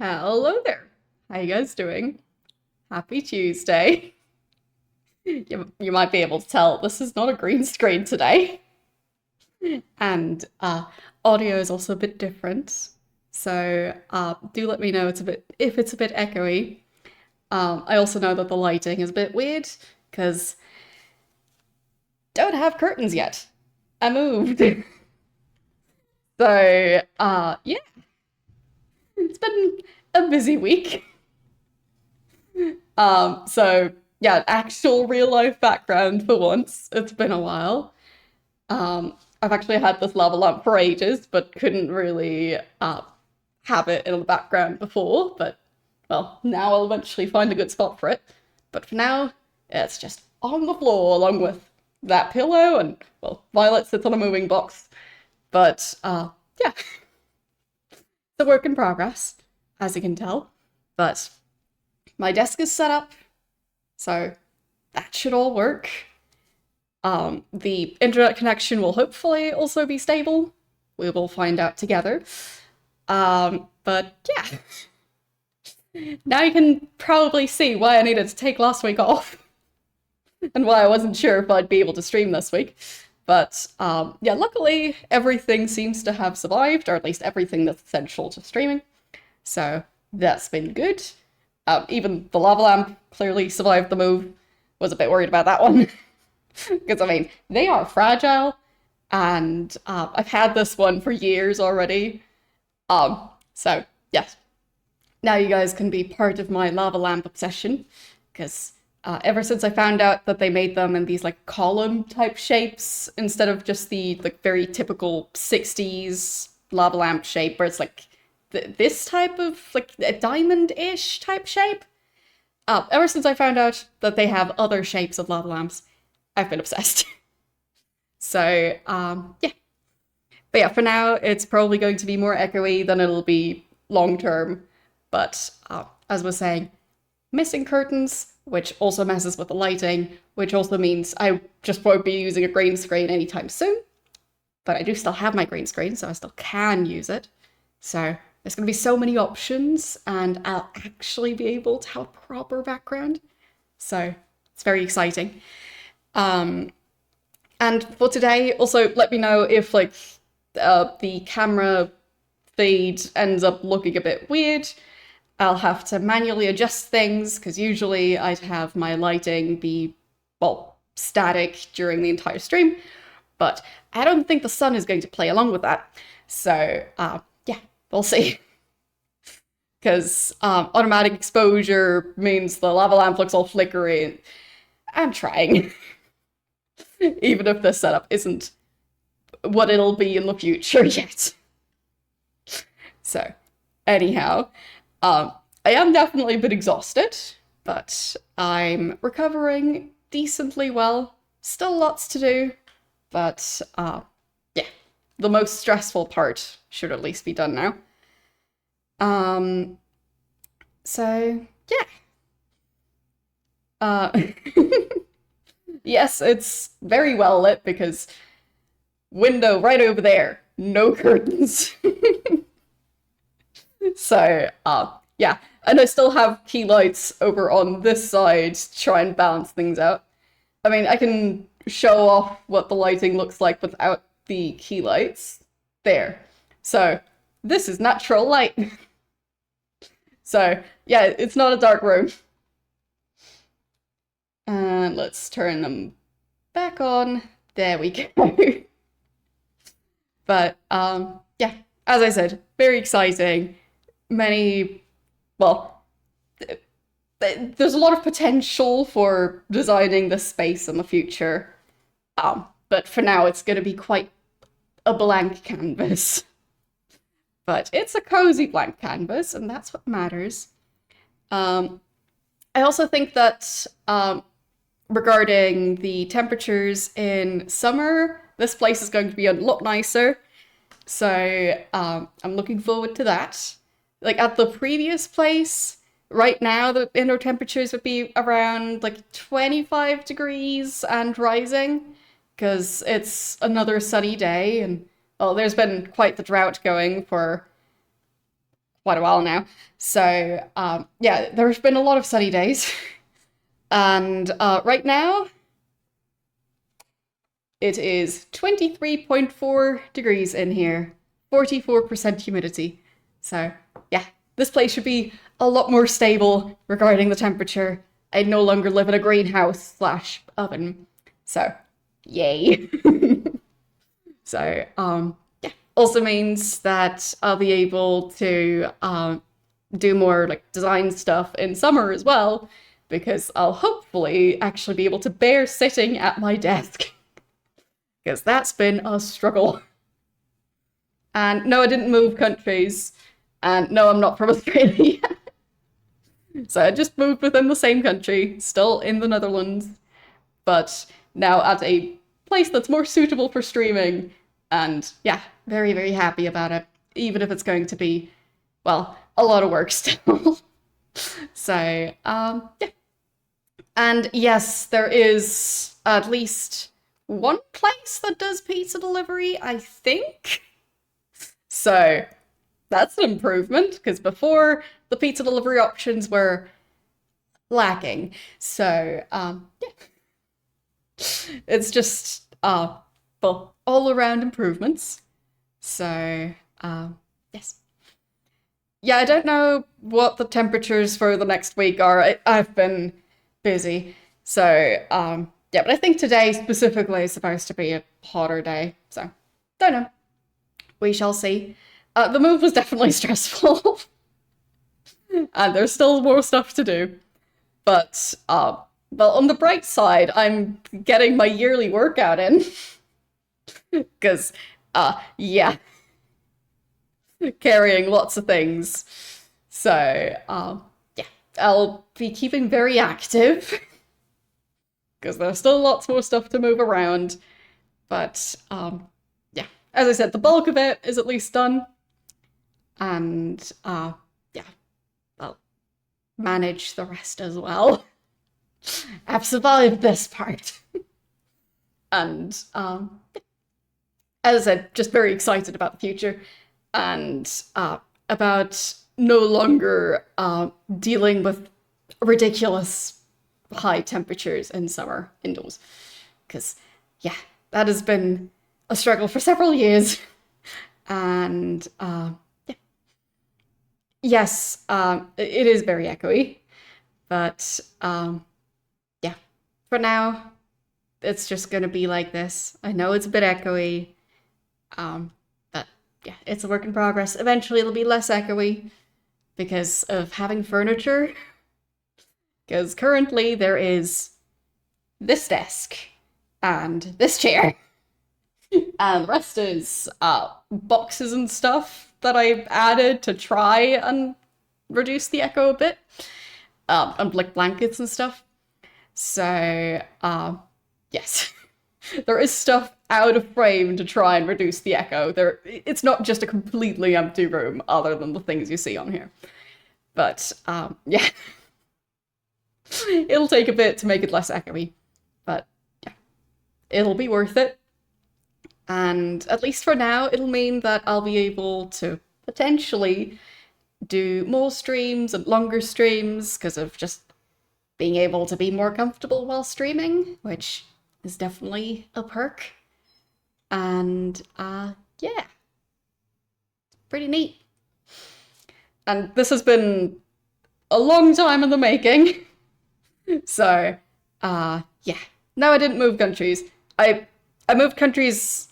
Hello there. How you guys doing? Happy Tuesday. You might be able to tell this is not a green screen today. And audio is also a bit different. So do let me know if it's a bit echoey. I also know that the lighting is a bit weird because don't have curtains yet. I moved. So yeah, it's been a busy week. So yeah, actual real life background for once. It's been a while. I've actually had this lava lamp for ages, but couldn't really have it in the background before. But well, now I'll eventually find a good spot for it. But for now, it's just on the floor along with that pillow, and well, Violet sits on a moving box. But yeah, it's a work in progress, as you can tell. But my desk is set up, so that should all work. The internet connection will hopefully also be stable. We will find out together. But yeah, now you can probably see why I needed to take last week off and why I wasn't sure if I'd be able to stream this week. But yeah, luckily everything seems to have survived, or at least everything that's essential to streaming. So that's been good. Even the lava lamp clearly survived the move. Was a bit worried about that one. Because, I mean, they are fragile, and I've had this one for years already. So, yes. Now you guys can be part of my lava lamp obsession, because ever since I found out that they made them in these, like, column-type shapes, instead of just the, like, very typical 60s lava lamp shape, where it's, like, this type of, like, a diamond-ish type shape. Ever since I found out that they have other shapes of lava lamps, I've been obsessed. So, yeah. But yeah, for now, it's probably going to be more echoey than it'll be long term. But as we're saying, missing curtains, which also messes with the lighting, which also means I just won't be using a green screen anytime soon. But I do still have my green screen, so I still can use it. So there's going to be so many options, and I'll actually be able to have a proper background. So it's very exciting. And for today, also let me know if like the camera feed ends up looking a bit weird. I'll have to manually adjust things because usually I'd have my lighting be, well, static during the entire stream, but I don't think the sun is going to play along with that. So yeah, we'll see. Because automatic exposure means the lava lamp looks all flickery. I'm trying. Even if this setup isn't what it'll be in the future yet. So, anyhow, I am definitely a bit exhausted, but I'm recovering decently well. Still lots to do, but yeah, the most stressful part should at least be done now. So yeah. Yes, it's very well lit because window right over there, no curtains. So, yeah, and I still have key lights over on this side to try and balance things out. I mean, I can show off what the lighting looks like without the key lights. There. So, this is natural light. So, yeah, it's not a dark room. And let's turn them back on. There we go. But, yeah, as I said, very exciting. Many, well, there's a lot of potential for designing this space in the future. But for now, it's going to be quite a blank canvas. But it's a cozy blank canvas, and that's what matters. I also think that regarding the temperatures in summer, this place is going to be a lot nicer. So I'm looking forward to that. Like at the previous place, right now the indoor temperatures would be around like 25 degrees and rising, because it's another sunny day, and well, there's been quite the drought going for quite a while now. So yeah, there's been a lot of sunny days. And right now, it is 23.4 degrees in here, 44% humidity. So yeah, this place should be a lot more stable regarding the temperature. I no longer live in a greenhouse / oven. So yay. So yeah, also means that I'll be able to do more like design stuff in summer as well, because I'll hopefully actually be able to bear sitting at my desk. Because that's been a struggle. And no, I didn't move countries. And no, I'm not from Australia. So I just moved within the same country, still in the Netherlands, but now at a place that's more suitable for streaming. And yeah, very, very happy about it, even if it's going to be, well, a lot of work still. So, yeah. And yes, there is at least one place that does pizza delivery, I think. So that's an improvement, because before the pizza delivery options were lacking. So yeah, it's just well, all around improvements. So yes. Yeah, I don't know what the temperatures for the next week are. I've been busy. So yeah, but I think today specifically is supposed to be a hotter day. So don't know. We shall see. The move was definitely stressful. And there's still more stuff to do. But well, on the bright side, I'm getting my yearly workout in. Because yeah, carrying lots of things. So yeah, I'll be keeping very active. Because there's still lots more stuff to move around. But yeah, as I said, the bulk of it is at least done. And yeah, I'll manage the rest as well. I've survived this part. And as I said, just very excited about the future and about no longer dealing with ridiculous high temperatures in summer indoors. Because, yeah, that has been a struggle for several years. And yeah. Yes, it is very echoey. But yeah, for now, it's just going to be like this. I know it's a bit echoey. But yeah, it's a work in progress. Eventually it'll be less echoey because of having furniture. Because currently there is this desk and this chair. And the rest is boxes and stuff that I've added to try and reduce the echo a bit. And like blankets and stuff. So, yes. There is stuff out of frame to try and reduce the echo. It's not just a completely empty room other than the things you see on here. But, yeah. It'll take a bit to make it less echoey. But, yeah. It'll be worth it. And at least for now, it'll mean that I'll be able to potentially do more streams and longer streams because of just being able to be more comfortable while streaming, which is definitely a perk. And yeah, pretty neat. And this has been a long time in the making. So yeah, no, I didn't move countries. I moved countries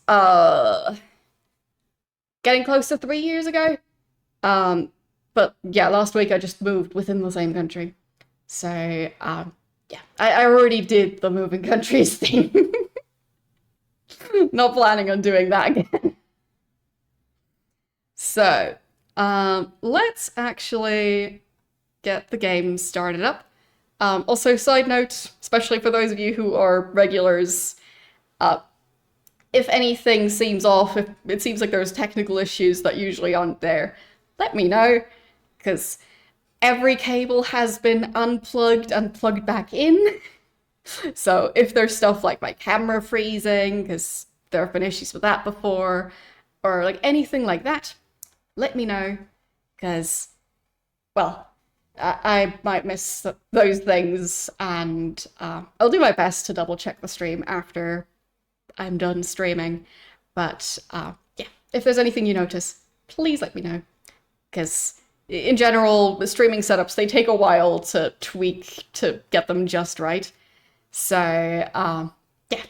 getting close to 3 years ago. But yeah, last week I just moved within the same country. So yeah, I already did the moving countries thing. Not planning on doing that again. So let's actually get the game started up. Also, side note, especially for those of you who are regulars, if anything seems off, if it seems like there's technical issues that usually aren't there, let me know, because every cable has been unplugged and plugged back in. So if there's stuff like my camera freezing, because there have been issues with that before, or like anything like that, let me know, because, well, I might miss those things, and I'll do my best to double check the stream after I'm done streaming. But yeah, if there's anything you notice, please let me know, because in general, the streaming setups, they take a while to tweak to get them just right. So, yeah.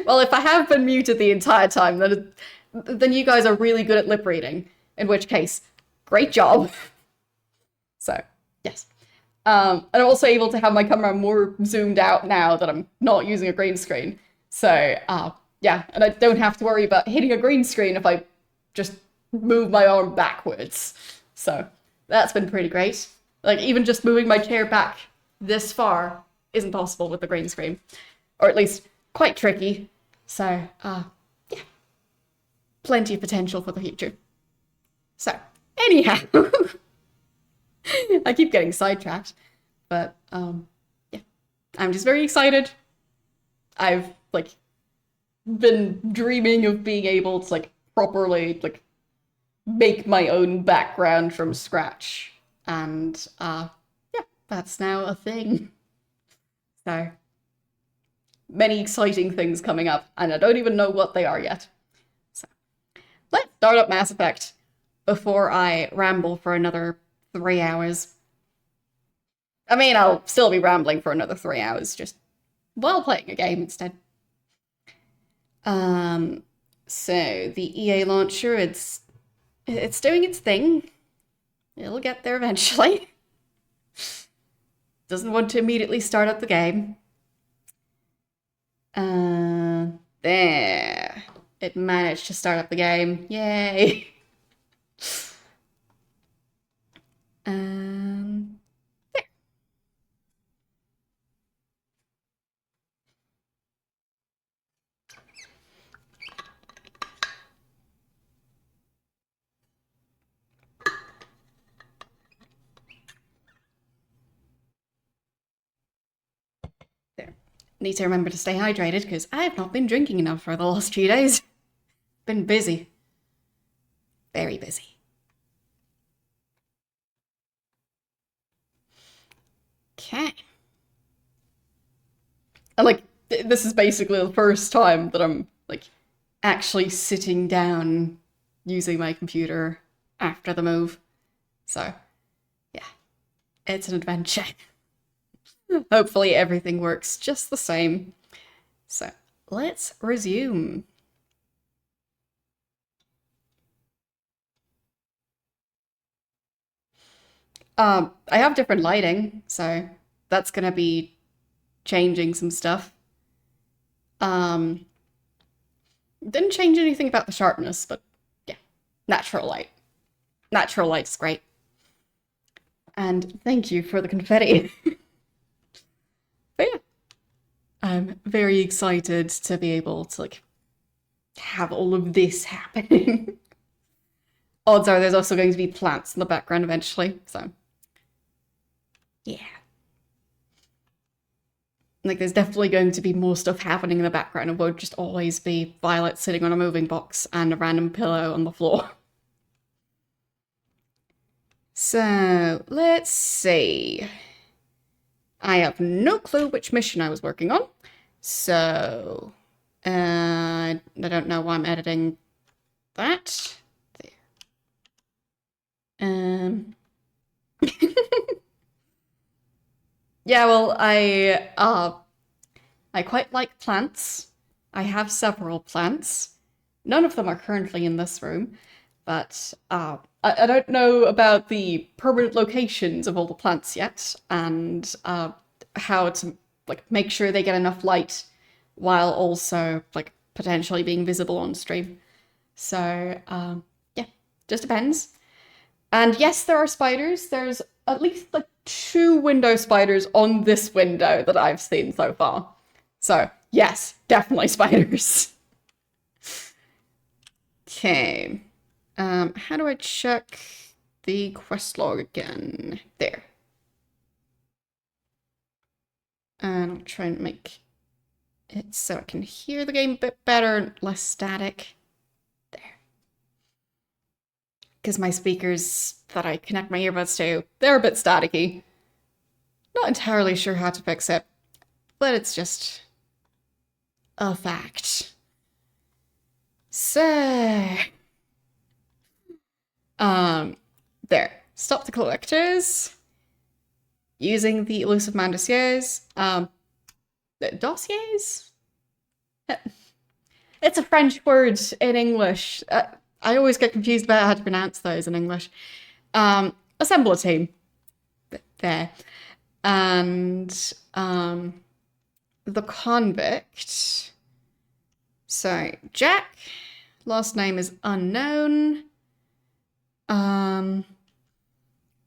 Well, if I have been muted the entire time, then you guys are really good at lip reading, in which case, great job. So, yes. And I'm also able to have my camera more zoomed out now that I'm not using a green screen. So, yeah, and I don't have to worry about hitting a green screen if I just move my arm backwards. So, that's been pretty great. Like, even just moving my chair back this far isn't possible with the green screen. Or at least quite tricky. So, yeah. Plenty of potential for the future. So, anyhow. I keep getting sidetracked. But, yeah. I'm just very excited. I've, like, been dreaming of being able to, like, properly, like, make my own background from scratch. And, yeah, that's now a thing. So, many exciting things coming up, and I don't even know what they are yet. So, let's start up Mass Effect before I ramble for another 3 hours. I mean, I'll still be rambling for another 3 hours, just while playing a game instead. So the EA launcher, it's doing its thing. It'll get there eventually. Doesn't want to immediately start up the game. There. It managed to start up the game. Yay. There. There. Need to remember to stay hydrated because I have not been drinking enough for the last few days. Been busy. Very busy. Okay. And like, this is basically the first time that I'm like actually sitting down using my computer after the move. So, yeah, it's an adventure. Hopefully everything works just the same. So, let's resume. I have different lighting, so that's gonna be changing some stuff. Didn't change anything about the sharpness, but yeah, natural light. Natural light's great. And thank you for the confetti. But yeah, I'm very excited to be able to like have all of this happening. Odds are there's also going to be plants in the background eventually, so yeah. Like there's definitely going to be more stuff happening in the background. It won't just always be Violet sitting on a moving box and a random pillow on the floor. So, let's see. I have no clue which mission I was working on. So, I don't know why I'm editing that. There. Yeah, well, I quite like plants. I have several plants. None of them are currently in this room, but I don't know about the permanent locations of all the plants yet, and how to like make sure they get enough light while also like potentially being visible on stream. So yeah, just depends. And yes, there are spiders. There's at least like 2 window spiders on this window that I've seen so far. So yes, definitely spiders. Okay. How do I check the quest log again? There. And I'll try and make it so I can hear the game a bit better and less static. There. because my speakers that I connect my earbuds to, they're a bit staticky. Not entirely sure how to fix it, but it's just a fact. So, there. Stop the collectors. Using the elusive man dossiers. Dossiers? It's a French word in English. I always get confused about how to pronounce those in English. Assemble a team. There. And the convict. So, Jack. Last name is unknown.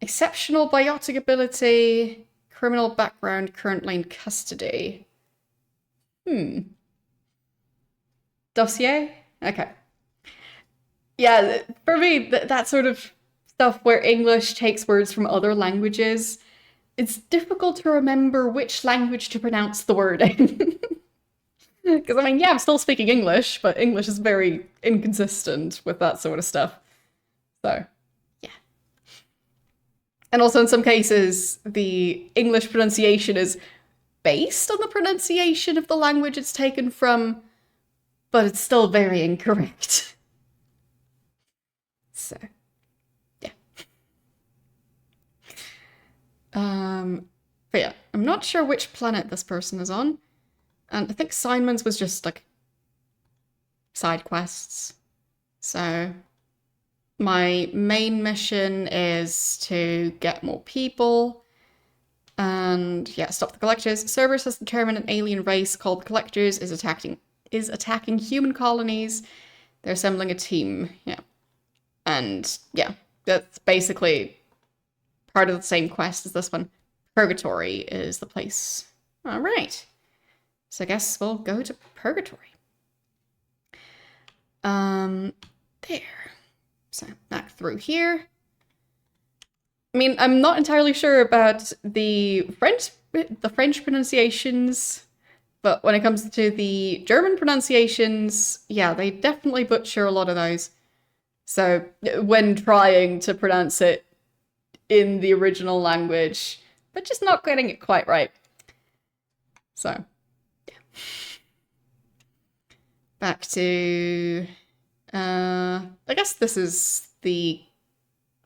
Exceptional biotic ability. Criminal background, currently in custody. Dossier? Okay. Yeah, for me, that sort of stuff where English takes words from other languages, it's difficult to remember which language to pronounce the word in. Because, I mean, yeah, I'm still speaking English, but English is very inconsistent with that sort of stuff. So, yeah. And also, in some cases, the English pronunciation is based on the pronunciation of the language it's taken from, but it's still very incorrect. So, yeah. But yeah, I'm not sure which planet this person is on. And I think Simon's was just, like, side quests. So, my main mission is to get more people. And, yeah, stop the collectors. Cerberus has determined an alien race called the Collectors is attacking human colonies. They're assembling a team, yeah. And, yeah, that's basically part of the same quest as this one. Purgatory is the place. All right. So I guess we'll go to Purgatory. There. So back through here. I mean, I'm not entirely sure about the French pronunciations, but when it comes to the German pronunciations, yeah, they definitely butcher a lot of those. So when trying to pronounce it in the original language, but just not getting it quite right. So, yeah. Back to, I guess this is the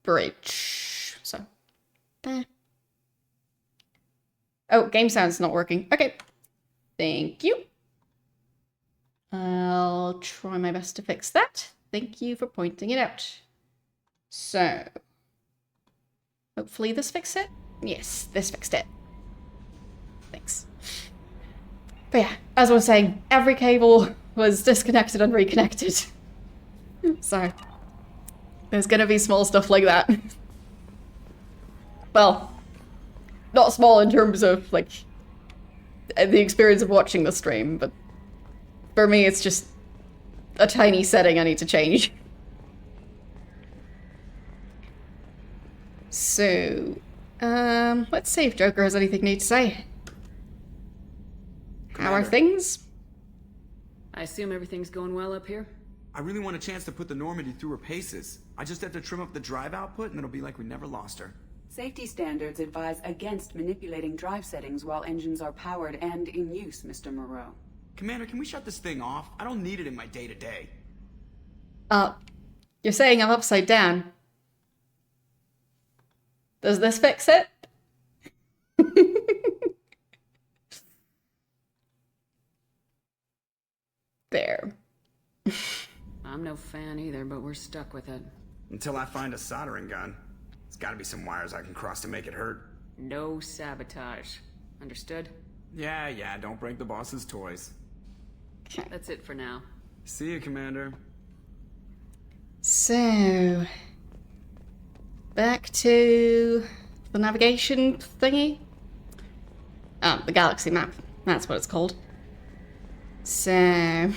bridge. So, there. Oh, game sound's not working. Okay. Thank you. I'll try my best to fix that. Thank you for pointing it out. So, hopefully this fixed it? Yes, this fixed it. Thanks. But yeah, as I was saying, every cable was disconnected and reconnected. So, there's gonna be small stuff like that. Well, not small in terms of, like, the experience of watching the stream, but for me it's just a tiny setting I need to change. So, let's see if Joker has anything new to say. How are things? I assume everything's going well up here? I really want a chance to put the Normandy through her paces. I just have to trim up the drive output and it'll be like we never lost her. Safety standards advise against manipulating drive settings while engines are powered and in use, Mr. Moreau. Commander, can we shut this thing off? I don't need it in my day-to-day. You're saying I'm upside down. Does this fix it? There. I'm no fan either, but we're stuck with it. Until I find a soldering gun. There's gotta be some wires I can cross to make it hurt. No sabotage. Understood? Yeah, don't break the boss's toys. Okay. That's it for now. See you, Commander. So, back to the navigation thingy. Oh, the galaxy map. That's what it's called. So, I'm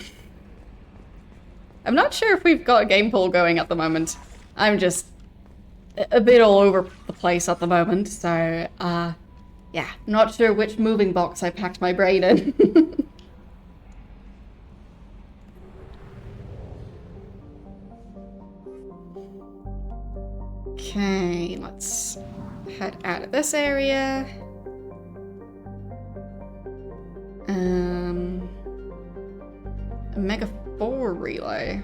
not sure if we've got a game pool going at the moment. I'm just a bit all over the place at the moment, so, yeah, not sure which moving box I packed my brain in. Okay, let's head out of this area. A Mega 4 relay.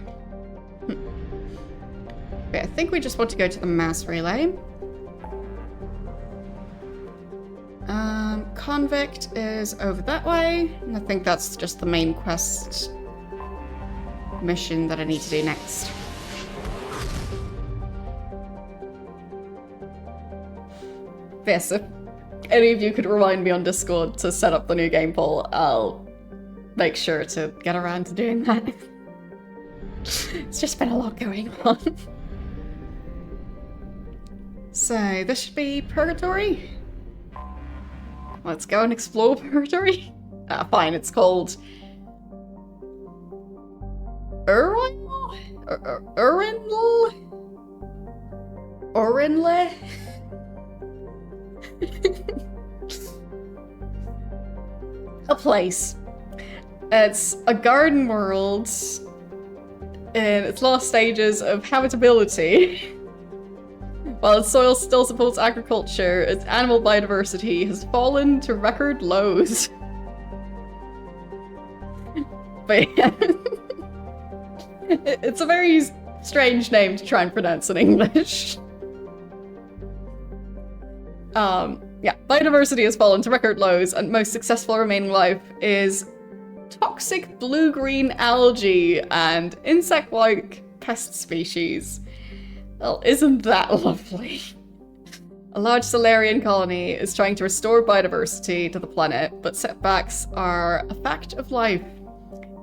Okay, I think we just want to go to the mass relay. Convict is over that way, and I think that's just the main quest mission that I need to do next. Yes, if any of you could remind me on Discord to set up the new game poll, I'll make sure to get around to doing that. It's just been a lot going on. So, this should be Purgatory. Let's go and explore Purgatory. Ah, fine, it's called Orinle? A place. It's a garden world in its last stages of habitability. While its soil still supports agriculture, its animal biodiversity has fallen to record lows. But yeah. It's a very strange name to try and pronounce in English. Yeah, biodiversity has fallen to record lows, and most successful remaining life is toxic blue-green algae and insect-like pest species. Well, isn't that lovely? A large Solarian colony is trying to restore biodiversity to the planet, but setbacks are a fact of life.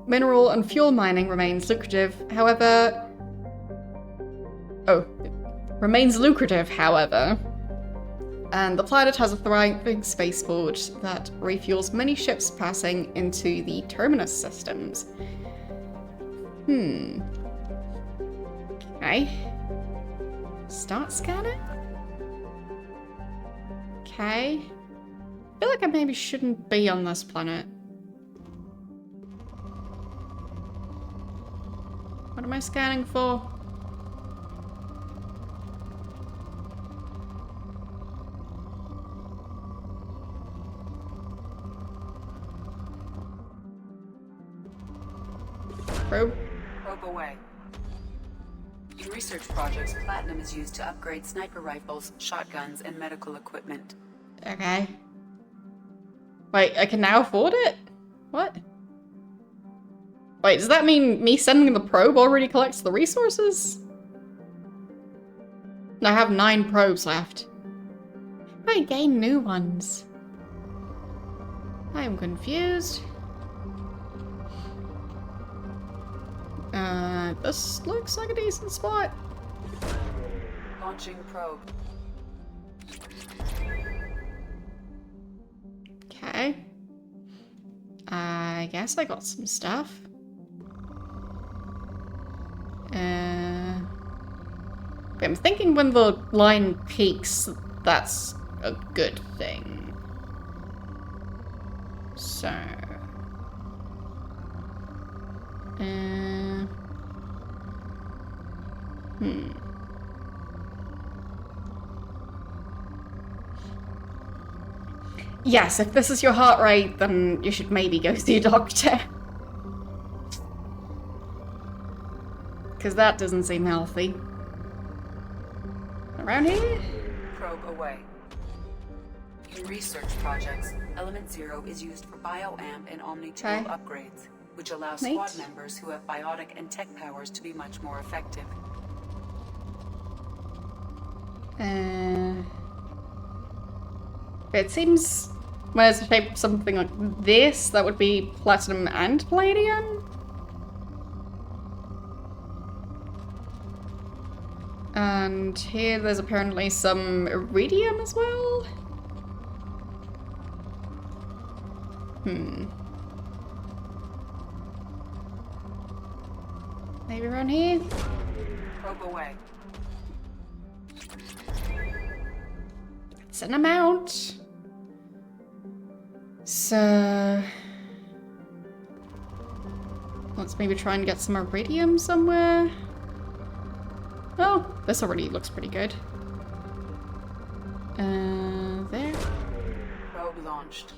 Mineral and fuel mining remains lucrative, however... And the planet has a thriving spaceport that refuels many ships passing into the terminus systems. Okay. Start scanning? Okay. I feel like I maybe shouldn't be on this planet. What am I scanning for? Probe? Probe away. In research projects, platinum is used to upgrade sniper rifles, shotguns, and medical equipment. Okay. Wait, I can now afford it? What? Wait, does that mean me sending the probe already collects the resources? I have 9 probes left. How do I gain new ones? I am confused. This looks like a decent spot. Launching probe. Okay. I guess I got some stuff. But I'm thinking when the line peaks, that's a good thing. So... Yes, if this is your heart rate, then you should maybe go see a doctor. Because that doesn't seem healthy. Around here? Probe away. In research projects, Element 0 is used for bioamp and omni-tool upgrades, which allow squad members who have biotic and tech powers to be much more effective. It seems when it's shaped something like this, that would be platinum and palladium. And here there's apparently some iridium as well. Maybe around here? Probe away. It's an amount. So... let's maybe try and get some iridium somewhere. Oh, this already looks pretty good. There. Probe launched.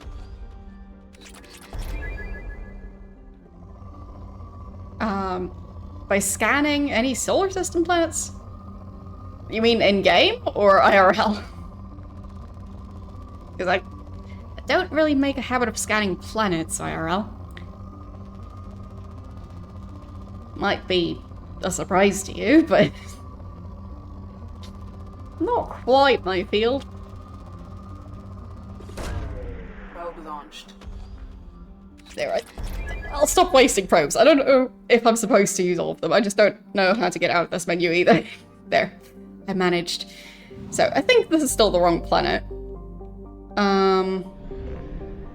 By scanning any solar system planets? You mean in-game or IRL? Because I don't really make a habit of scanning planets IRL. Might be a surprise to you, but not quite my field. Probe launched. There, I'll stop wasting probes. I don't know if I'm supposed to use all of them. I just don't know how to get out of this menu either. There, I managed. So I think this is still the wrong planet.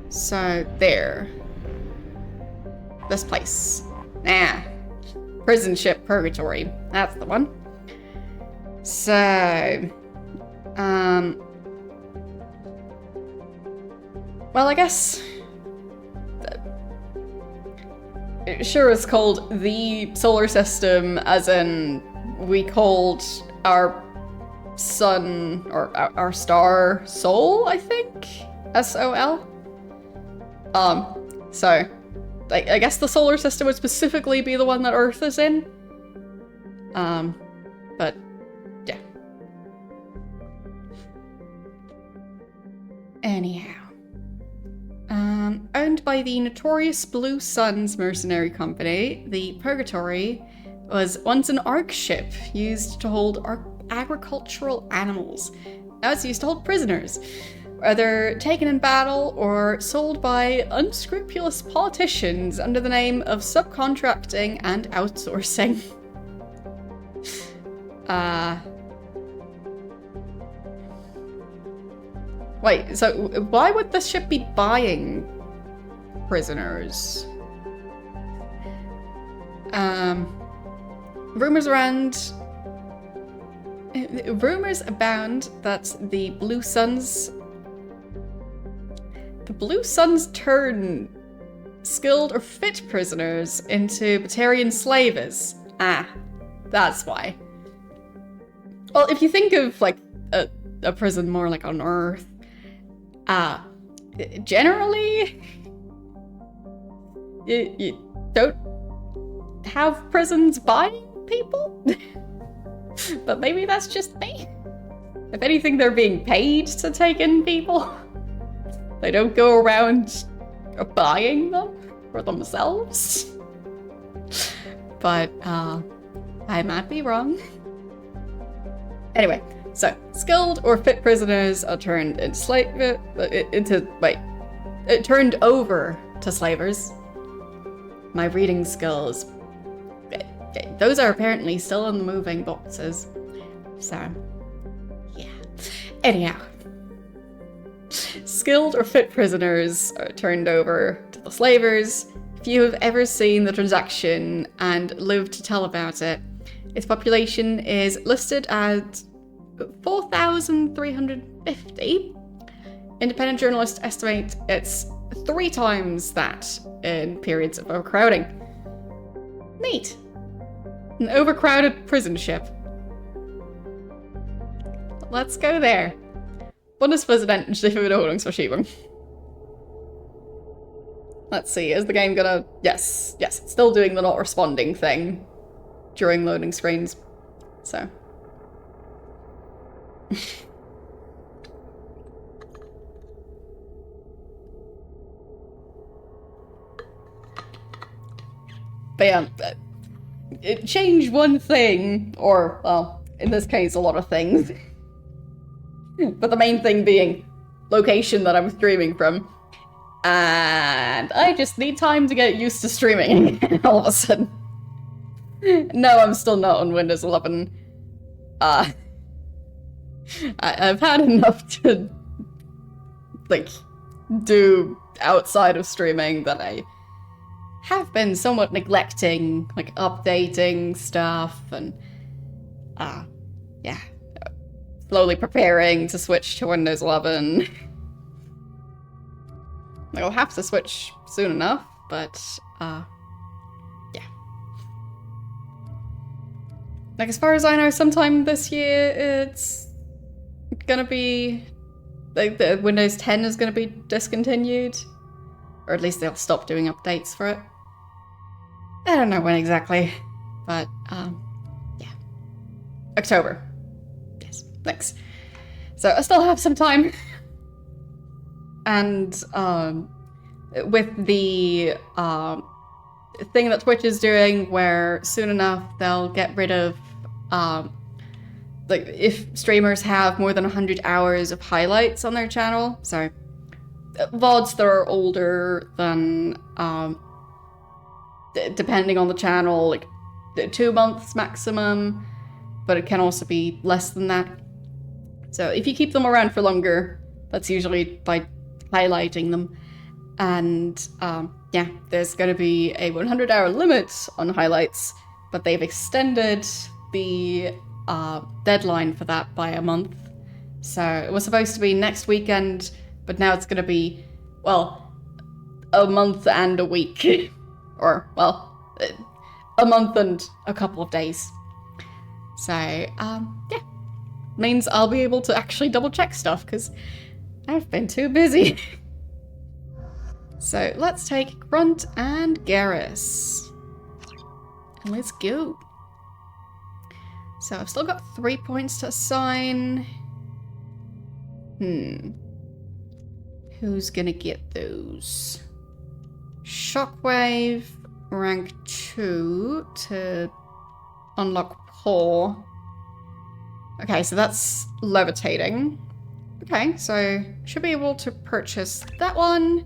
So there. This place. Nah. Prison ship purgatory. That's the one. So, well, I guess it sure is called the solar system, as in we called our sun, or our star Sol, I think? S-O-L? So, I guess the solar system would specifically be the one that Earth is in. But, yeah. Anyhow. Owned by the notorious Blue Suns mercenary company, the Purgatory was once an ARC ship used to hold agricultural animals. Now it's used to hold prisoners, whether taken in battle or sold by unscrupulous politicians under the name of subcontracting and outsourcing. Wait, so why would the ship be buying prisoners? Rumors abound that the Blue Suns turn skilled or fit prisoners into Batarian slavers. Ah, that's why. Well, if you think of like a prison more like on Earth, generally you don't have prisons buying people. But maybe that's just me. If anything, they're being paid to take in people. They don't go around buying them for themselves. But I might be wrong. Anyway, so skilled or fit prisoners are turned turned over to slavers. My reading skills, those are apparently still in the moving boxes. So, yeah. Anyhow, skilled or fit prisoners are turned over to the slavers. If you have ever seen the transaction and lived to tell about it, its population is listed at 4,350. Independent journalists estimate it's 3 times that in periods of overcrowding. Neat. An overcrowded prison ship. Let's go there. Bundespräsident für Wiederholungsverschiebung. Let's see, is the game gonna... Yes, it's still doing the not responding thing during loading screens. So. But yeah, change one thing, or, well, in this case, a lot of things. But the main thing being location that I'm streaming from. And I just need time to get used to streaming all of a sudden. No, I'm still not on Windows 11. I've had enough to, like, do outside of streaming that I have been somewhat neglecting, like, updating stuff and, yeah, slowly preparing to switch to Windows 11. Like, I'll have to switch soon enough, but, yeah. Like, as far as I know, sometime this year, it's gonna be like the Windows 10 is going to be discontinued, or at least they'll stop doing updates for it. I don't know when exactly, but yeah, October. Yes, thanks. So I still have some time, and with the thing that Twitch is doing, where soon enough they'll get rid of like if streamers have more than 100 hours of highlights on their channel, so VODs that are older than depending on the channel, like 2 months maximum, but it can also be less than that. So if you keep them around for longer, that's usually by highlighting them. And yeah, there's going to be a 100-hour limit on highlights, but they've extended the deadline for that by a month. So it was supposed to be next weekend, but now it's going to be, well, a month and a week. Or, well, a month and a couple of days. So, yeah. Means I'll be able to actually double check stuff, because I've been too busy. So let's take Grunt and Garrus. And let's go. So I've still got 3 points to assign. Who's gonna get those? Shockwave, rank 2 to unlock Paw. Okay, so that's levitating. Okay, so should be able to purchase that one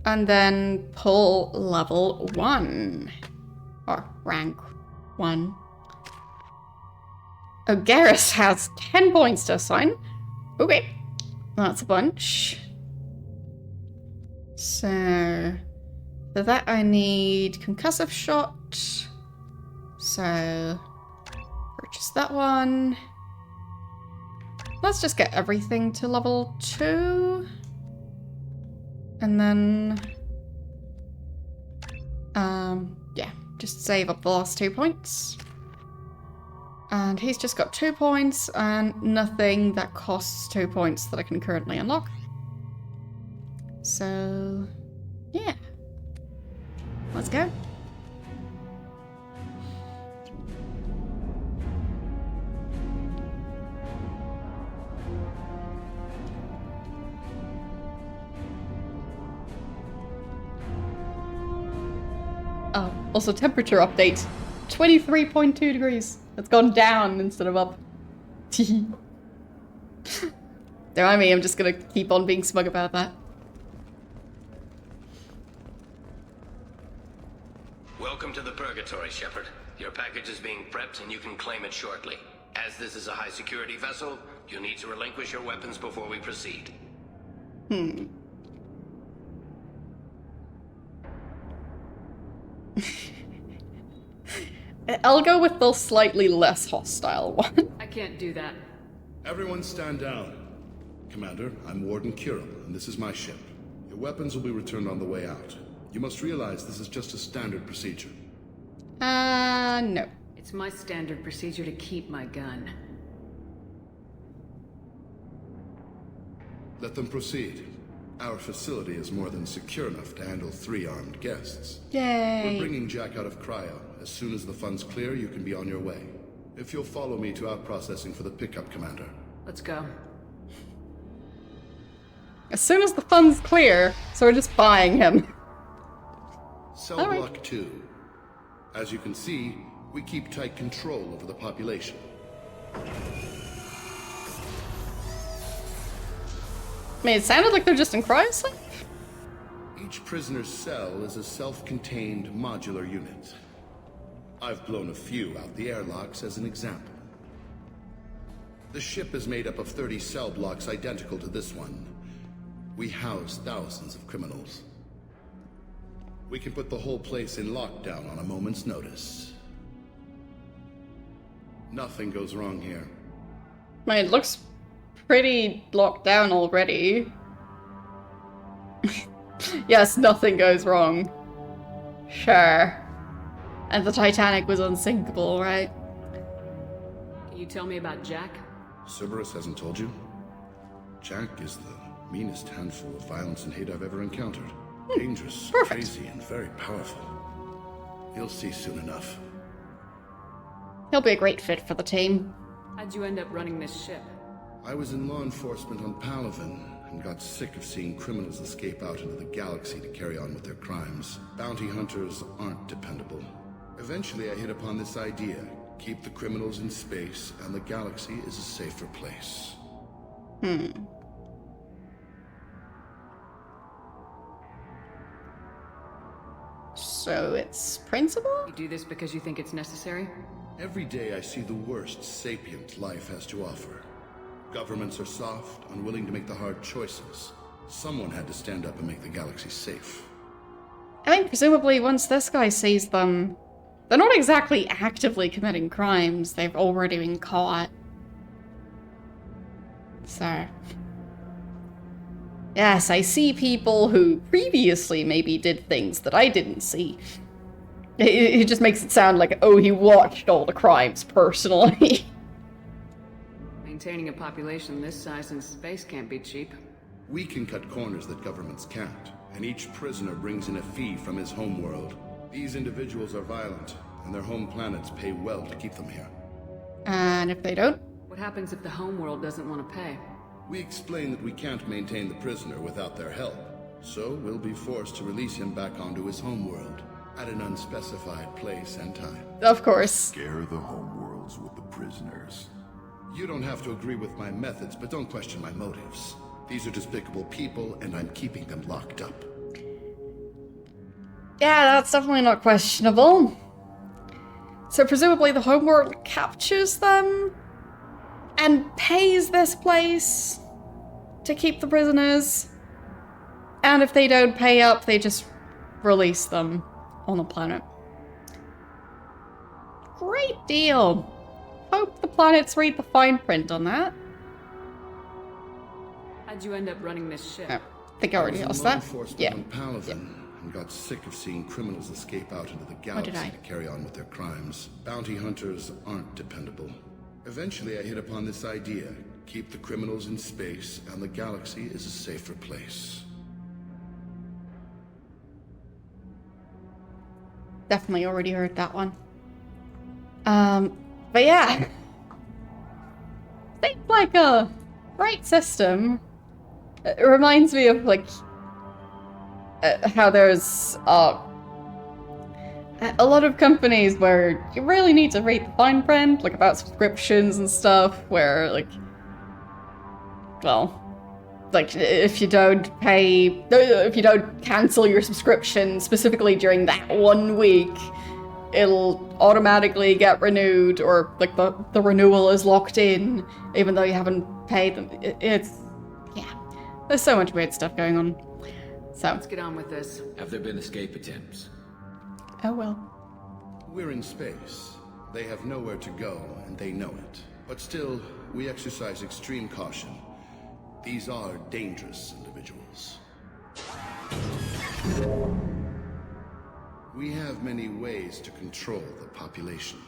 and then pull level 1. Or rank 1. Oh, Garrus has 10 points to assign. Okay, that's a bunch. So, for that I need concussive shot. So, purchase that one. Let's just get everything to level 2. And then, yeah, just save up the last 2 points. And he's just got 2 points and nothing that costs 2 points that I can currently unlock. So, yeah. Let's go. Oh, also temperature update. 23.2 degrees. It's gone down instead of up. Don't mind me, I'm just gonna keep on being smug about that. Welcome to the Purgatory, Shepard. Your package is being prepped and you can claim it shortly. As this is a high-security vessel, you'll need to relinquish your weapons before we proceed. I'll go with the slightly less hostile one. I can't do that. Everyone stand down. Commander, I'm Warden Kurum, and this is my ship. Your weapons will be returned on the way out. You must realize this is just a standard procedure. No. It's my standard procedure to keep my gun. Let them proceed. Our facility is more than secure enough to handle 3 armed guests. Yay. We're bringing Jack out of cryo. As soon as the funds clear, you can be on your way. If you'll follow me to out processing for the pickup, Commander. Let's go. As soon as the funds clear, so we're just buying him. Cell All right. block 2. As you can see, we keep tight control over the population. I mean, it sounded like they're just in cryosleep. Each prisoner's cell is a self-contained modular unit. I've blown a few out the airlocks as an example. The ship is made up of 30 cell blocks identical to this one. We house thousands of criminals. We can put the whole place in lockdown on a moment's notice. Nothing goes wrong here. I mean, it looks pretty locked down already. Yes, nothing goes wrong. Sure. And the Titanic was unsinkable, right? Can you tell me about Jack? Cerberus hasn't told you? Jack is the meanest handful of violence and hate I've ever encountered. Dangerous, Perfect. crazy, and very powerful. You'll see soon enough. He'll be a great fit for the team. How'd you end up running this ship? I was in law enforcement on Palaven and got sick of seeing criminals escape out into the galaxy to carry on with their crimes. Bounty hunters aren't dependable. Eventually I hit upon this idea. Keep the criminals in space and the galaxy is a safer place. So it's principal? You do this because you think it's necessary? Every day I see the worst sapient life has to offer. Governments are soft, unwilling to make the hard choices. Someone had to stand up and make the galaxy safe. I mean, presumably once this guy sees them, they're not exactly actively committing crimes. They've already been caught. So... yes, I see people who previously maybe did things that I didn't see. It just makes it sound like, oh, he watched all the crimes personally. Maintaining a population this size in space can't be cheap. We can cut corners that governments can't, and each prisoner brings in a fee from his homeworld. These individuals are violent, and their home planets pay well to keep them here. And if they don't? What happens if the homeworld doesn't want to pay? We explain that we can't maintain the prisoner without their help, so we'll be forced to release him back onto his homeworld at an unspecified place and time. Of course. Scare the homeworlds with the prisoners. You don't have to agree with my methods, but don't question my motives. These are despicable people, and I'm keeping them locked up. Yeah, that's definitely not questionable. So presumably the homeworld captures them and pays this place to keep the prisoners. And if they don't pay up, they just release them on the planet. Great deal. Hope the planets read the fine print on that. How'd you end up running this ship? Oh, I think I already asked that. Yeah. On Palaven, and got sick of seeing criminals escape out into the galaxy I? to carry on with their crimes. Bounty hunters aren't dependable. Eventually I hit upon this idea. Keep the criminals in space, and the galaxy is a safer place. Definitely already heard that one. But yeah. Seems like a great system. It reminds me of, like, how there's, a lot of companies where you really need to read the fine print, like, about subscriptions and stuff, where, like, well, like, if you don't cancel your subscription specifically during that 1 week, it'll automatically get renewed, or, like, the renewal is locked in, even though you haven't paid them. It's, yeah, there's so much weird stuff going on. So, Let's get on with this. Have there been escape attempts? oh well. We're in space. They have nowhere to go, and they know it. But still, we exercise extreme caution. These are dangerous individuals. We have many ways to control the population.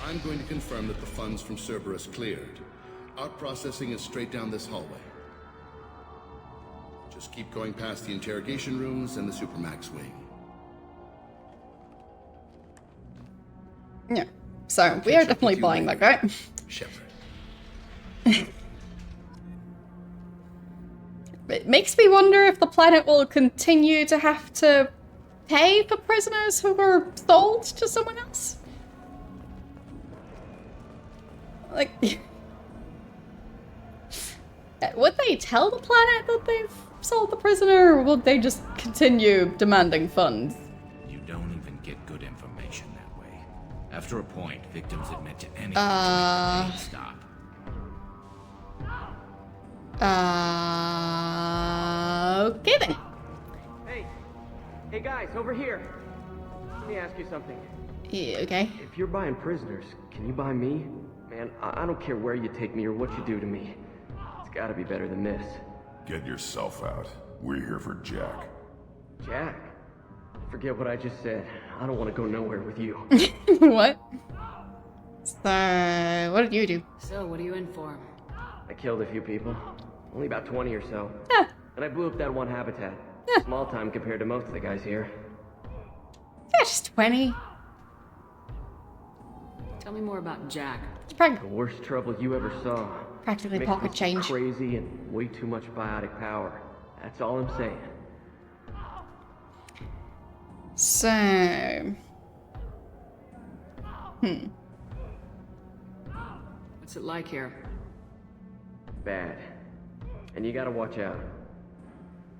I'm going to confirm that the funds from Cerberus cleared. Our processing is straight down this hallway. Just keep going past the interrogation rooms and the Supermax wing. Yeah. So, we are definitely buying that guy. Shepard. It makes me wonder if the planet will continue to have to pay for prisoners who were sold to someone else. Like, would they tell the planet that they've sold the prisoner, or would they just continue demanding funds? You don't even get good information that way. After a point, victims admit to anything to make the pain stop. Okay then. Hey guys, over here. Let me ask you something. Yeah, okay. If you're buying prisoners, can you buy me? Man, I don't care where you take me or what you do to me. It's gotta be better than this. Get yourself out. We're here for Jack. Jack? Forget what I just said. I don't want to go nowhere with you. What? So, what did you do? So, what are you in for? I killed a few people. Only about 20 or so. Yeah. And I blew up that one habitat. Yeah. Small time compared to most of the guys here. Yeah, just 20. Tell me more about Jack. It's The worst trouble you ever saw. practically Mixed pocket with change. Crazy and way too much biotic power. That's all I'm saying. So... What's it like here? Bad. And you gotta watch out.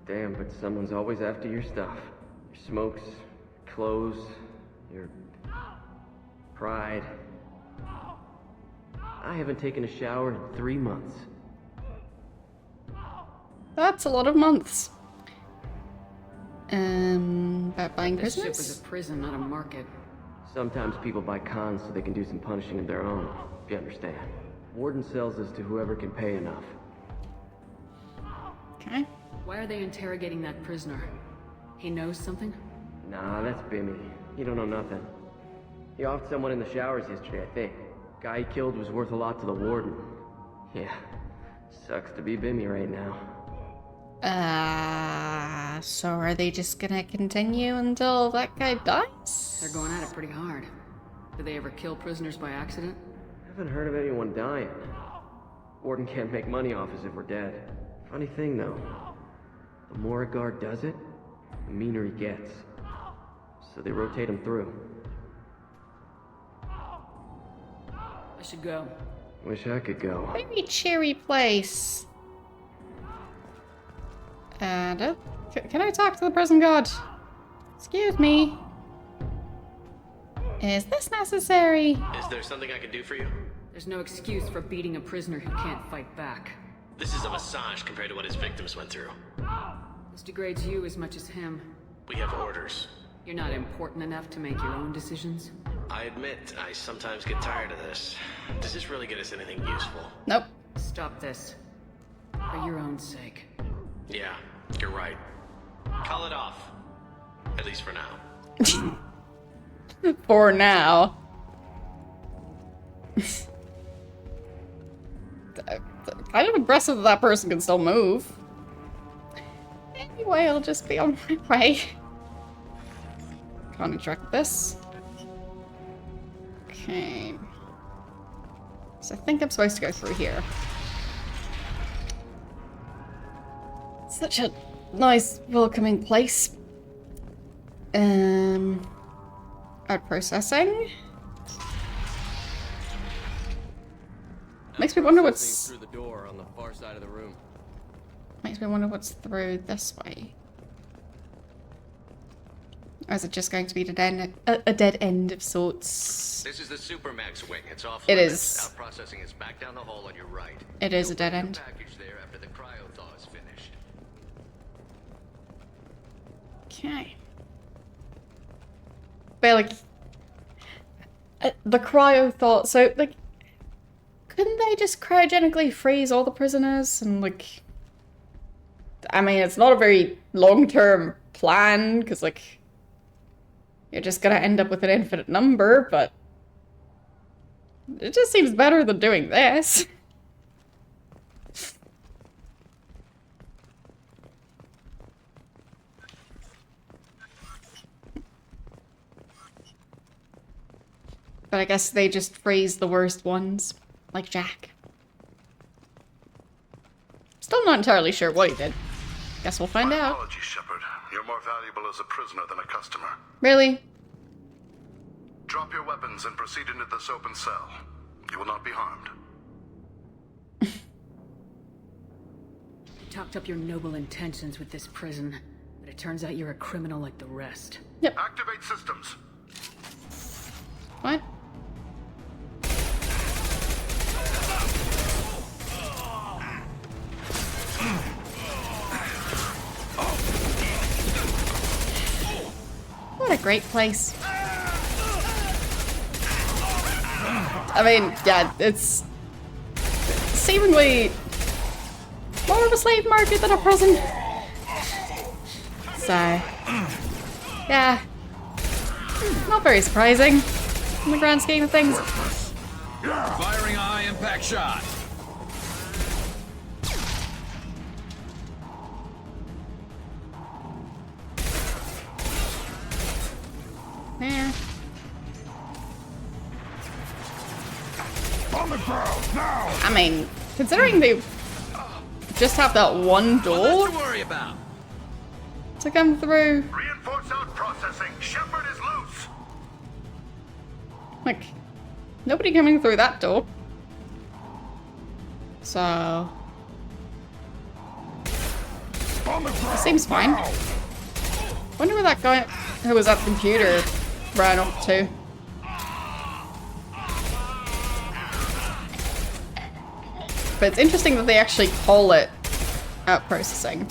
Damn, but someone's always after your stuff. Your smokes, clothes, your... pride. I haven't taken a shower in 3 months. That's a lot of months. About buying This ship prisoners? is a prison, not a market. Sometimes people buy cons so they can do some punishing of their own, if you understand. Warden sells this to whoever can pay enough. Okay. Why are they interrogating that prisoner? He knows something? Nah, that's Bimmy. He don't know nothing. He offed someone in the showers yesterday, I think. Guy he killed was worth a lot to the warden. Yeah, sucks to be Bimmy right now. So are they just gonna continue until that guy dies? They're going at it pretty hard. Do they ever kill prisoners by accident? Haven't heard of anyone dying. Warden can't make money off us if we're dead. Funny thing though, the more a guard does it, the meaner he gets. So they rotate him through. I should go. Wish I could go. Very cheery place. And can I talk to the prison guard? Excuse me. Is this necessary? Is there something I can do for you? There's no excuse for beating a prisoner who can't fight back. This is a massage compared to what his victims went through. This degrades you as much as him. We have orders. You're not important enough to make your own decisions. I admit, I sometimes get tired of this. Does this really get us anything useful? Nope. Stop this. For your own sake. Yeah, you're right. Call it off. At least for now. For now. Kind of impressive that that person can still move. Anyway, I'll just be on my way. Can't interact with this. Okay. So I think I'm supposed to go through here. Such a nice, welcoming place. Art processing. Makes me wonder what's through the door on the far side of the room. Makes me wonder what's through this way. Or is it just going to be a dead end of sorts? This is the Supermax wing. It's off It limits. is. Out processing is back down the hall on your right. It is a You'll dead find end. your package there after the cryo-thaw is finished. Okay. But like, the cryo thought. So like, couldn't they just cryogenically freeze all the prisoners and like? I mean, it's not a very long-term plan because like, you're just gonna end up with an infinite number, but it just seems better than doing this. But I guess they just freeze the worst ones, like Jack. Still not entirely sure what he did. Guess we'll find out. Apologies, Shepard. You're more valuable as a prisoner than a customer. Really? Drop your weapons and proceed into this open cell. You will not be harmed. You talked up your noble intentions with this prison, but it turns out you're a criminal like the rest. Yep. Activate systems. What? What a great place. I mean, yeah, it's seemingly more of a slave market than a prison. So, yeah, not very surprising in the grand scheme of things. Firing a high-impact shot. here. On the ground, now! I mean, considering they just have that one door worry about. to come through. Reinforce out processing. Shepard is loose. Like, nobody coming through that door. So, On the ground, seems fine. now! Wonder where that guy who was at the computer ran off to. But it's interesting that they actually call it out processing.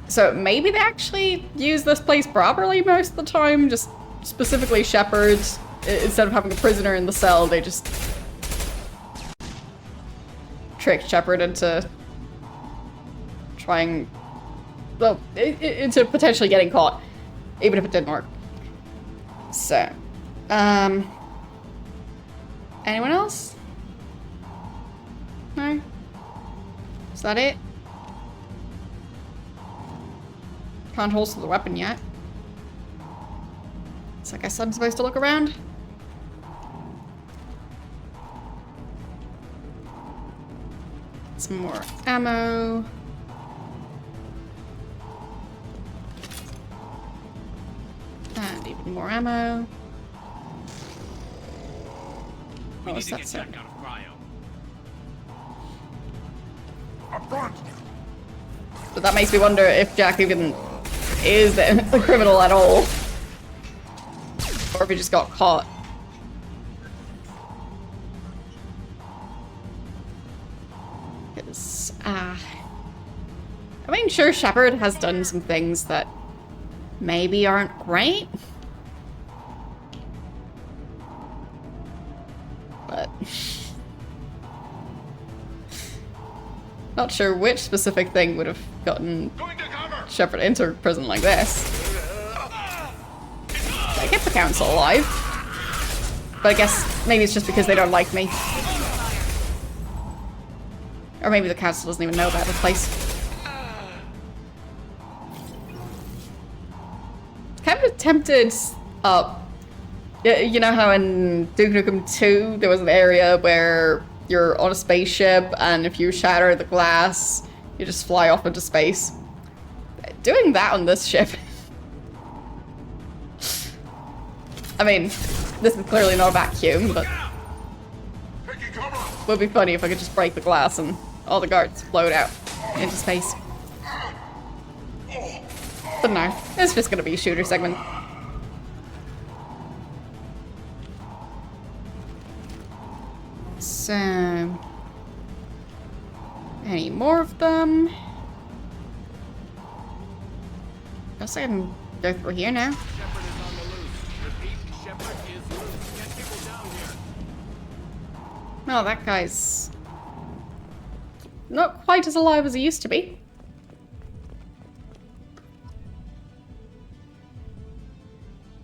So maybe they actually use this place properly most of the time, just specifically Shepard. Instead of having a prisoner in the cell, they just tricked Shepard into trying, well, into potentially getting caught, even if it didn't work. So, anyone else? No? Is that it? Can't holster the weapon yet. So I guess I'm supposed to look around. Some more ammo. And even more ammo. We Oh, need what's to that get sound? Jack out of cryo. Up front! But that makes me wonder if Jack even is a criminal at all. Or if he just got caught. Because, I mean, sure, Shepard has done some things that maybe aren't great. But not sure which specific thing would have gotten Shepard into prison like this. I get the council alive. But I guess maybe it's just because they don't like me. Or maybe the council doesn't even know about this place. Kind of tempted you know how in Duke Nukem 2 there was an area where you're on a spaceship and if you shatter the glass, you just fly off into space. Doing that on this ship. I mean, this is clearly not a vacuum, but it would be funny if I could just break the glass and all the guards float out into space. But no, it's just gonna be a shooter segment. So, any more of them? Guess I can go through here now. Shepard is on the loose. Repeat, Shepard is loose. Get people down here. No, that guy's not quite as alive as he used to be.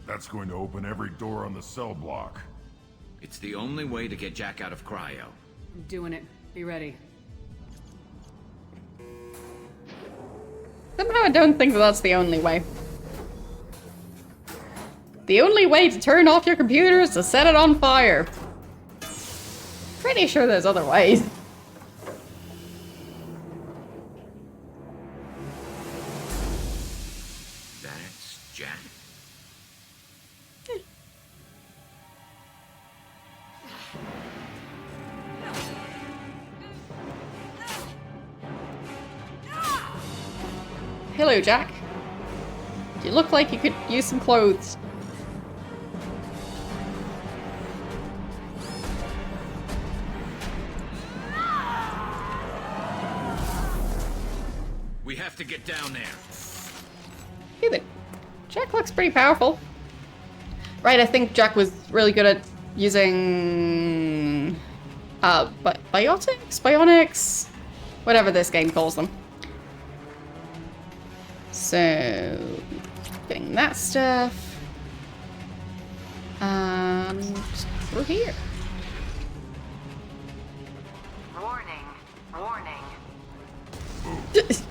That's going to open every door on the cell block. It's the only way to get Jack out of cryo. I'm doing it. Be ready. Somehow I don't think that that's the only way. The only way to turn off your computer is to set it on fire. Pretty sure there's other ways. That's Jack? Hello, Jack. You look like you could use some clothes. We have to get down there. Hey there. Jack looks pretty powerful. Right, I think Jack was really good at using bionics, whatever this game calls them. So, getting that stuff. And through here. Warning. Warning.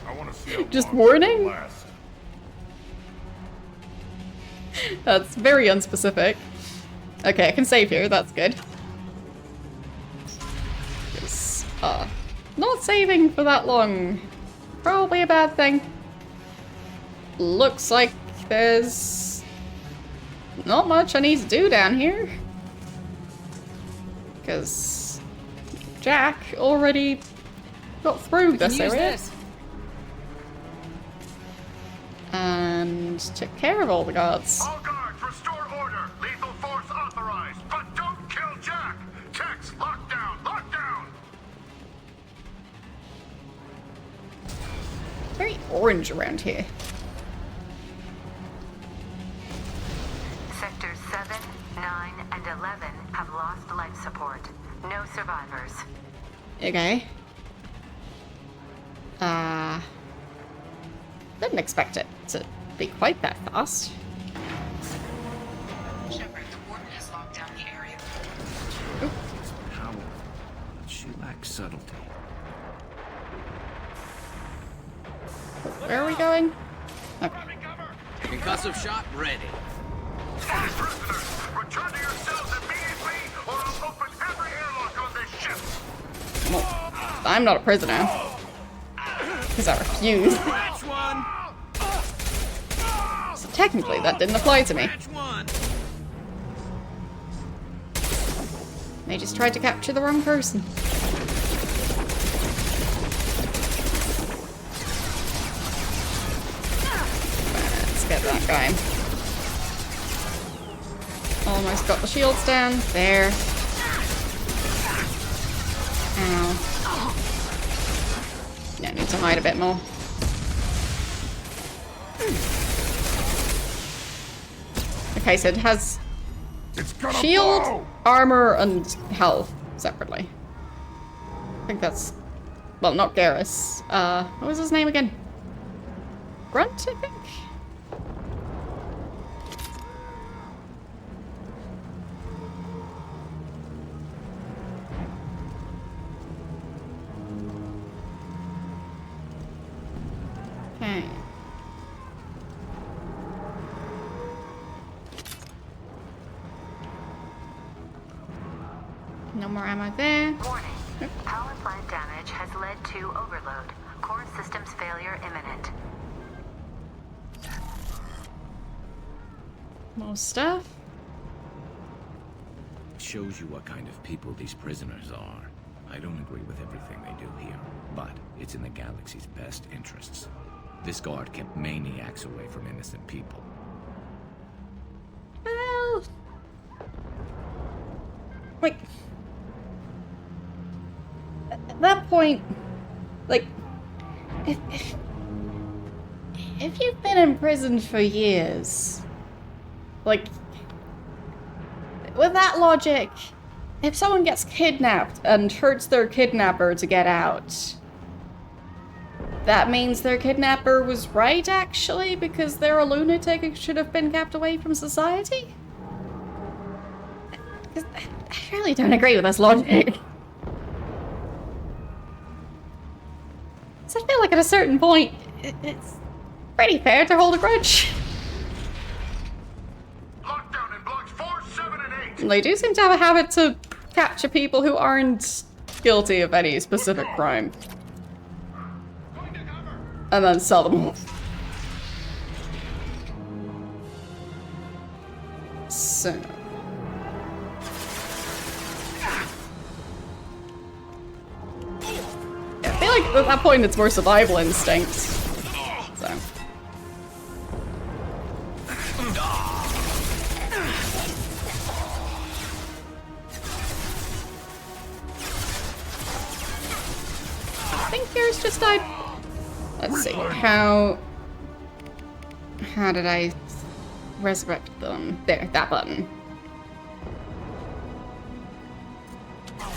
I want to see how Just long warning? it lasts. That's very unspecific. Okay, I can save here, that's good. Because, not saving for that long. Probably a bad thing. Looks like there's not much I need to do down here. Because Jack already got through this area. And took care of all the guards. All guards, restore order. Lethal force authorized, but don't kill Jack. Text, lockdown, lockdown. Very orange around here. Sectors 7, 9, and 11 have lost life support. No survivors. Okay. Didn't expect it to be quite that fast. Shepard, the warden has locked down the area. Powerful, but she lacks subtlety. Where are we going? Okay. Concussive shot ready. Prisoners, return to your cells immediately, or I'll open every airlock on this ship. Well, I'm not a prisoner. Because I refuse. Catch one. So technically, that didn't apply to me. Catch one. They just tried to capture the wrong person. Let's get that guy. Almost got the shields down. There. Ow. Yeah, need to hide a bit more. Okay, so it has shield, armor, and health separately. I think that's... well, not Garrus. What was his name again? Grunt, I think? Okay. No more ammo there. Warning. Power plant damage has led to overload. Core systems failure imminent. More stuff. Shows you what kind of people these prisoners are. I don't agree with everything they do here, but it's in the galaxy's best interests. This guard kept maniacs away from innocent people. Well... like... at that point... like... if you've been in prison for years... like... with that logic... if someone gets kidnapped and hurts their kidnapper to get out... that means their kidnapper was right, actually, because they're a lunatic who should have been kept away from society? I really don't agree with this logic. So I feel like at a certain point, it's pretty fair to hold a grudge. Lockdown in blocks 4, 7, and 8. And they do seem to have a habit to capture people who aren't guilty of any specific crime. And then sell them off. So... yeah, I feel like at that point it's more survival instinct. So... I think yours just died. Let's see, how did I resurrect them? There, that button.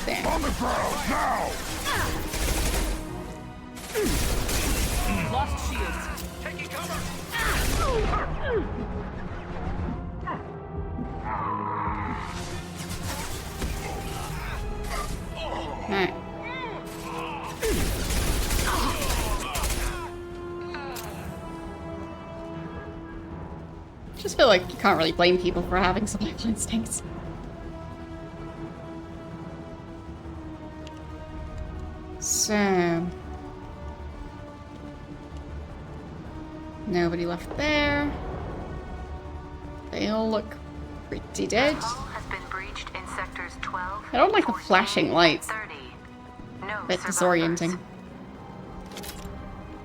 There. On the ground, now! Lost shields. Taking cover. Alright. Just feel like you can't really blame people for having survival instincts. So... nobody left there. They all look pretty dead. Has been breached in sectors 12, I don't like the 14, flashing lights. 30. No A bit survivors. disorienting.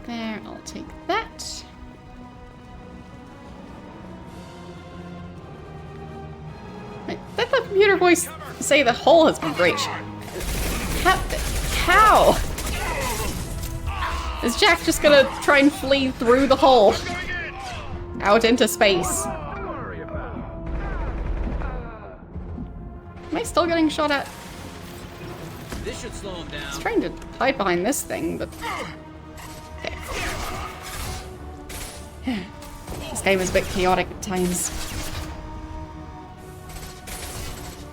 There, I'll take that. Wait, did the computer voice say the hole has been breached? How? Is Jack just gonna try and flee through the hole? Out into space. Am I still getting shot at? This should slow him down. I was trying to hide behind this thing, but... okay. This game is a bit chaotic at times.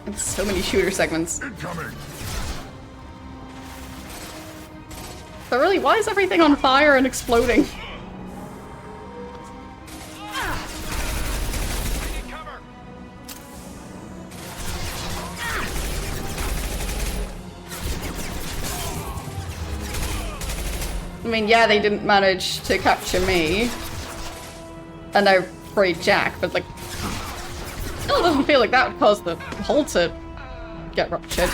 And so many shooter segments. Incoming. But really, why is everything on fire and exploding? I mean, yeah, they didn't manage to capture me. And I freed Jack, but like... still doesn't feel like that would cause the hole to get ruptured.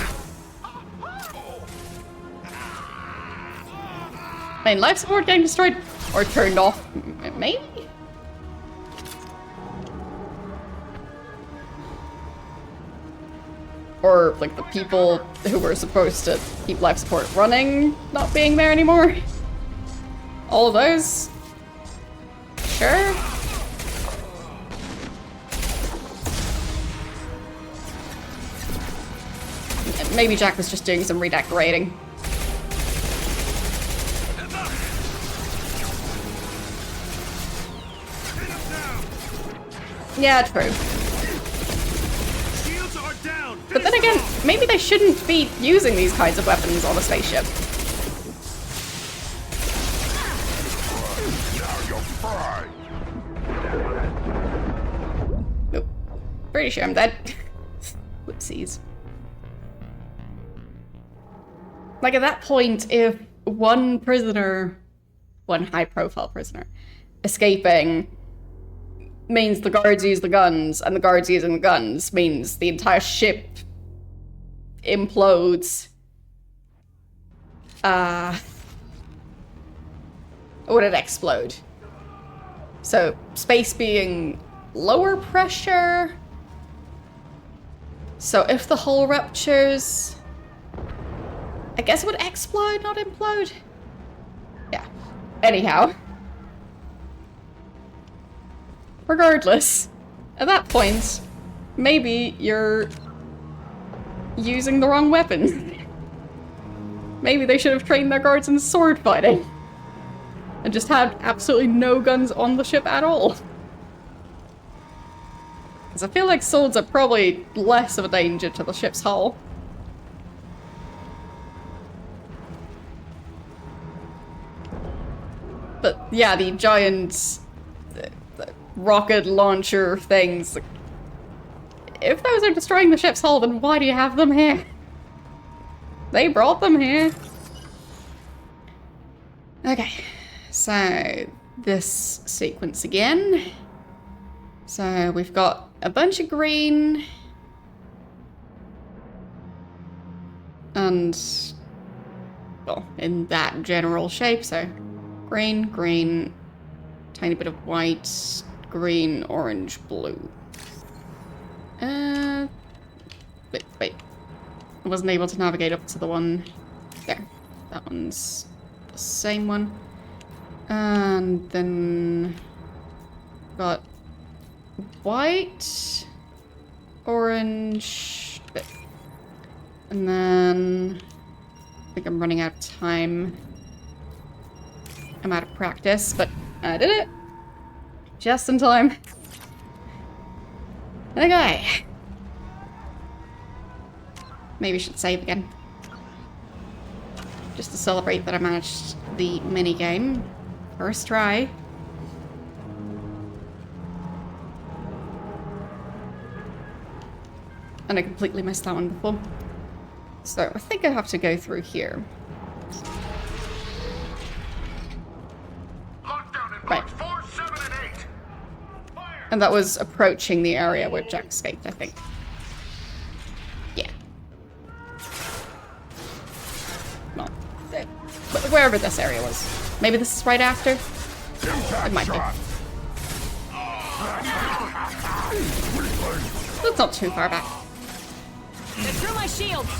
I mean, life support getting destroyed or turned off, maybe? Or like the people who were supposed to keep life support running not being there anymore. All of those? Sure. Maybe Jack was just doing some redecorating. Yeah, true. But then again, maybe they shouldn't be using these kinds of weapons on a spaceship. Nope. Pretty sure I'm dead. Whoopsies. Like at that point, if one prisoner, one high-profile prisoner, escaping means the guards use the guns, and the guards using the guns means the entire ship implodes. Would it explode? So, space being lower pressure. So if the hull ruptures, I guess it would explode, not implode. Yeah. Anyhow. Regardless, at that point, maybe you're using the wrong weapon. Maybe they should have trained their guards in sword fighting. And just had absolutely no guns on the ship at all. Because I feel like swords are probably less of a danger to the ship's hull. But yeah, the giant the rocket launcher things. If those are destroying the ship's hull, then why do you have them here? They brought them here. Okay, so this sequence again. So we've got a bunch of green. And, well, in that general shape, so green, green, tiny bit of white, green, orange, blue. Wait. I wasn't able to navigate up to the one there. That one's the same one. And then got white, orange, and then I think I'm running out of time. I'm out of practice, but I did it. Just in time. Okay. Maybe I should save again. Just to celebrate that I managed the mini game. First try. And I completely missed that one before. So I think I have to go through here. Right. And that was approaching the area where Jack escaped, I think. Yeah. Well, wherever this area was. Maybe this is right after? It might be. That's not too far back. Get through my shields!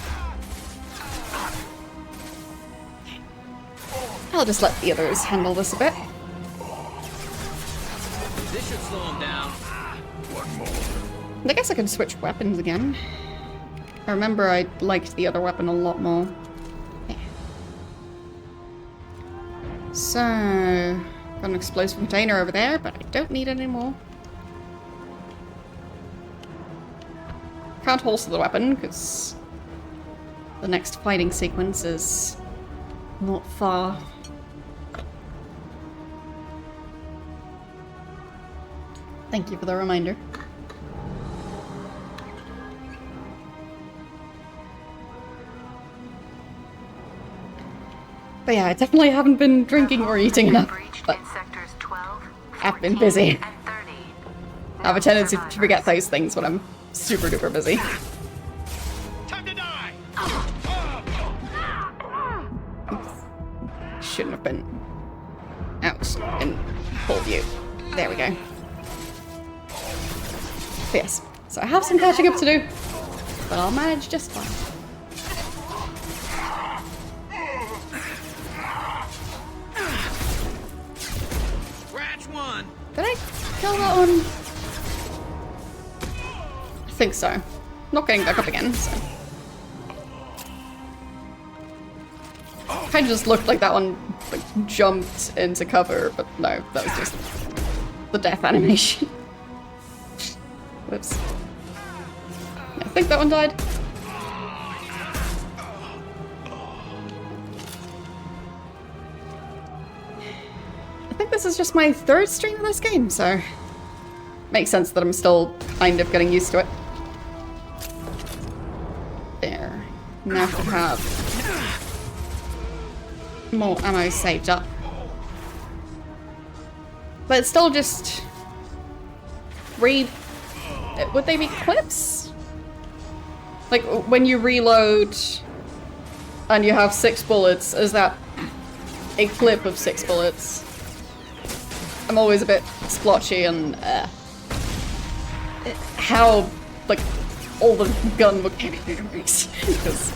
I'll just let the others handle this a bit. This should slow him down. I guess I can switch weapons again. I remember I liked the other weapon a lot more. Yeah. So, got an explosive container over there, but I don't need any more. Can't holster the weapon, because the next fighting sequence is not far. Thank you for the reminder. But yeah, I definitely haven't been drinking or eating enough, but I've been busy. I have a tendency to forget those things when I'm super duper busy. Time to die! Shouldn't have been out in full view. There we go. But yes, so I have some catching up to do, but I'll manage just fine. Scratch one! Did I kill that one? I think so. Not getting back up again, so. Kind of just looked like that one like, jumped into cover, but no, that was just the death animation. Whoops. I think that one died. I think this is just my third stream of this game, so makes sense that I'm still kind of getting used to it. There. Now to have more ammo saved up. But it's still just would they be clips? Like when you reload and you have 6 bullets, is that a clip of 6 bullets? I'm always a bit splotchy and how like all the gun mechanics because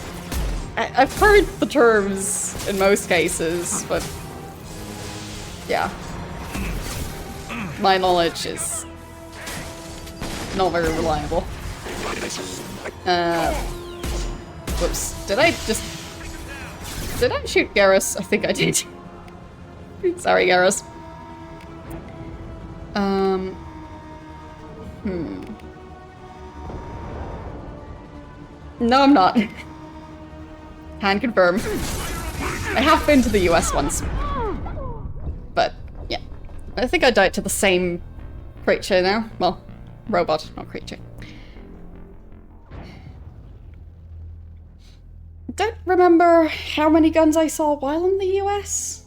I've heard the terms in most cases, but yeah, my knowledge is not very reliable. Whoops. Did I shoot Garrus? I think I did. Sorry, Garrus. No, I'm not. Can confirm. I have been to the US once. But, yeah. I think I died to the same creature now. Well, robot, not creature. Don't remember how many guns I saw while in the US.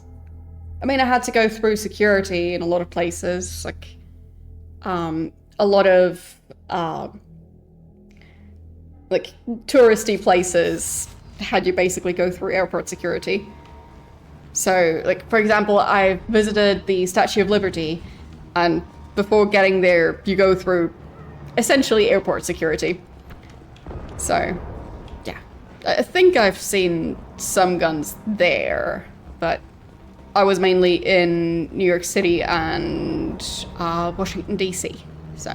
I mean, I had to go through security in a lot of places, like, a lot of, like, touristy places had you basically go through airport security. So, like, for example, I visited the Statue of Liberty, and before getting there, you go through, essentially, airport security. So, yeah. I think I've seen some guns there, but I was mainly in New York City and Washington, D.C., so,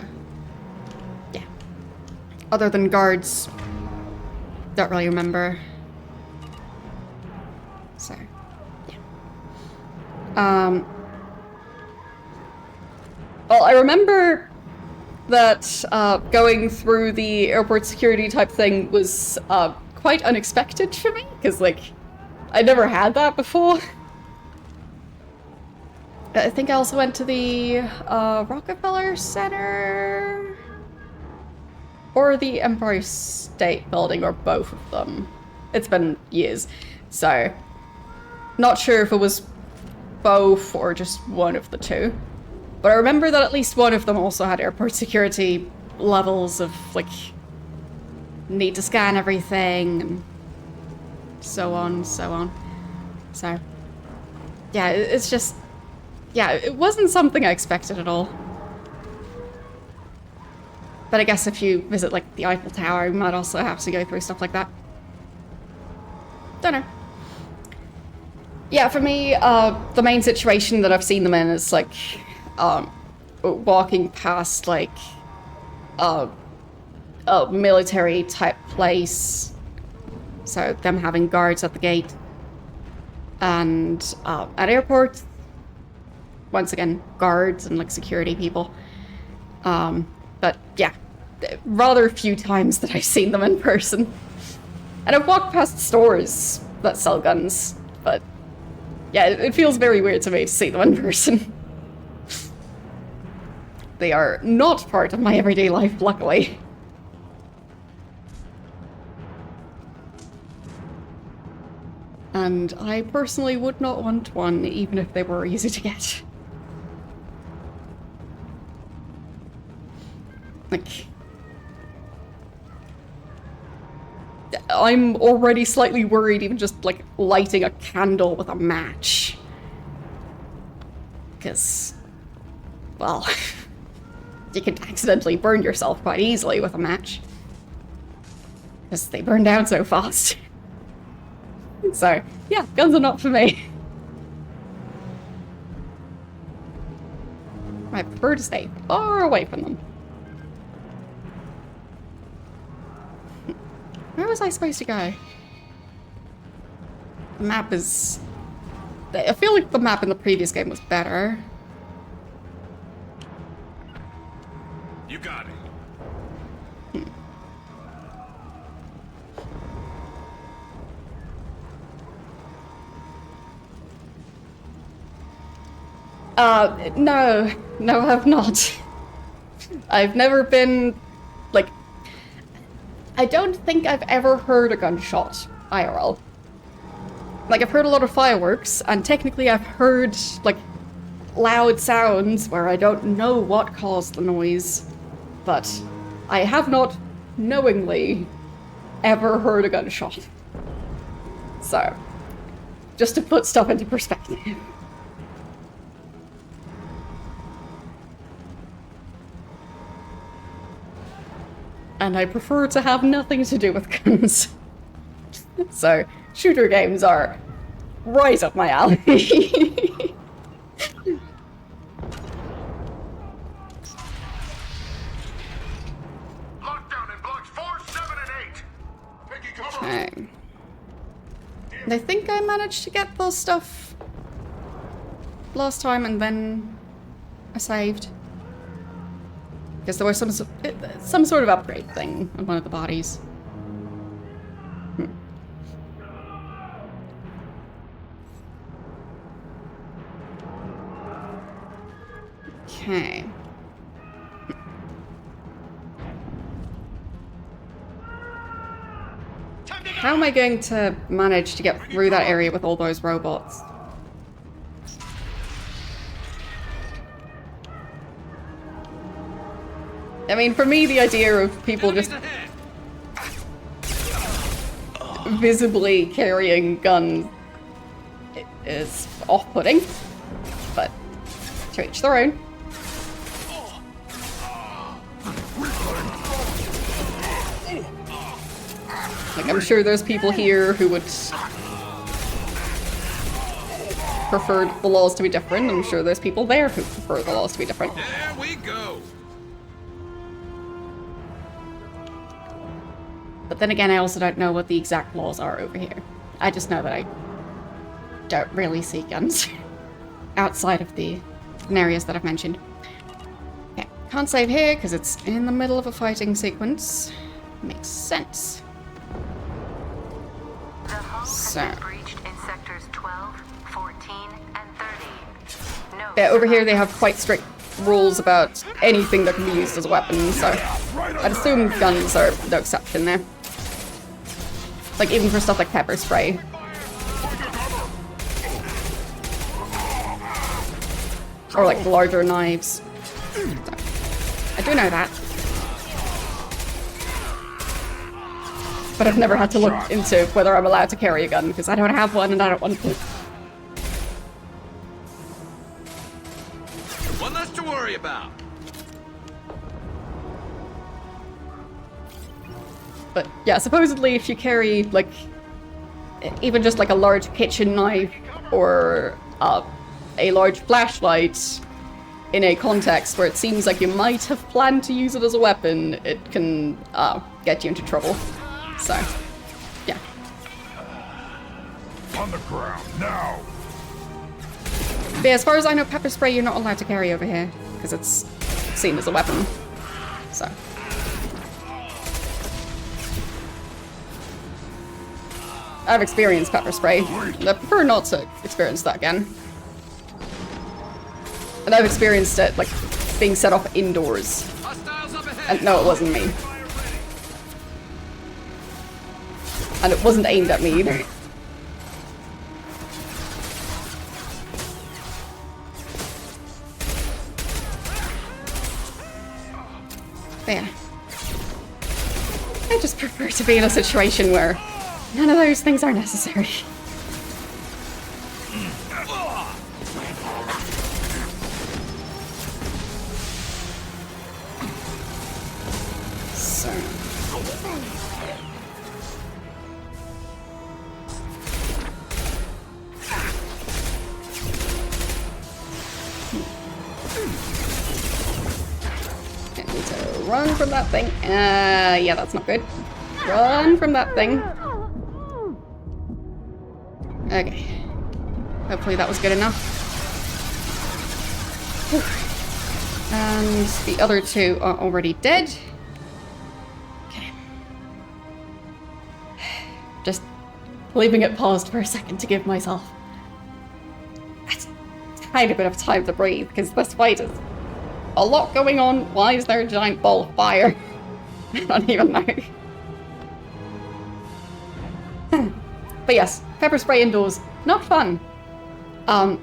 yeah. Other than guards, don't really remember. So, yeah. Well, I remember that going through the airport security type thing was quite unexpected for me, because, like, I never had that before. I think I also went to the Rockefeller Center. or the Empire State Building, or both of them. It's been years, so not sure if it was both or just one of the two. But I remember that at least one of them also had airport security levels of, like, need to scan everything, and so on, so on. So, yeah, it's just... yeah, it wasn't something I expected at all. But I guess if you visit, like, the Eiffel Tower, you might also have to go through stuff like that. Don't know. Yeah, for me, the main situation that I've seen them in is, like, walking past, like, a military-type place. So, them having guards at the gate. And, at airports, once again, guards and, like, security people. But, yeah, rather few times that I've seen them in person. And I've walked past stores that sell guns, but yeah, it feels very weird to me to see them in person. They are not part of my everyday life, luckily. And I personally would not want one, even if they were easy to get. Like, I'm already slightly worried even just, like, lighting a candle with a match. Because, well, you can accidentally burn yourself quite easily with a match. Because they burn down so fast. So, yeah, guns are not for me. I prefer to stay far away from them. Where was I supposed to go? The map is... I feel like the map in the previous game was better. You got it. No. No, I have not. I've never been, like... I don't think I've ever heard a gunshot, IRL. Like, I've heard a lot of fireworks, and technically I've heard, like, loud sounds where I don't know what caused the noise, but I have not knowingly ever heard a gunshot. So, just to put stuff into perspective. And I prefer to have nothing to do with guns. So, shooter games are right up my alley. Lockdown in blocks 4, 7, and 8. Taking cover. Okay. And I think I managed to get those stuff last time, and then I saved. Because there was some sort of upgrade thing on one of the bodies. Okay. How am I going to manage to get through that area with all those robots? I mean, for me, the idea of people just visibly carrying guns is off-putting, but to each their own. Like, I'm sure there's people here who would prefer the laws to be different. I'm sure there's people there who prefer the laws to be different. There we go. But then again, I also don't know what the exact laws are over here. I just know that I don't really see guns outside of the areas that I've mentioned. Okay, can't save here because it's in the middle of a fighting sequence. Makes sense. The hull So. has been breached in sectors 12, 14, and 30. No Yeah, over here they have quite strict rules about anything that can be used as a weapon, so I'd assume guns are no exception there. Like, even for stuff like pepper spray. Or like larger knives. So, I do know that. But I've never had to look into whether I'm allowed to carry a gun, because I don't have one and I don't want to. One less to worry about. But yeah, supposedly if you carry, like, even just like a large kitchen knife or a large flashlight in a context where it seems like you might have planned to use it as a weapon, it can get you into trouble. So, yeah. On the ground, now! But yeah, as far as I know, pepper spray you're not allowed to carry over here, because it's seen as a weapon. So. I've experienced pepper spray. I prefer not to experience that again. And I've experienced it, like, being set off indoors. And no, it wasn't me. And it wasn't aimed at me either. But yeah. I just prefer to be in a situation where none of those things are necessary. So. I need to run from that thing. Yeah, that's not good. Run from that thing. Okay. Hopefully that was good enough. Whew. And the other two are already dead. Okay. Just leaving it paused for a second to give myself a tiny bit of time to breathe, because this fight is a lot going on. Why is there a giant ball of fire? I don't even know. But yes, pepper spray indoors, not fun. For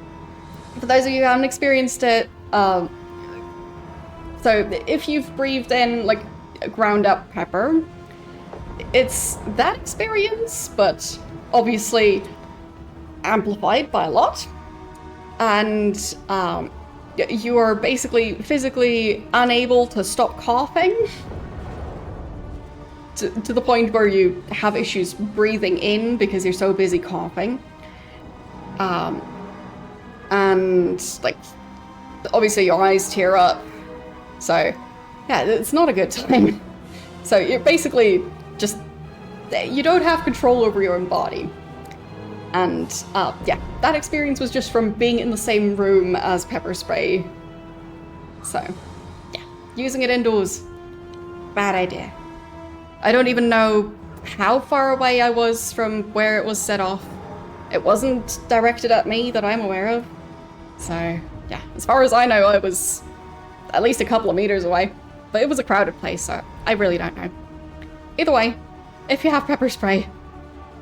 those of you who haven't experienced it, so if you've breathed in like ground up pepper, it's that experience, but obviously amplified by a lot. And you are basically physically unable to stop coughing to the point where you have issues breathing in because you're so busy coughing. And like, obviously your eyes tear up. So yeah, it's not a good time. So you're basically just, you don't have control over your own body. And yeah, that experience was just from being in the same room as pepper spray. So yeah, using it indoors, bad idea. I don't even know how far away I was from where it was set off. It wasn't directed at me that I'm aware of. So yeah, as far as I know, I was at least a couple of meters away. But it was a crowded place, so I really don't know. Either way, if you have pepper spray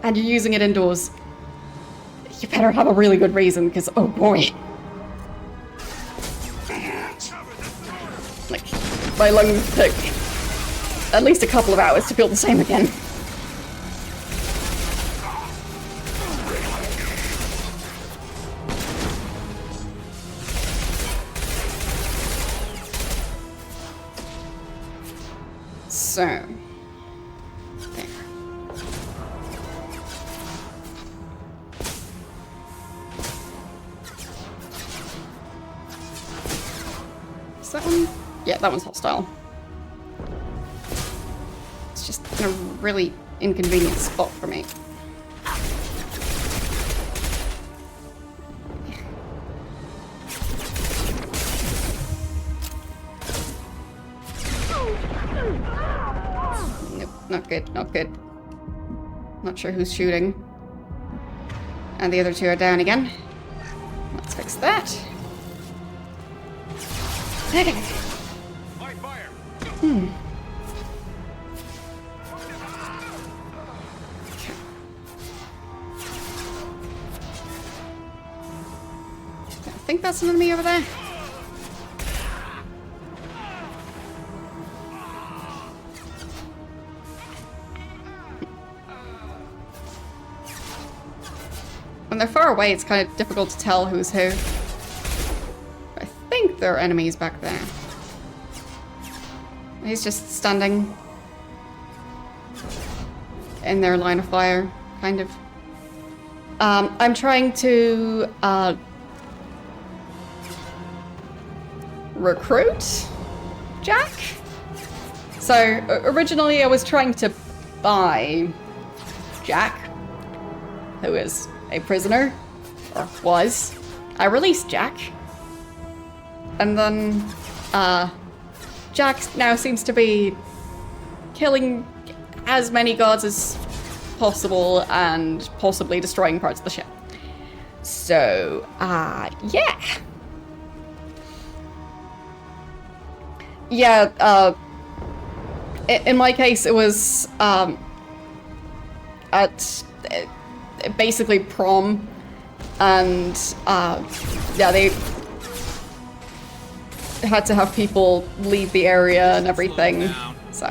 and you're using it indoors, you better have a really good reason, because oh boy. Like, my lungs took at least a couple of hours to feel the same again. So, there. Is that one? Yeah, that one's hostile. It's just in a really inconvenient spot for me. Nope, not good, not good. Not sure who's shooting. And the other two are down again. Let's fix that. I think that's an enemy over there. When they're far away, it's kind of difficult to tell who's who. I think there are enemies back there. He's just standing in their line of fire, kind of. I'm trying to recruit Jack. So originally I was trying to buy Jack, who is a prisoner, or was. I released Jack, and then Jack now seems to be killing as many guards as possible and possibly destroying parts of the ship. So, yeah. Yeah, in my case, it was at basically prom, and yeah, they had to have people leave the area and everything, so.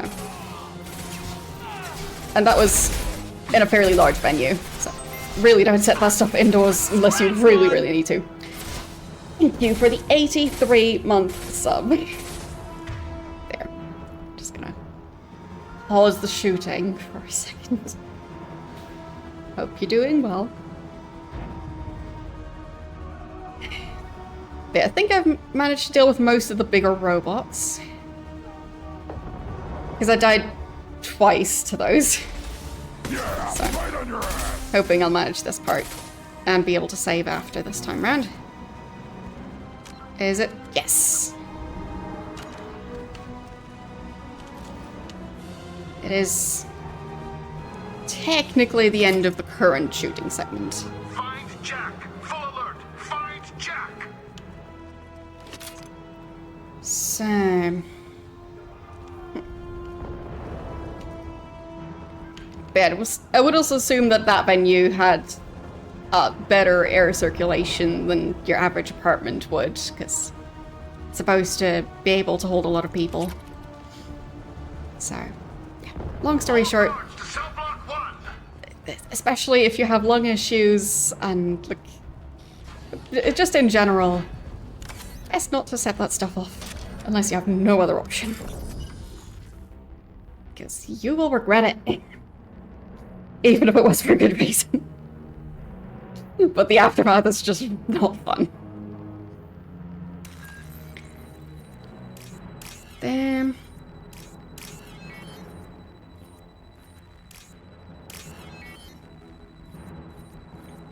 And that was in a fairly large venue, so really don't set that stuff indoors unless you really, really need to. Thank you for the 83-month sub. There. Just gonna pause the shooting for a second. Hope you're doing well. But I think I've managed to deal with most of the bigger robots. Because I died twice to those. Yeah, so, right on your ass. Hoping I'll manage this part and be able to save after this time round. Is it? Yes. It is technically the end of the current shooting segment. Find Jack! Full alert! Find Jack! So... But I would also assume that that venue had better air circulation than your average apartment would, because it's supposed to be able to hold a lot of people. So, yeah. Long story short, especially if you have lung issues and like, just in general, best not to set that stuff off unless you have no other option, because you will regret it. Even if it was for a good reason. But the aftermath is just not fun. Damn.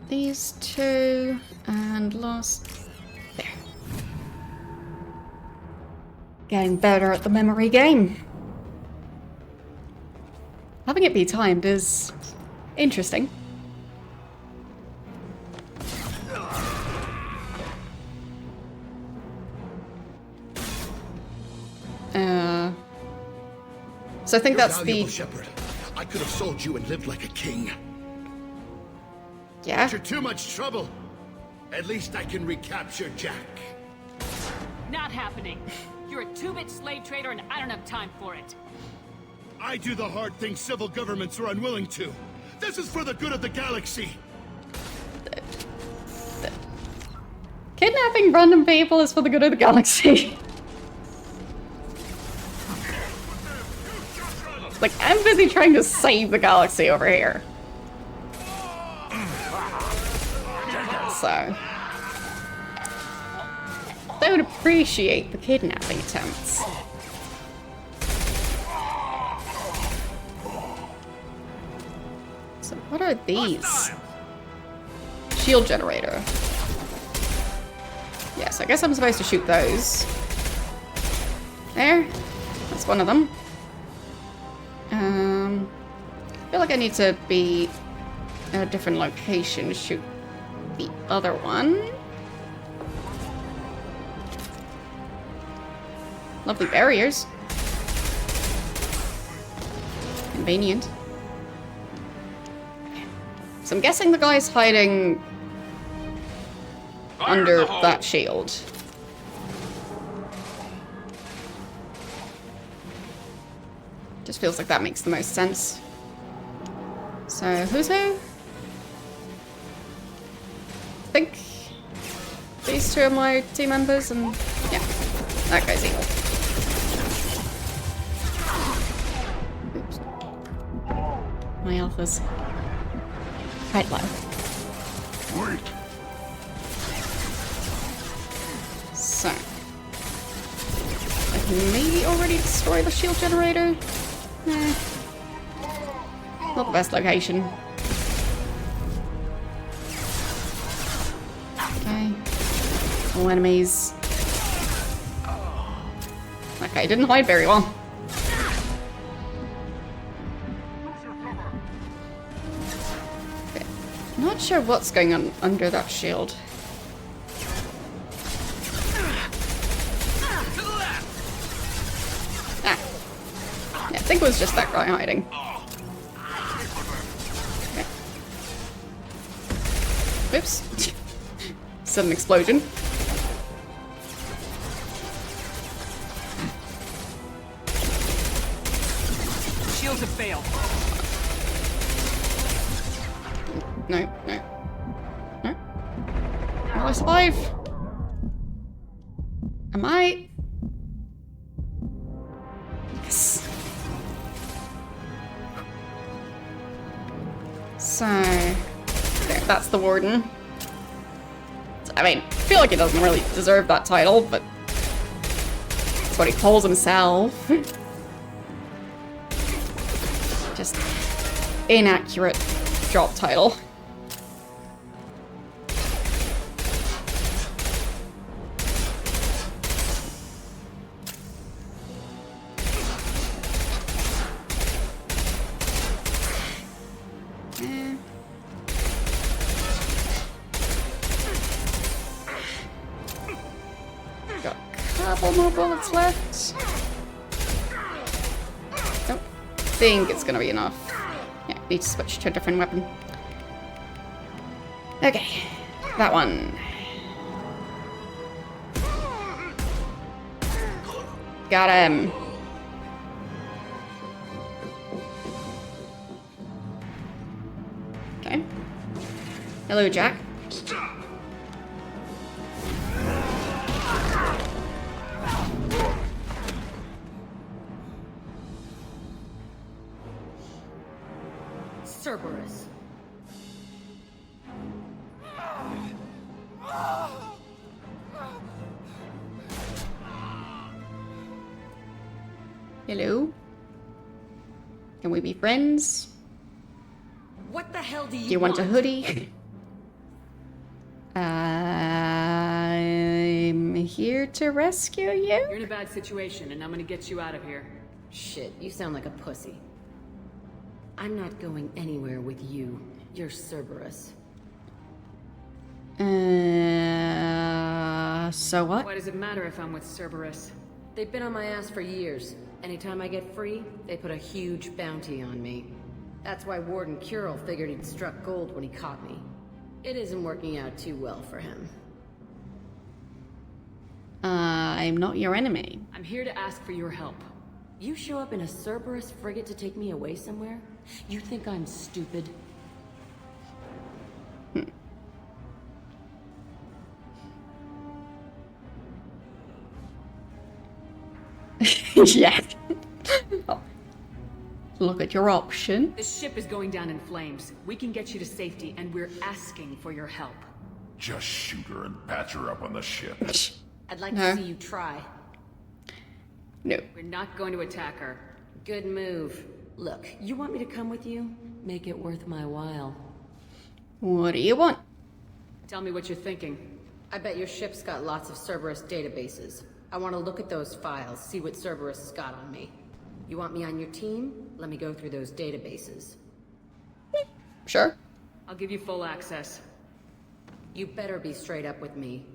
These two, and lost. There. Getting better at the memory game. Having it be timed is interesting. So I think that's the Shepherd. I could have sold you and lived like a king. Yeah. But you're too much trouble. At least I can recapture Jack. Not happening. You're a two-bit slave trader and I don't have time for it. I do the hard things civil governments are unwilling to. This is for the good of the galaxy. Kidnapping random people is for the good of the galaxy. Like, I'm busy trying to save the galaxy over here. So, don't appreciate the kidnapping attempts. So what are these? Shield generator. Yes, I guess I'm supposed to shoot those. There. That's one of them. I feel like I need to be in a different location to shoot the other one. Lovely barriers. Convenient. So I'm guessing the guy's hiding under that shield. Just feels like that makes the most sense. So, who's who? I think these two are my team members, and yeah, that guy's evil. Oops. My health is quite low. Wait. So, I can maybe already destroy the shield generator? Nah. Not the best location. Okay. All enemies. Okay, didn't hide very well. Okay. Not sure what's going on under that shield. Ah. Yeah, I think it was just that guy hiding. Oops. Sudden explosion. Shields have failed. No, no. No. Will I survive? Am I? Yes. So... there, that's the warden. I mean, I feel like he doesn't really deserve that title, but that's what he calls himself. Just inaccurate job title. Got a couple more bullets left. Nope. Think it's gonna be enough. Yeah, need to switch to a different weapon. Okay, that one. Got him. Okay. Hello, Jack. Cerberus. Hello. Can we be friends? What the hell do Do you want a hoodie? I'm here to rescue you. You're in a bad situation, and I'm gonna get you out of here. Shit, you sound like a pussy. I'm not going anywhere with you. You're Cerberus. So what? Why does it matter if I'm with Cerberus? They've been on my ass for years. Anytime I get free, they put a huge bounty on me. That's why Warden Curel figured he'd struck gold when he caught me. It isn't working out too well for him. I'm not your enemy. I'm here to ask for your help. You show up in a Cerberus frigate to take me away somewhere? You think I'm stupid? Yeah. Oh. Look at your option. This ship is going down in flames. We can get you to safety, and we're asking for your help. Just shoot her and patch her up on the ship. I'd like to see you try. No. We're not going to attack her. Good move. Look, you want me to come with you? Make it worth my while. What do you want? Tell me what you're thinking. I bet your ship's got lots of Cerberus databases. I want to look at those files, see what Cerberus has got on me. You want me on your team? Let me go through those databases. Sure. I'll give you full access. You better be straight up with me.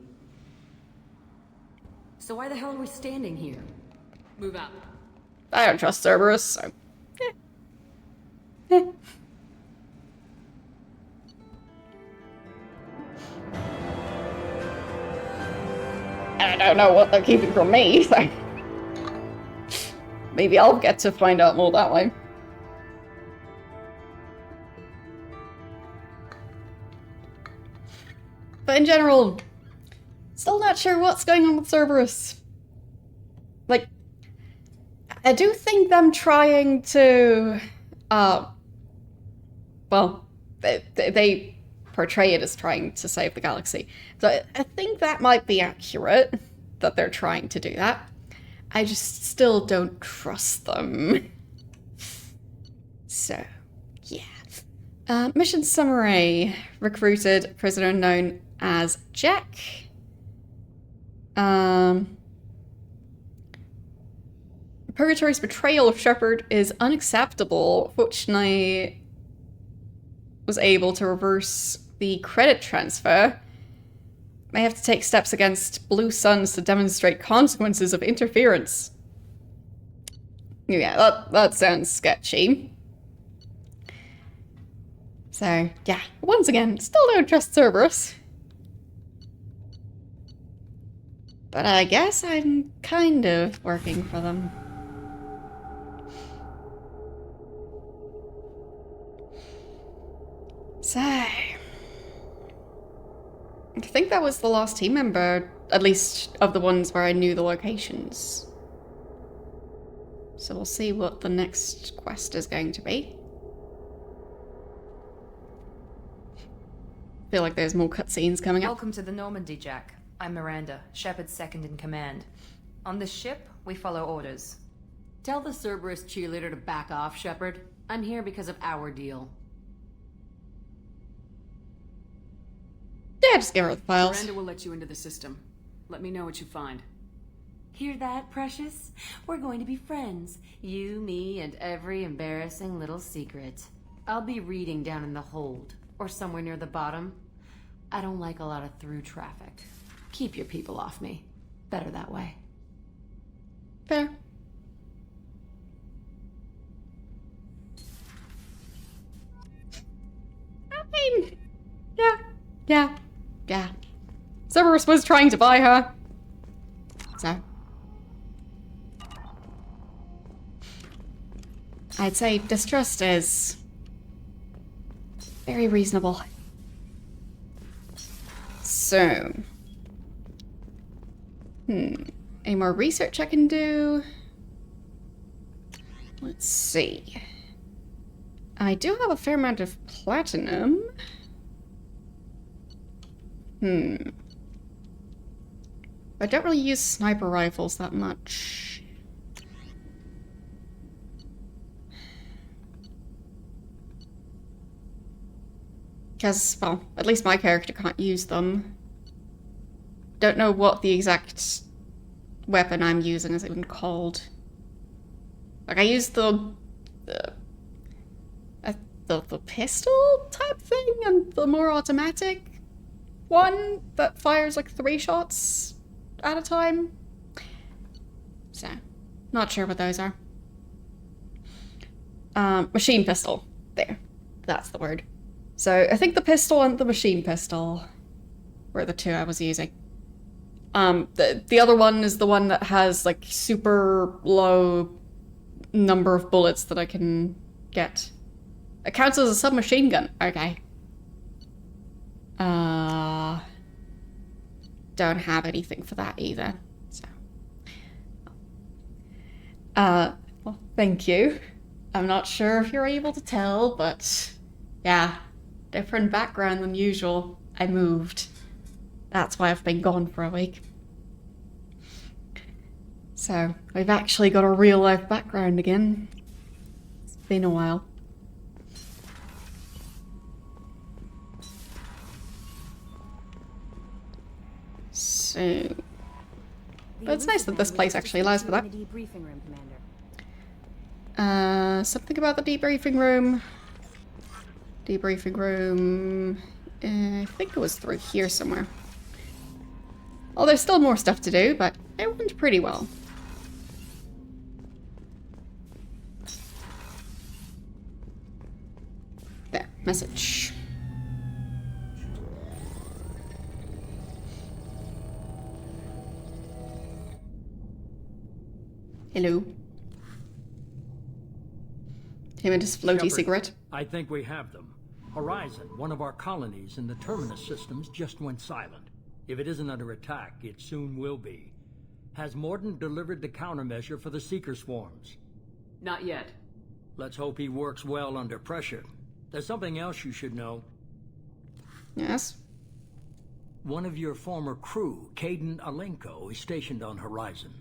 So why the hell are we standing here? Move out. I don't trust Cerberus, so... Eh. I don't know what they're keeping from me, so... Maybe I'll get to find out more that way. But in general, still not sure what's going on with Cerberus. Like, I do think them trying to, well, they portray it as trying to save the galaxy. So I think that might be accurate, that they're trying to do that. I just still don't trust them. So, yeah. Mission summary. Recruited prisoner known as Jack. Purgatory's betrayal of Shepard is unacceptable. Fortunately, was able to reverse the credit transfer. May have to take steps against Blue Suns to demonstrate consequences of interference. Yeah, that sounds sketchy. So, yeah, once again, still don't trust Cerberus. But I guess I'm kind of working for them. So... I think that was the last team member, at least of the ones where I knew the locations. So we'll see what the next quest is going to be. Feel like there's more cutscenes coming up. Welcome to the Normandy, Jack. I'm Miranda, Shepard's second in command. On this ship, we follow orders. Tell the Cerberus cheerleader to back off, Shepard. I'm here because of our deal. Yeah, just give her the files. Miranda will let you into the system. Let me know what you find. Hear that, Precious? We're going to be friends. You, me, and every embarrassing little secret. I'll be reading down in the hold, or somewhere near the bottom. I don't like a lot of through traffic. Keep your people off me. Better that way. Fair. I mean, yeah. Cerberus was trying to buy her. So. I'd say distrust is very reasonable. So. Any more research I can do? Let's see. I do have a fair amount of platinum. I don't really use sniper rifles that much. Because, well, at least my character can't use them. Don't know what the exact weapon I'm using is even called. Like, I use the pistol type thing and the more automatic one that fires like 3 shots at a time. So, not sure what those are. Machine pistol. There. That's the word. So, I think the pistol and the machine pistol were the two I was using. The other one is the one that has like super low number of bullets that I can get. It counts as a submachine gun. Okay. Don't have anything for that either. So. Well, thank you. I'm not sure if you're able to tell, but yeah, different background than usual. I moved. That's why I've been gone for a week. So, I've actually got a real life background again. It's been a while. So... But it's nice that this place actually allows for that. Something about the debriefing room. Debriefing room... I think it was through here somewhere. Well, there's still more stuff to do, but it went pretty well. Message. Hello. Him and his floaty Shepard, cigarette. I think we have them. Horizon, one of our colonies in the Terminus systems, just went silent. If it isn't under attack, it soon will be. Has Mordin delivered the countermeasure for the Seeker swarms? Not yet. Let's hope he works well under pressure. There's something else you should know. Yes? One of your former crew, Caden Alenko, is stationed on Horizon.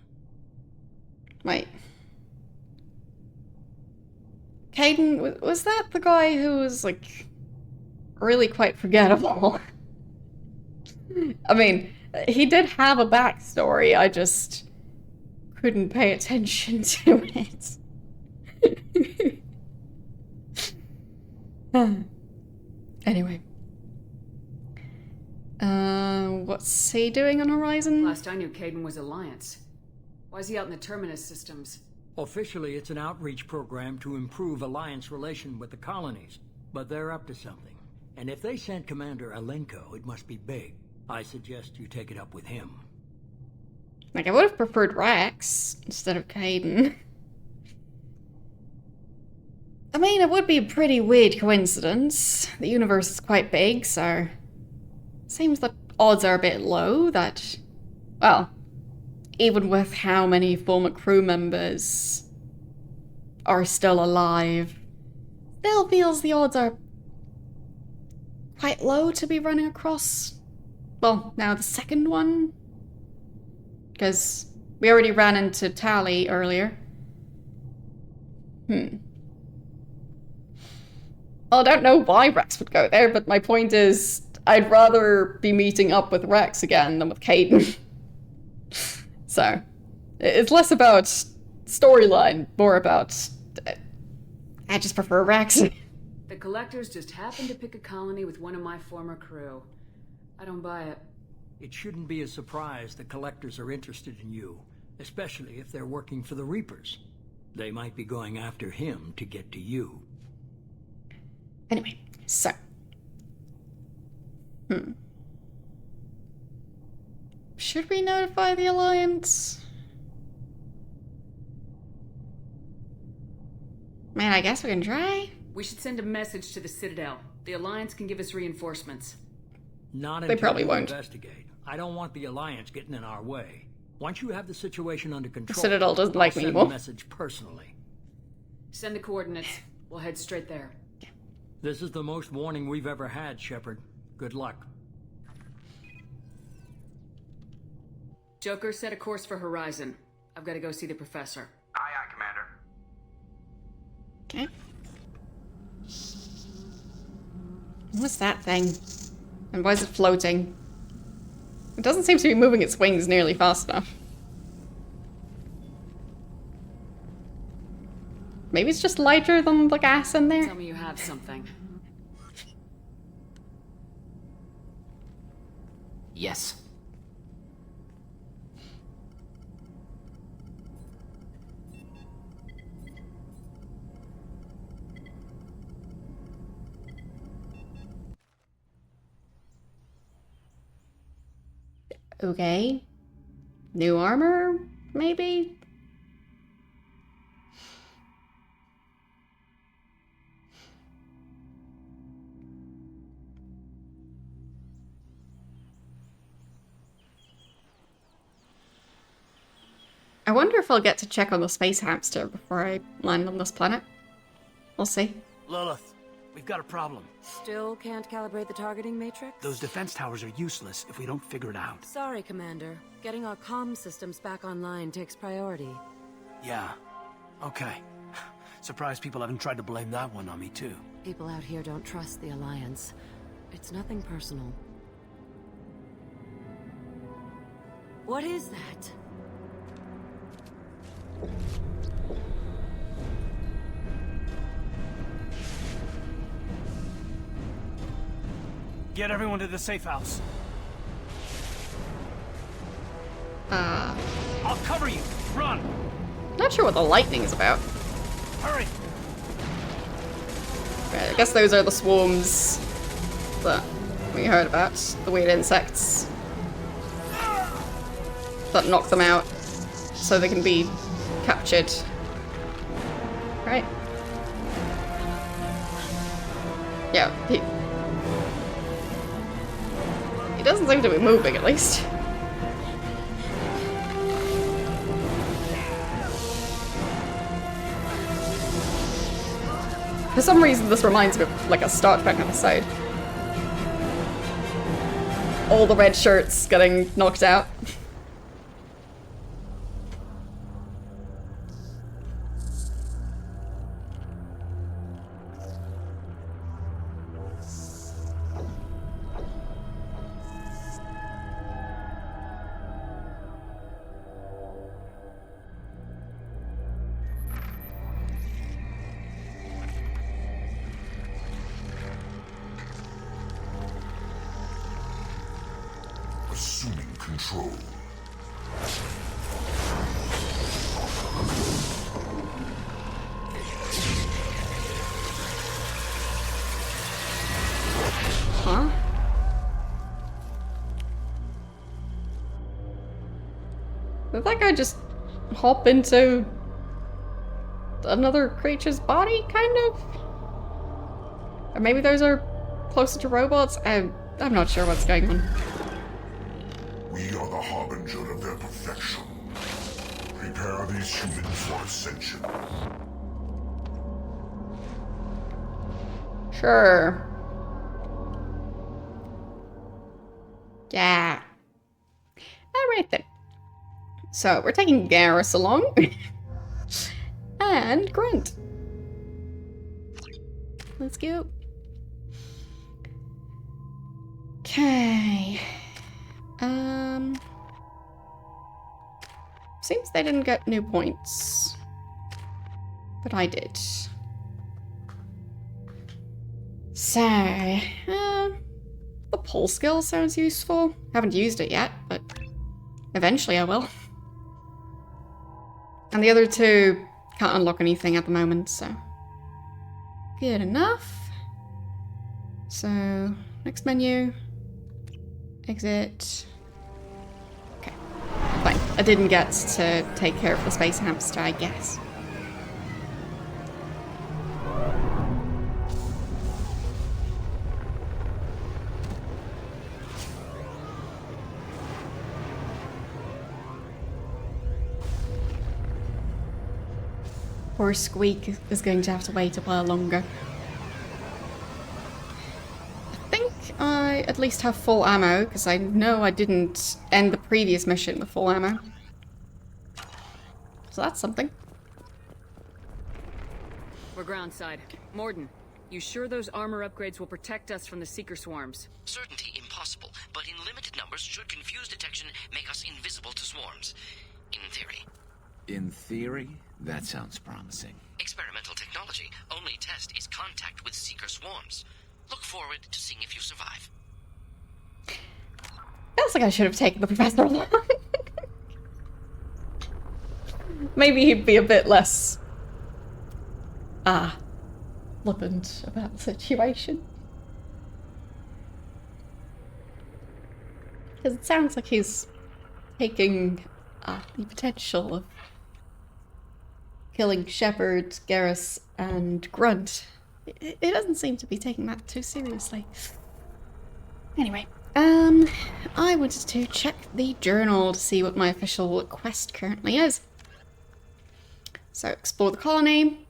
Wait. Caden, was that the guy who was, like, really quite forgettable? I mean, he did have a backstory, I just couldn't pay attention to it. Anyway. What's he doing on Horizon? Last I knew, Caden was Alliance. Why is he out in the Terminus systems? Officially, it's an outreach program to improve Alliance relation with the colonies, but they're up to something. And if they sent Commander Alenko, it must be big. I suggest you take it up with him. Like, I would have preferred Rex instead of Caden. I mean, it would be a pretty weird coincidence. The universe is quite big, so... Seems that odds are a bit low that... Well, even with how many former crew members are still alive, still feels the odds are quite low to be running across, well, now the second one. Because we already ran into Tally earlier. Well, I don't know why Rex would go there, but my point is, I'd rather be meeting up with Rex again than with Caden. So, it's less about storyline, more about... I just prefer Rex. The Collectors just happened to pick a colony with one of my former crew. I don't buy it. It shouldn't be a surprise the Collectors are interested in you, especially if they're working for the Reapers. They might be going after him to get to you. Anyway, so... Should we notify the Alliance? Man, I guess we can try. We should send a message to the Citadel. The Alliance can give us reinforcements. Not They until probably you won't. investigate. I don't want the Alliance getting in our way. Once you have the situation under control, Citadel doesn't I'll like me send anymore. a message personally. Send the coordinates. We'll head straight there. This is the most warning we've ever had, Shepard. Good luck. Joker, set a course for Horizon. I've got to go see the professor. Aye, aye, Commander. Okay. What's that thing? And why is it floating? It doesn't seem to be moving its wings nearly fast enough. Maybe it's just lighter than the gas in there? Tell me you have something. Yes. Okay. New armor, maybe? I wonder if I'll get to check on the space hamster before I land on this planet. We'll see. Lilith, we've got a problem. Still can't calibrate the targeting matrix? Those defense towers are useless if we don't figure it out. Sorry, Commander. Getting our comm systems back online takes priority. Yeah. Okay. Surprised people haven't tried to blame that one on me, too. People out here don't trust the Alliance. It's nothing personal. What is that? Get everyone to the safe house. I'll cover you. Run. Not sure what the lightning is about. Hurry. Right, I guess those are the swarms that we heard about. The weird insects that knock them out so they can be captured. Right. Yeah, he doesn't seem to be moving, at least. For some reason, this reminds me of like a Star Trek episode. All the red shirts getting knocked out. Assuming control. Huh? Did that guy just hop into another creature's body, kind of? Or maybe those are closer to robots? I'm not sure what's going on. We are the harbinger of their perfection. Prepare these humans for ascension. Sure. Yeah. Alright then. So, we're taking Garrus along. And Grunt. Let's go. Okay. Seems they didn't get new points. But I did. So, the pull skill sounds useful. Haven't used it yet, but eventually I will. And the other two can't unlock anything at the moment, so good enough. So, next menu. Exit. Okay, fine. I didn't get to take care of the space hamster, I guess. Poor Squeak is going to have to wait a while longer. I think I at least have full ammo, because I know I didn't end the previous mission with full ammo. So that's something. We're groundside. Morden, you sure those armor upgrades will protect us from the Seeker swarms? Certainty impossible, but in limited numbers should confuse detection, make us invisible to swarms. In theory. In theory? That sounds promising. Experimental technology. Only test is contact with Seeker swarms. Look forward to seeing if you survive. Feels like I should have taken the professor along. Maybe he'd be a bit less flippant about the situation. Because it sounds like he's taking the potential of killing Shepard, Garrus, and Grunt. It doesn't seem to be taking that too seriously. Anyway, I wanted to check the journal to see what my official quest currently is. So, explore the colony.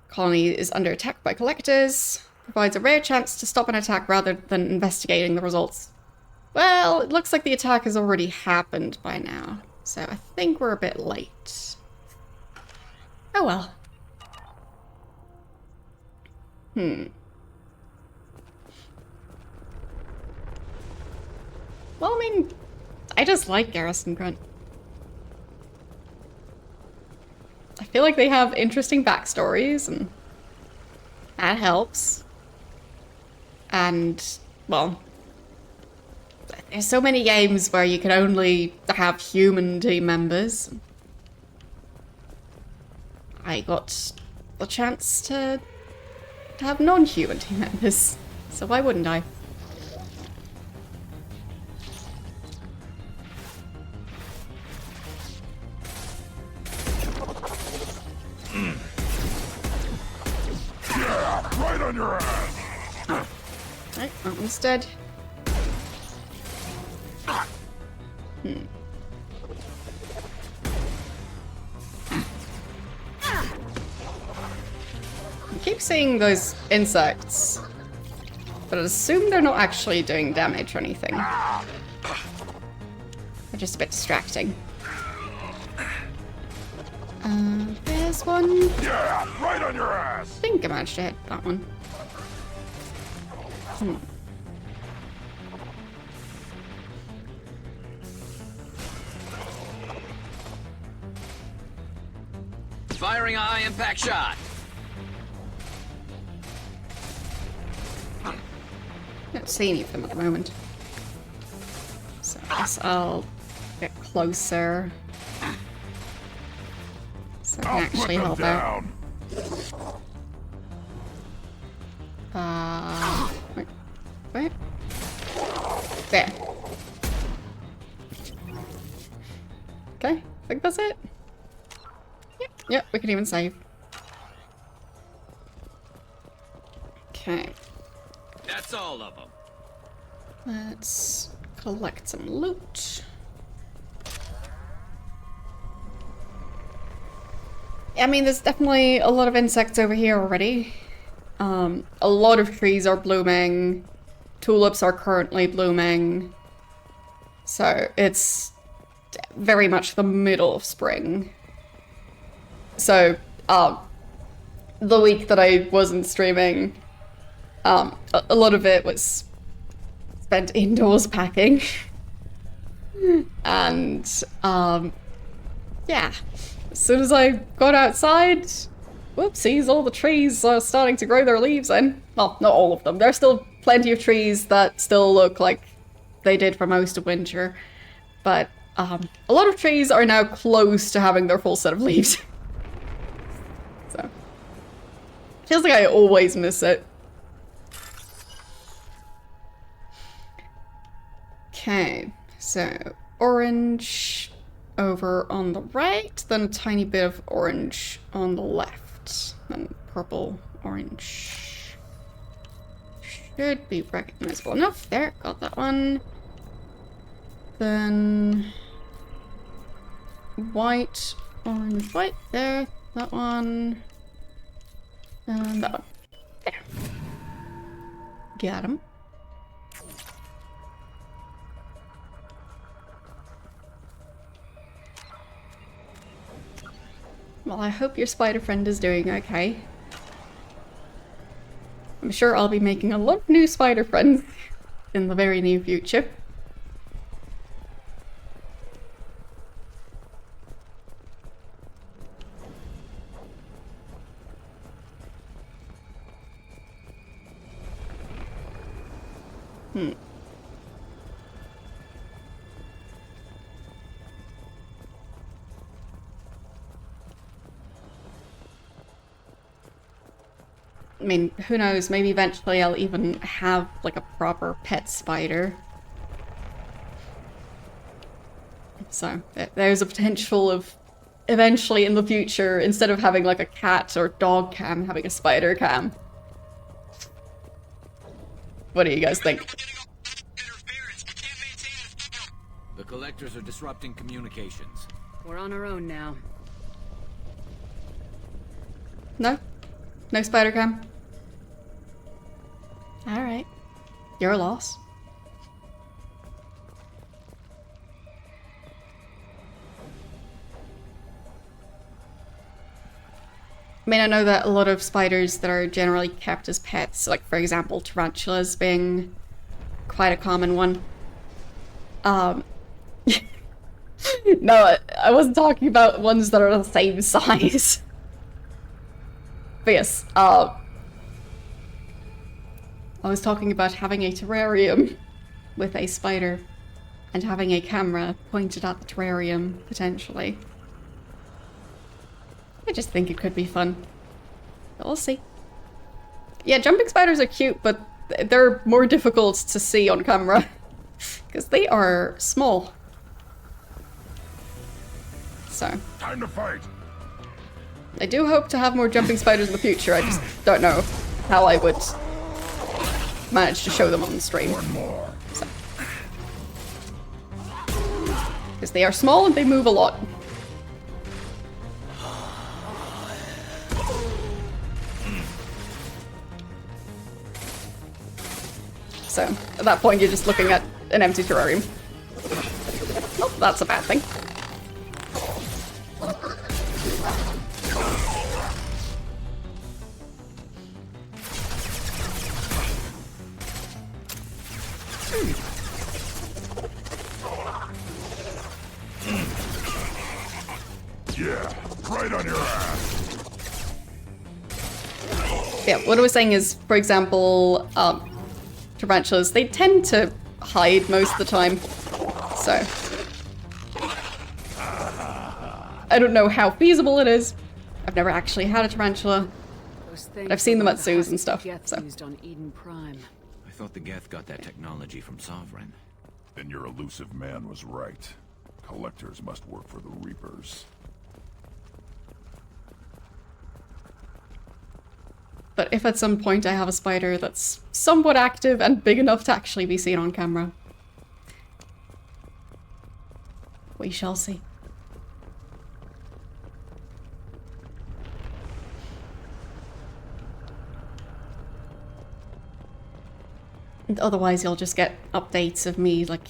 Colony is under attack by collectors. Provides a rare chance to stop an attack rather than investigating the results. Well, it looks like the attack has already happened by now, so I think we're a bit late. Oh well. Well, I mean, I just like Garrus and Grunt. I feel like they have interesting backstories, and that helps. And, well, there's so many games where you can only have human team members. I got the chance to to have non-human team members, so why wouldn't I? Yeah, right on your ass. Right, that one's dead. I keep seeing those insects, but I assume they're not actually doing damage or anything. They're just a bit distracting. There's one. Yeah, right on your ass. I think I managed to hit that one. Firing a high impact shot. Don't see any of them at the moment. So I guess I'll get closer. So I can actually help out. Wait. Wait. There. Okay, I think that's it. Yep, we can even save. Okay. That's all of them. Let's collect some loot. I mean, there's definitely a lot of insects over here already. A lot of trees are blooming. Tulips are currently blooming. So it's very much the middle of spring. So, the week that I wasn't streaming, a lot of it was spent indoors packing. And, yeah. As soon as I got outside, whoopsies, all the trees are starting to grow their leaves in. Well, not all of them. There's still plenty of trees that still look like they did for most of winter. But, a lot of trees are now close to having their full set of leaves. So, feels like I always miss it. Okay, so orange over on the right, then a tiny bit of orange on the left, then purple, orange. Should be recognizable enough. There, got that one. Then white, orange, white, there. That one. And that one. There. Got him. Well, I hope your spider friend is doing okay. I'm sure I'll be making a lot of new spider friends in the very near future. I mean, who knows, maybe eventually I'll even have, like, a proper pet spider. So, there's a potential of, eventually in the future, instead of having, like, a cat or dog cam, having a spider cam. What do you guys think? The collectors are disrupting communications. We're on our own now. No? No spider cam? Alright. Your loss. I mean, I know that a lot of spiders that are generally kept as pets, like for example tarantulas being quite a common one. No, I wasn't talking about ones that are the same size. But yes, I was talking about having a terrarium with a spider and having a camera pointed at the terrarium, potentially. I just think it could be fun. But we'll see. Yeah, jumping spiders are cute, but they're more difficult to see on camera. Because they are small. So. Time to fight. I do hope to have more jumping spiders in the future. I just don't know how I would manage to show them on the stream. So. Because they are small and they move a lot. So, at that point, you're just looking at an empty terrarium. Oh, that's a bad thing. Yeah, right on your ass. Yeah, what I was saying is, for example, tarantulas, they tend to hide most of the time. So, I don't know how feasible it is. I've never actually had a tarantula. But I've seen them at zoos and stuff. So. Used on Eden Prime. I thought the Geth got that technology from Sovereign. Then your elusive man was right. Collectors must work for the Reapers. But if at some point I have a spider that's somewhat active and big enough to actually be seen on camera, we shall see. And otherwise you'll just get updates of me, like,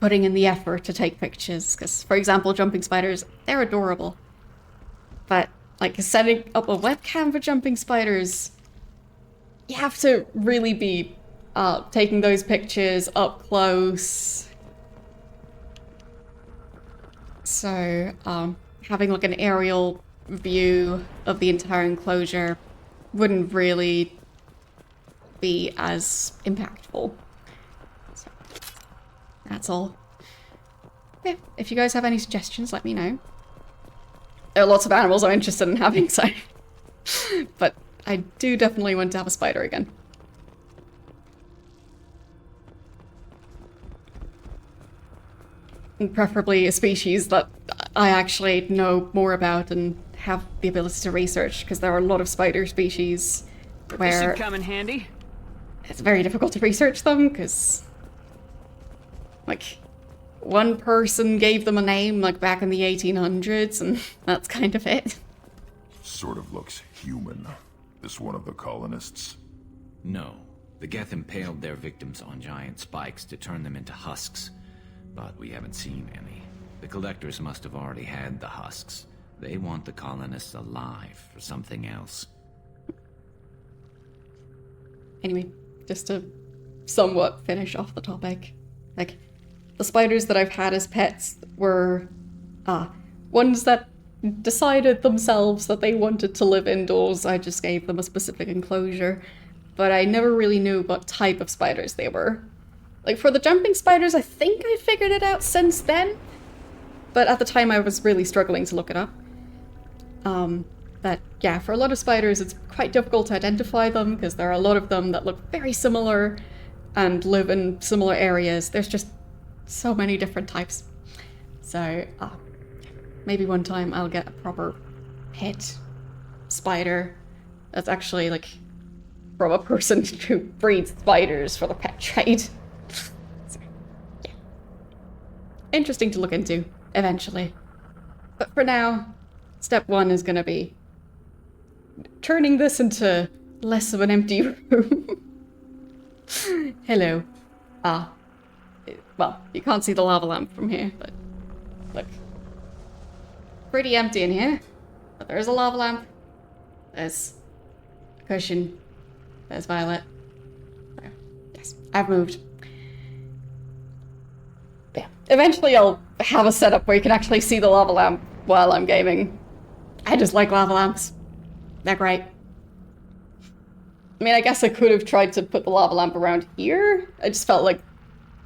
putting in the effort to take pictures. Because, for example, jumping spiders, they're adorable. But, like, setting up a webcam for jumping spiders, you have to really be taking those pictures up close. So, having, like, an aerial view of the entire enclosure wouldn't really be as impactful. So, that's all. Yeah, if you guys have any suggestions, let me know. There are lots of animals I'm interested in having, so... but I do definitely want to have a spider again. And preferably a species that I actually know more about and have the ability to research, because there are a lot of spider species where... This should come in handy. It's very difficult to research them, because... like... one person gave them a name, like, back in the 1800s, and that's kind of it. Sort of looks human. This one of the colonists? No. The Geth impaled their victims on giant spikes to turn them into husks. But we haven't seen any. The collectors must have already had the husks. They want the colonists alive for something else. Anyway, just to somewhat finish off the topic. Like, the spiders that I've had as pets were ones that decided themselves that they wanted to live indoors. I just gave them a specific enclosure, but I never really knew what type of spiders they were. Like, for the jumping spiders, I think I figured it out since then, but at the time I was really struggling to look it up. But yeah, for a lot of spiders it's quite difficult to identify them, because there are a lot of them that look very similar and live in similar areas. There's just so many different types. So, maybe one time I'll get a proper pet spider that's actually, like, from a person who breeds spiders for the pet trade. So, yeah. Interesting to look into, eventually. But for now, step one is gonna be turning this into less of an empty room. Hello. Well, you can't see the lava lamp from here, but look. Pretty empty in here. But there's a lava lamp. There's a cushion. There's Violet. There. Yes, I've moved. But yeah, eventually I'll have a setup where you can actually see the lava lamp while I'm gaming. I just like lava lamps. They're great. I mean, I guess I could have tried to put the lava lamp around here. I just felt like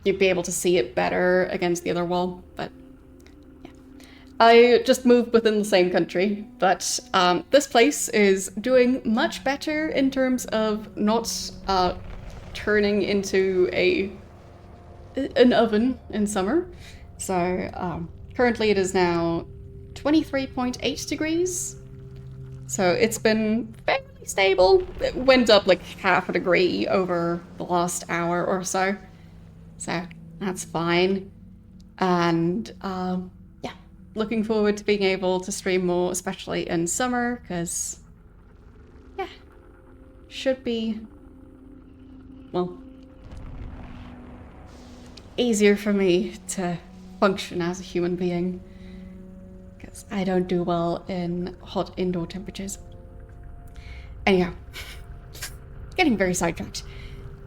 you'd be able to see it better against the other wall, but I just moved within the same country, but this place is doing much better in terms of not turning into an oven in summer. So currently it is now 23.8 degrees. So it's been fairly stable. It went up like half a degree over the last hour or so. So that's fine. And yeah, looking forward to being able to stream more, especially in summer, because yeah, should be, well, easier for me to function as a human being, because I don't do well in hot indoor temperatures. Anyhow, getting very sidetracked.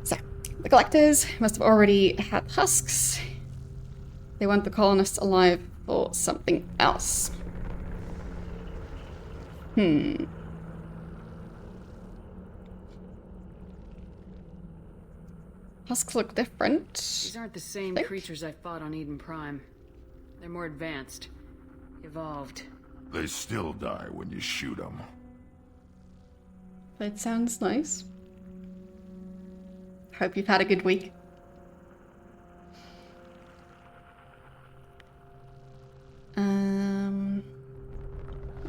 So, the collectors must have already had husks. They want the colonists alive for something else. Husks look different. These aren't the same creatures I fought on Eden Prime. They're more advanced. Evolved. They still die when you shoot them. That sounds nice. Hope you've had a good week.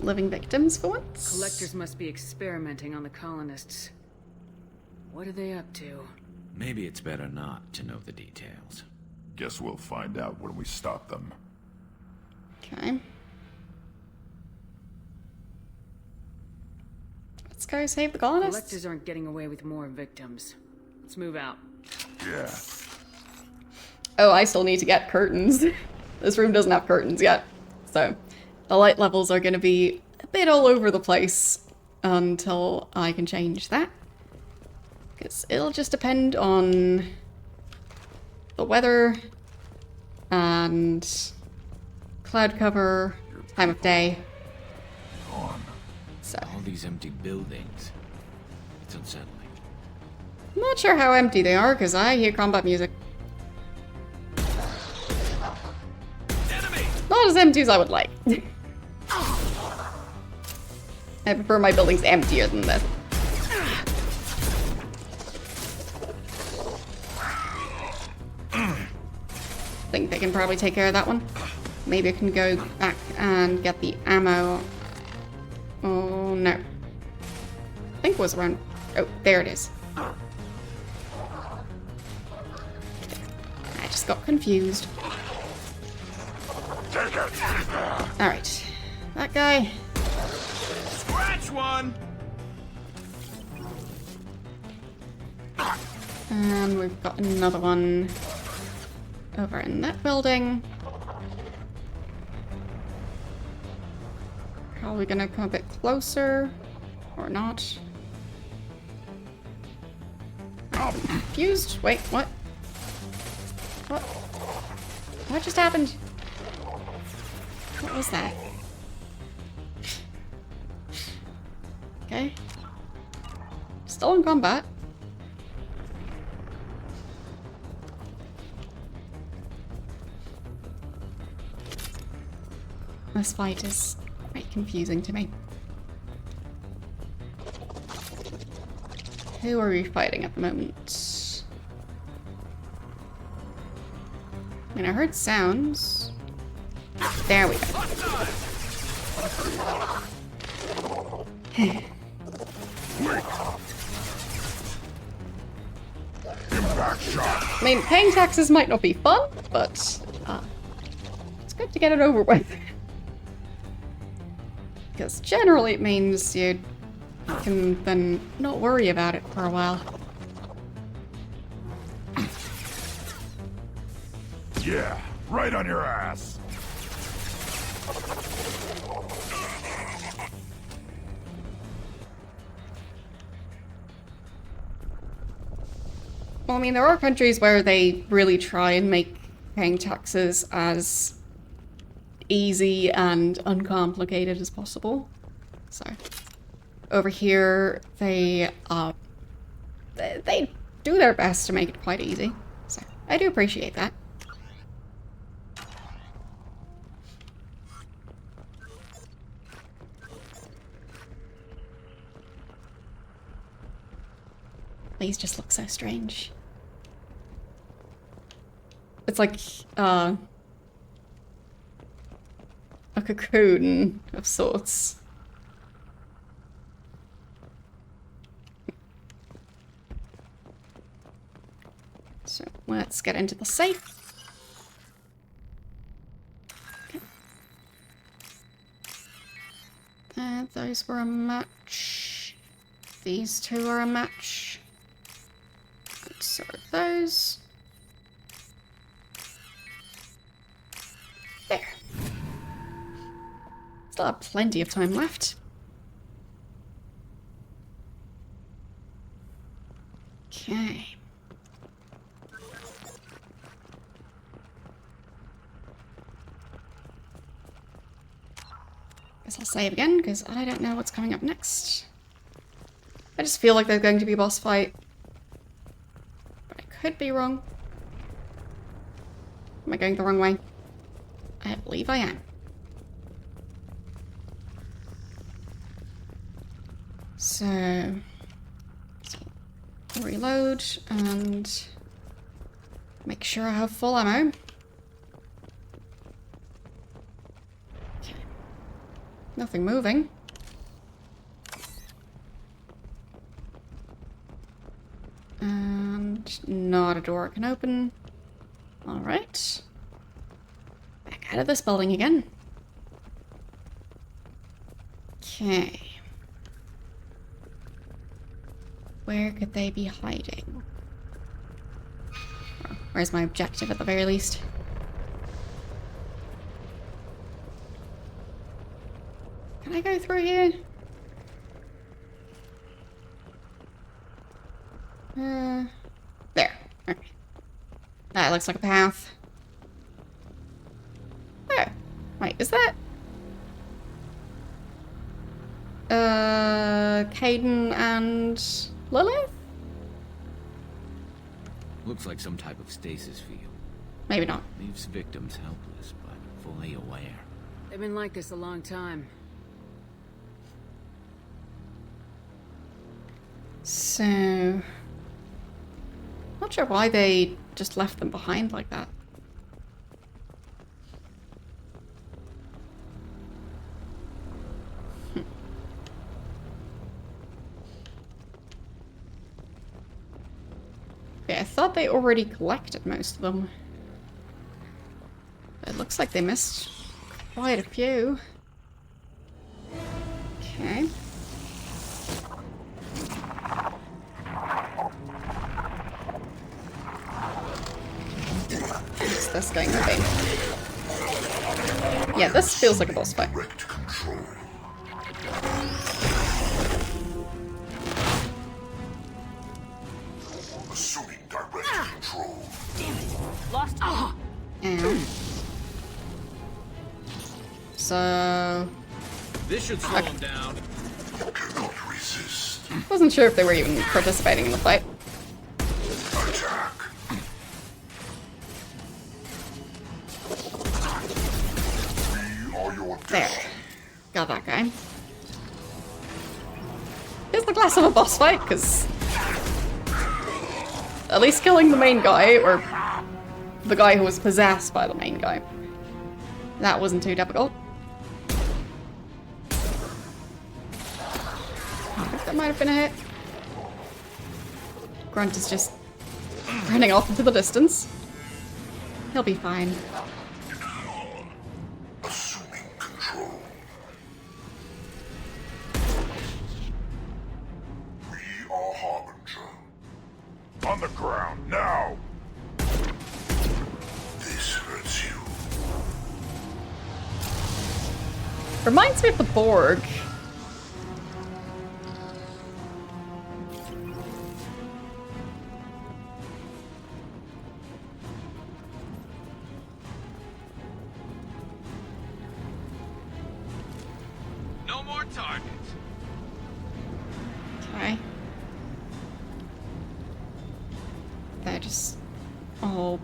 Living victims for once? Collectors must be experimenting on the colonists. What are they up to? Maybe it's better not to know the details. Guess we'll find out when we stop them. Okay. Let's go save the colonists. Collectors aren't getting away with more victims. Let's move out. Yeah. Oh, I still need to get curtains. This room doesn't have curtains yet. So the light levels are going to be a bit all over the place until I can change that. Because it'll just depend on the weather and cloud cover, time of day. So all these empty buildings. It's unsettling. I'm not sure how empty they are because I hear combat music. Enemy! Not as empty as I would like. I prefer my buildings emptier than this. Think they can probably take care of that one. Maybe I can go back and get the ammo. Oh no. I think it was around. Oh, there it is. I just got confused. Alright. That guy. Scratch one! And we've got another one over in that building. Probably gonna come a bit closer, or not. Confused? Wait, what? What? What just happened? What was that? Okay. Still in combat. This fight is quite confusing to me. Who are we fighting at the moment? I mean, I heard sounds. There we go. I mean, paying taxes might not be fun, but it's good to get it over with. Because generally it means you can then not worry about it for a while. Yeah, right on your ass. Well, I mean, there are countries where they really try and make paying taxes as easy and uncomplicated as possible. So, over here, they do their best to make it quite easy. So, I do appreciate that. These just look so strange. It's like a cocoon of sorts. So let's get into the safe. Okay. Those were a match. These two are a match. And so are those. There. Still have plenty of time left. Okay. Guess I'll save again, because I don't know what's coming up next. I just feel like there's going to be a boss fight. But I could be wrong. Am I going the wrong way? I believe I am. So reload and make sure I have full ammo. Okay. Nothing moving. And not a door I can open. Alright. Back out of this building again. Okay. Where could they be hiding? Or where's my objective at the very least? Can I go through here? There. Okay. That looks like a path. Oh. Wait, is that? Caden and Lilith? Looks like some type of stasis field. Maybe not. Leaves victims helpless, but fully aware. They've been like this a long time. So... not sure why they just left them behind like that. I thought they already collected most of them. It looks like they missed quite a few. Okay. What's this going to be? Yeah, this feels like a boss fight. Assuming direct control. Damn it. Lost. So... this should slow him down. You cannot resist. Wasn't sure if they were even participating in the fight. Attack. We are your There. Got that guy. Is the glass of a boss fight? Because at least killing the main guy, or the guy who was possessed by the main guy, that wasn't too difficult. I think that might have been a hit. Grunt is just running off into the distance. He'll be fine. Assuming control. We are Harbinger. On the ground, now! This hurts you. Reminds me of the Borg. No more targets. Okay. They're just all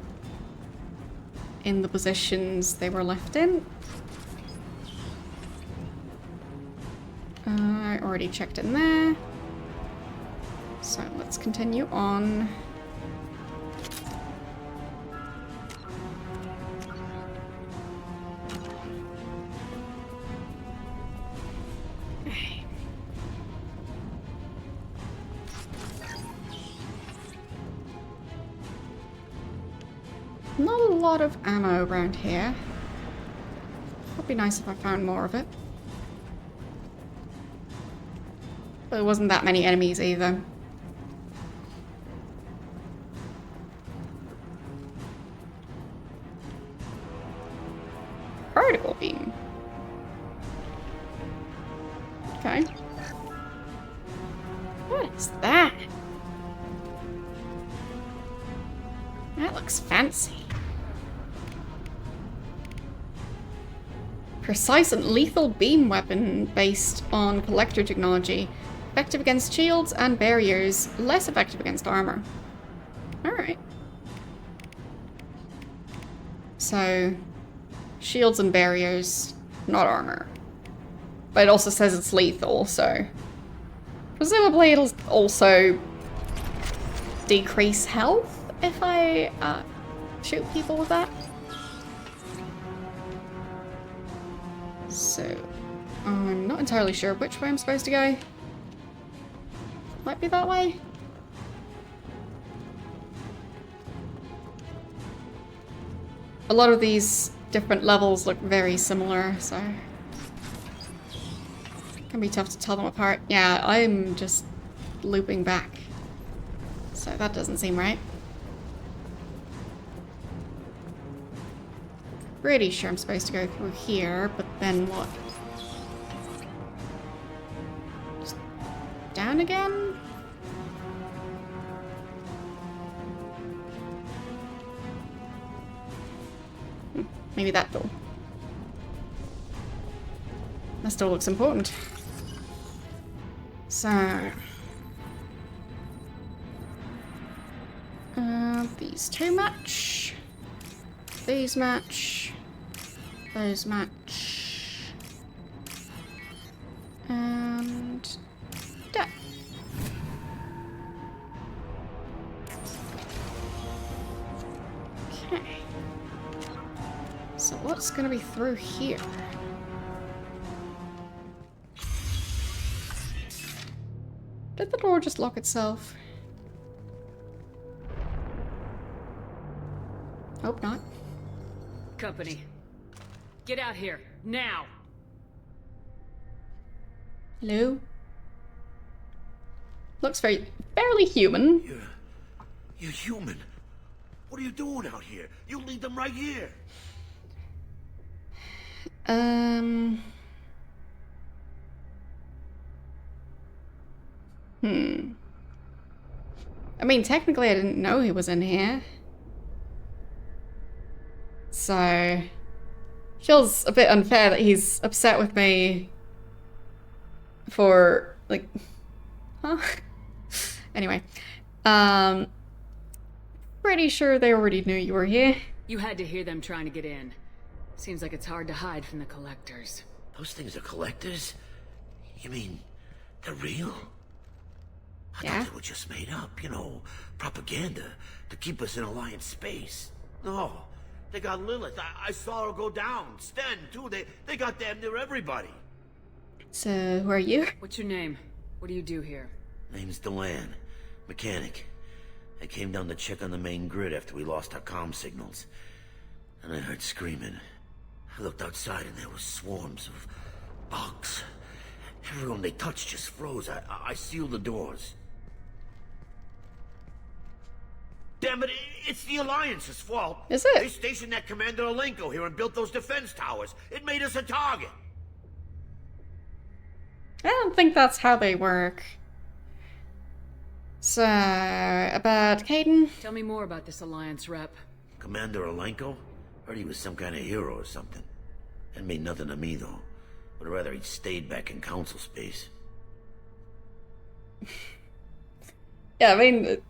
in the positions they were left in. I already checked in there. So let's continue on. Not a lot of ammo around here. Would be nice if I found more of it. But there wasn't that many enemies either. Particle beam. Okay. What is that? That looks fancy. Precise and lethal beam weapon based on collector technology. Effective against shields and barriers. Less effective against armor. Alright. So, shields and barriers, not armor. But it also says it's lethal, so... presumably it'll also decrease health if I shoot people with that. So, I'm not entirely sure which way I'm supposed to go. Might be that way. A lot of these different levels look very similar, so it can be tough to tell them apart. Yeah, I'm just looping back, so that doesn't seem right. Pretty sure I'm supposed to go through here, but then what? Just down again? Maybe that door. That still looks important. So... these two match. These match. Those match. And... done. Okay. So what's gonna be through here? Did the door just lock itself? Hope not. Company. Get out here, now! Hello? Looks fairly human. You're human. What are you doing out here? You leave them right here. I mean, technically I didn't know he was in here. So... feels a bit unfair that he's upset with me for, like... huh? Anyway. Pretty sure they already knew you were here. You had to hear them trying to get in. Seems like it's hard to hide from the collectors. Those things are collectors? You mean, they're real? I thought they were just made up, you know, propaganda to keep us in Alliance space. No, they got Lilith. I saw her go down. Sten, too. They got damn near everybody. So, who are you? What's your name? What do you do here? Name's Delan. Mechanic. I came down to check on the main grid after we lost our comm signals. And I heard screaming. I looked outside and there were swarms of bugs. Everyone they touched just froze. I sealed the doors. Damn it, it's the Alliance's fault. Is it? They stationed that Commander Alenko here and built those defense towers. It made us a target. I don't think that's how they work. So, about Caden? Tell me more about this Alliance rep. Commander Alenko? Heard he was some kind of hero or something. That mean nothing to me, though. Would rather he'd stayed back in Council space. Yeah, I mean...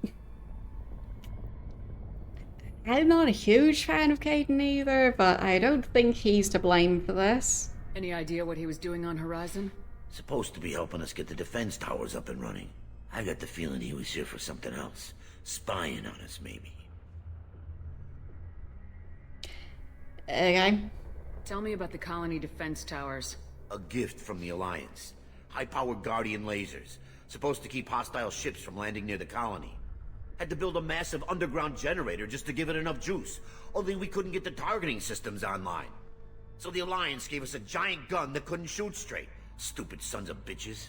I'm not a huge fan of Caden either, but I don't think he's to blame for this. Any idea what he was doing on Horizon? Supposed to be helping us get the defense towers up and running. I got the feeling he was here for something else. Spying on us, maybe. Okay. Tell me about the colony defense towers. A gift from the Alliance. High-powered Guardian lasers. Supposed to keep hostile ships from landing near the colony. Had to build a massive underground generator just to give it enough juice. Only we couldn't get the targeting systems online. So the Alliance gave us a giant gun that couldn't shoot straight. Stupid sons of bitches.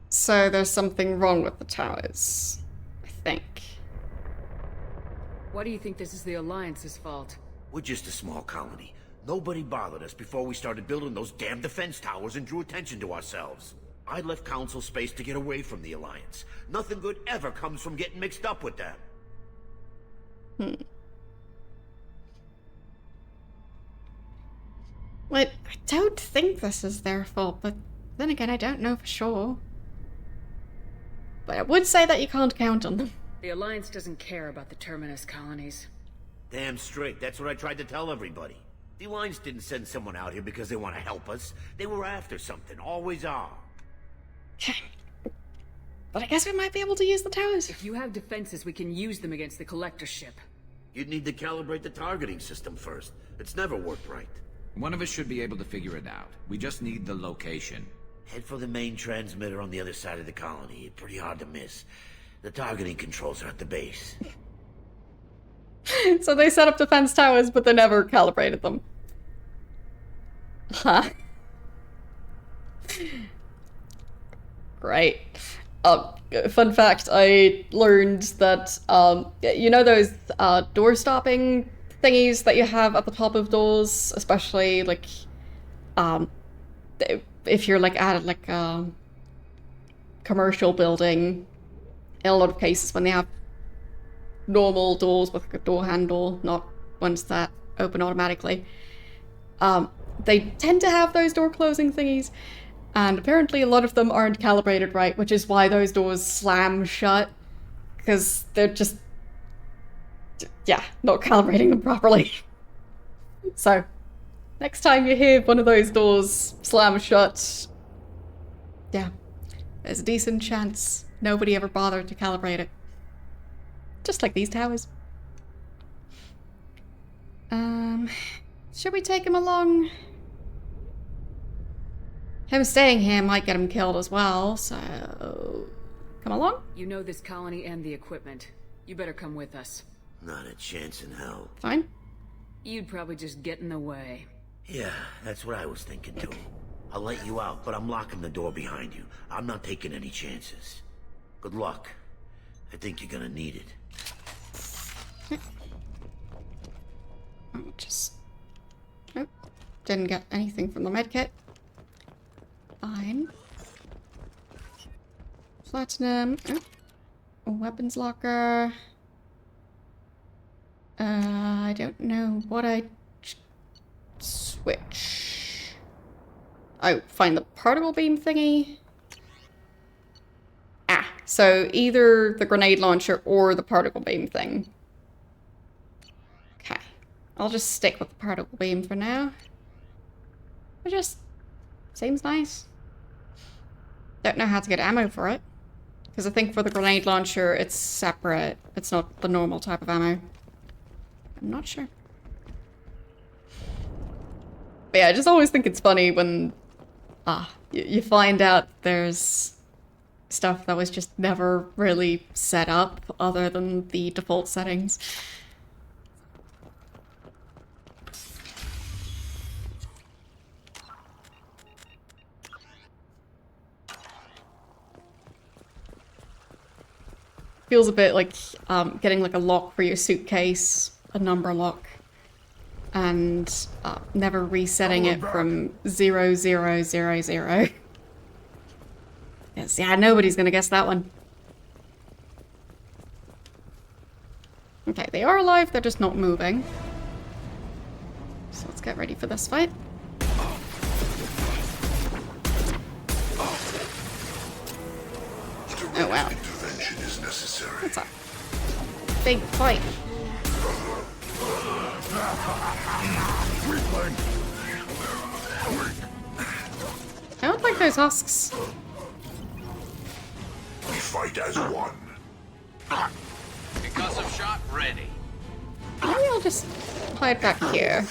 So there's something wrong with the towers, I think. Why do you think this is the Alliance's fault? We're just a small colony. Nobody bothered us before we started building those damn defense towers and drew attention to ourselves. I left Council space to get away from the Alliance. Nothing good ever comes from getting mixed up with them. Well, I don't think this is their fault, but then again, I don't know for sure. But I would say that you can't count on them. The Alliance doesn't care about the Terminus colonies. Damn straight, that's what I tried to tell everybody. The Alliance didn't send someone out here because they want to help us. They were after something, always are. But I guess we might be able to use the towers. If you have defenses, we can use them against the Collector ship. You'd need to calibrate the targeting system first. It's never worked right. One of us should be able to figure it out. We just need the location. Head for the main transmitter on the other side of the colony. Pretty hard to miss. The targeting controls are at the base. So they set up defense towers, but they never calibrated them. Huh. Great. Fun fact, I learned that, you know those door stopping thingies that you have at the top of doors, especially like, if you're like at like a commercial building, in a lot of cases when they have normal doors with a door handle, not ones that open automatically, they tend to have those door closing thingies, and apparently a lot of them aren't calibrated right, which is why those doors slam shut, because they're just, yeah, not calibrating them properly. So, next time you hear one of those doors slam shut, yeah, there's a decent chance nobody ever bothered to calibrate it. Just like these towers. Should we take him along? Him staying here might get him killed as well, so... Come along? You know this colony and the equipment. You better come with us. Not a chance in hell. Fine. You'd probably just get in the way. Yeah, that's what I was thinking too. I'll let you out, but I'm locking the door behind you. I'm not taking any chances. Good luck. I think you're gonna need it. Just... Nope. Didn't get anything from the medkit. Fine. Platinum. Oh. Weapons locker. I don't know what I switch. Oh, find the particle beam thingy. Ah, so either the grenade launcher or the particle beam thing. Okay. I'll just stick with the particle beam for now. It just seems nice. Don't know how to get ammo for it. Because I think for the grenade launcher, it's separate. It's not the normal type of ammo. I'm not sure. But yeah, I just always think it's funny when you find out there's stuff that was just never really set up other than the default settings. Feels a bit like getting like a lock for your suitcase, a number lock, and never resetting it from 0000. Yes, yeah, nobody's gonna guess that one. Okay, they are alive, they're just not moving. So let's get ready for this fight. Oh wow. Intervention is necessary. What's up? big fight. I don't like those husks. We fight as one. Concussive shot ready. Maybe I'll just hide back here.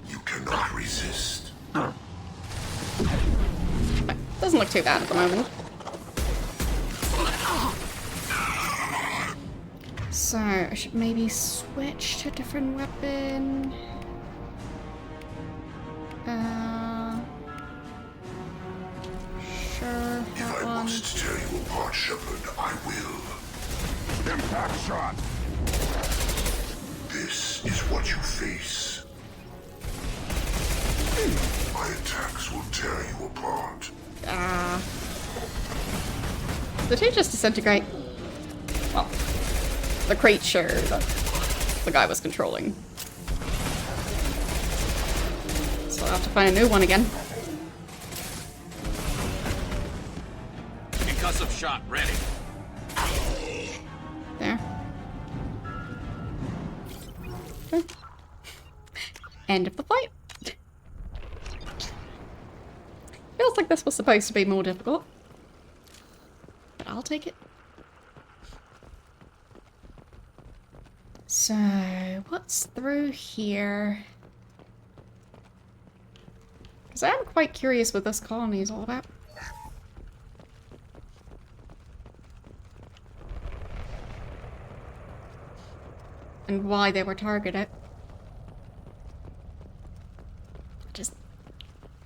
You cannot resist. Doesn't look too bad at the moment. So, I should maybe switch to a different weapon. Sure, If I must tear you apart, Shepard, I will. Impact shot! This is what you face. My attacks will tear you apart. Did he just disintegrate? Well, the creature that the guy was controlling. So I'll have to find a new one again. Concussive shot ready. There. Okay. End of the fight. Feels like this was supposed to be more difficult. But I'll take it. So, what's through here? Because I'm quite curious what this colony is all about. And why they were targeted. Just,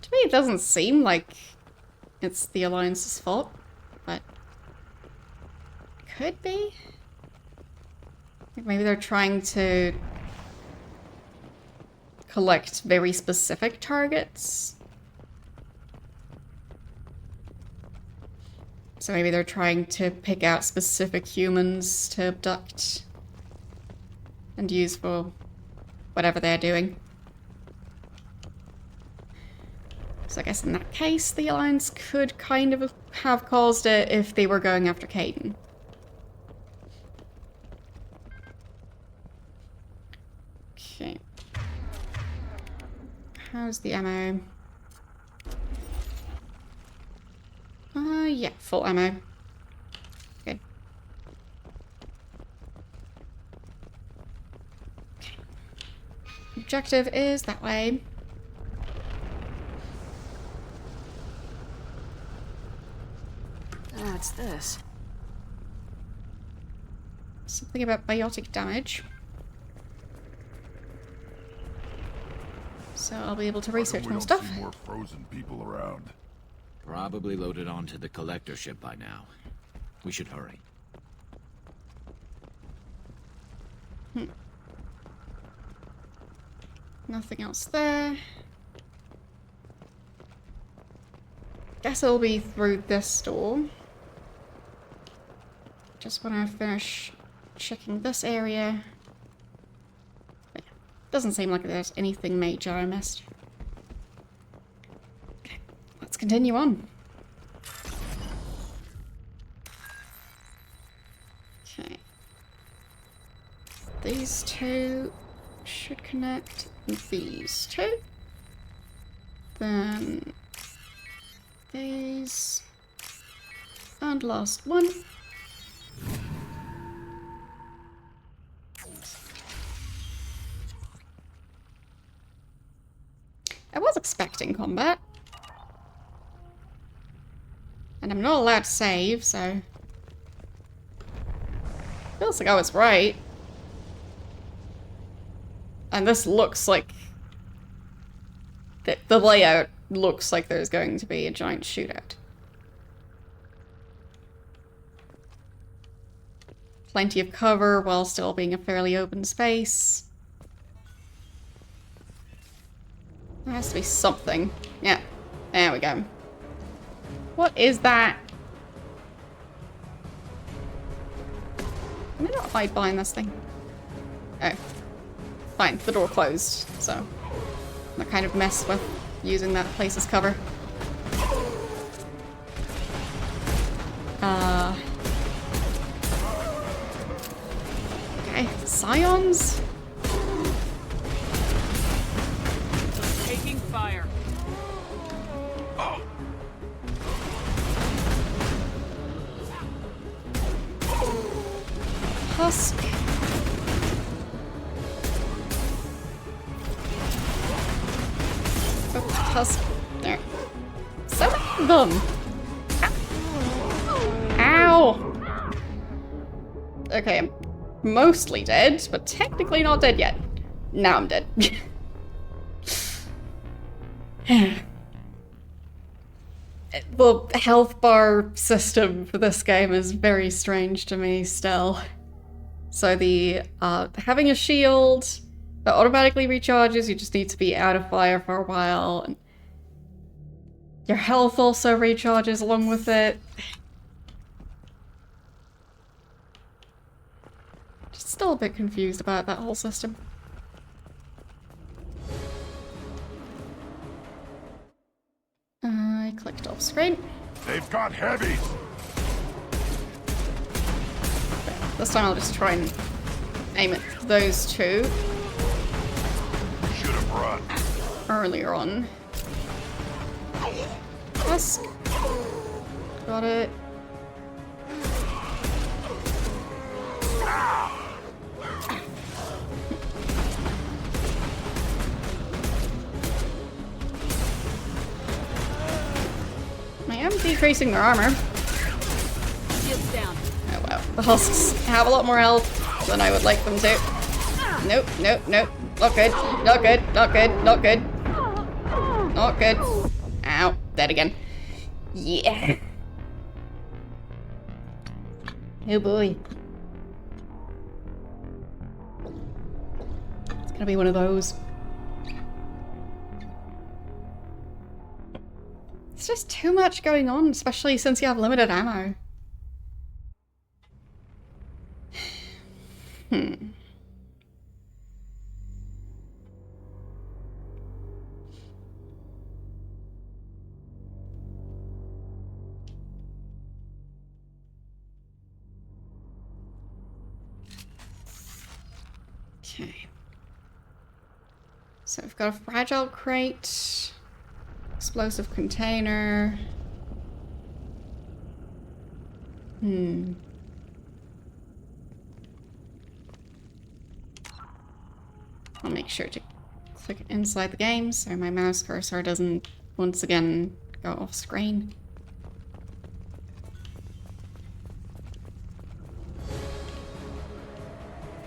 to me, it doesn't seem like it's the Alliance's fault, but could be. Maybe they're trying to collect very specific targets. So maybe they're trying to pick out specific humans to abduct and use for whatever they're doing. So I guess in that case, the Alliance could kind of have caused it if they were going after Caden. Okay. How's the ammo? Yeah, full ammo. Good. Okay. Objective is that way. What's this? Something about biotic damage. So I'll be able to research more stuff. See more frozen people around. Probably loaded onto the collector ship by now. We should hurry. Nothing else there. Guess it'll be through this door. Just want to finish checking this area. But yeah, doesn't seem like there's anything major I missed. Okay, let's continue on. Okay. These two should connect with these two. Then these. And last one. I was expecting combat. And I'm not allowed to save, so... Feels like I was right. And this looks like... The layout looks like there's going to be a giant shootout. Plenty of cover while still being a fairly open space. There has to be something. Yeah, there we go. What is that? Can I not hide behind this thing? Oh. Fine, the door closed, so I kind of messed with using that place as cover. Scions? Taking fire. Husk. Oh, husk. There. So many of them! Ow! Okay, I'm mostly dead, but technically not dead yet. Now I'm dead. The health bar system for this game is very strange to me still. So the having a shield that automatically recharges, you just need to be out of fire for a while. And your health also recharges along with it. Just still a bit confused about that whole system. I clicked off screen. They've got heavies. This time I'll just try and aim at those two. Should have run. Earlier on. Husk. Got it. I am decreasing their armor. Shields down. Oh wow. The husks have a lot more health than I would like them to. Nope, nope, nope. Not good. Not good. Not good. Not good. Not good. Ow. Dead again. Yeah. Oh boy. It's gonna be one of those. It's just too much going on, especially since you have limited ammo. Okay. So we've got a fragile crate, explosive container. I'll make sure to click inside the game so my mouse cursor doesn't once again go off screen.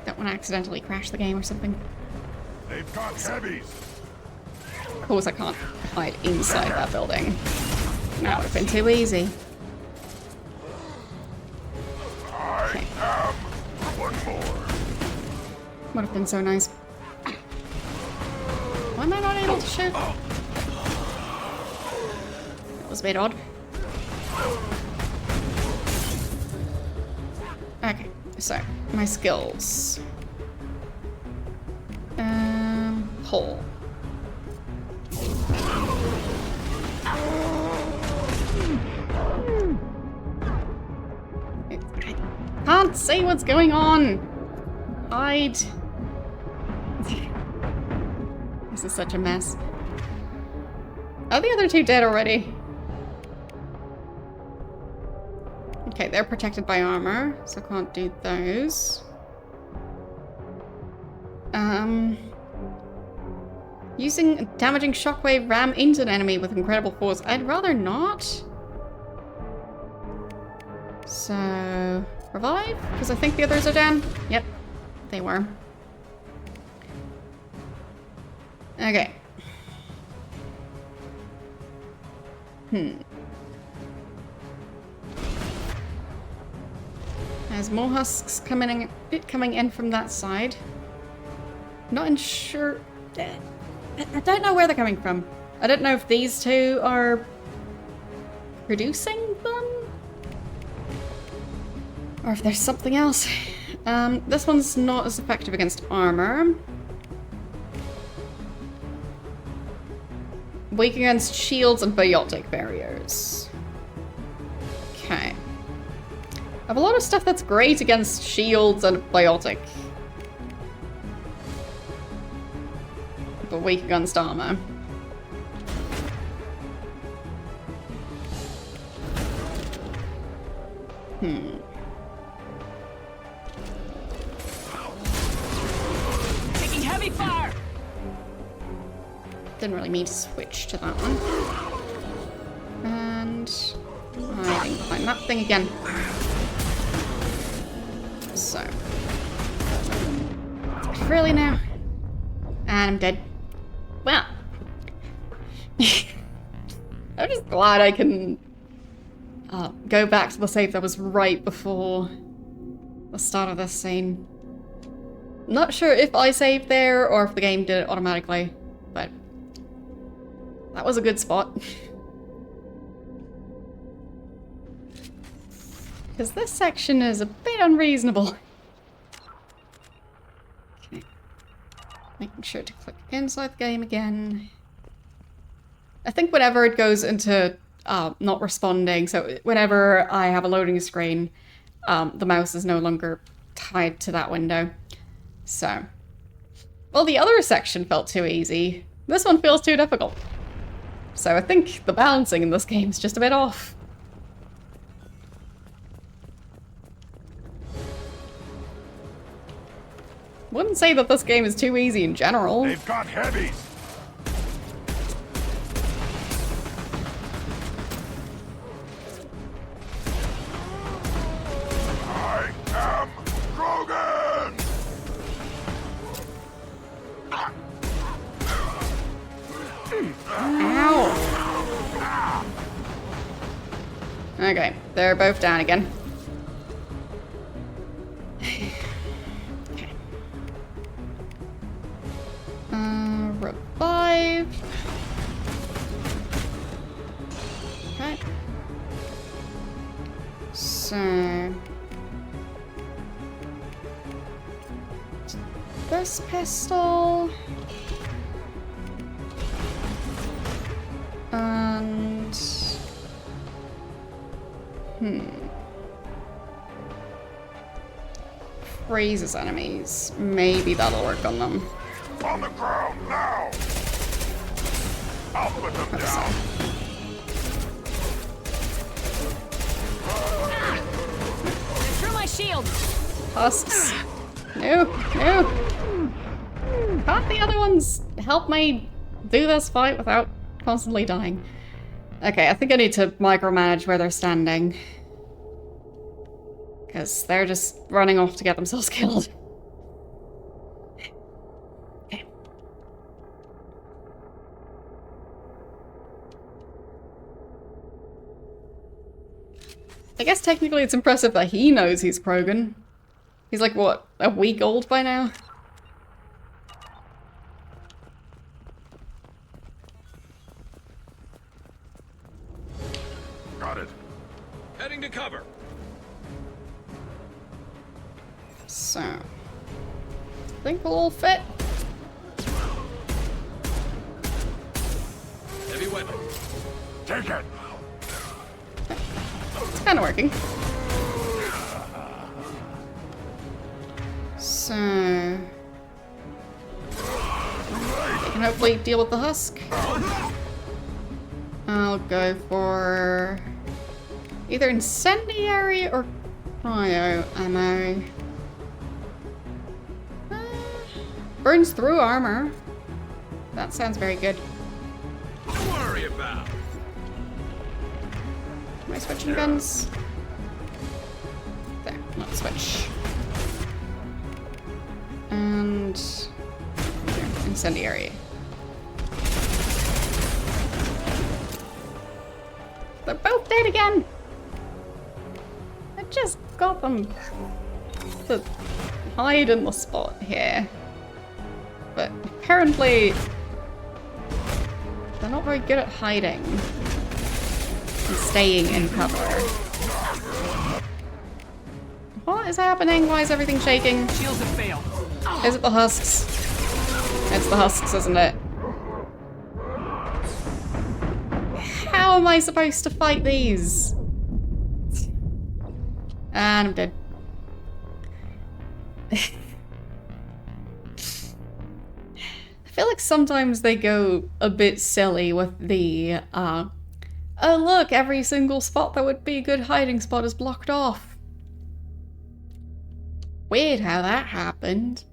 Don't want to accidentally crash the game or something. They've got heavies. Of course I can't hide inside that building. That would have been too easy. I am one more. Would have been so nice. Why am I not able to shoot? That was a bit odd. Okay, so my skills. Hole. I can't see what's going on. Hide. This is such a mess. Are the other two dead already? Okay, they're protected by armor, so can't do those. Using a damaging shockwave ram into an enemy with incredible force. I'd rather not. So, revive? Because I think the others are down. Yep, they were. Okay. There's more husks coming in from that side. Not sure. I don't know where they're coming from. I don't know if these two are producing them, or if there's something else. This one's not as effective against armor. Weak against shields and biotic barriers. Okay. I have a lot of stuff that's great against shields and biotic weak against armor. Taking heavy fire! Didn't really mean to switch to that one. And I didn't find that thing again. So. Really now? And I'm dead. Well. I'm just glad I can go back to the save that was right before the start of this scene. Not sure if I saved there or if the game did it automatically, but that was a good spot. Because this section is a bit unreasonable. Okay. Making sure to click inside the game again. I think whenever it goes into not responding, so whenever I have a loading screen, the mouse is no longer tied to that window. So, well, the other section felt too easy. This one feels too difficult. So I think the balancing in this game is just a bit off. Wouldn't say that this game is too easy in general. They've got heavies. I am Grogan. Ow. Okay, they're both down again. Okay. Revive. Okay. So this pistol. And freezes enemies. Maybe that'll work on them. On the ground now. I'll put them down. Through my shield. Husks. No, no. Can't the other ones help me do this fight without constantly dying? Okay, I think I need to micromanage where they're standing. Because they're just running off to get themselves killed. Okay. I guess technically it's impressive that he knows he's Krogan. He's like, what, a week old by now? Got it. Heading to cover. So, I think we'll all fit. Heavy weapon. Take it. It's kind of working. So, they can hopefully deal with the husk. I'll go for either incendiary or cryo ammo. Burns through armor. That sounds very good. Don't worry about. Am I switching guns? There, not switch. And there, incendiary. They're both dead again! I just got them to hide in the spot here. But apparently they're not very good at hiding and staying in cover. What is happening? Why is everything shaking? Shields have failed. Is it the husks? It's the husks, isn't it? How am I supposed to fight these? And I'm dead. feel like sometimes they go a bit silly with the, oh look, every single spot that would be a good hiding spot is blocked off. Weird how that happened.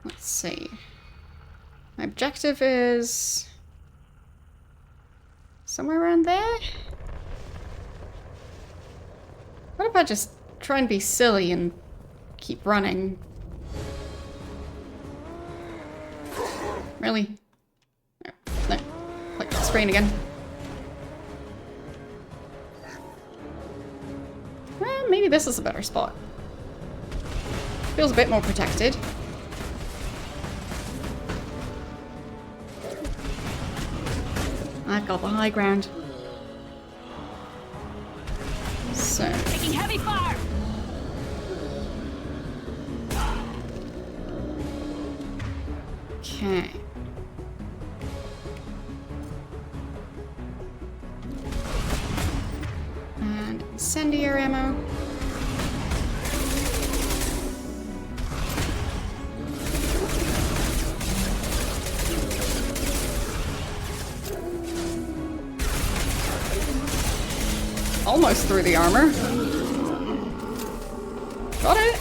Let's see. My objective is somewhere around there? What if I just try and be silly and keep running? Really? No. Click the screen again. Well, maybe this is a better spot. Feels a bit more protected. I've got the high ground. So. Taking heavy fire! Okay. And incendiary ammo. Almost through the armor. Got it.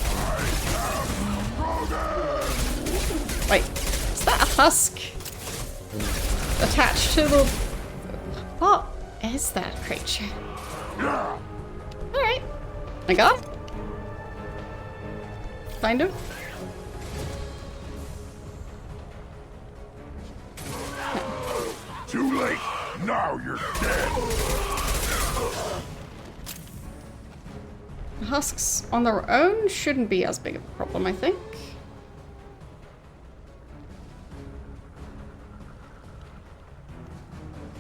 Wait, is that a husk attached to the... What is that creature? Alright. I got it. Kind of. Too late. Now you're dead. Husks on their own shouldn't be as big of a problem, I think.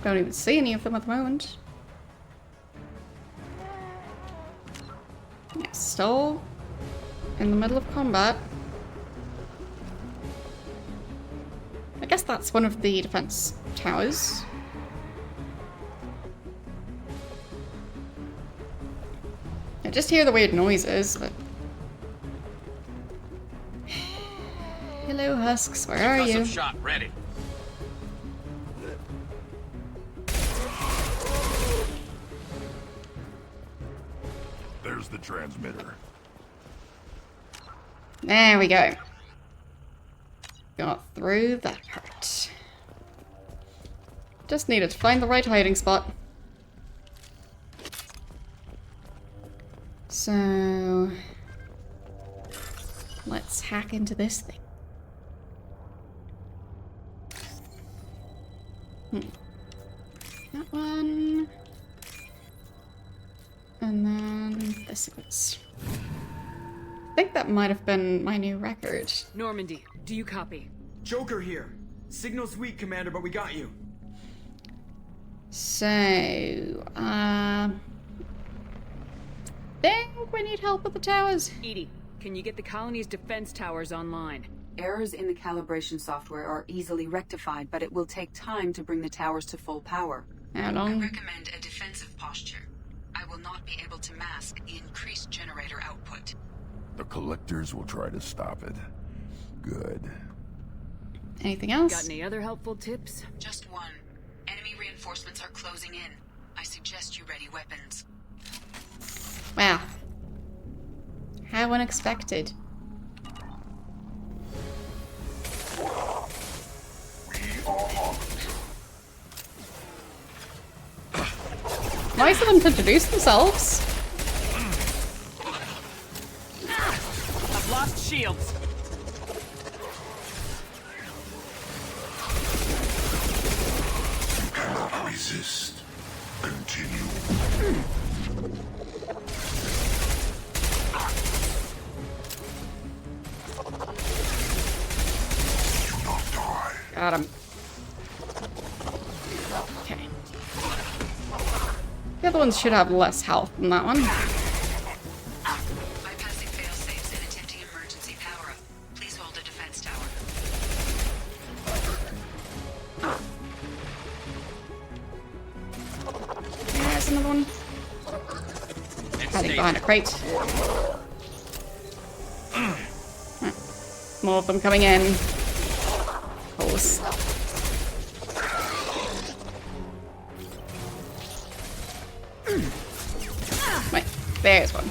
Don't even see any of them at the moment. Yeah, still in the middle of combat. I guess that's one of the defense towers. I just hear the weird noises, but... Hello, Husks. Where are you? Shot ready. There's the transmitter. There we go. Got through that part. Just needed to find the right hiding spot. So... let's hack into this thing. That one. And then this is. I think that might have been my new record. Normandy, do you copy? Joker here. Signal's weak, Commander, but we got you. So, think we need help with the towers. Edie, can you get the colony's defense towers online? Errors in the calibration software are easily rectified, but it will take time to bring the towers to full power. How long? I recommend a defensive posture. I will not be able to mask the increased generator output. The collectors will try to stop it. Good. Anything else? Got any other helpful tips? Just one. Enemy reinforcements are closing in. I suggest you ready weapons. Wow. How unexpected. Nice of them to introduce themselves. I've lost shields. You cannot resist. Continue. Do not die. Got him. Okay. The other ones should have less health than that one. Bypassing fail-safes and attempting emergency power-up. Please hold a defense tower. hiding behind a crate. More of them coming in. Of course. Wait, there's one.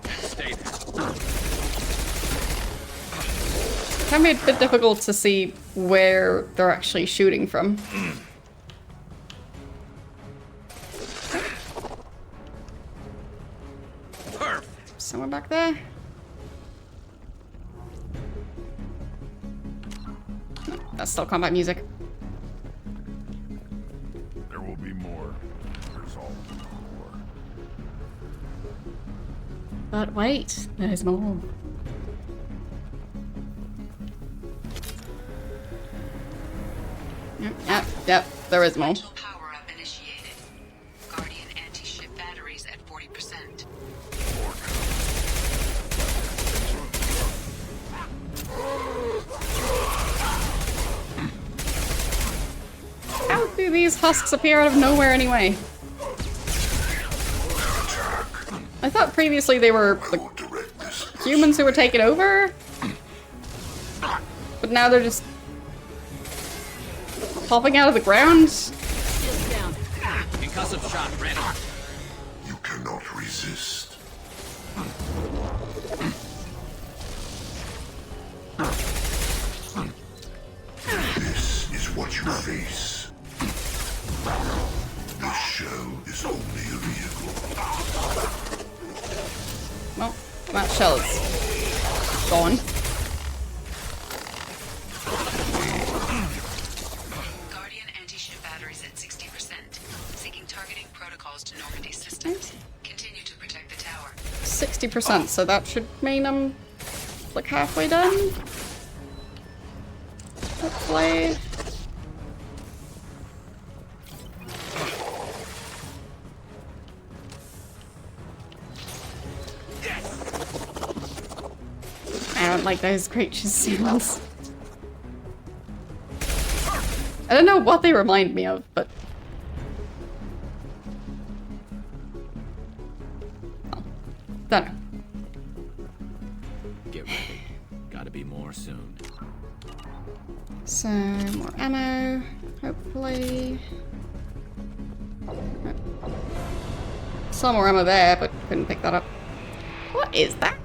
Stay there. It can be a bit difficult to see where they're actually shooting from. Someone back there? No, that's still combat music. There will be more. Resolved in the core. But wait, there's more. Yep, there is more. Power-up initiated. Guardian anti-ship batteries at 40%. How do these husks appear out of nowhere anyway? I thought previously they were like, humans who were taken over? But now they're just popping out of the ground? Concussive shot ready. You cannot resist. This is what you face. This shell is only a vehicle. Well, that shell is gone. Guardian anti-ship batteries at 60%. Seeking targeting protocols to Normandy systems. Continue to protect the tower. 60%, so that should mean I'm like halfway done. Hopefully. I don't like those creatures sounds. I don't know what they remind me of, but oh, don't know. Get ready. Gotta be more soon. So, more ammo, hopefully. Some more ammo there, but couldn't pick that up. What is that?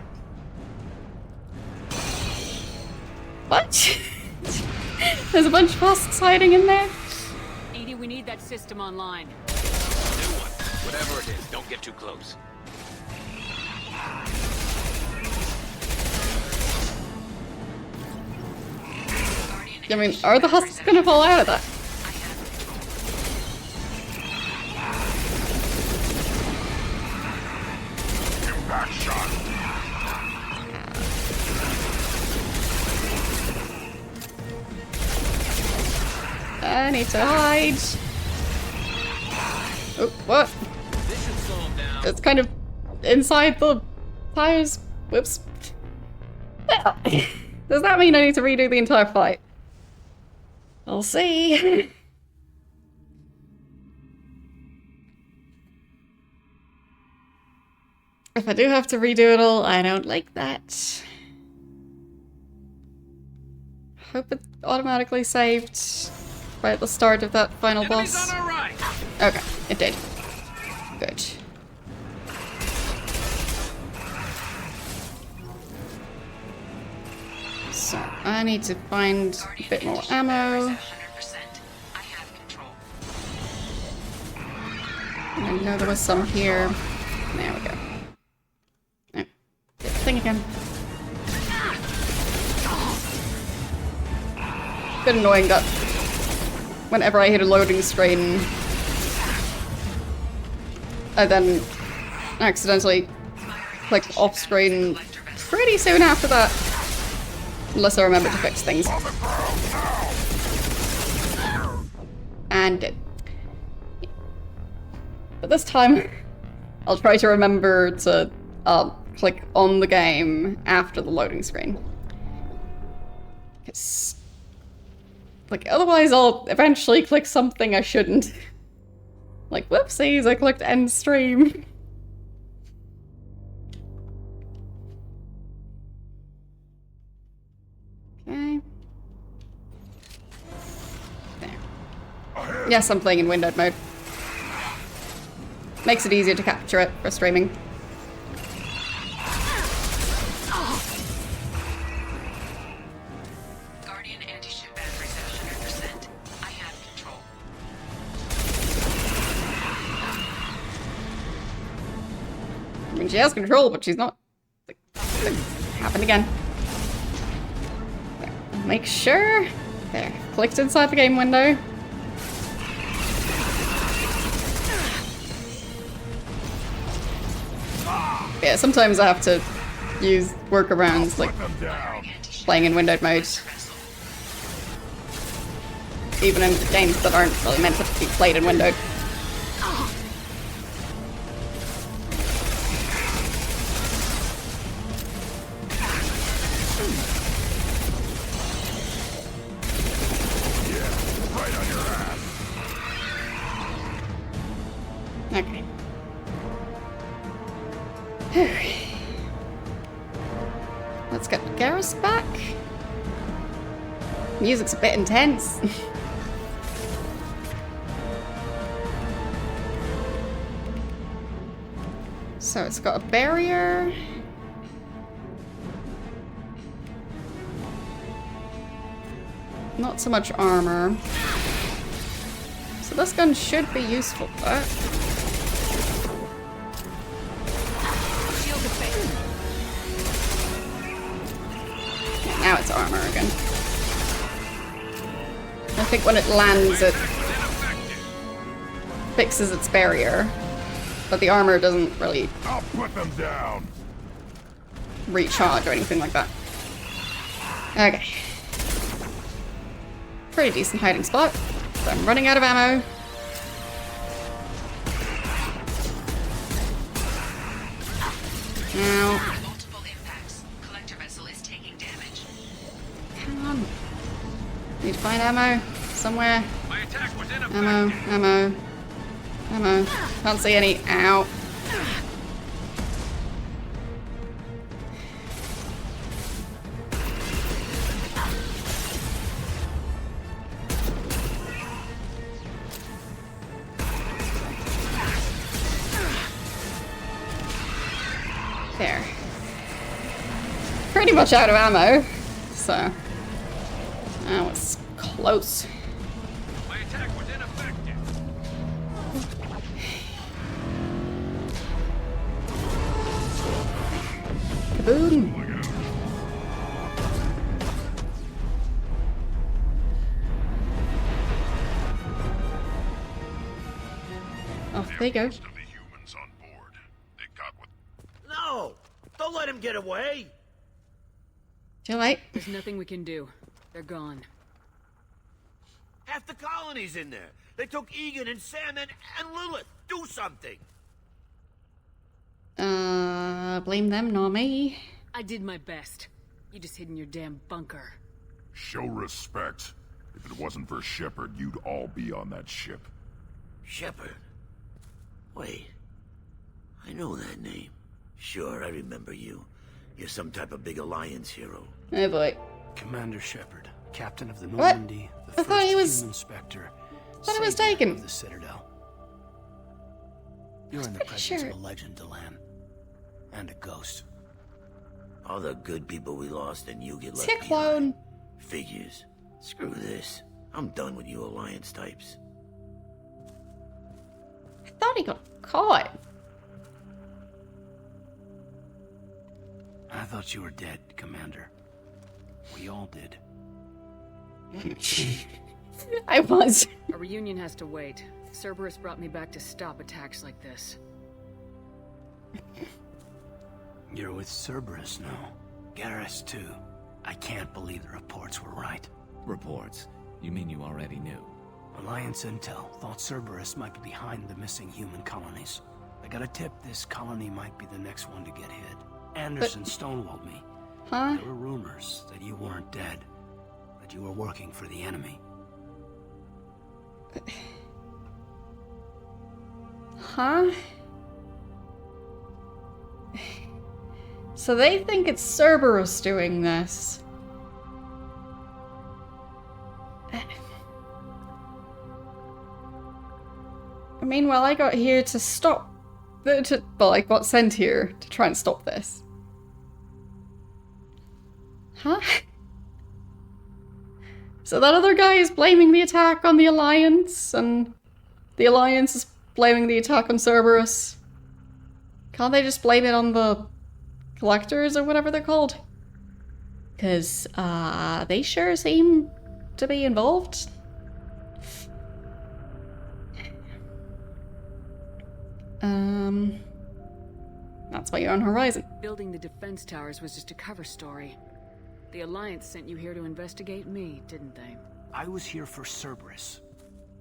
What? There's a bunch of husks hiding in there? Edie, we need that system online. New one. Whatever it is, don't get too close. I mean, are the husks gonna fall out of that? Impact shot. I need to hide. Oh, what? This should slow him down. It's kind of inside the tires. Whoops. Well, does that mean I need to redo the entire fight? I'll see. If I do have to redo it all, I don't like that. Hope it automatically saved right at the start of that final boss. On our right. Okay, it did. Good. So, I need to find a bit more ammo. I know there was some here. There we go. Oh, get the thing again. Bit annoying that whenever I hit a loading screen, I then accidentally click off screen pretty soon after that. Unless I remember to fix things. And did. But this time, I'll try to remember to click on the game after the loading screen. Because, like, otherwise I'll eventually click something I shouldn't. Like, whoopsies, I clicked end stream. Okay. There. Yes, I'm playing in windowed mode. Makes it easier to capture it for streaming. Guardian anti-ship batteries at 100%. I have control. I mean, she has control, but she's not. Happened again. There. Make sure. There. Clicked inside the game window. Yeah, sometimes I have to use workarounds, like playing in windowed mode. Even in games that aren't really meant to be played in windowed. Okay. Let's get Garrus back. Music's a bit intense. So it's got a barrier. Not so much armor. So this gun should be useful for that. Now it's armor again. I think when it lands, it fixes its barrier, but the armor doesn't really recharge or anything like that. Okay. Pretty decent hiding spot. So I'm running out of ammo. Now. Come on. Need to find ammo somewhere. Ammo, ammo, ammo. Can't see any. Ow. There. Pretty much out of ammo, so that was close. My attack was ineffective. Kaboom! Off they go. No! Don't let him get away! Too late. There's nothing we can do. They're gone. Half the colony's in there. They took Egan and Sam and Lilith. Do something! Blame them, not me. I did my best. You just hid in your damn bunker. Show respect. If it wasn't for Shepard, you'd all be on that ship. Shepard? Wait. I know that name. Sure, I remember you. You're some type of big Alliance hero. Oh boy. Commander Shepard, captain of the What? Normandy, the I first thought he was... human Spectre, thought it was savior taken. of the Citadel. You're in the presence sure. of a legend, Delan. And a ghost. All the good people we lost and you get left Tick clone. Figures. Screw this. I'm done with you Alliance types. I thought he got caught. I thought you were dead, Commander. We all did. I was. A reunion has to wait. Cerberus brought me back to stop attacks like this. You're with Cerberus now. Garrus, too. I can't believe the reports were right. Reports? You mean you already knew? Alliance intel thought Cerberus might be behind the missing human colonies. I got a tip this colony might be the next one to get hit. Anderson stonewalled me. Huh? There were rumors that you weren't dead, that you were working for the enemy. Uh-huh. So they think it's Cerberus doing this. Meanwhile, I got here to stop... well, I got sent here to try and stop this. Huh? So that other guy is blaming the attack on the Alliance, and the Alliance is blaming the attack on Cerberus. Can't they just blame it on the collectors or whatever they're called? Because, they sure seem to be involved. That's why you're on Horizon. Building the defense towers was just a cover story. The Alliance sent you here to investigate me, didn't they? I was here for Cerberus.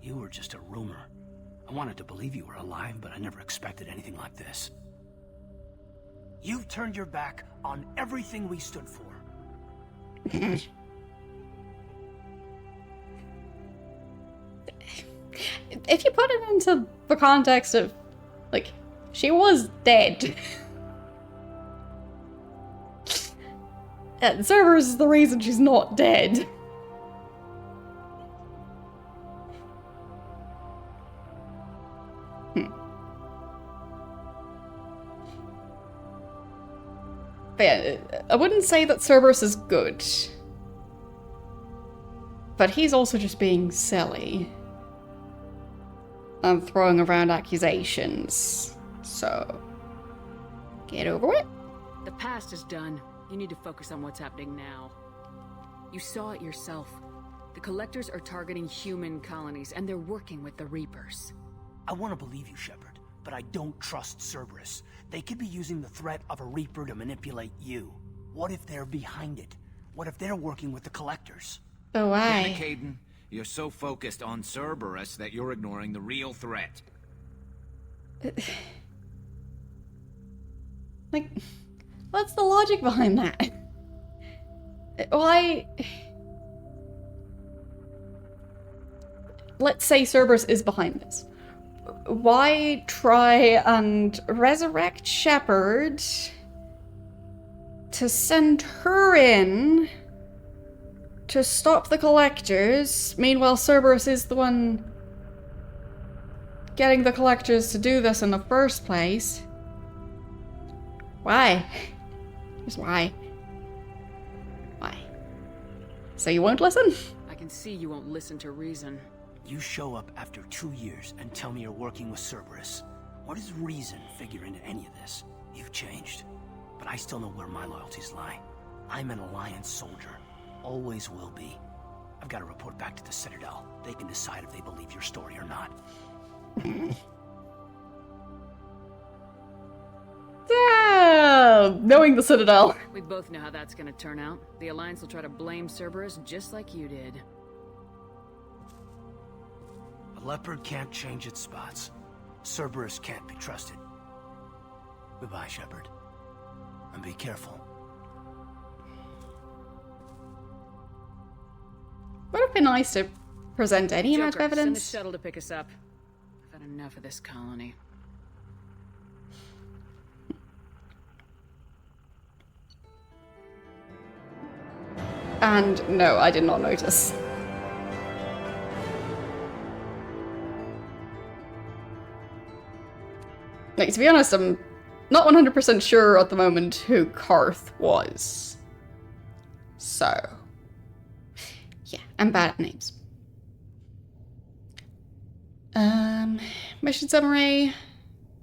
You were just a rumor. I wanted to believe you were alive, but I never expected anything like this. You've turned your back on everything we stood for. If you put it into the context of, like, she was dead. Cerberus is the reason she's not dead. But yeah, I wouldn't say that Cerberus is good. But he's also just being silly. And throwing around accusations. So, get over it. The past is done. You need to focus on what's happening now. You saw it yourself. The Collectors are targeting human colonies, and they're working with the Reapers. I want to believe you, Shepard, but I don't trust Cerberus. They could be using the threat of a Reaper to manipulate you. What if they're behind it? What if they're working with the Collectors? Oh, why? Damn it, Caden. You're so focused on Cerberus that you're ignoring the real threat. Like, what's the logic behind that? Why... Let's say Cerberus is behind this. Why try and resurrect Shepard to send her in to stop the Collectors? Meanwhile, Cerberus is the one getting the Collectors to do this in the first place. Why? Just why? Why? So you won't listen? I can see you won't listen to reason. You show up after 2 years and tell me you're working with Cerberus. What does reason figure into any of this? You've changed. But I still know where my loyalties lie. I'm an Alliance soldier. Always will be. I've got to report back to the Citadel. They can decide if they believe your story or not. Damn! Knowing the Citadel. We both know how that's gonna turn out. The Alliance will try to blame Cerberus just like you did. A leopard can't change its spots. Cerberus can't be trusted. Goodbye, Shepard. And be careful. Would have been nice to present any amount of Joker, send the evidence. shuttle to pick us up. I've had enough of this colony. And no, I did not notice. Like, to be honest, I'm not 100% sure at the moment who Karth was. So, yeah, I'm bad at names. Mission summary.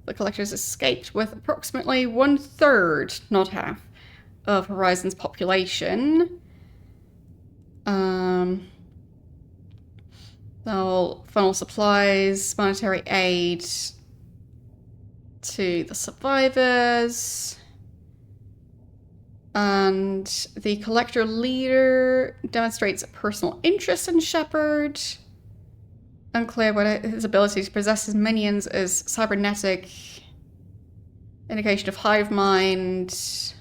The Collectors escaped with approximately 1/3, not half, of Horizon's population. They'll funnel supplies, monetary aid to the survivors. And the Collector leader demonstrates a personal interest in Shepard. Unclear whether his ability to possess his minions is cybernetic, indication of hive mind,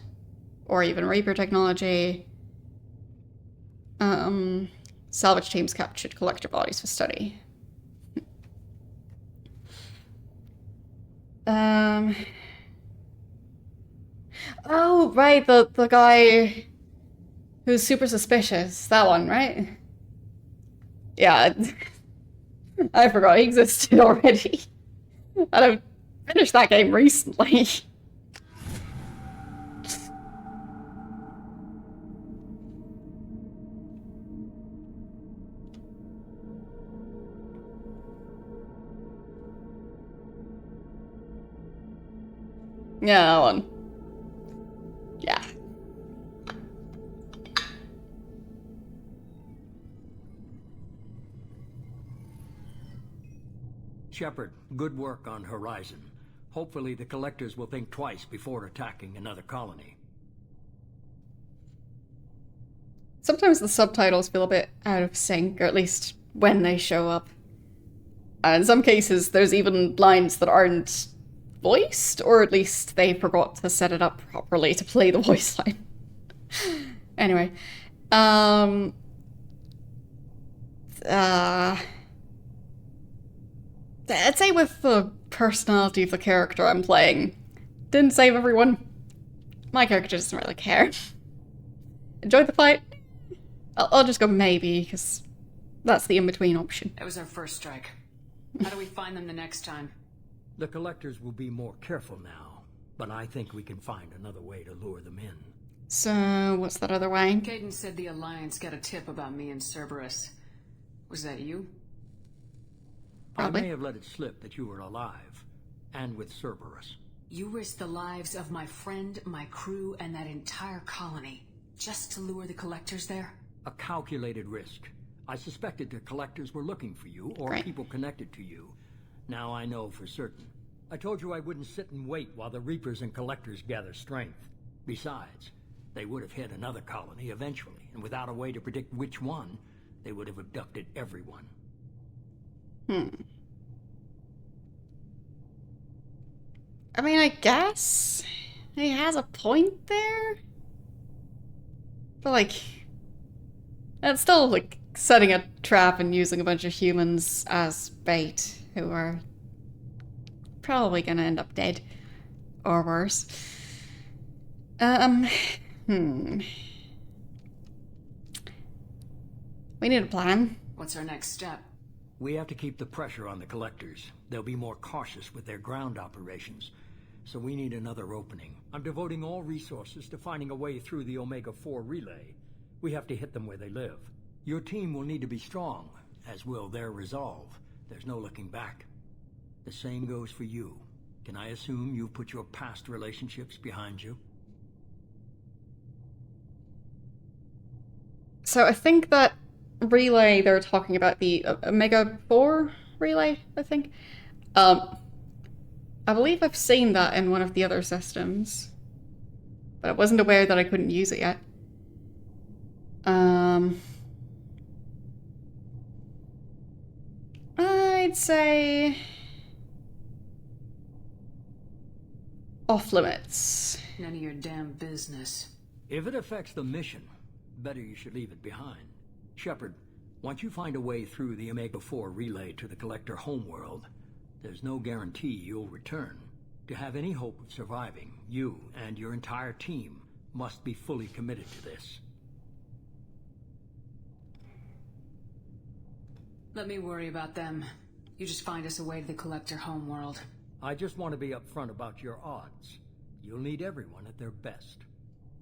or even Reaper technology. Salvage teams captured Collector bodies for study. Oh, right, the guy who's super suspicious. That one, right? Yeah. I forgot he existed already. I've finished that game recently. Yeah, that one. Yeah. Shepard, good work on Horizon. Hopefully the Collectors will think twice before attacking another colony. Sometimes the subtitles feel a bit out of sync, or at least when they show up. And in some cases, there's even lines that aren't voiced, or at least they forgot to set it up properly to play the voice line. Anyway, I'd say with the personality of the character I'm playing, didn't save everyone. My character doesn't really care. Enjoyed the fight? I'll just go maybe, because that's the in-between option. That was our first strike. How do we find them the next time? The Collectors will be more careful now, but I think we can find another way to lure them in. So, what's that other way? Caden said the Alliance got a tip about me and Cerberus. Was that you? Probably. I may have let it slip that you were alive, and with Cerberus. You risked the lives of my friend, my crew, and that entire colony, just to lure the Collectors there? A calculated risk. I suspected the Collectors were looking for you, or people connected to you. Now I know for certain. I told you I wouldn't sit and wait while the Reapers and Collectors gather strength. Besides, they would have hit another colony eventually, and without a way to predict which one, they would have abducted everyone. I mean, I guess he has a point there. But, like, that's still, like, setting a trap and using a bunch of humans as bait who are probably gonna end up dead. Or worse. We need a plan. What's our next step? We have to keep the pressure on the Collectors. They'll be more cautious with their ground operations. So we need another opening. I'm devoting all resources to finding a way through the Omega-4 relay. We have to hit them where they live. Your team will need to be strong, as will their resolve. There's no looking back. The same goes for you. Can I assume you've put your past relationships behind you? So I think that relay they're talking about, the Omega-4 relay, I think. I believe I've seen that in one of the other systems, but I wasn't aware that I couldn't use it yet. I'd say off limits. None of your damn business. If it affects the mission, better you should leave it behind. Shepard, once you find a way through the Omega-4 relay to the Collector homeworld, there's no guarantee you'll return. To have any hope of surviving, you and your entire team must be fully committed to this. Let me worry about them. You just find us a way to the Collector homeworld. I just want to be upfront about your odds. You'll need everyone at their best.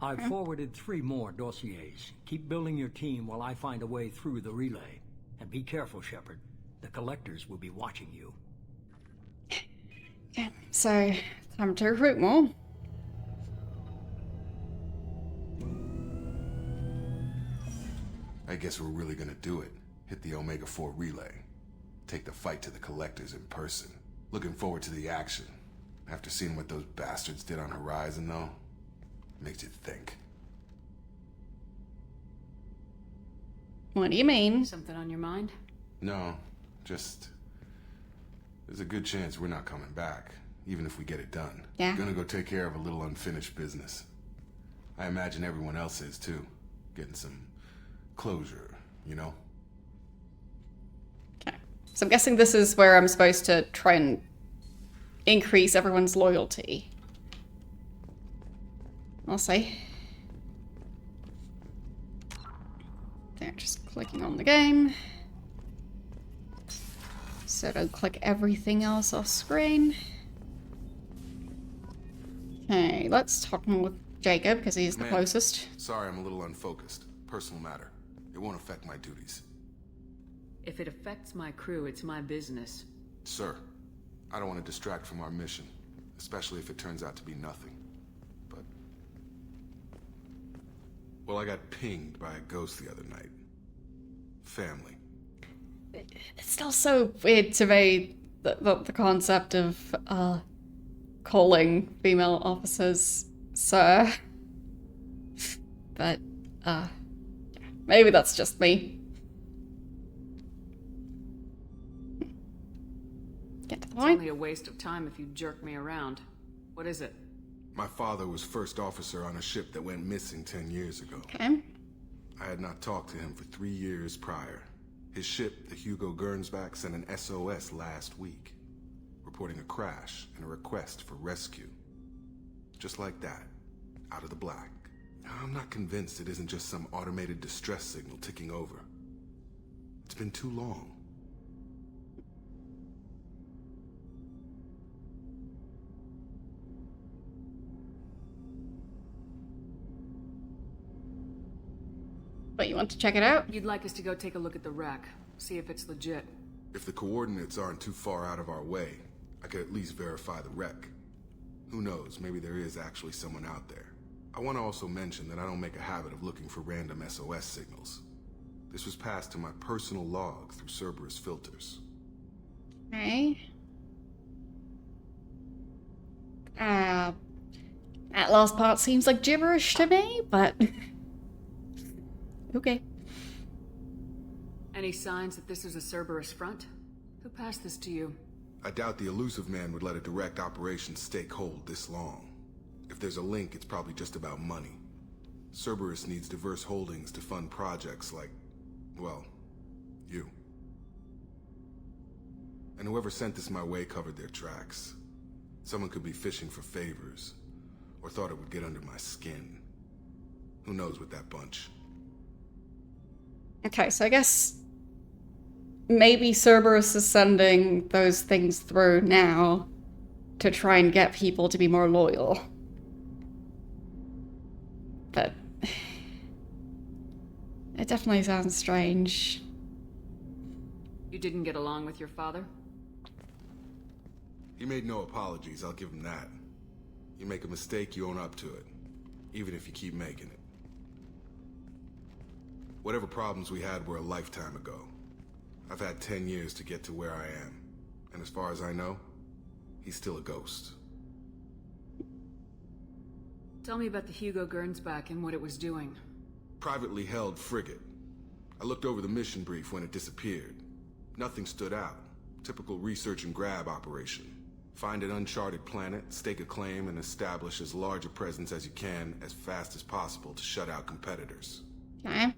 I've forwarded 3 more dossiers. Keep building your team while I find a way through the relay. And be careful, Shepard. The Collectors will be watching you. Yeah, so time to recruit more. I guess we're really gonna do it. Hit the Omega-4 relay. Take the fight to the Collectors in person. Looking forward to the action. After seeing what those bastards did on Horizon, though, makes you think. What do you mean? Something on your mind? No, just... there's a good chance we're not coming back, even if we get it done. Yeah. Gonna go take care of a little unfinished business. I imagine everyone else is, too. Getting some closure, you know? Okay. So I'm guessing this is where I'm supposed to try and increase everyone's loyalty. I'll say. They're just clicking on the game. So don't click everything else off screen. Okay, let's talk with Jacob, because he's the closest. Sorry, I'm a little unfocused. Personal matter. It won't affect my duties. If it affects my crew, it's my business. Sir, I don't want to distract from our mission, especially if it turns out to be nothing. But... well, I got pinged by a ghost the other night. Family. It's still so weird to me, the concept of, calling female officers sir. But, maybe that's just me. Get to the point. It's only a waste of time if you jerk me around. What is it? My father was first officer on a ship that went missing 10 years ago. Okay. I had not talked to him for 3 years prior. His ship, the Hugo Gernsback, sent an SOS last week, reporting a crash and a request for rescue. Just like that, out of the black. I'm not convinced it isn't just some automated distress signal ticking over. It's been too long. But you want to check it out? You'd like us to go take a look at the wreck, see if it's legit. If the coordinates aren't too far out of our way, I could at least verify the wreck. Who knows, maybe there is actually someone out there. I want to also mention that I don't make a habit of looking for random SOS signals. This was passed to my personal log through Cerberus filters. Okay. That last part seems like gibberish to me, but... okay. Any signs that this is a Cerberus front? Who passed this to you? I doubt the elusive man would let a direct operation stake hold this long. If there's a link, it's probably just about money. Cerberus needs diverse holdings to fund projects like, well, you. And whoever sent this my way covered their tracks. Someone could be fishing for favors, or thought it would get under my skin. Who knows with that bunch? Okay, so I guess maybe Cerberus is sending those things through now to try and get people to be more loyal. But it definitely sounds strange. You didn't get along with your father? He made no apologies, I'll give him that. You make a mistake, you own up to it. Even if you keep making it. Whatever problems we had were a lifetime ago. I've had 10 years to get to where I am. And as far as I know, he's still a ghost. Tell me about the Hugo Gernsback and what it was doing. Privately held frigate. I looked over the mission brief when it disappeared. Nothing stood out. Typical research and grab operation. Find an uncharted planet, stake a claim, and establish as large a presence as you can as fast as possible to shut out competitors. Okay.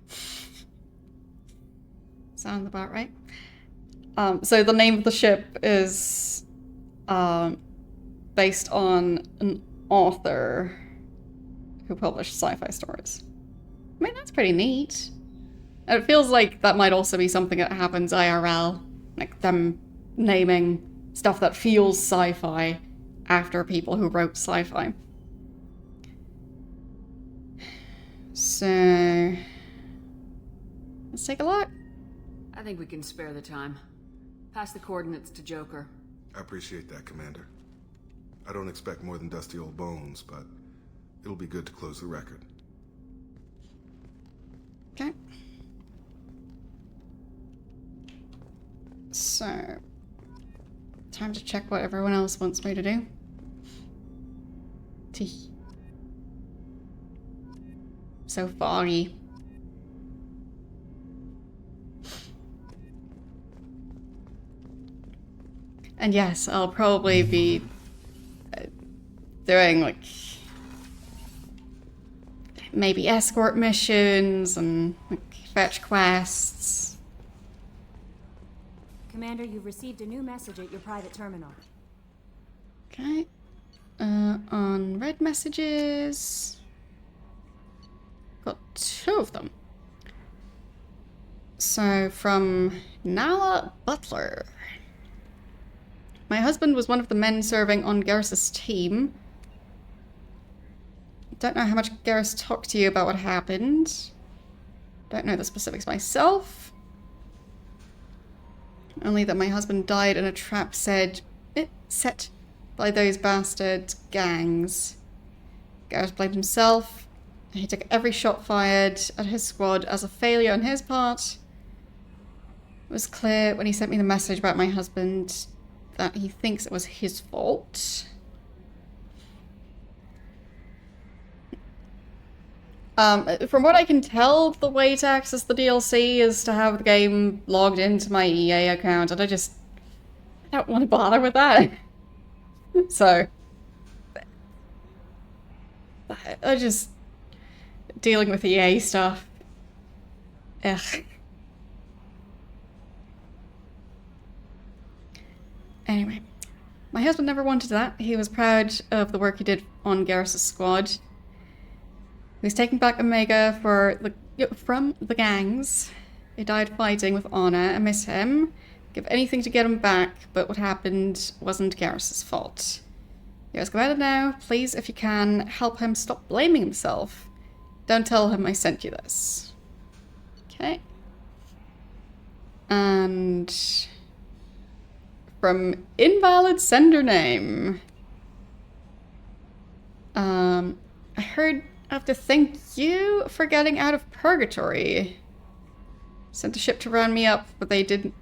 Sounds about right. So the name of the ship is based on an author who published sci-fi stories. I mean, that's pretty neat. And it feels like that might also be something that happens IRL, like them naming stuff that feels sci-fi after people who wrote sci-fi. So let's take a look. I think we can spare the time. Pass the coordinates to Joker. I appreciate that, Commander. I don't expect more than dusty old bones, but it'll be good to close the record. Okay. So, time to check what everyone else wants me to do. So foggy. And yes, I'll probably be doing like maybe escort missions and like, fetch quests. Commander, you've received a new message at your private terminal. Okay. On red messages. Got 2 of them. So, from Nala Butler. My husband was one of the men serving on Garrus's team. Don't know how much Garrus talked to you about what happened. Don't know the specifics myself. Only that my husband died in a trap set by those bastard gangs. Garrus blamed himself. He took every shot fired at his squad as a failure on his part. It was clear when he sent me the message about my husband that he thinks it was his fault. From what I can tell, the way to access the DLC is to have the game logged into my EA account, and I don't want to bother with that. So, I just dealing with EA stuff. Ugh. Anyway, my husband never wanted that. He was proud of the work he did on Garrus's squad. He was taking back Omega from the gangs. He died fighting with honor. I miss him. Give anything to get him back, but what happened wasn't Garrus's fault. Garrus Commander now. Please, if you can, help him stop blaming himself. Don't tell him I sent you this. Okay. And from invalid sender name. I heard I have to thank you for getting out of purgatory. Sent a ship to round me up, but they didn't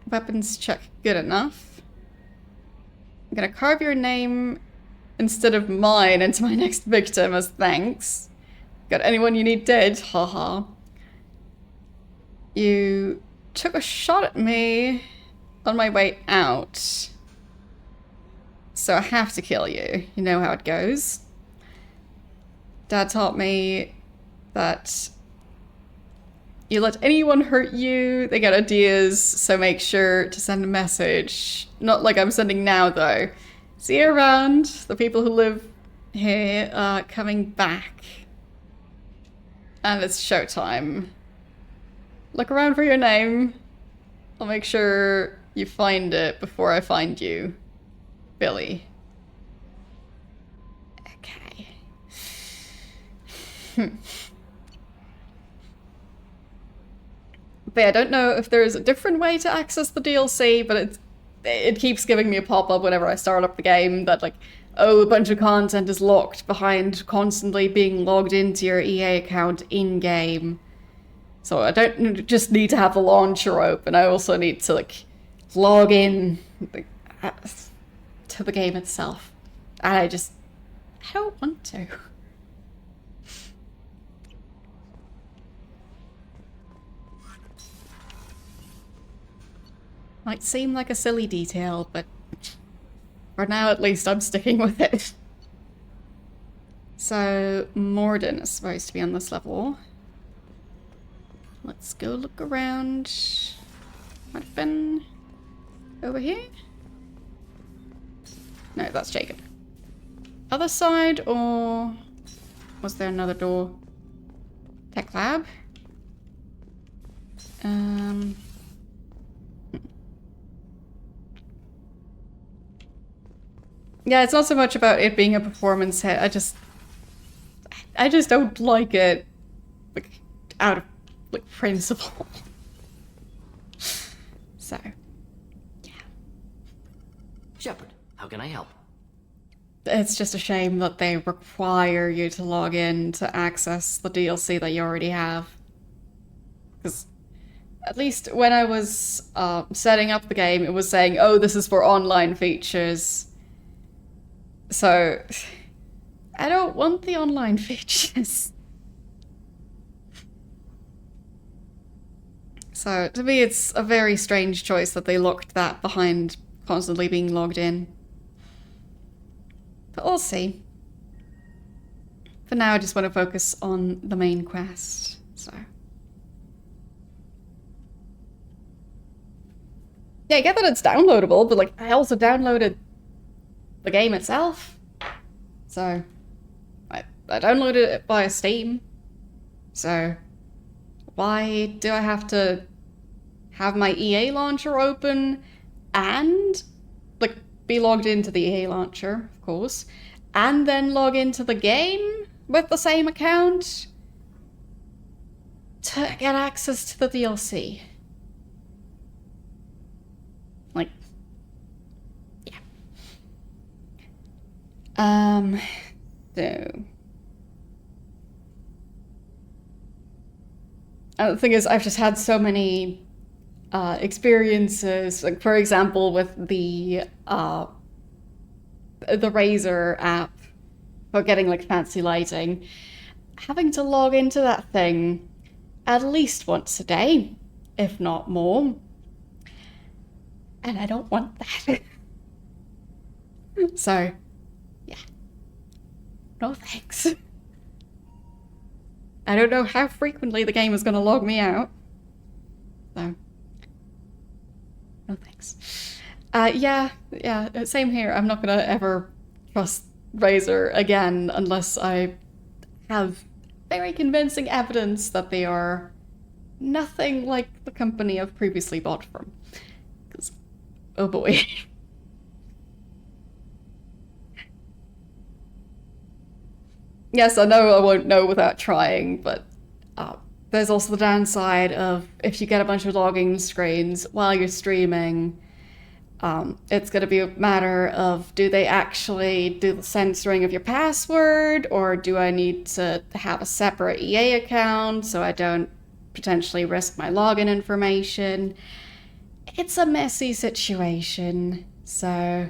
weapons check good enough. I'm gonna carve your name instead of mine into my next victim as thanks. Got anyone you need dead? Haha. You took a shot at me on my way out. So I have to kill you. You know how it goes. Dad taught me that you let anyone hurt you, they get ideas, so make sure to send a message. Not like I'm sending now, though. See you around. The people who live here are coming back. And it's showtime. Look around for your name. I'll make sure you find it before I find you. Billy. Okay. But yeah, I don't know if there's a different way to access the DLC, but it keeps giving me a pop-up whenever I start up the game that like, oh, a bunch of content is locked behind constantly being logged into your EA account in-game. So I don't just need to have the launcher open, I also need to like log in to the game itself. And I don't want to. Might seem like a silly detail, but for now at least I'm sticking with it. So, Morden is supposed to be on this level. Let's go look around. Might have been over here? No, that's Jacob. Other side, or was there another door? Tech lab? Yeah, it's not so much about it being a performance hit. I just don't like it, like, out of, like, principle. So, yeah. Shepard, how can I help? It's just a shame that they require you to log in to access the DLC that you already have. Because at least when I was setting up the game, it was saying, oh, this is for online features. So, I don't want the online features. So, to me, it's a very strange choice that they locked that behind constantly being logged in. But we'll see. For now, I just want to focus on the main quest, so. Yeah, I get that it's downloadable, but like, I also downloaded the game itself. So, I downloaded it via Steam. So, why do I have to have my EA launcher open and, like, be logged into the EA launcher, of course, and then log into the game with the same account to get access to the DLC? Like, yeah. So... And the thing is, I've just had so many experiences, like, for example, with the Razer app for getting, like, fancy lighting. Having to log into that thing at least once a day, if not more. And I don't want that. So, yeah. No thanks. I don't know how frequently the game is going to log me out. So, no thanks. Yeah, same here. I'm not going to ever trust Razer again unless I have very convincing evidence that they are nothing like the company I've previously bought from. Because, oh boy. Yes, I know I won't know without trying, but there's also the downside of if you get a bunch of logging screens while you're streaming, it's going to be a matter of, do they actually do the censoring of your password, or do I need to have a separate EA account so I don't potentially risk my login information? It's a messy situation, so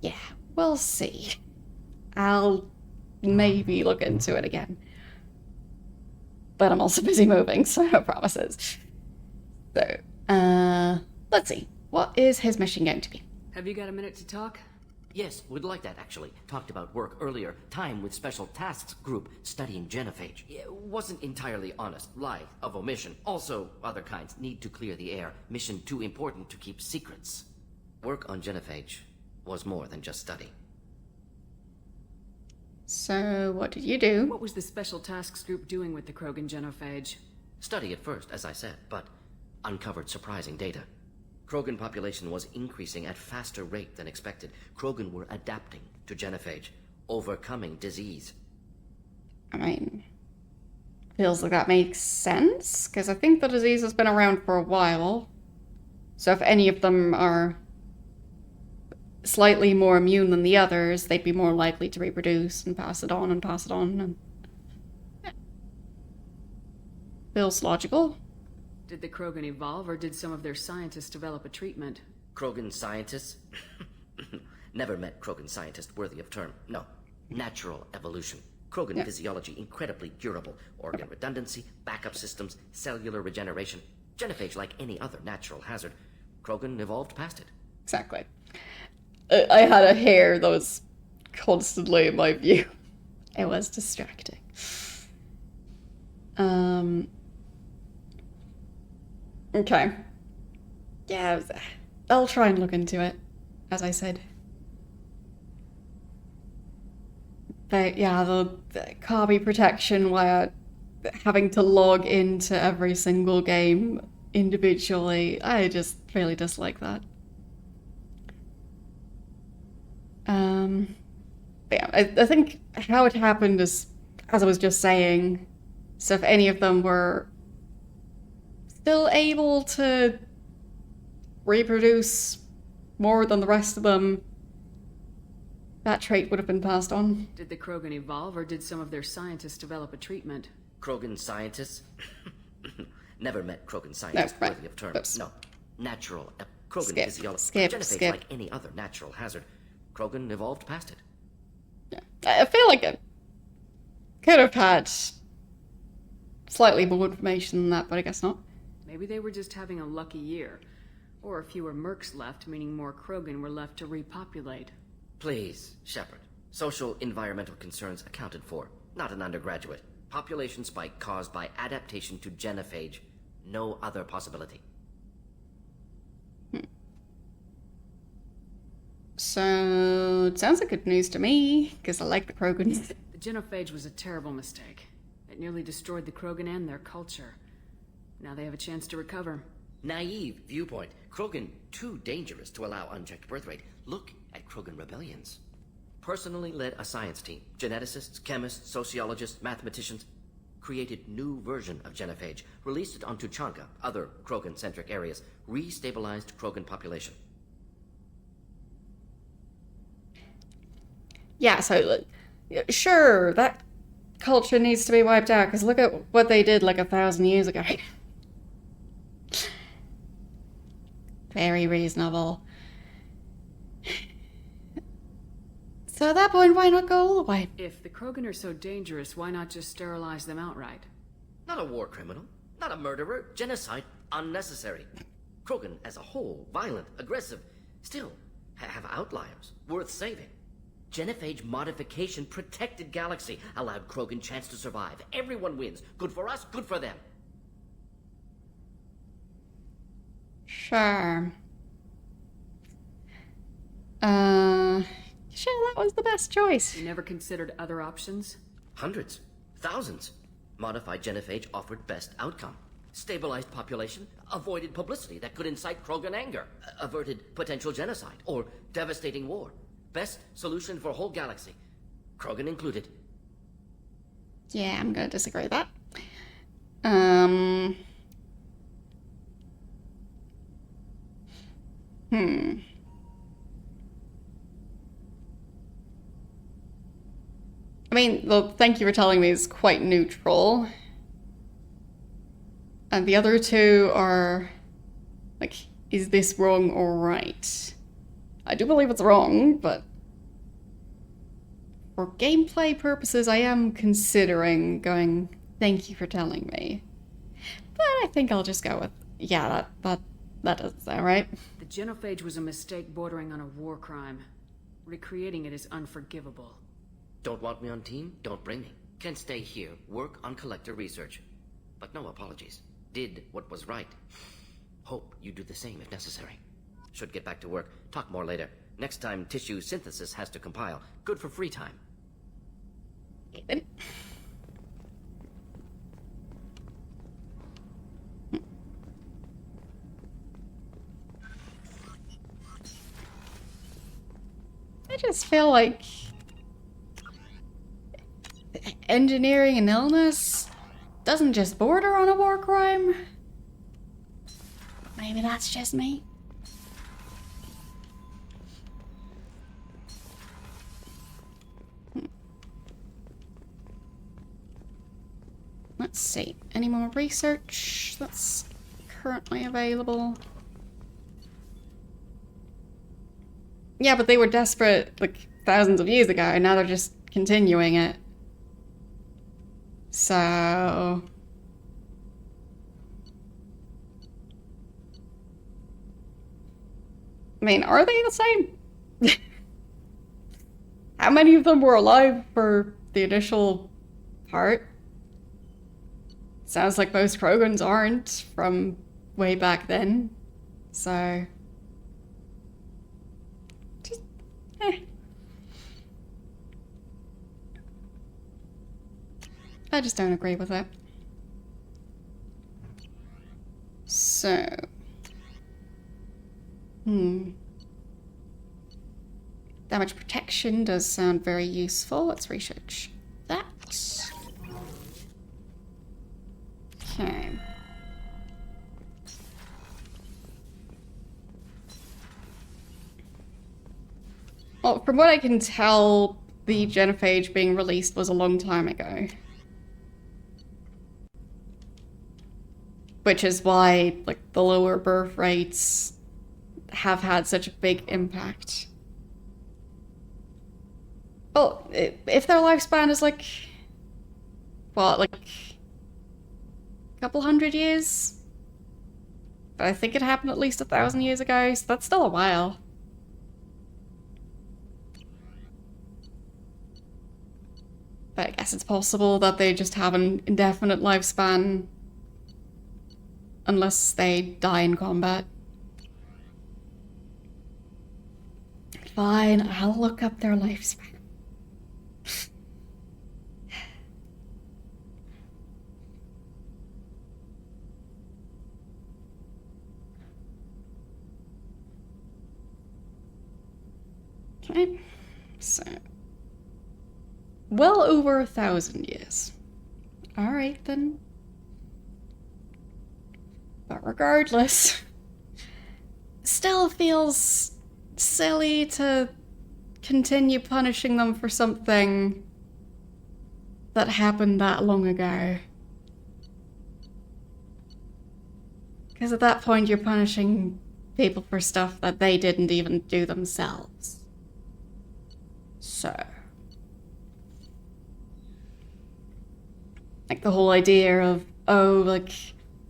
yeah, we'll see. I'll maybe look into it again. But I'm also busy moving, so no promises. So, let's see. What is his mission going to be? Have you got a minute to talk? Yes, would like that, actually. Talked about work earlier. Time with Special Tasks Group studying genophage. It wasn't entirely honest. Lie of omission. Also, other kinds. Need to clear the air. Mission too important to keep secrets. Work on genophage was more than just study. So, what did you do? What was the Special Tasks Group doing with the Krogan genophage? Study at first, as I said, but uncovered surprising data. Krogan population was increasing at faster rate than expected. Krogan were adapting to genophage, overcoming disease. I mean, feels like that makes sense, because I think the disease has been around for a while. So if any of them are slightly more immune than the others, they'd be more likely to reproduce and pass it on and pass it on. And yeah. Feels logical. Did the Krogan evolve, or did some of their scientists develop a treatment? Krogan scientists? Never met Krogan scientist worthy of term. No. Natural evolution. Krogan physiology incredibly durable. Organ redundancy, backup systems, cellular regeneration. Genophage like any other natural hazard. Krogan evolved past it. Exactly. I had a hair that was constantly in my view. It was distracting. Okay. Yeah, I'll try and look into it, as I said. But yeah, the copy protection while having to log into every single game individually, I just really dislike that. But yeah, I think how it happened is, as I was just saying, so if any of them were still able to reproduce more than the rest of them, that trait would have been passed on. Did the Krogan evolve, or did some of their scientists develop a treatment? Krogan scientists? Never met Krogan scientists worthy of term. Oops. No. Natural. Krogan physiology. Skip. Like any other natural hazard. Krogan evolved past it. Yeah. I feel like it could have had slightly more information than that, but I guess not. Maybe they were just having a lucky year. Or fewer mercs left, meaning more Krogan were left to repopulate. Please, Shepard. Social environmental concerns accounted for. Not an undergraduate. Population spike caused by adaptation to genophage. No other possibility. So, it sounds like good news to me, because I like the Krogans. The genophage was a terrible mistake. It nearly destroyed the Krogan and their culture. Now they have a chance to recover. Naive viewpoint. Krogan too dangerous to allow unchecked birth rate. Look at Krogan rebellions. Personally led a science team. Geneticists, chemists, sociologists, mathematicians. Created new version of genophage. Released it on Tuchanka, other Krogan-centric areas. Restabilized Krogan population. Yeah, so, sure, that culture needs to be wiped out, because look at what they did like 1,000 years ago. Very reasonable. So at that point, why not go all the way? If the Krogan are so dangerous, why not just sterilize them outright? Not a war criminal. Not a murderer. Genocide. Unnecessary. Krogan as a whole, violent, aggressive. Still, have outliers. Worth saving. Genophage modification protected galaxy. Allowed Krogan chance to survive. Everyone wins. Good for us, good for them. Sure. Sure, that was the best choice. You never considered other options? Hundreds. Thousands. Modified genophage offered best outcome. Stabilized population, avoided publicity that could incite Krogan anger, averted potential genocide, or devastating war. Best solution for whole galaxy. Krogan included. Yeah, I'm gonna disagree with that. I mean, the thank you for telling me is quite neutral. And the other two are, like, is this wrong or right? I do believe it's wrong, but for gameplay purposes, I am considering going, thank you for telling me. But I think I'll just go with, yeah, that does sound right. The genophage was a mistake bordering on a war crime. Recreating it is unforgivable. Don't want me on team? Don't bring me. Can stay here, work on collector research. But no apologies. Did what was right. Hope you do the same if necessary. Should get back to work. Talk more later. Next time tissue synthesis has to compile. Good for free time. Even. I just feel like engineering an illness doesn't just border on a war crime. Maybe that's just me. Let's see. Any more research that's currently available? Yeah, but they were desperate like thousands of years ago, and now they're just continuing it. So... I mean, are they the same? How many of them were alive for the initial part? Sounds like most Krogans aren't from way back then. So... just... I just don't agree with it. So... Damage protection does sound very useful. Let's research that. Okay. Well, from what I can tell, the genophage being released was a long time ago. Which is why, like, the lower birth rates have had such a big impact. Well, if their lifespan is like, what, like a couple hundred years? But I think it happened at least 1,000 years ago, so that's still a while. But I guess it's possible that they just have an indefinite lifespan unless they die in combat. fine. I'll look up their lifespan. Okay, so well over 1,000 years. All right then. But regardless, still feels silly to continue punishing them for something that happened that long ago. Because at that point you're punishing people for stuff that they didn't even do themselves. So, like the whole idea of, oh, like,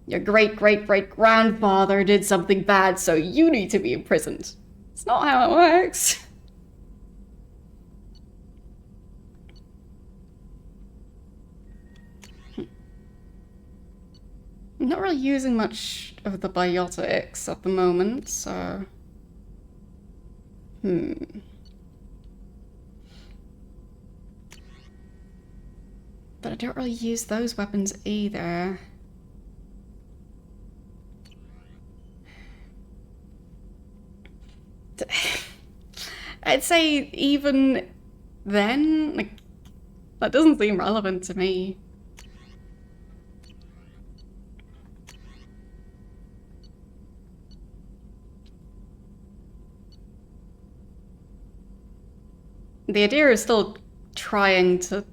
your great-great-great-grandfather did something bad, so you need to be imprisoned. It's not how it works. I'm not really using much of the biotics at the moment, so... But I don't really use those weapons either. I'd say even then, like, that doesn't seem relevant to me. The idea is still trying to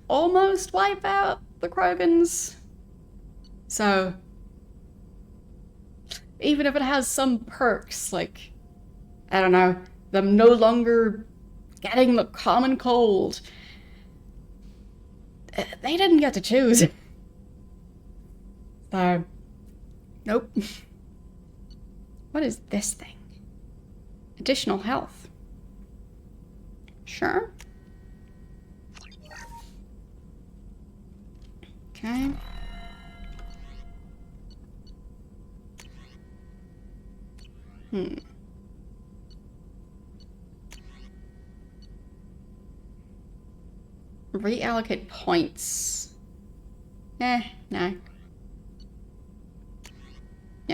almost wipe out the Krogans. So, even if it has some perks, like, I don't know, them no longer getting the common cold, they didn't get to choose. So, nope. What is this thing? Additional health. Sure. Okay. Reallocate points. No. Yeah,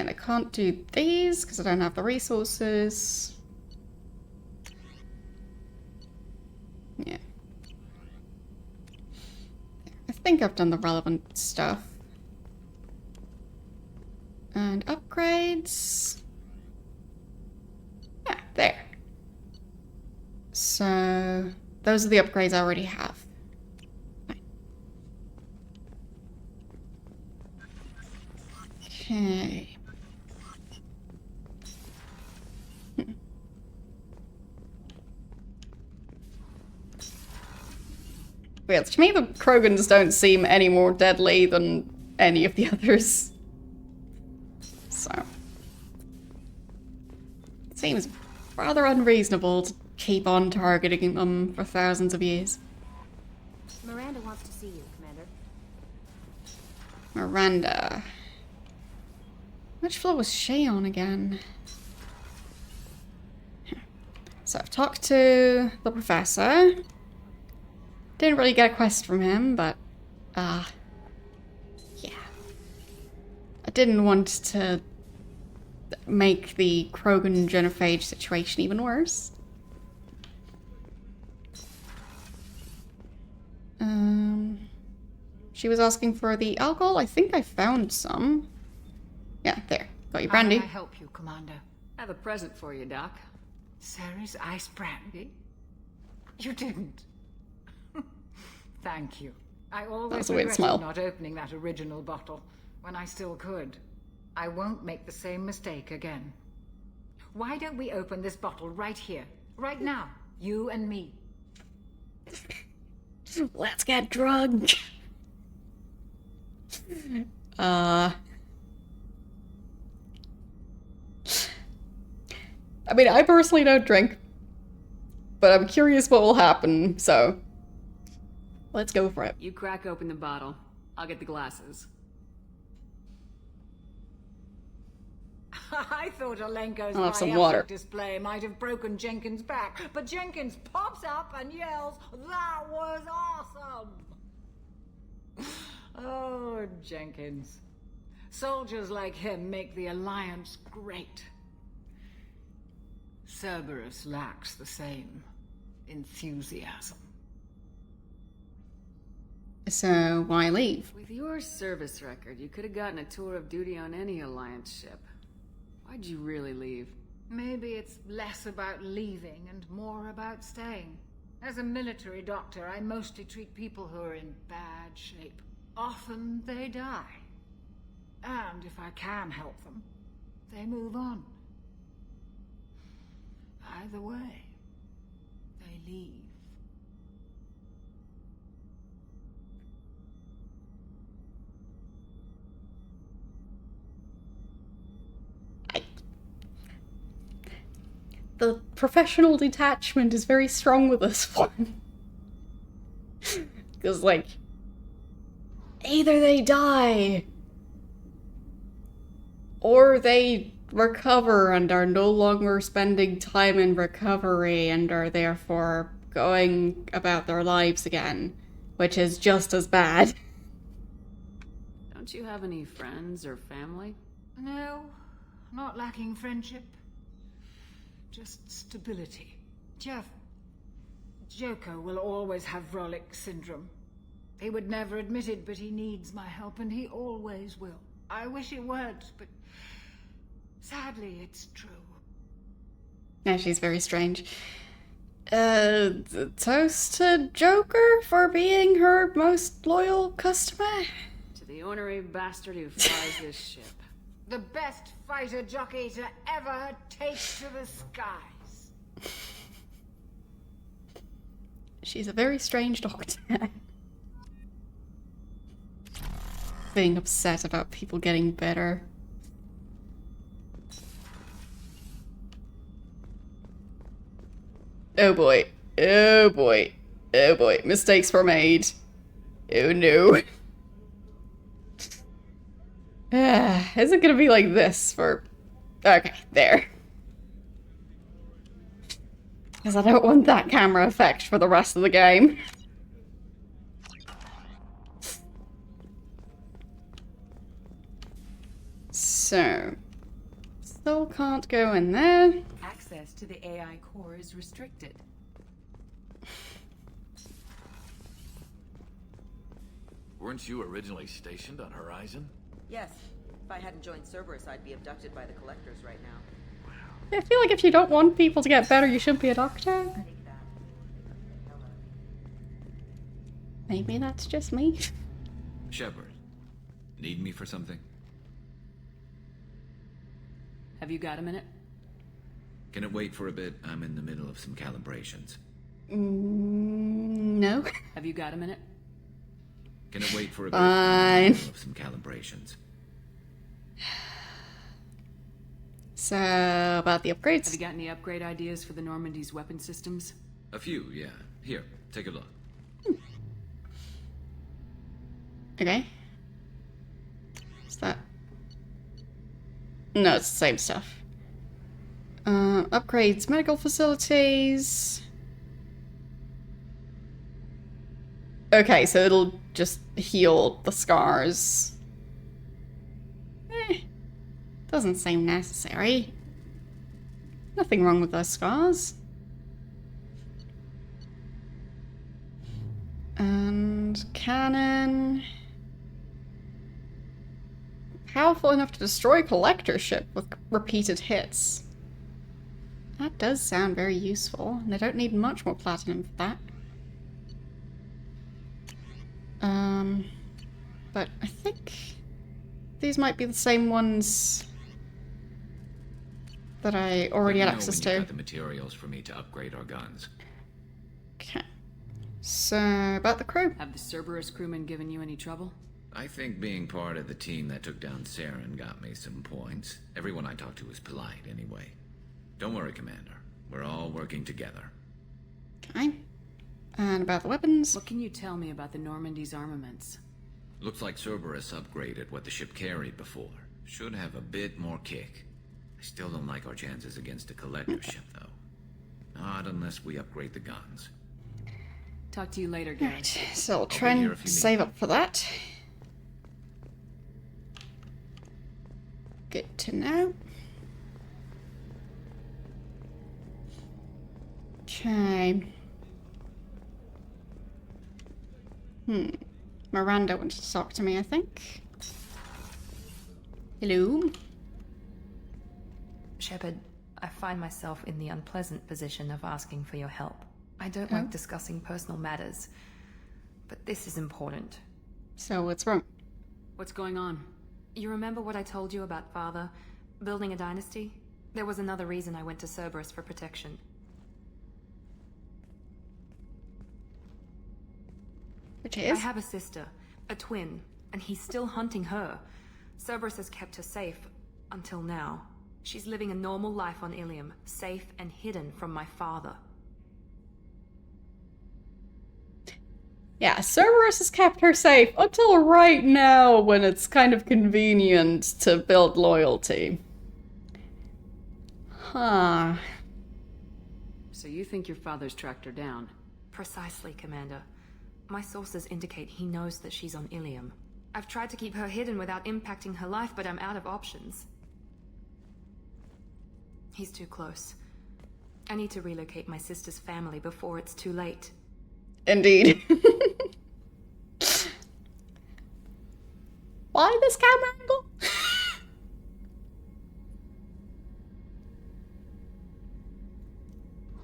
I can't do these because I don't have the resources. Yeah. I think I've done the relevant stuff. And upgrades. Yeah, there. So, those are the upgrades I already have. Okay. Yeah, to me the Krogans don't seem any more deadly than any of the others. So. It seems rather unreasonable to keep on targeting them for thousands of years. Miranda wants to see you, Commander. Miranda. Which floor was she on again? So I've talked to the professor. Didn't really get a quest from him, but, yeah. I didn't want to make the Krogan genophage situation even worse. She was asking for the alcohol. I think I found some. Yeah, there. Got your brandy. How can I help you, Commander? I have a present for you, Doc. Ceres ice brandy? You didn't. Thank you. I always regretted not opening that original bottle when I still could. I won't make the same mistake again. Why don't we open this bottle right here, right now, you and me? Let's get drunk. I mean, I personally don't drink, but I'm curious what will happen, so let's go for it. You crack open the bottle. I'll get the glasses. I thought Alenko's I'll have some biopic water. display might have broken Jenkins' back, but Jenkins pops up and yells, "That was awesome!" Oh, Jenkins. Soldiers like him make the Alliance great. Cerberus lacks the same enthusiasm. So why leave? With your service record, you could have gotten a tour of duty on any Alliance ship. Why'd you really leave? Maybe it's less about leaving and more about staying. As a military doctor, I mostly treat people who are in bad shape. Often they die. And if I can help them, they move on. Either way, they leave. The professional detachment is very strong with this one. Because, like, either they die, or they recover and are no longer spending time in recovery and are therefore going about their lives again, which is just as bad. Don't you have any friends or family? No, not lacking friendship. Just stability. Jeff, Joker will always have Vrolic syndrome. He would never admit it, but he needs my help, and he always will. I wish it weren't, but sadly, it's true. Yeah, she's very strange. Toast to Joker for being her most loyal customer. To the ornery bastard who flies this ship. The best fighter jockey to ever take to the skies. She's a very strange doctor. Being upset about people getting better. Oh boy. Oh boy. Oh boy. Mistakes were made. Oh no. Is it gonna be like this for... Okay, there. Because I don't want that camera effect for the rest of the game. So... Still can't go in there. Access to the AI core is restricted. Weren't you originally stationed on Horizon? Yes. If I hadn't joined Cerberus, I'd be abducted by the Collectors right now. I feel like if you don't want people to get better, you shouldn't be a doctor. Maybe that's just me. Shepard, need me for something? Have you got a minute? Can it wait for a bit? I'm in the middle of some calibrations. No. Have you got a minute? Can it wait for a bit? Fine. I'm in the middle of some calibrations. So, about the upgrades? Have you got any upgrade ideas for the Normandy's weapon systems? A few, yeah. Here, take a look. Okay. What's that? No, it's the same stuff. Upgrades medical facilities. Okay, so it'll just heal the scars. Doesn't seem necessary. Nothing wrong with those scars. And cannon. Powerful enough to destroy collector ship with repeated hits. That does sound very useful, and I don't need much more platinum for that. But I think these might be the same ones that I already had access to. Let me know when you've got the materials for me to upgrade our guns. Okay. So, about the crew. Have the Cerberus crewmen given you any trouble? I think being part of the team that took down Saren got me some points. Everyone I talked to was polite anyway. Don't worry, Commander. We're all working together. Okay. And about the weapons? What can you tell me about the Normandy's armaments? Looks like Cerberus upgraded what the ship carried before. Should have a bit more kick. I still don't like our chances against a collector ship, though. Not unless we upgrade the guns. Talk to you later, Garrett. Right, so I'll try and save up for that. Good to know. Okay. Miranda wants to talk to me, I think. Hello? Shepard, I find myself in the unpleasant position of asking for your help. I don't like discussing personal matters, but this is important. So what's wrong? What's going on? You remember what I told you about Father? Building a dynasty? There was another reason I went to Cerberus for protection. Which is? I have a sister, a twin, and he's still hunting her. Cerberus has kept her safe, until now. She's living a normal life on Ilium, safe and hidden from my father. Yeah, Cerberus has kept her safe until right now when it's kind of convenient to build loyalty. Huh. So you think your father's tracked her down? Precisely, Commander. My sources indicate he knows that she's on Ilium. I've tried to keep her hidden without impacting her life, but I'm out of options. He's too close. I need to relocate my sister's family before it's too late. Indeed. Why this camera angle?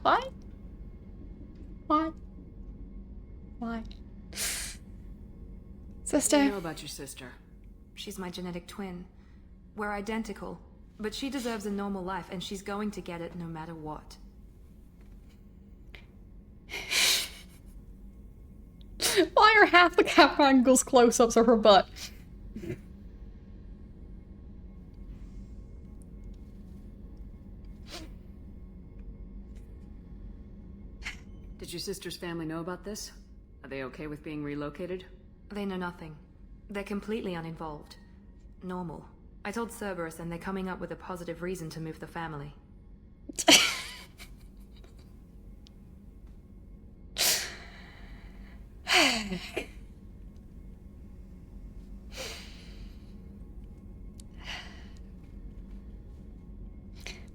Why? Why? Why? Sister. What do you know about your sister? She's my genetic twin. We're identical, but she deserves a normal life, and she's going to get it no matter what. Why are half the camera angles close-ups of her butt? Did your sister's family know about this? Are they okay with being relocated? They know nothing. They're completely uninvolved. Normal. I told Cerberus, and they're coming up with a positive reason to move the family.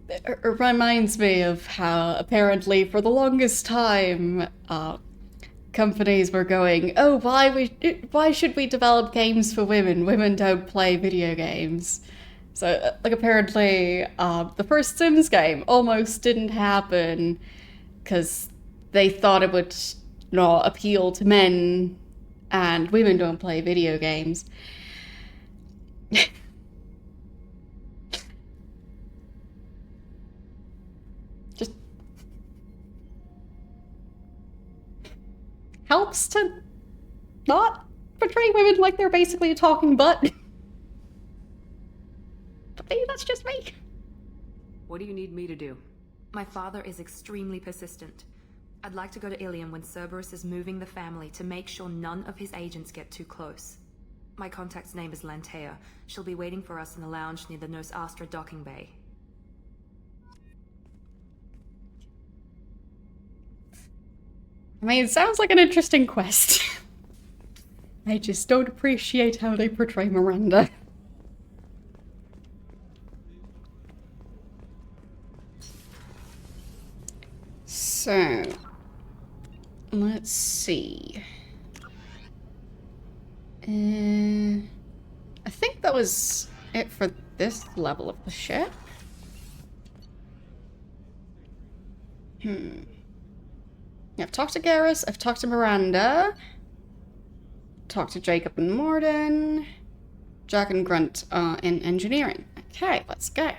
It reminds me of how apparently for the longest time companies were going, oh, why should we develop games for women? Women don't play video games. So, like, apparently the first Sims game almost didn't happen because they thought it would not appeal to men, and women don't play video games. Just helps to not portray women like they're basically a talking butt. But maybe that's just me. What do you need me to do? My father is extremely persistent. I'd like to go to Ilium when Cerberus is moving the family to make sure none of his agents get too close. My contact's name is Lantea. She'll be waiting for us in the lounge near the Nos Astra docking bay. I mean, it sounds like an interesting quest. I just don't appreciate how they portray Miranda. So, let's see. I think that was it for this level of the ship. I've talked to Garrus, I've talked to Miranda, talked to Jacob and Morden, Jack and Grunt in engineering. Okay, let's go.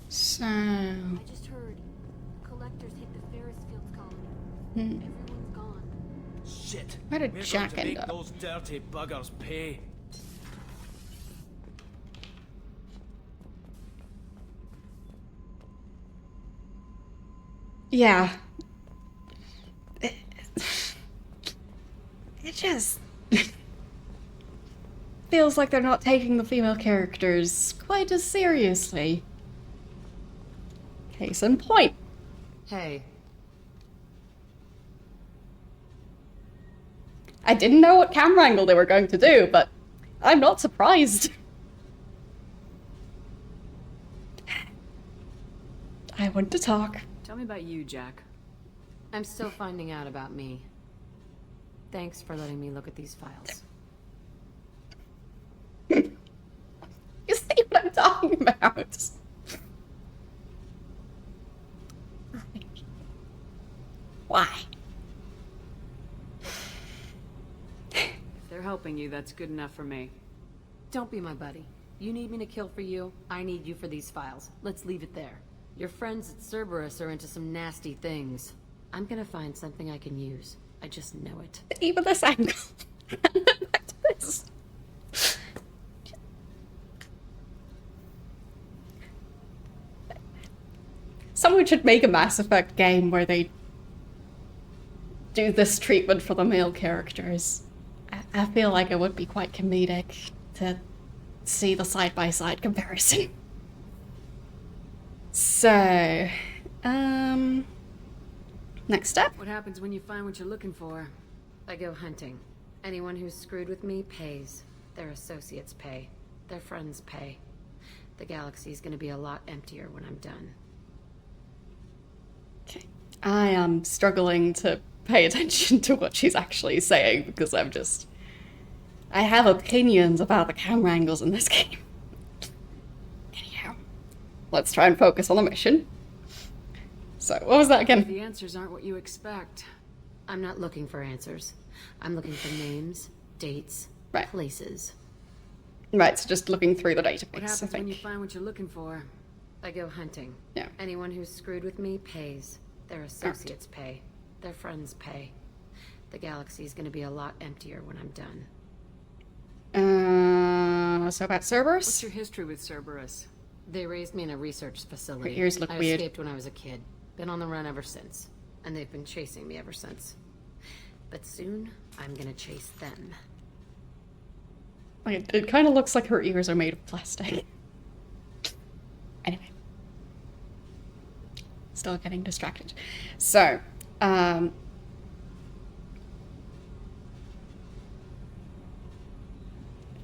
So... I just heard collectors hit the Ferris Fields colony. Everyone's gone. Shit. Where did We're Jack going to end make up? those dirty buggers pay. Yeah. just feels like they're not taking the female characters quite as seriously. Case in point. Hey. I didn't know what camera angle they were going to do, but I'm not surprised. I want to talk. Tell me about you, Jack. I'm still finding out about me. Thanks for letting me look at these files. You see what I'm talking about? Why? If they're helping you, that's good enough for me. Don't be my buddy. You need me to kill for you, I need you for these files. Let's leave it there. Your friends at Cerberus are into some nasty things. I'm gonna find something I can use. I just know it. Even this angle. Back to this. Someone should make a Mass Effect game where they do this treatment for the male characters. I feel like it would be quite comedic to see the side-by-side comparison. So, next step? What happens when you find what you're looking for? I go hunting. Anyone who's screwed with me pays. Their associates pay. Their friends pay. The galaxy's gonna be a lot emptier when I'm done. Okay. I am struggling to pay attention to what she's actually saying because I have opinions about the camera angles in this game. Anyhow, let's try and focus on the mission. So, what was that again? The answers aren't what you expect. I'm not looking for answers. I'm looking for names, dates, places. Right, so just looking through the database, What happens when you find what you're looking for? I go hunting. Yeah. Anyone who's screwed with me pays. Their associates pay. Their friends pay. The galaxy's gonna be a lot emptier when I'm done. So about Cerberus? What's your history with Cerberus? They raised me in a research facility. Her ears look I weird. escaped when I was a kid. Been on the run ever since. And they've been chasing me ever since. But soon, I'm gonna chase them. Like, it kind of looks like her ears are made of plastic. Anyway. Still getting distracted. So, I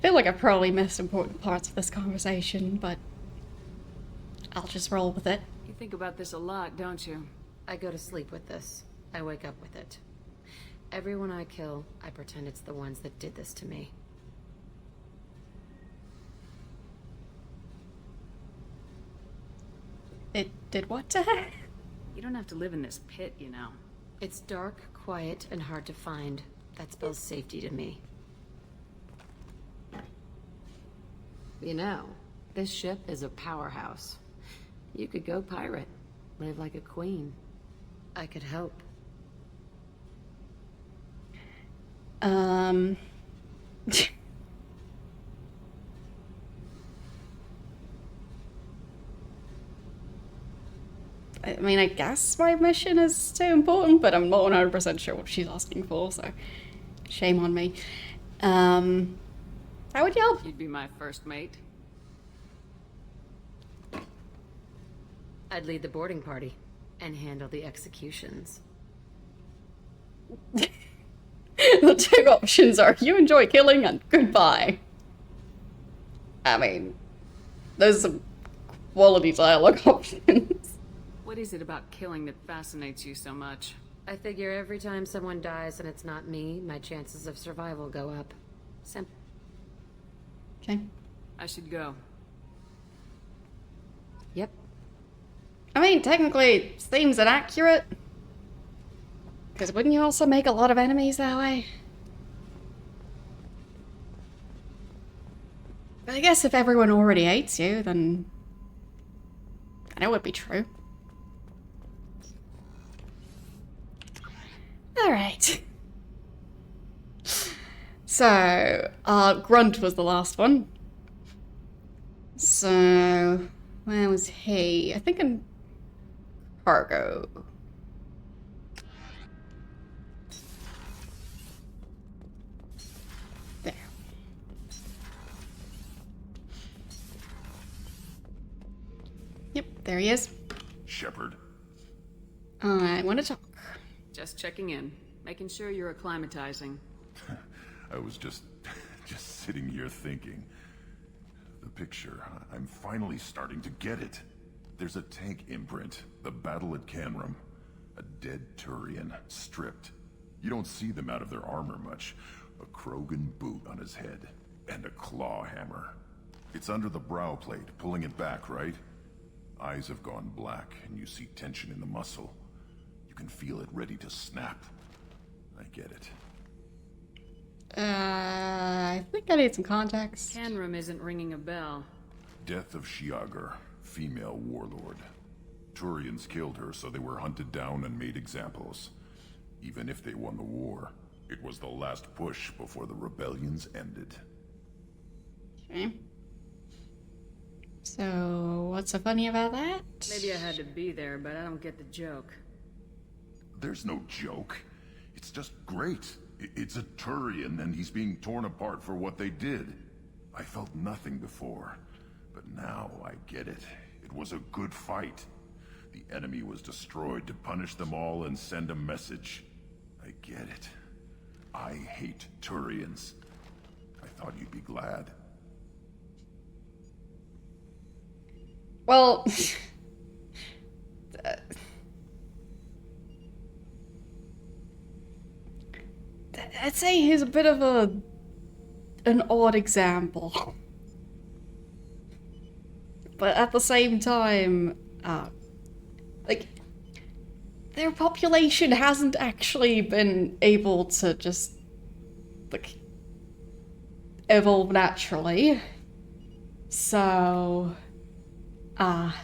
feel like I've probably missed important parts of this conversation, but I'll just roll with it. You think about this a lot, don't you? I go to sleep with this. I wake up with it. Everyone I kill, I pretend it's the ones that did this to me. It did what to her? You don't have to live in this pit, you know. It's dark, quiet, and hard to find. That spells safety to me. You know, this ship is a powerhouse. You could go pirate. Live like a queen. I could help. I mean, I guess my mission is too important, but I'm not 100% sure what she's asking for, so shame on me. How would you help? You'd be my first mate. I'd lead the boarding party and handle the executions. The two options are you enjoy killing and goodbye. I mean, there's some quality dialogue options. What is it about killing that fascinates you so much? I figure every time someone dies and it's not me, my chances of survival go up. Simple. Okay. I should go. Yep. I mean, technically, it seems inaccurate. Because wouldn't you also make a lot of enemies that way? But I guess if everyone already hates you, then it would be true. Alright. So, Grunt was the last one. So, where was he? I think in cargo. There he is. Shepard. I want to talk. Just checking in. Making sure you're acclimatizing. I was just sitting here thinking. The picture, I'm finally starting to get it. There's a tank imprint, the battle at Canrum. A dead Turian, stripped. You don't see them out of their armor much. A Krogan boot on his head, and a claw hammer. It's under the brow plate, pulling it back, right? Eyes have gone black, and you see tension in the muscle. You can feel it ready to snap. I get it. I think I need some context. Canrum isn't ringing a bell. Death of Shiagar, female warlord. Turians killed her, so they were hunted down and made examples. Even if they won the war, it was the last push before the rebellions ended. Okay. So, what's so funny about that? Maybe I had to be there, but I don't get the joke. There's no joke. It's just great. It's a Turian, and he's being torn apart for what they did. I felt nothing before, but now I get it. It was a good fight. The enemy was destroyed to punish them all and send a message. I get it. I hate Turians. I thought you'd be glad. Well, I'd say he's a bit of an odd example. But at the same time, like, their population hasn't actually been able to just, like, evolve naturally. So, I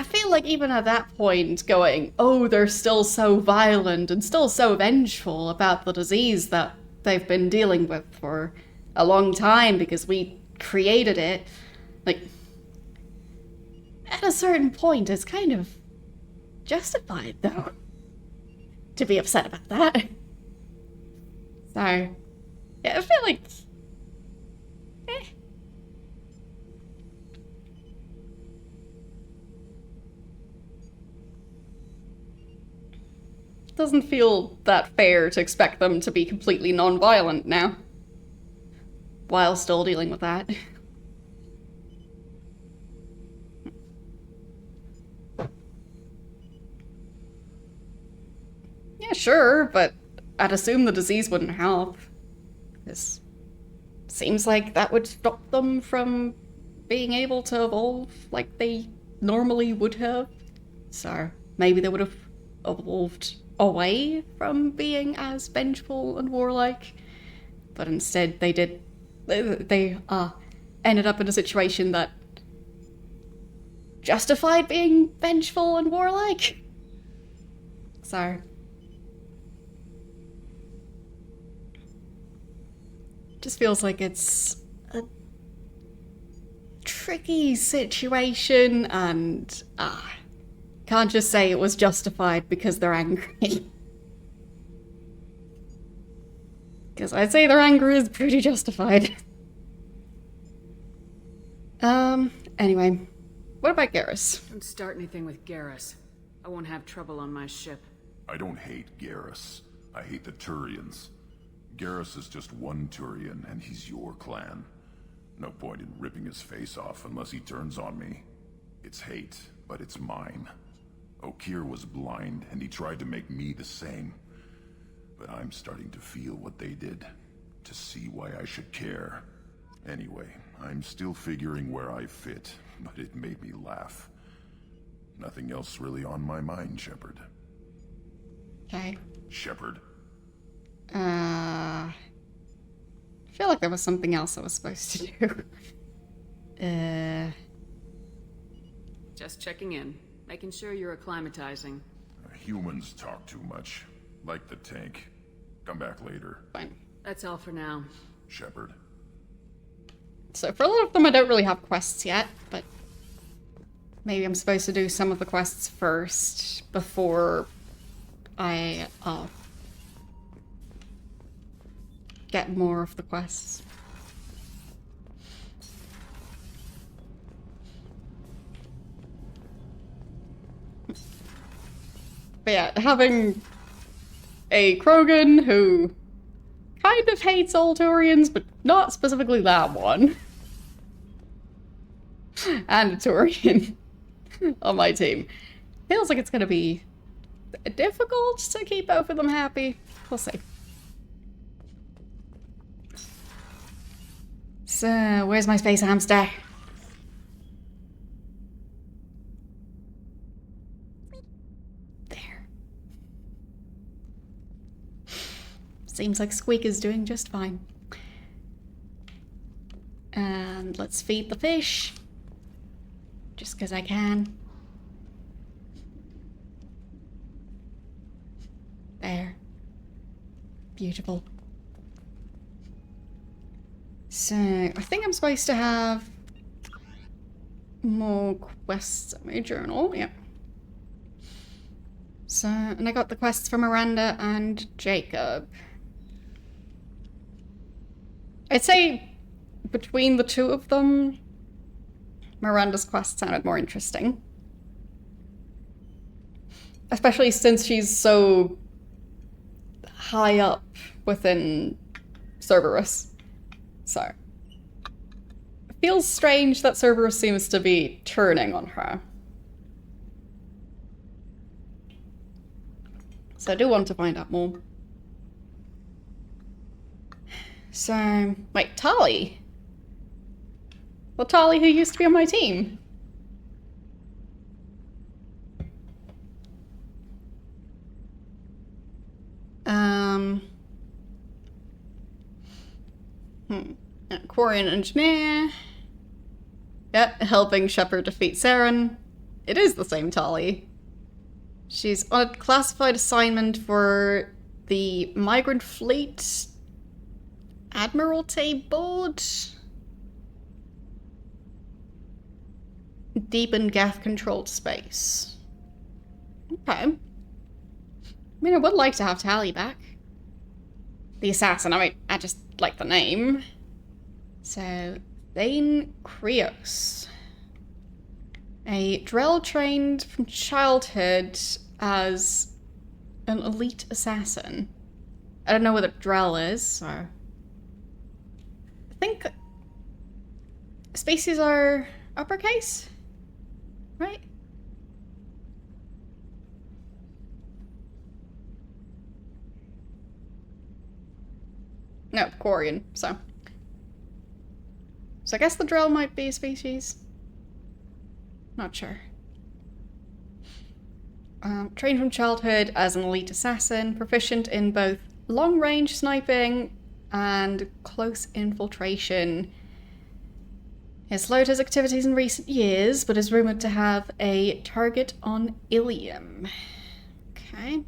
feel like even at that point going, oh, they're still so violent and still so vengeful about the disease that they've been dealing with for a long time because we created it. Like, at a certain point, it's kind of justified, though, to be upset about that. So, yeah, I feel like... Doesn't feel that fair to expect them to be completely non-violent now, while still dealing with that. Yeah, sure, but I'd assume the disease wouldn't help. This seems like that would stop them from being able to evolve like they normally would have. So maybe they would have evolved away from being as vengeful and warlike, but instead they ended up in a situation that justified being vengeful and warlike. So just feels like it's a tricky situation, and can't just say it was justified because they're angry. Because I'd say their anger is pretty justified. Anyway, what about Garrus? Don't start anything with Garrus. I won't have trouble on my ship. I don't hate Garrus. I hate the Turians. Garrus is just one Turian, and he's your clan. No point in ripping his face off unless he turns on me. It's hate, but it's mine. Okeer was blind, and he tried to make me the same. But I'm starting to feel what they did, to see why I should care. Anyway, I'm still figuring where I fit, but it made me laugh. Nothing else really on my mind, Shepard. Okay. Shepard. I feel like there was something else I was supposed to do. Just checking in. Making sure you're acclimatizing. Humans talk too much. Like the tank. Come back later. Fine. That's all for now. Shepard. So for a lot of them I don't really have quests yet, but maybe I'm supposed to do some of the quests first before I get more of the quests. But yeah, having a Krogan who kind of hates all Turians, but not specifically that one. And a Turian on my team. Feels like it's gonna be difficult to keep both of them happy. We'll see. So, where's my space hamster? There. Seems like Squeak is doing just fine. And let's feed the fish. Just because I can. There. Beautiful. So, I think I'm supposed to have more quests in my journal. Yeah. So, and I got the quests from Miranda and Jacob. I'd say between the two of them, Miranda's quest sounded more interesting. Especially since she's so high up within Cerberus. So, it feels strange that Cerberus seems to be turning on her. So I do want to find out more. So, wait, Tali? Well, Tali who used to be on my team. Quarian engineer. Yep, helping Shepard defeat Saren. It is the same Tali. She's on a classified assignment for the Migrant Fleet Admiralty Board. Deep in Geth-controlled space. Okay. I mean, I would like to have Tali back. The assassin, I just like the name. So, Thane Krios. A Drell trained from childhood as an elite assassin. I don't know what a Drell is, so... I think species are uppercase, right? No, Quarian, so. So I guess the Drell might be a species. Not sure. Trained from childhood as an elite assassin, proficient in both long-range sniping and close infiltration. He has slowed his activities in recent years, but is rumored to have a target on Ilium. Okay.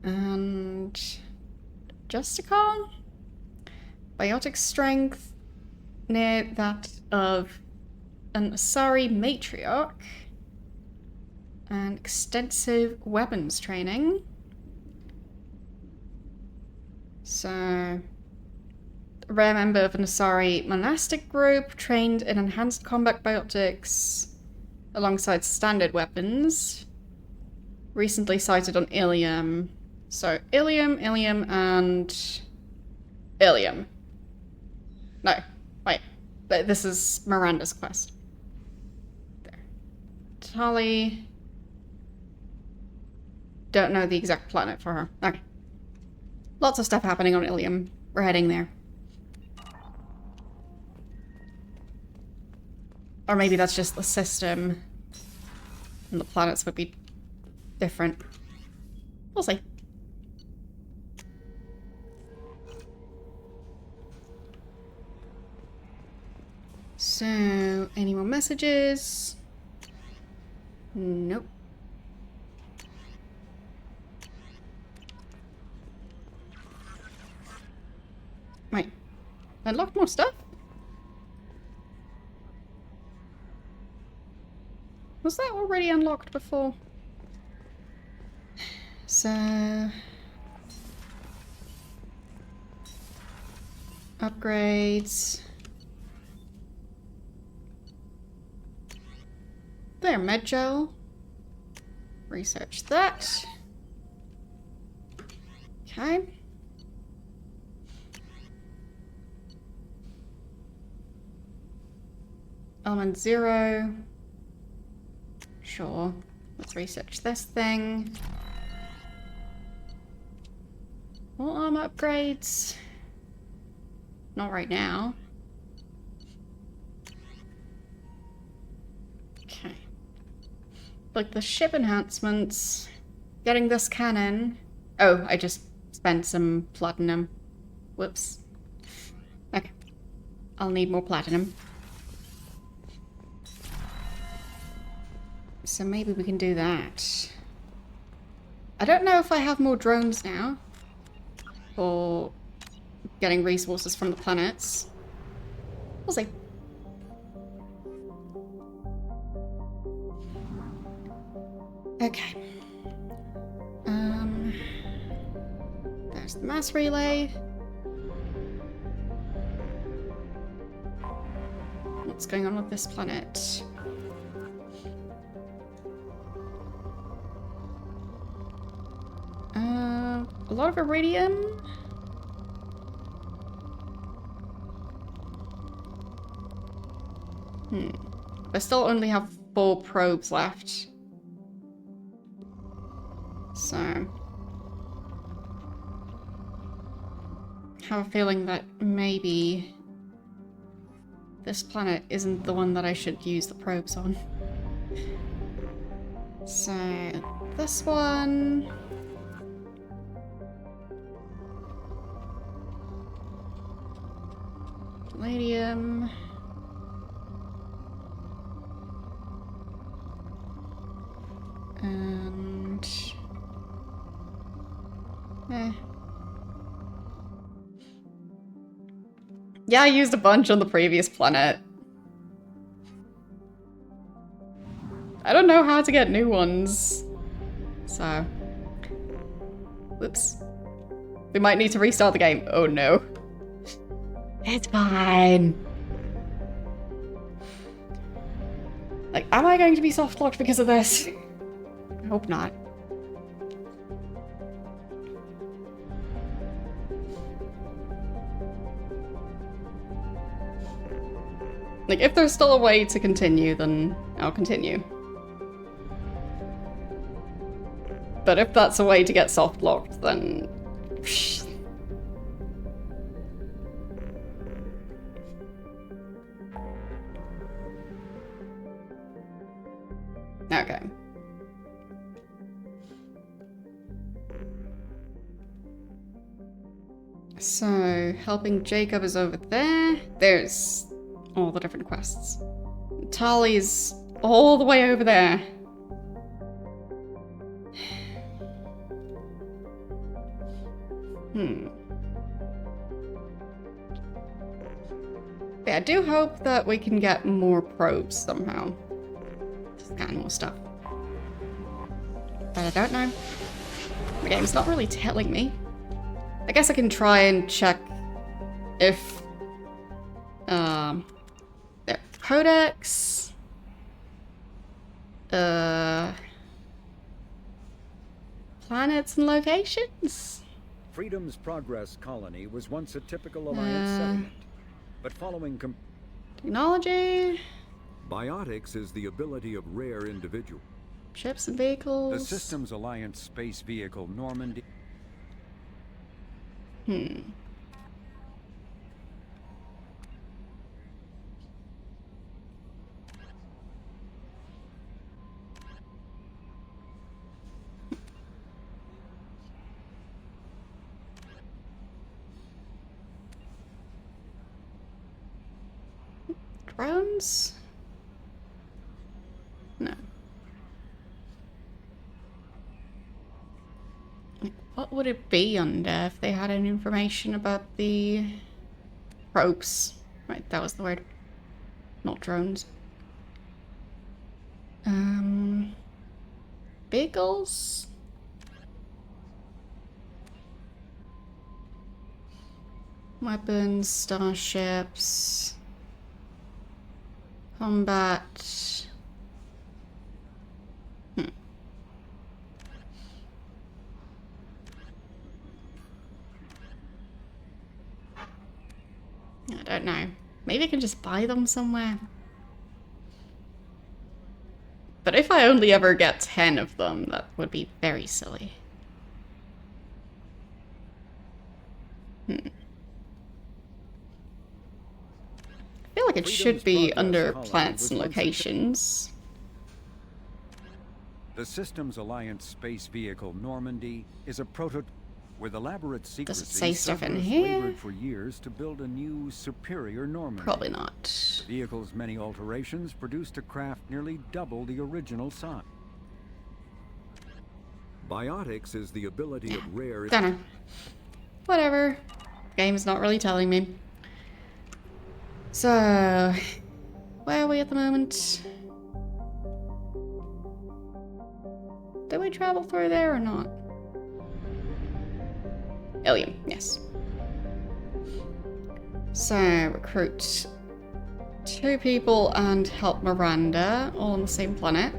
And Justicon? Biotic strength near that of an Asari matriarch. And extensive weapons training. So, a rare member of an Asari monastic group, trained in enhanced combat biotics alongside standard weapons. Recently sighted on Ilium. So, Ilium, and Ilium. No, wait. This is Miranda's quest. There. Tali. Don't know the exact planet for her. Okay. Lots of stuff happening on Ilium. We're heading there. Or maybe that's just the system. And the planets would be different. We'll see. So, any more messages? Nope. Wait, unlocked more stuff? Was that already unlocked before? So... upgrades... There, med gel. Research that. Okay. Element 0. Sure. Let's research this thing. More armor upgrades. Not right now. Okay. Like the ship enhancements. Getting this cannon. Oh, I just spent some platinum. Whoops. Okay. I'll need more platinum. So maybe we can do that. I don't know if I have more drones now. For getting resources from the planets. We'll see. Okay. There's the mass relay. What's going on with this planet? A lot of iridium. I still only have 4 probes left. So I have a feeling that maybe this planet isn't the one that I should use the probes on. So this one. Palladium. And yeah, I used a bunch on the previous planet. I don't know how to get new ones. So whoops. We might need to restart the game. Oh no. It's fine. Like, am I going to be soft locked because of this? I hope not. Like, if there's still a way to continue, then I'll continue. But if that's a way to get soft locked, then... Okay. So, helping Jacob is over there. There's all the different quests. Tali's all the way over there. Yeah, I do hope that we can get more probes somehow. Scan more stuff. But I don't know. The game's not really telling me. I guess I can try and check if their codex planets and locations. Freedom's Progress colony was once a typical Alliance settlement, but following technology. Biotics is the ability of rare individuals. Ships and vehicles. The Systems Alliance space vehicle Normandy. Drones? No. What would it be under if they had any information about the probes? Right, that was the word. Not drones. Vehicles? Weapons, starships. Combat. don't know. Maybe I can just buy them somewhere. But if I only ever get 10 of them, that would be very silly. I feel like it should be under planets and locations. The Systems Alliance space vehicle Normandy is a prototype with elaborate secrecy. Does it say stuff in Cerberus here? labored for years to build a new, superior Normandy. Probably not. The vehicle's many alterations produced a craft nearly double the original size. Biotics is the ability of rare... Dunno. Whatever. Game's not really telling me. So, where are we at the moment? Did we travel through there or not? Ilium, yes. So, recruit 2 people and help Miranda, all on the same planet.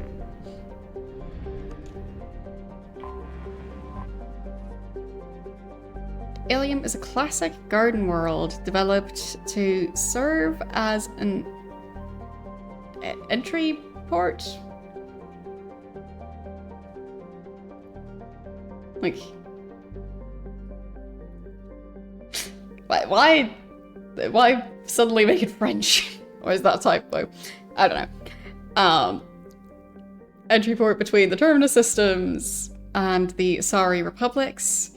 Ilium is a classic garden world developed to serve as an entry port. Like, why suddenly make it French? Or is that a typo? I don't know. Entry port between the Terminus systems and the Asari republics.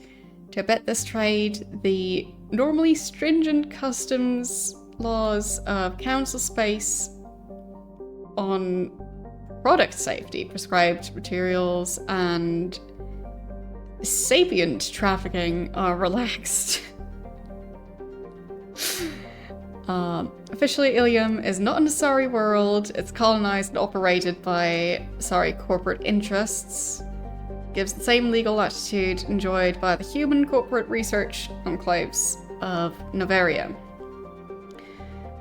To abet this trade, the normally stringent customs laws of council space on product safety, prescribed materials, and sapient trafficking are relaxed. Officially, Ilium is not an Asari world. It's colonized and operated by Asari corporate interests. Gives the same legal latitude enjoyed by the human corporate research enclaves of Novaria.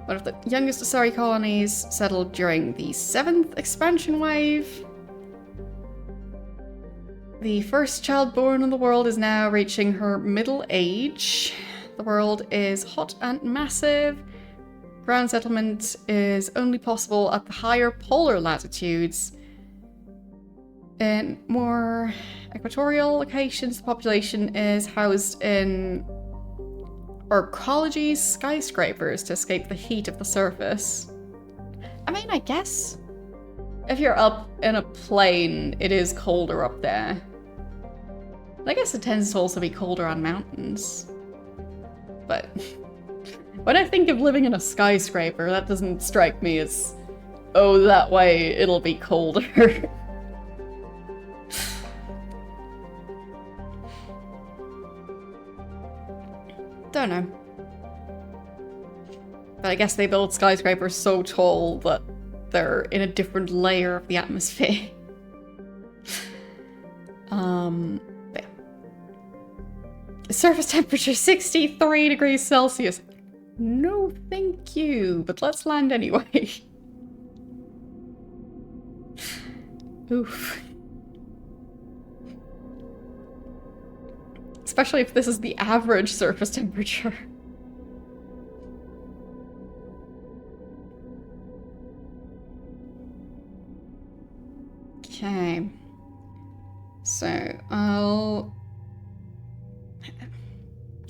One of the youngest Asari colonies settled during the 7th expansion wave. The first child born in the world is now reaching her middle age. The world is hot and massive. Ground settlement is only possible at the higher polar latitudes. In more equatorial locations, the population is housed in Arcology's skyscrapers to escape the heat of the surface. I mean, I guess if you're up in a plane, it is colder up there. I guess it tends to also be colder on mountains. But when I think of living in a skyscraper, that doesn't strike me as, oh, that way it'll be colder. Don't know. But I guess they build skyscrapers so tall that they're in a different layer of the atmosphere. Yeah. Surface temperature 63 degrees Celsius. No, thank you. But let's land anyway. Oof. Especially if this is the average surface temperature. Okay. So,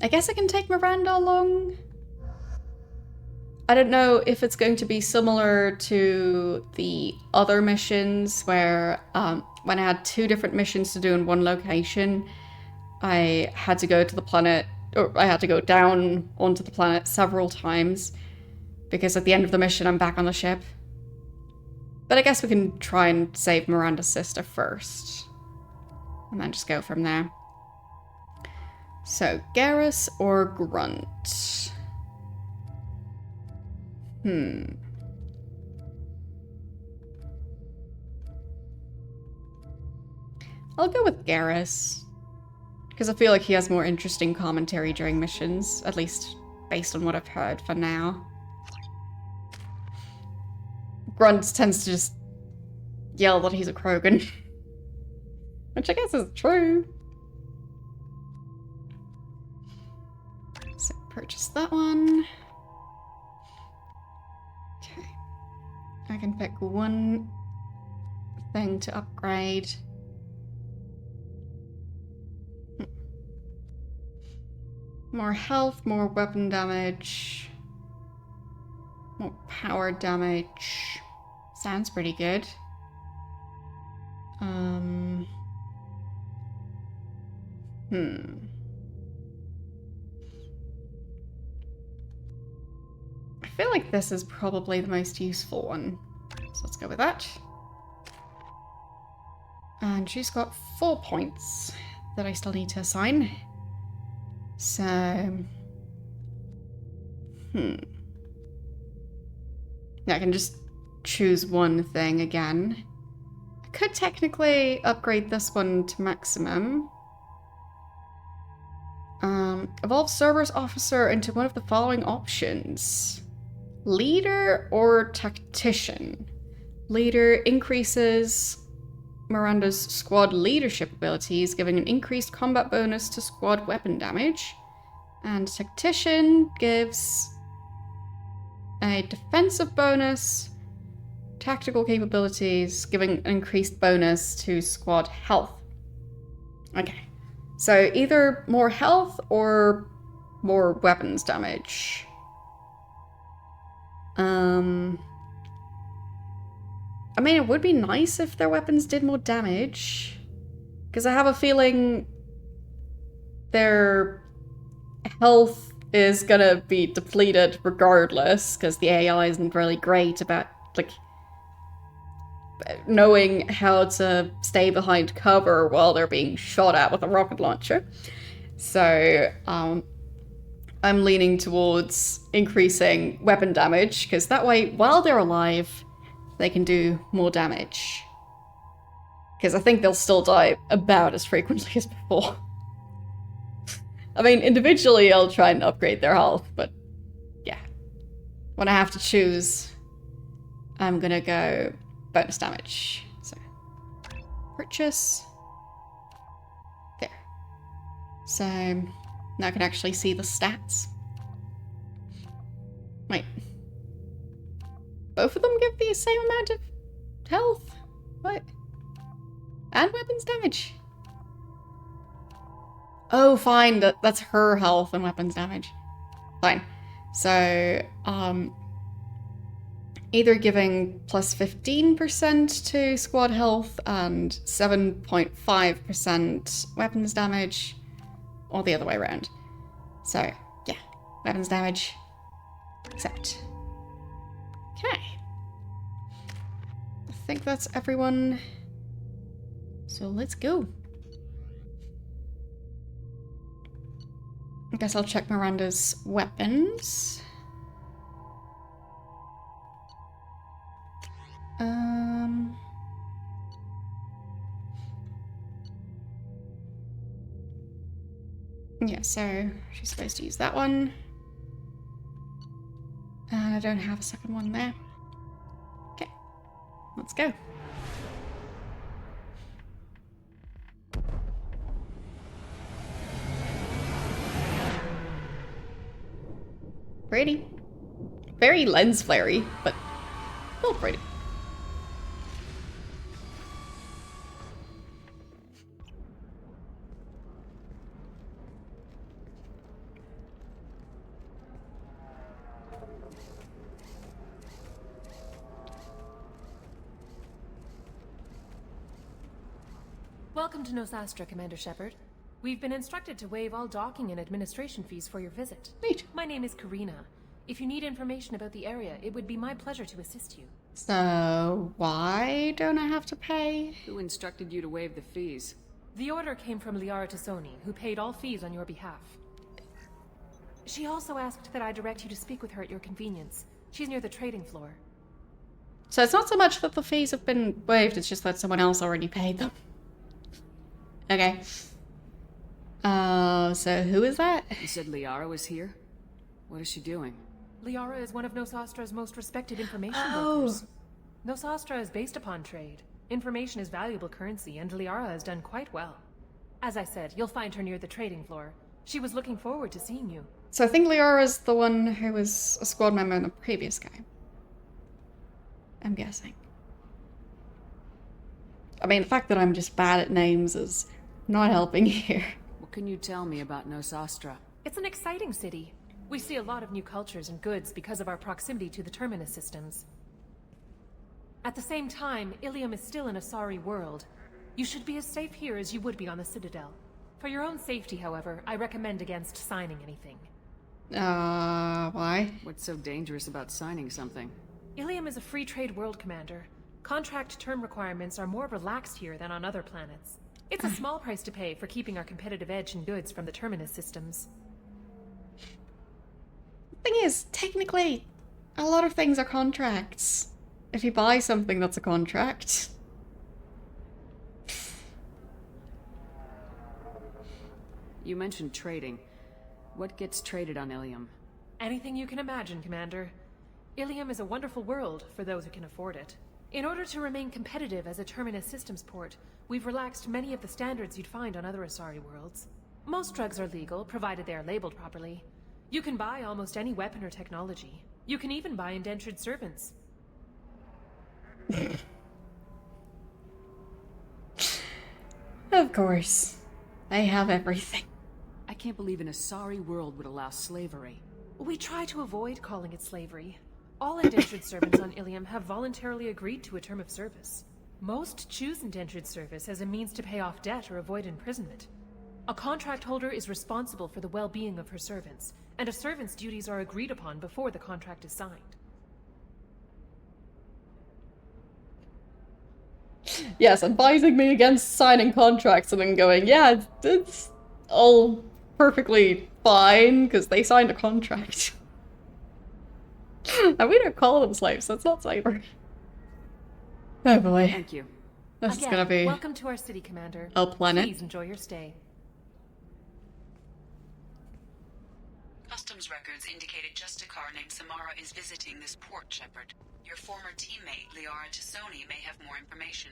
I guess I can take Miranda along. I don't know if it's going to be similar to the other missions where, when I had 2 different missions to do in one location, I had to go to the planet, or I had to go down onto the planet several times, because at the end of the mission I'm back on the ship. But I guess we can try and save Miranda's sister first, and then just go from there. So, Garrus or Grunt? I'll go with Garrus. Because I feel like he has more interesting commentary during missions, at least based on what I've heard for now. Grunt tends to just yell that he's a Krogan. Which I guess is true. So purchase that one. I can pick one thing to upgrade. More health, more weapon damage, more power damage. Sounds pretty good. I feel like this is probably the most useful one. So let's go with that. And she's got 4 points that I still need to assign. So, yeah, I can just choose one thing again. I could technically upgrade this one to maximum. Evolve Cerberus Officer into one of the following options. Leader or Tactician. Leader increases Miranda's squad leadership abilities, giving an increased combat bonus to squad weapon damage. And Tactician gives a defensive bonus, tactical capabilities, giving an increased bonus to squad health. Okay, so either more health or more weapons damage. I mean, it would be nice if their weapons did more damage, because I have a feeling their health is gonna be depleted regardless, because the AI isn't really great about, like, knowing how to stay behind cover while they're being shot at with a rocket launcher. So, I'm leaning towards increasing weapon damage, because that way, while they're alive, they can do more damage. Because I think they'll still die about as frequently as before. I mean, individually I'll try and upgrade their health, but yeah. When I have to choose, I'm gonna go bonus damage. So, purchase. There. So, now I can actually see the stats. Wait. Both of them give the same amount of health? What? And weapons damage? Oh, fine. That's her health and weapons damage. Fine. So, either giving plus 15% to squad health and 7.5% weapons damage, or the other way around. So, yeah. Weapons damage. Accept. Okay. I think that's everyone. So let's go. I guess I'll check Miranda's weapons. Yeah, so she's supposed to use that one. And I don't have a second one there. Okay, let's go. Pretty. Very lens flary, but still pretty. Welcome to Nosastra, Commander Shepard. We've been instructed to waive all docking and administration fees for your visit. Neat. My name is Karina. If you need information about the area, it would be my pleasure to assist you. So, why don't I have to pay? Who instructed you to waive the fees? The order came from Liara Tassoni, who paid all fees on your behalf. She also asked that I direct you to speak with her at your convenience. She's near the trading floor. So it's not so much that the fees have been waived, it's just that someone else already paid them. Okay. So who is that? You said Liara was here? What is she doing? Liara is one of Nosastra's most respected information brokers. Nosastra is based upon trade. Information is valuable currency, and Liara has done quite well. As I said, you'll find her near the trading floor. She was looking forward to seeing you. So I think Liara's the one who was a squad member in the previous game. I'm guessing. I mean, the fact that I'm just bad at names is not helping here. What can you tell me about Nosastra? It's an exciting city. We see a lot of new cultures and goods because of our proximity to the Terminus systems. At the same time, Ilium is still an Asari world. You should be as safe here as you would be on the Citadel. For your own safety, however, I recommend against signing anything. Why? What's so dangerous about signing something? Ilium is a free trade world, Commander. Contract term requirements are more relaxed here than on other planets. It's a small price to pay for keeping our competitive edge in goods from the Terminus systems. Thing is, technically, a lot of things are contracts. If you buy something that's a contract. You mentioned trading. What gets traded on Ilium? Anything you can imagine, Commander. Ilium is a wonderful world for those who can afford it. In order to remain competitive as a Terminus systems port, we've relaxed many of the standards you'd find on other Asari worlds. Most drugs are legal, provided they are labeled properly. You can buy almost any weapon or technology. You can even buy indentured servants. Of course. They have everything. I can't believe an Asari world would allow slavery. We try to avoid calling it slavery. All indentured servants on Ilium have voluntarily agreed to a term of service. Most choose indentured service as a means to pay off debt or avoid imprisonment. A contract holder is responsible for the well-being of her servants, and a servant's duties are agreed upon before the contract is signed. Yes, advising me against signing contracts and then going, yeah, it's all perfectly fine because they signed a contract. And we don't call them slaves, that's not slavery. Oh boy. Thank you. This is gonna be Welcome to our city, Commander. a planet. Please enjoy your stay. Customs records indicated just a car named Samara is visiting this port, Shepard. Your former teammate, Liara Tassoni, may have more information.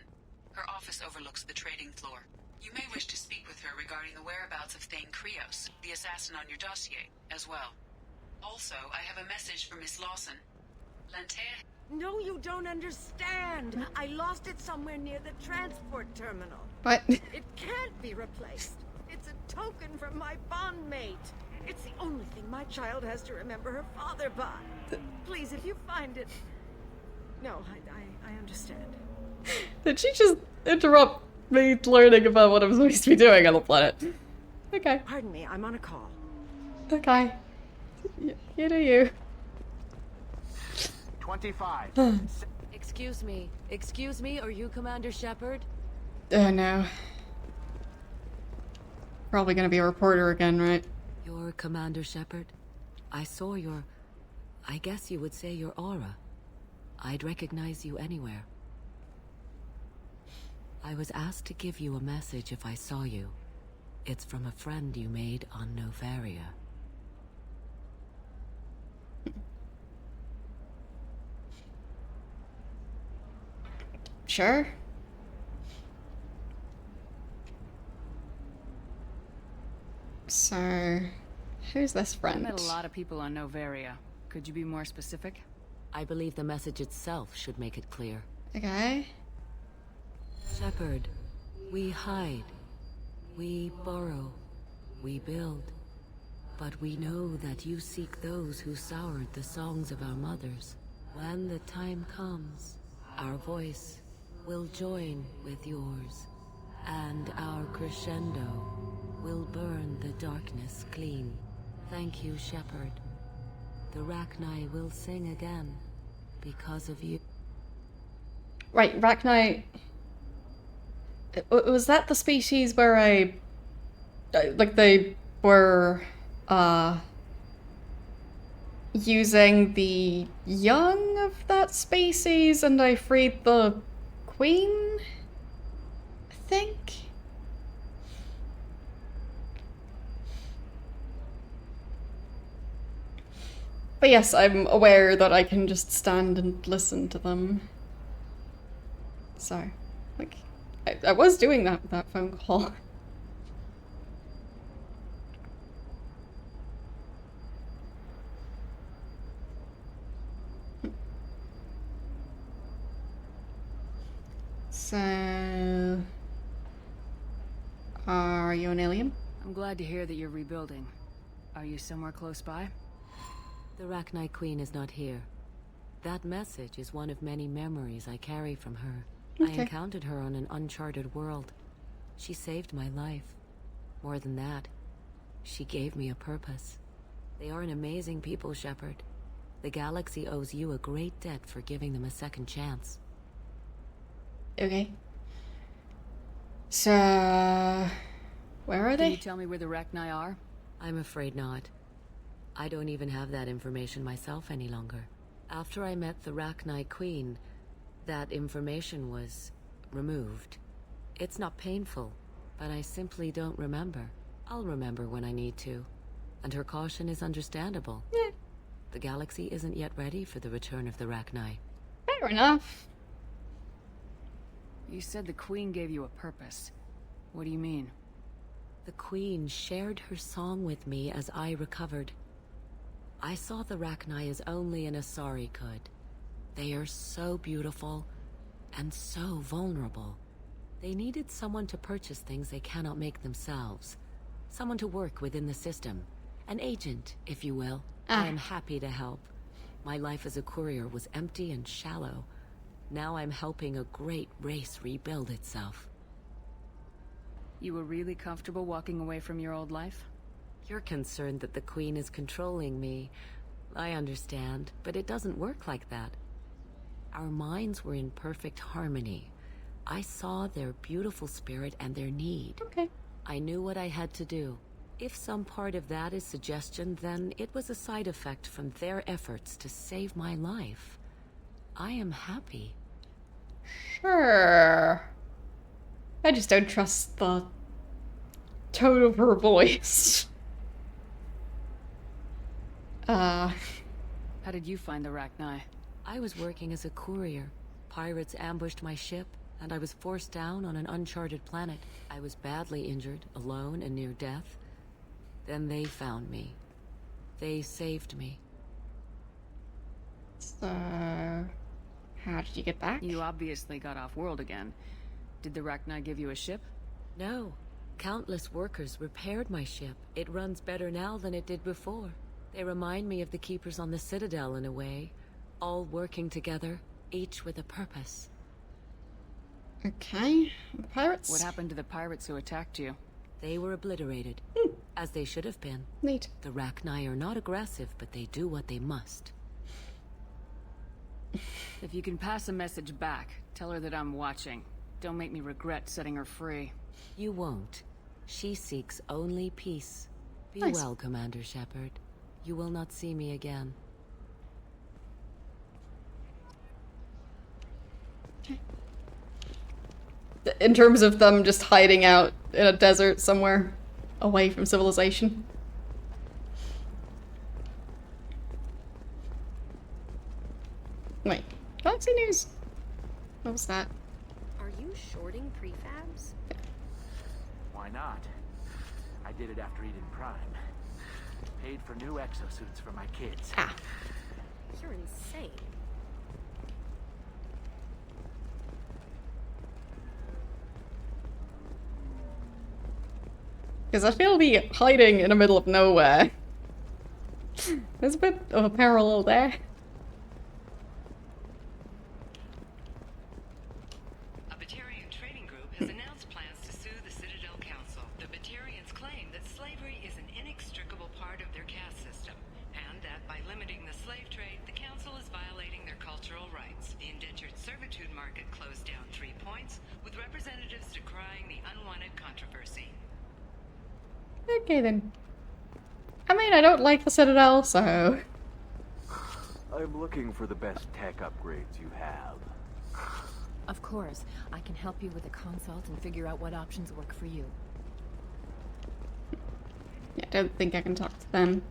Her office overlooks the trading floor. You may wish to speak with her regarding the whereabouts of Thane Krios, the assassin on your dossier, as well. Also, I have a message for Miss Lawson. Lantea... No, you don't understand. I lost it somewhere near the transport terminal. What? It can't be replaced. It's a token from my bondmate. It's the only thing my child has to remember her father by. Please, if you find it... No, I understand. Did she just interrupt me learning about what I'm supposed to be doing on the planet? Okay. Pardon me, I'm on a call. Okay. You do you. 25. Excuse me, are you Commander Shepard? Oh no. Probably gonna be a reporter again, right? You're Commander Shepard? I saw your... I guess you would say your aura. I'd recognize you anywhere. I was asked to give you a message if I saw you. It's from a friend you made on Novaria. Sure. So, who's this I friend? met a lot of people on Novaria. Could you be more specific? I believe the message itself should make it clear. Okay. Shepard, we hide. We borrow. We build. But we know that you seek those who soured the songs of our mothers. When the time comes, our voice will join with yours, and our crescendo will burn the darkness clean. Thank you, Shepard. The Rachni will sing again because of you. Right, Rachni... Was that the species where like, they were, using the young of that species and I freed the queen? I think? But yes, I'm aware that I can just stand and listen to them. So, like, I was doing that with that phone call. So... Are you an alien? I'm glad to hear that you're rebuilding. Are you somewhere close by? The Rachni Queen is not here. That message is one of many memories I carry from her. Okay. I encountered her on an uncharted world. She saved my life. More than that, she gave me a purpose. They are an amazing people, Shepard. The galaxy owes you a great debt for giving them a second chance. Okay. So... Where are they? Can you tell me where the Rachni are? I'm afraid not. I don't even have that information myself any longer. After I met the Rachni Queen, that information was removed. It's not painful, but I simply don't remember. I'll remember when I need to. And her caution is understandable. Yeah. The galaxy isn't yet ready for the return of the Rachni. Fair enough. You said the Queen gave you a purpose. What do you mean? The Queen shared her song with me as I recovered. I saw the Rachni as only an Asari could. They are so beautiful and so vulnerable. They needed someone to purchase things they cannot make themselves. Someone to work within the system. An agent, if you will. I am happy to help. My life as a courier was empty and shallow. Now I'm helping a great race rebuild itself. You were really comfortable walking away from your old life? You're concerned that the Queen is controlling me. I understand, but it doesn't work like that. Our minds were in perfect harmony. I saw their beautiful spirit and their need. Okay. I knew what I had to do. If some part of that is suggestion, then it was a side effect from their efforts to save my life. I am happy. Sure. I just don't trust the tone of her voice. How did you find the Rachni? I was working as a courier. Pirates ambushed my ship, and I was forced down on an uncharted planet. I was badly injured, alone and near death. Then they found me. They saved me. So... How did you get back? You obviously got off world again. Did the Rachni give you a ship? No. Countless workers repaired my ship. It runs better now than it did before. They remind me of the Keepers on the Citadel in a way. All working together, each with a purpose. Okay. Pirates? What happened to the pirates who attacked you? They were obliterated. As they should have been. Neat. The Rachni are not aggressive, but they do what they must. If you can pass a message back, tell her that I'm watching. Don't make me regret setting her free. You won't. She seeks only peace. Be Nice. well, Commander Shepard. You will not see me again. In terms of them just hiding out in a desert somewhere away from civilization. Wait, Galaxy News? What was that? Are you shorting prefabs? Why not? I did it after Eden Prime. Paid for new exosuits for my kids. Ah. You're insane. Because I feel be hiding in the middle of nowhere. There's a bit of a parallel there. A Batarian trading group has announced plans to sue the Citadel Council. The Batarians claim that slavery is an inextricable part of their caste system, and that by limiting the slave trade, the council is violating their cultural rights. The indentured servitude market closed down 3 points, with representatives decrying the unwanted controversy. Okay then. I mean, I don't like the Citadel, so... I'm looking for the best tech upgrades you have. Of course. I can help you with a consult and figure out what options work for you. Yeah, I don't think I can talk to them.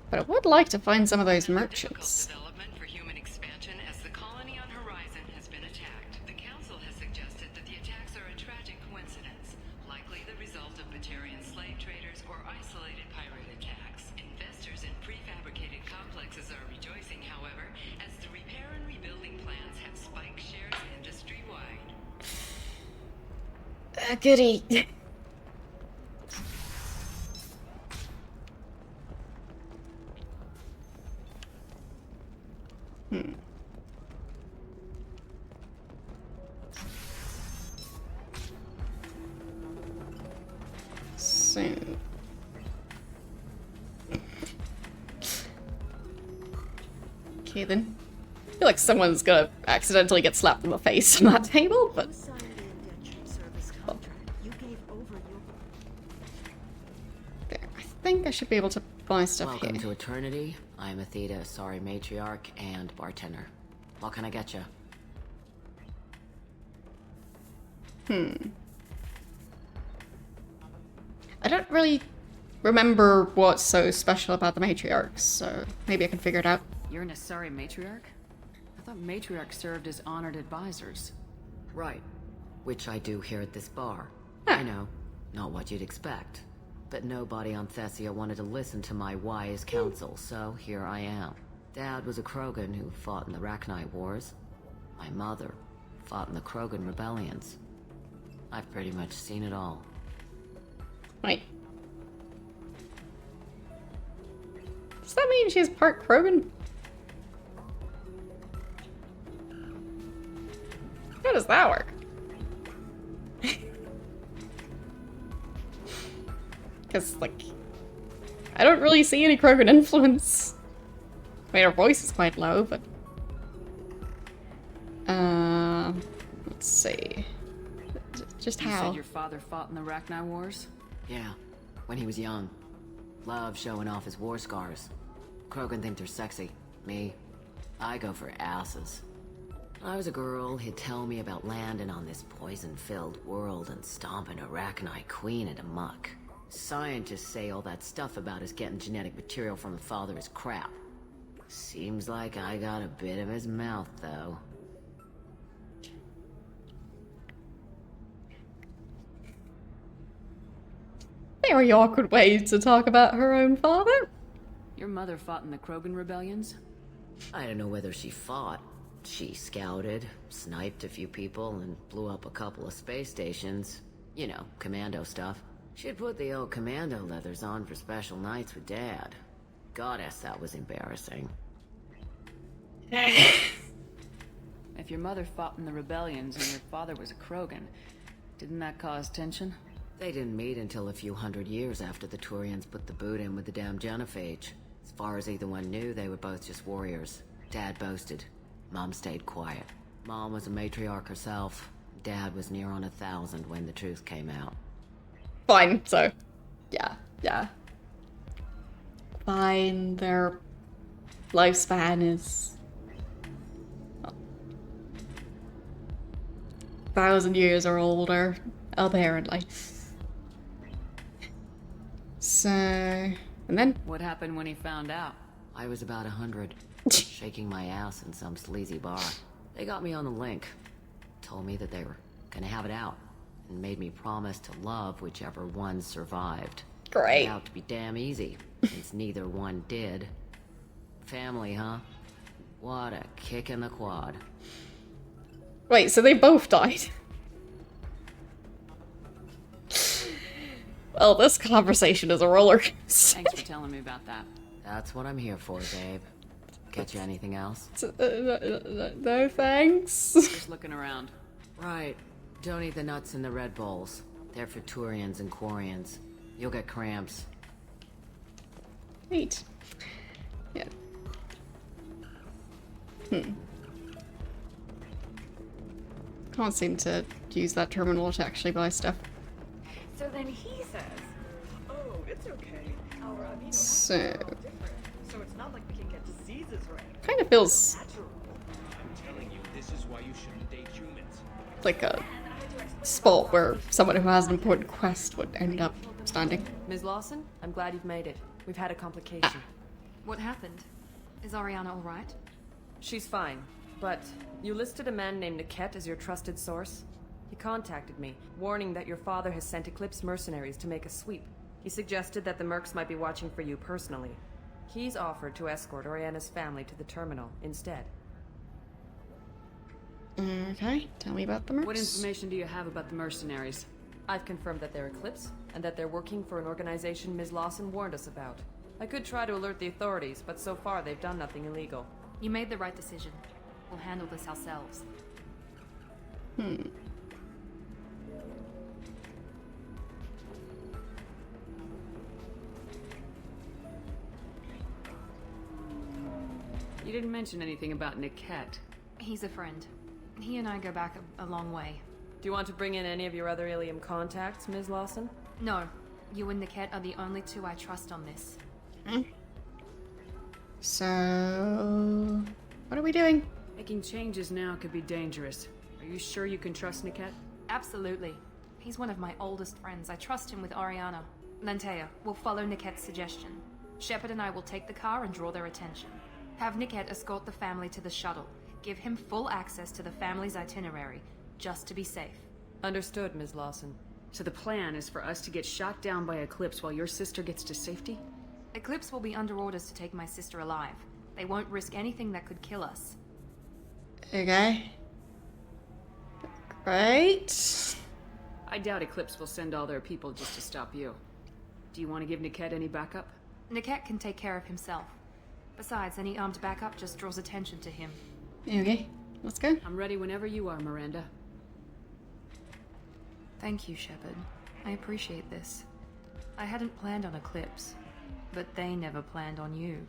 But I would like to find some of those merchants. Development for human expansion as the colony on Horizon has been attacked. The council has suggested that the attacks are a tragic coincidence, likely the result of Batarian slave traders or isolated pirate attacks. Investors in prefabricated complexes are rejoicing, however, as the repair and rebuilding plans have spiked shares in Goody. So... Okay then. I feel like someone's gonna accidentally get slapped in the face on that table, but... There, I think I should be able to buy stuff Welcome here. to Eternity. I'm Athena, sorry matriarch and bartender. What can I get you? I don't really remember what's so special about the matriarchs, so maybe I can figure it out. You're an Asari matriarch? I thought matriarchs served as honored advisors. Right. Which I do here at this bar. I know. Not what you'd expect. But nobody on Thessia wanted to listen to my wise counsel, so here I am. Dad was a Krogan who fought in the Rachni Wars. My mother fought in the Krogan rebellions. I've pretty much seen it all. Wait. Does that mean she's part Krogan? How does that work? Because, like, I don't really see any Krogan influence. I mean, her voice is quite low, but... let's see. Just You how? said your father fought in the Rachni Wars? Yeah, when he was young. Loved showing off his war scars. Krogan think they're sexy. Me, I go for asses. When I was a girl, he'd tell me about landing on this poison-filled world and stomping a Rachni queen into muck. Scientists say all that stuff about us getting genetic material from the father is crap. Seems like I got a bit of his mouth, though. Very awkward way to talk about her own father. Your mother fought in the Krogan rebellions? I don't know whether she fought. She scouted, sniped a few people, and blew up a couple of space stations. You know, commando stuff. She'd put the old commando leathers on for special nights with Dad. Goddess, that was embarrassing. If your mother fought in the rebellions and your father was a Krogan, didn't that cause tension? They didn't meet until a few hundred years after the Turians put the boot in with the damn genophage. As far as either one knew, they were both just warriors. Dad boasted. Mom stayed quiet. Mom was a matriarch herself. Dad was near on 1,000 when the truth came out. Fine, so... Yeah. Fine, their lifespan is... 1,000 years or older, apparently. So... and then? What happened when he found out? I was about 100, shaking my ass in some sleazy bar. They got me on the link. Told me that they were gonna have it out. And made me promise to love whichever one survived. Great. Turned out to be damn easy, since neither one did. Family, huh? What a kick in the quad. Wait, so they both died? Well, this conversation is a roller coaster. Thanks for telling me about that. That's what I'm here for, babe. Get you anything else? No thanks. Just looking around. Right. Don't eat the nuts in the Red Bowls. They're for Turians and Quarians. You'll get cramps. Neat. Yeah. Can't seem to use that terminal to actually buy stuff. So then he says, "Oh, it's okay. Our amino So... acids are all different, so it's not like we can get diseases or anything. kind of feels I'm telling you, this is why you shouldn't date humans. like a spot where someone who has an important quest would end up standing. Ms. Lawson, I'm glad you've made it. We've had a complication. What happened? Is Ariana all right? She's fine, but you listed a man named Niket as your trusted source. He contacted me, warning that your father has sent Eclipse mercenaries to make a sweep. He suggested that the Mercs might be watching for you personally. He's offered to escort Oriana's family to the terminal instead. Okay, tell me about the Mercs. What information do you have about the mercenaries? I've confirmed that they're Eclipse, and that they're working for an organization Ms. Lawson warned us about. I could try to alert the authorities, but so far they've done nothing illegal. You made the right decision. We'll handle this ourselves. You didn't mention anything about Niket. He's a friend. He and I go back a long way. Do you want to bring in any of your other Ilium contacts, Ms. Lawson? No. You and Niket are the only two I trust on this. So... what are we doing? Making changes now could be dangerous. Are you sure you can trust Niket? Absolutely. He's one of my oldest friends. I trust him with Ariana. Lantea, we'll follow Niket's suggestion. Shepard and I will take the car and draw their attention. Have Niket escort the family to the shuttle. Give him full access to the family's itinerary, just to be safe. Understood, Ms. Lawson. So the plan is for us to get shot down by Eclipse while your sister gets to safety? Eclipse will be under orders to take my sister alive. They won't risk anything that could kill us. Okay. Great. I doubt Eclipse will send all their people just to stop you. Do you want to give Niket any backup? Niket can take care of himself. Besides, any armed backup just draws attention to him. Okay, let's go. I'm ready whenever you are, Miranda. Thank you, Shepard. I appreciate this. I hadn't planned on Eclipse, but they never planned on you.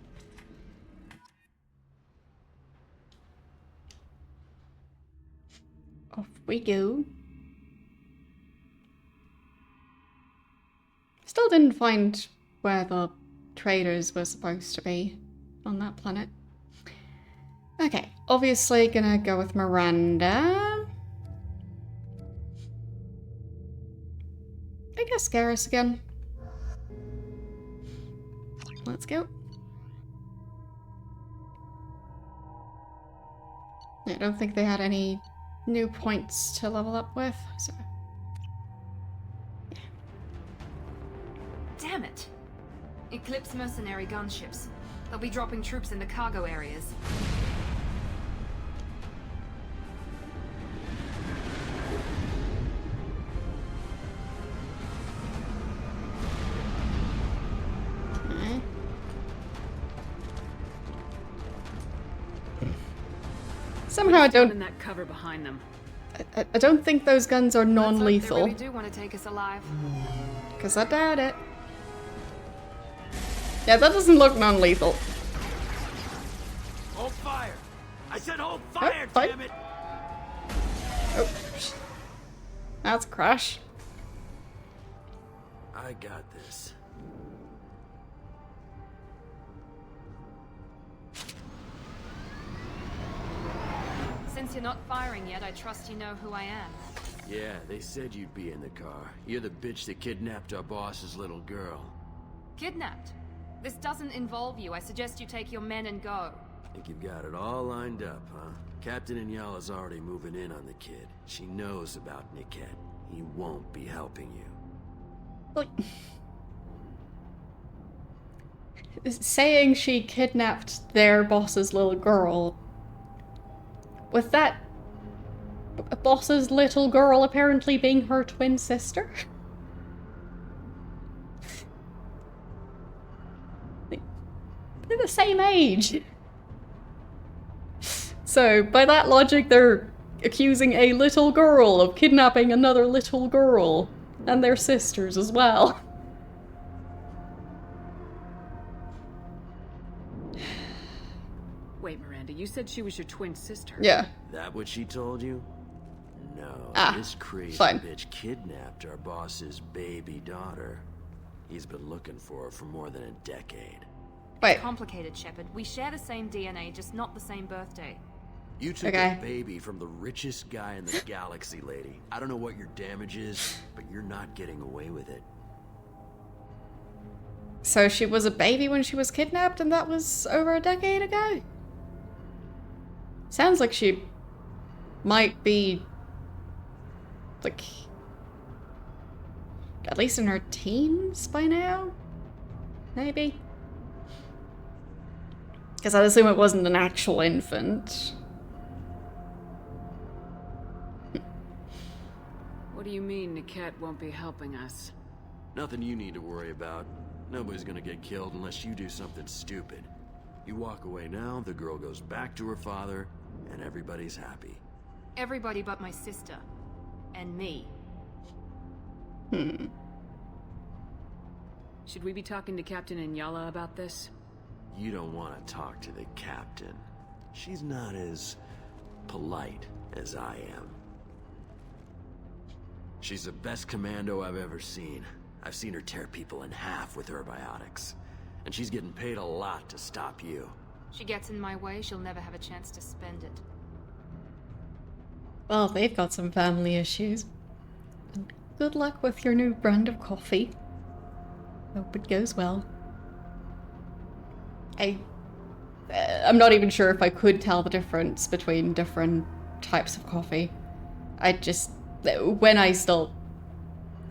Off we go. Still didn't find where the traders were supposed to be on that planet. Okay, obviously gonna go with Miranda. I guess Garrus again. Let's go. I don't think they had any new points to level up with, so... yeah. Damn it! Eclipse mercenary gunships. They'll be dropping troops in the cargo areas. Okay. Somehow I don't... in that cover behind them. I don't think those guns are non-lethal. They really do want to take us alive. Because I doubt it. Yeah, that doesn't look non-lethal. Hold fire! I said hold fire, fight. damn it! Oh, that's a crash. I got this. Since you're not firing yet, I trust you know who I am. Yeah, they said you'd be in the car. You're the bitch that kidnapped our boss's little girl. Kidnapped? This doesn't involve you. I suggest you take your men and go. Think you've got it all lined up, huh? Captain Inyala's already moving in on the kid. She knows about Niket. He won't be helping you. Like... saying she kidnapped their boss's little girl... with that boss's little girl apparently being her twin sister? They're the same age. So, by that logic, they're accusing a little girl of kidnapping another little girl. And their sisters as well. Wait, Miranda, you said she was your twin sister. Yeah. That what she told you? No, this crazy fine. bitch kidnapped our boss's baby daughter. He's been looking for her for more than a decade. Wait. Complicated, Shepard. We share the same DNA, just not the same birthday. You took a baby from the richest guy in the galaxy, lady. I don't know what your damage is, but you're not getting away with it. So she was a baby when she was kidnapped, and that was over a decade ago? Sounds like she might be, like, at least in her teens by now? Maybe? Because I'd assume it wasn't an actual infant. What do you mean Niket won't be helping us? Nothing you need to worry about. Nobody's gonna get killed unless you do something stupid. You walk away now, the girl goes back to her father, and everybody's happy. Everybody but my sister. And me. Should we be talking to Captain Inyala about this? You don't want to talk to the captain. She's not as polite as I am. She's the best commando I've ever seen. I've seen her tear people in half with her biotics. And she's getting paid a lot to stop you. She gets in my way, she'll never have a chance to spend it. Well, they've got some family issues. And good luck with your new brand of coffee. Hope it goes well. I'm not even sure if I could tell the difference between different types of coffee. When I still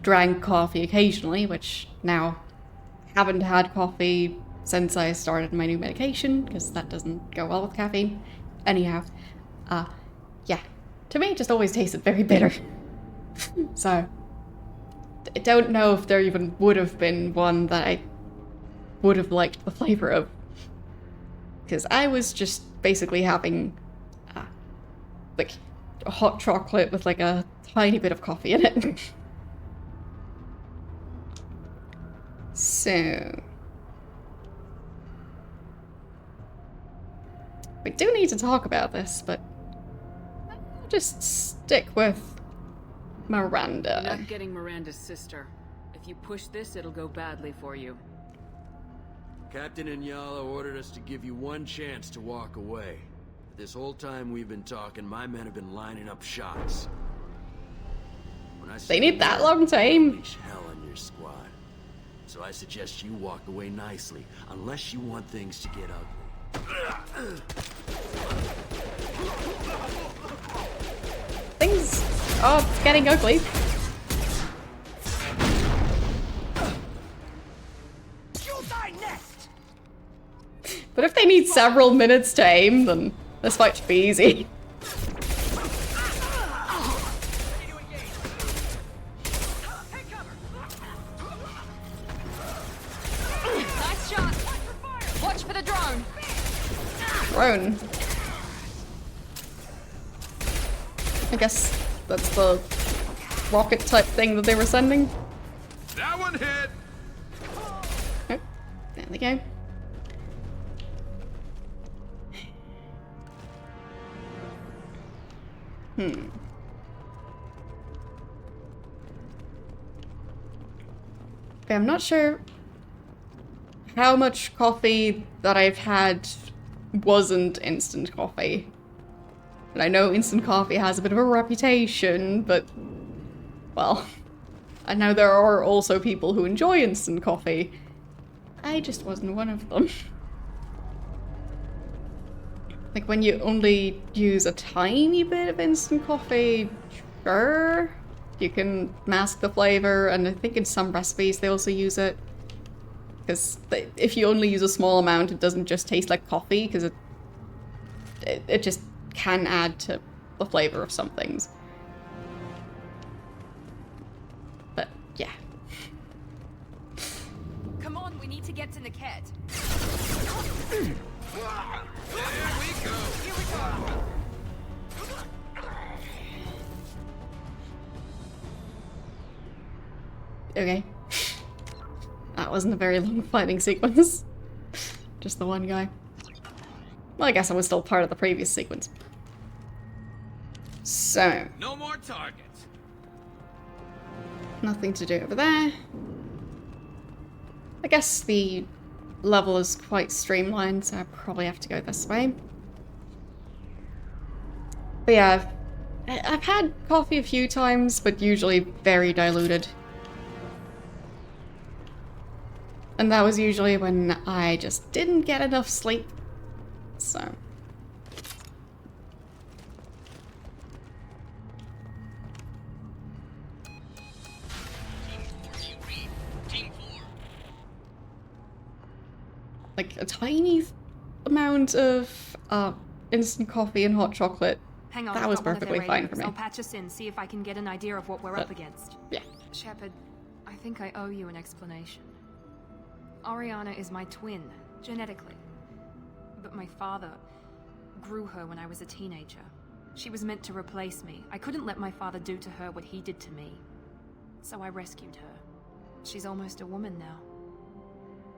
drank coffee occasionally, which now haven't had coffee since I started my new medication, because that doesn't go well with caffeine. Anyhow, yeah, to me it just always tasted very bitter. So, I don't know if there even would have been one that I would have liked the flavor of. Because I was just basically having, like, a hot chocolate with, like, a tiny bit of coffee in it. So... we do need to talk about this, but I'll just stick with Miranda. You're not getting Miranda's sister. If you push this, it'll go badly for you. Captain Inyala ordered us to give you one chance to walk away. This whole time we've been talking, my men have been lining up shots. They need that long time. Unleash hell on your squad. So I suggest you walk away nicely, unless you want things to get ugly. Things are getting ugly. But if they need several minutes to aim, then this fight should be easy. Nice shot! Watch for the drone! Drone. I guess that's the rocket type thing that they were sending. That one hit! Oh, there they go. Okay, I'm not sure how much coffee that I've had wasn't instant coffee. And I know instant coffee has a bit of a reputation, but, well, I know there are also people who enjoy instant coffee. I just wasn't one of them. Like, when you only use a tiny bit of instant coffee, sure, you can mask the flavor, and I think in some recipes they also use it. Because if you only use a small amount, it doesn't just taste like coffee, because it just can add to the flavor of some things. But, yeah. Come on, we need to get to Niket. Okay. That wasn't a very long fighting sequence. Just the one guy. Well, I guess I was still part of the previous sequence. So. No more targets. Nothing to do over there. I guess the level is quite streamlined, so I probably have to go this way. But yeah, I've had coffee a few times, but usually very diluted. And that was usually when I just didn't get enough sleep. So. Like a tiny amount of instant coffee and hot chocolate Hang on, that I've was got one of their perfectly fine radios. for me. I'll patch us in, see if I can get an idea of what we're up against. Yeah. Shepard, I think I owe you an explanation. Oriana is my twin, genetically. But my father grew her when I was a teenager. She was meant to replace me. I couldn't let my father do to her what he did to me. So I rescued her. She's almost a woman now.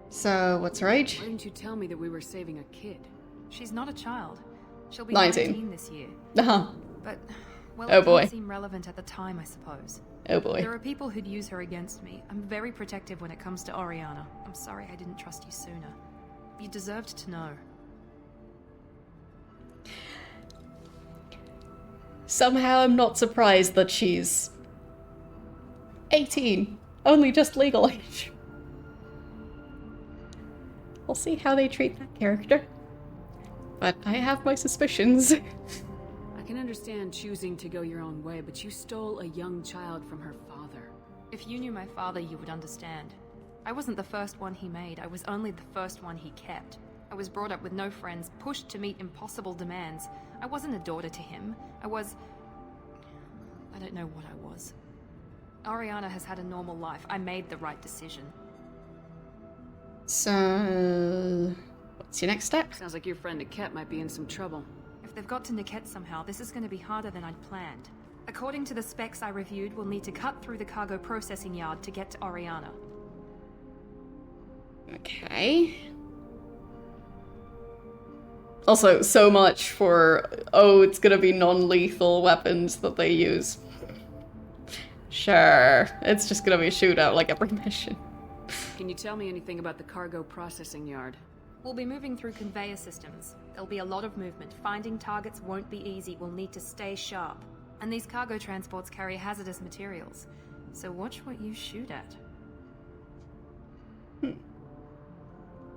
So, what's her age? Why didn't you tell me that we were saving a kid? She's not a child. She'll be 19 this year. Uh-huh. But, well, Oh it boy. didn't seem relevant at the time, I suppose. Oh boy. There are people who'd use her against me. I'm very protective when it comes to Oriana. I'm sorry I didn't trust you sooner. You deserved to know. Somehow I'm not surprised that she's 18. Only just legal age. We'll see how they treat that character. But I have my suspicions. I can understand choosing to go your own way, but you stole a young child from her father. If you knew my father, you would understand. I wasn't the first one he made. I was only the first one he kept. I was brought up with no friends, pushed to meet impossible demands. I wasn't a daughter to him. I don't know what I was. Oriana has had a normal life. I made the right decision. So, what's your next step? Sounds like your friend Niket might be in some trouble. If they've got to Niket somehow, this is going to be harder than I'd planned. According to the specs I reviewed, we'll need to cut through the cargo processing yard to get to Oriana. Okay. Also, so much for, oh, it's gonna be non-lethal weapons that they use. Sure, it's just gonna be a shootout like every mission. Can you tell me anything about the cargo processing yard? We'll be moving through conveyor systems. There'll be a lot of movement. Finding targets won't be easy. We'll need to stay sharp. And these cargo transports carry hazardous materials. So watch what you shoot at.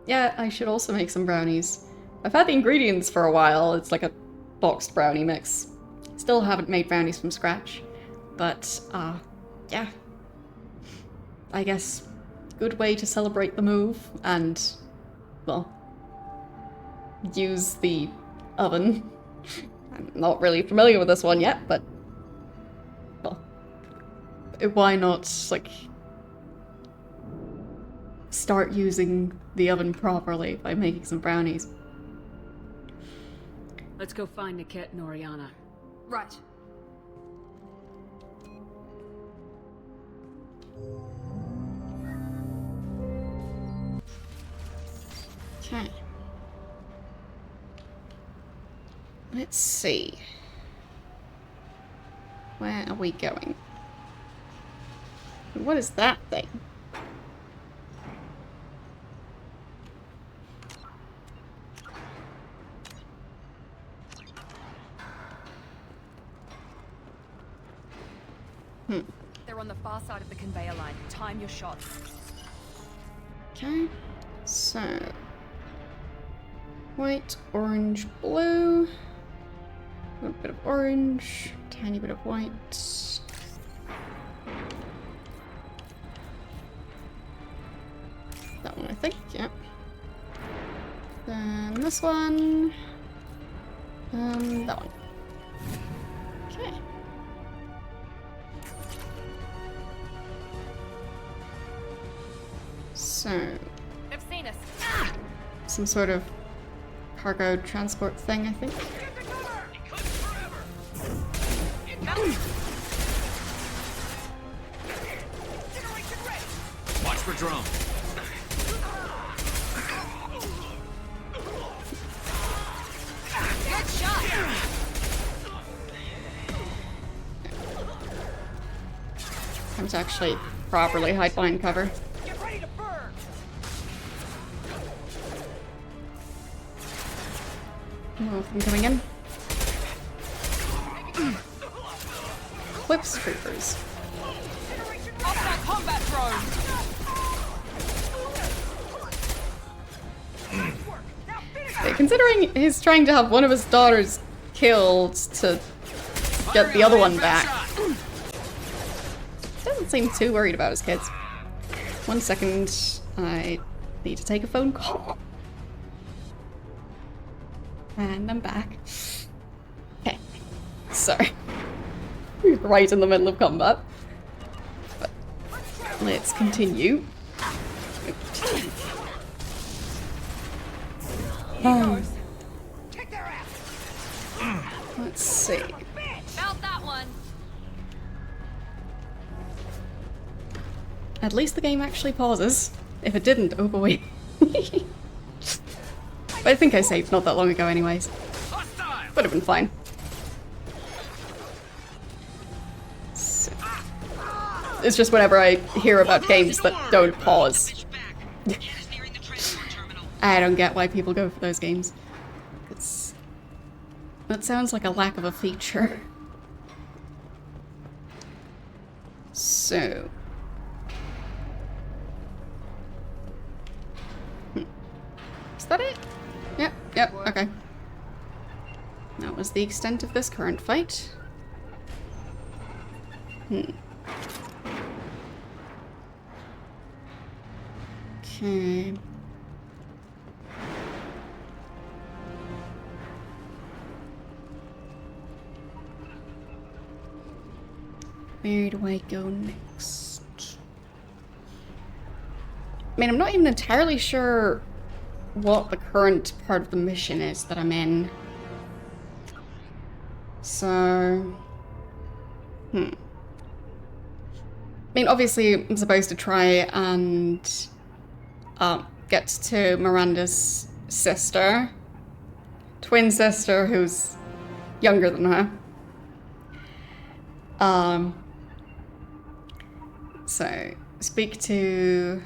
Yeah, I should also make some brownies. I've had the ingredients for a while. It's like a boxed brownie mix. Still haven't made brownies from scratch. But, yeah. I guess good way to celebrate the move and, well, use the oven. I'm not really familiar with this one yet, but, well, why not, like, start using the oven properly by making some brownies? Let's go find Niket and Oriana. Right. Okay. Let's see. Where are we going? What is that thing? They're on the far side of the conveyor line. Time your shots. Okay, so white, orange, blue, a little bit of orange, tiny bit of white. That one, I think, yeah. Then this one, that one. Okay. So, They've seen us. some sort of cargo transport thing, I think. Watch for drone. Good shot. Time to actually properly hide behind cover. More of them coming in. Whips troopers. Combat drone. Okay, considering he's trying to have one of his daughters killed to get the other one back, doesn't seem too worried about his kids. 1 second, I need to take a phone call. And I'm back. Okay. Sorry. Right in the middle of combat. But let's continue. Let's see. Felt that one. At least the game actually pauses. If it didn't, oh boy. But I think I saved not that long ago anyways. Would have been fine. So, it's just whenever I hear about games that don't pause. I don't get why people go for those games. That sounds like a lack of a feature. So... Is that it? Yep, okay. That was the extent of this current fight. Okay. Where do I go next? I mean, I'm not even entirely sure what the current part of the mission is that I'm in. So... I mean, obviously I'm supposed to try and get to Miranda's sister. Twin sister who's younger than her. So, speak to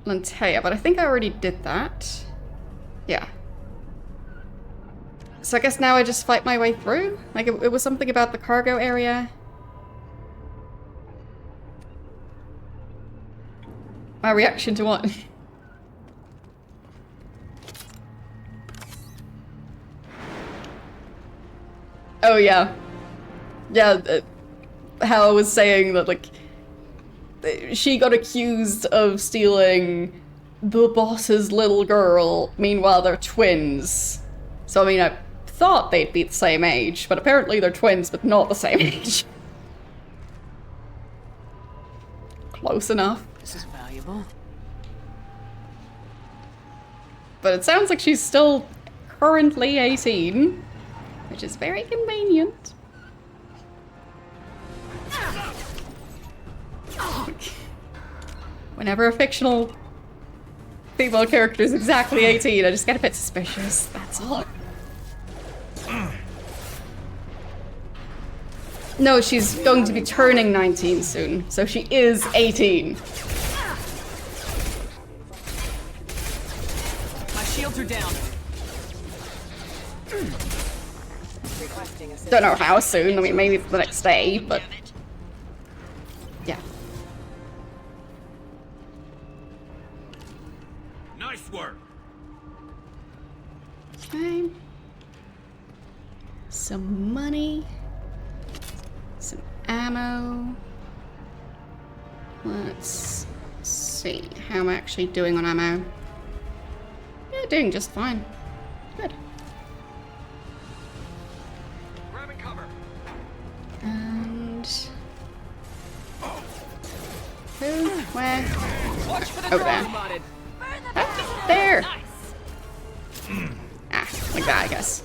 Lantea, but I think I already did that. Yeah. So I guess now I just fight my way through? Like, it was something about the cargo area. My reaction to what? Oh, yeah. Yeah, how I was saying that, like, she got accused of stealing the boss's little girl, meanwhile they're twins. So, I mean, I thought they'd be the same age, but apparently they're twins, but not the same age. Close enough. This is valuable. But it sounds like she's still currently 18, which is very convenient. Whenever a fictional female character is exactly 18, I just get a bit suspicious, that's all. No, she's going to be turning 19 soon, so she is 18. My shields are down. Don't know how soon, I mean maybe the next day, but yeah. Nice work. Okay. Some money. Some ammo. Let's see how I'm actually doing on ammo. Yeah, doing just fine. Good. Grabbing cover. And who? Where? Over there. Ah, there. Ah, like that, I guess.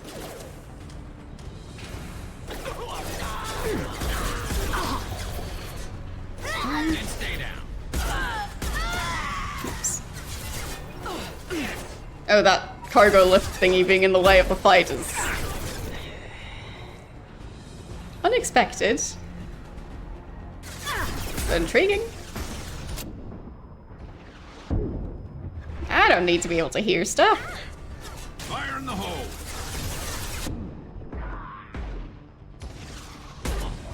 And stay down. Oops. Oh, that cargo lift thingy being in the way of the fight is unexpected. But intriguing. I don't need to be able to hear stuff. Fire in the hole.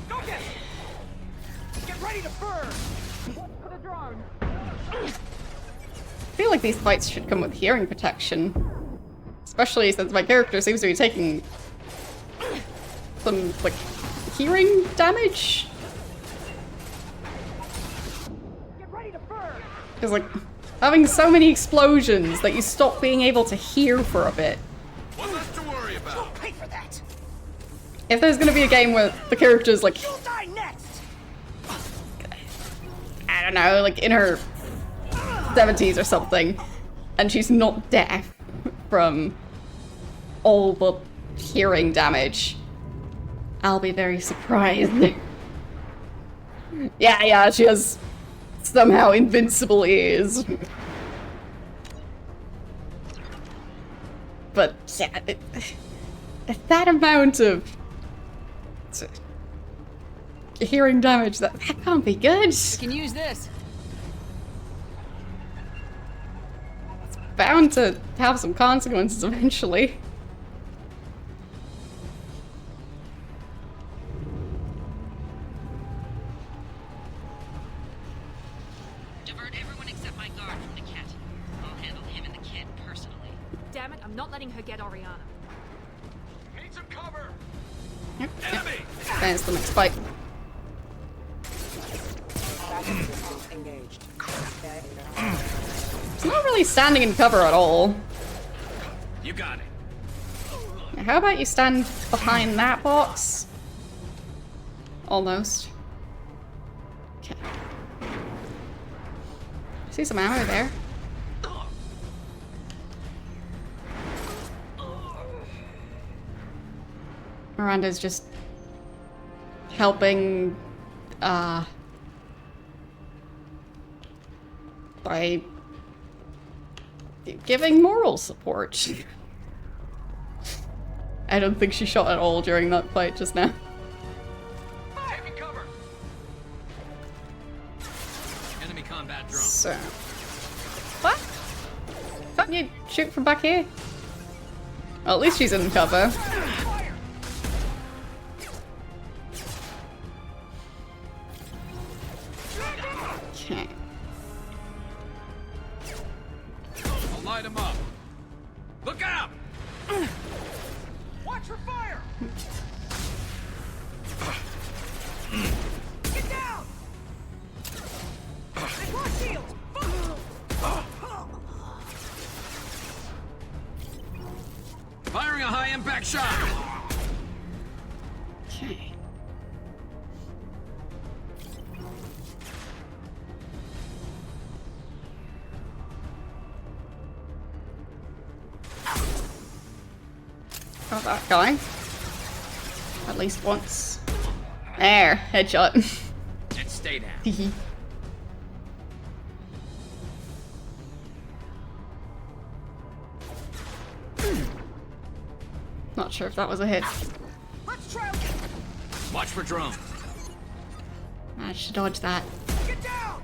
Go get it. Get ready to burn. For the drone. I feel like these fights should come with hearing protection. Especially since my character seems to be taking some, like, hearing damage. Get ready to burn. Because, like, having so many explosions that you stop being able to hear for a bit. What's to worry about? Pay for that. If there's gonna be a game where the character's like, I don't know, like in her 70s or something, and she's not deaf from all the hearing damage, I'll be very surprised. Yeah, she has somehow invincible ears. But yeah, that amount of hearing damage, that can't be good. You can use this. It's bound to have some consequences eventually. Divert everyone except my guard from the cat. I'll handle him and the kid personally. Damn it, I'm not letting her get Oriana. Need some cover. Yep. There's the next fight. It's not really standing in cover at all. You got it. How about you stand behind that box? Almost. Okay. See some ammo there. Miranda's just helping by giving moral support. I don't think she shot at all during that fight just now. Taking cover. Enemy combat drone. So, what? Can't you shoot from back here? Well, at least she's in cover. Okay. I'll light him up. Look out! Watch for fire! Get down! I got shields! Firing a high impact shot! Okay. Got that guy. At least once. There, headshot. And stay down. Not sure if that was a hit. Let's try. Watch for drone. I should dodge that. Get down!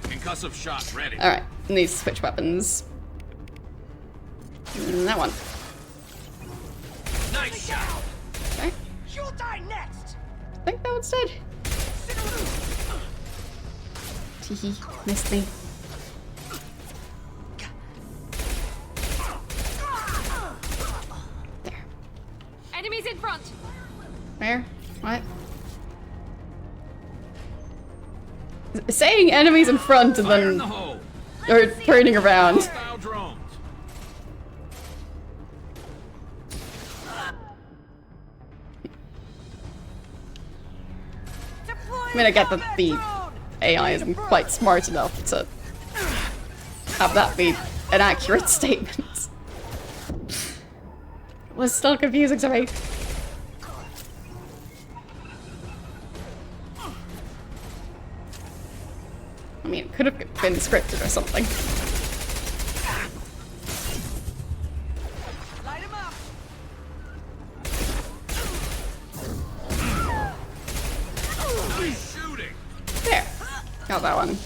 Concussive shot ready. Alright, need to switch weapons. That one. Nice shot. Okay. You'll die next. I think that one's dead. Teehee, missed me. There. Enemies in front. Where? What? Saying enemies in front and then or turning around. Hostile drones. I mean, I get that the AI isn't quite smart enough to have that be an accurate statement. It was still confusing to me. I mean, it could have been scripted or something. Light him up. Nice shooting. There. Got that one.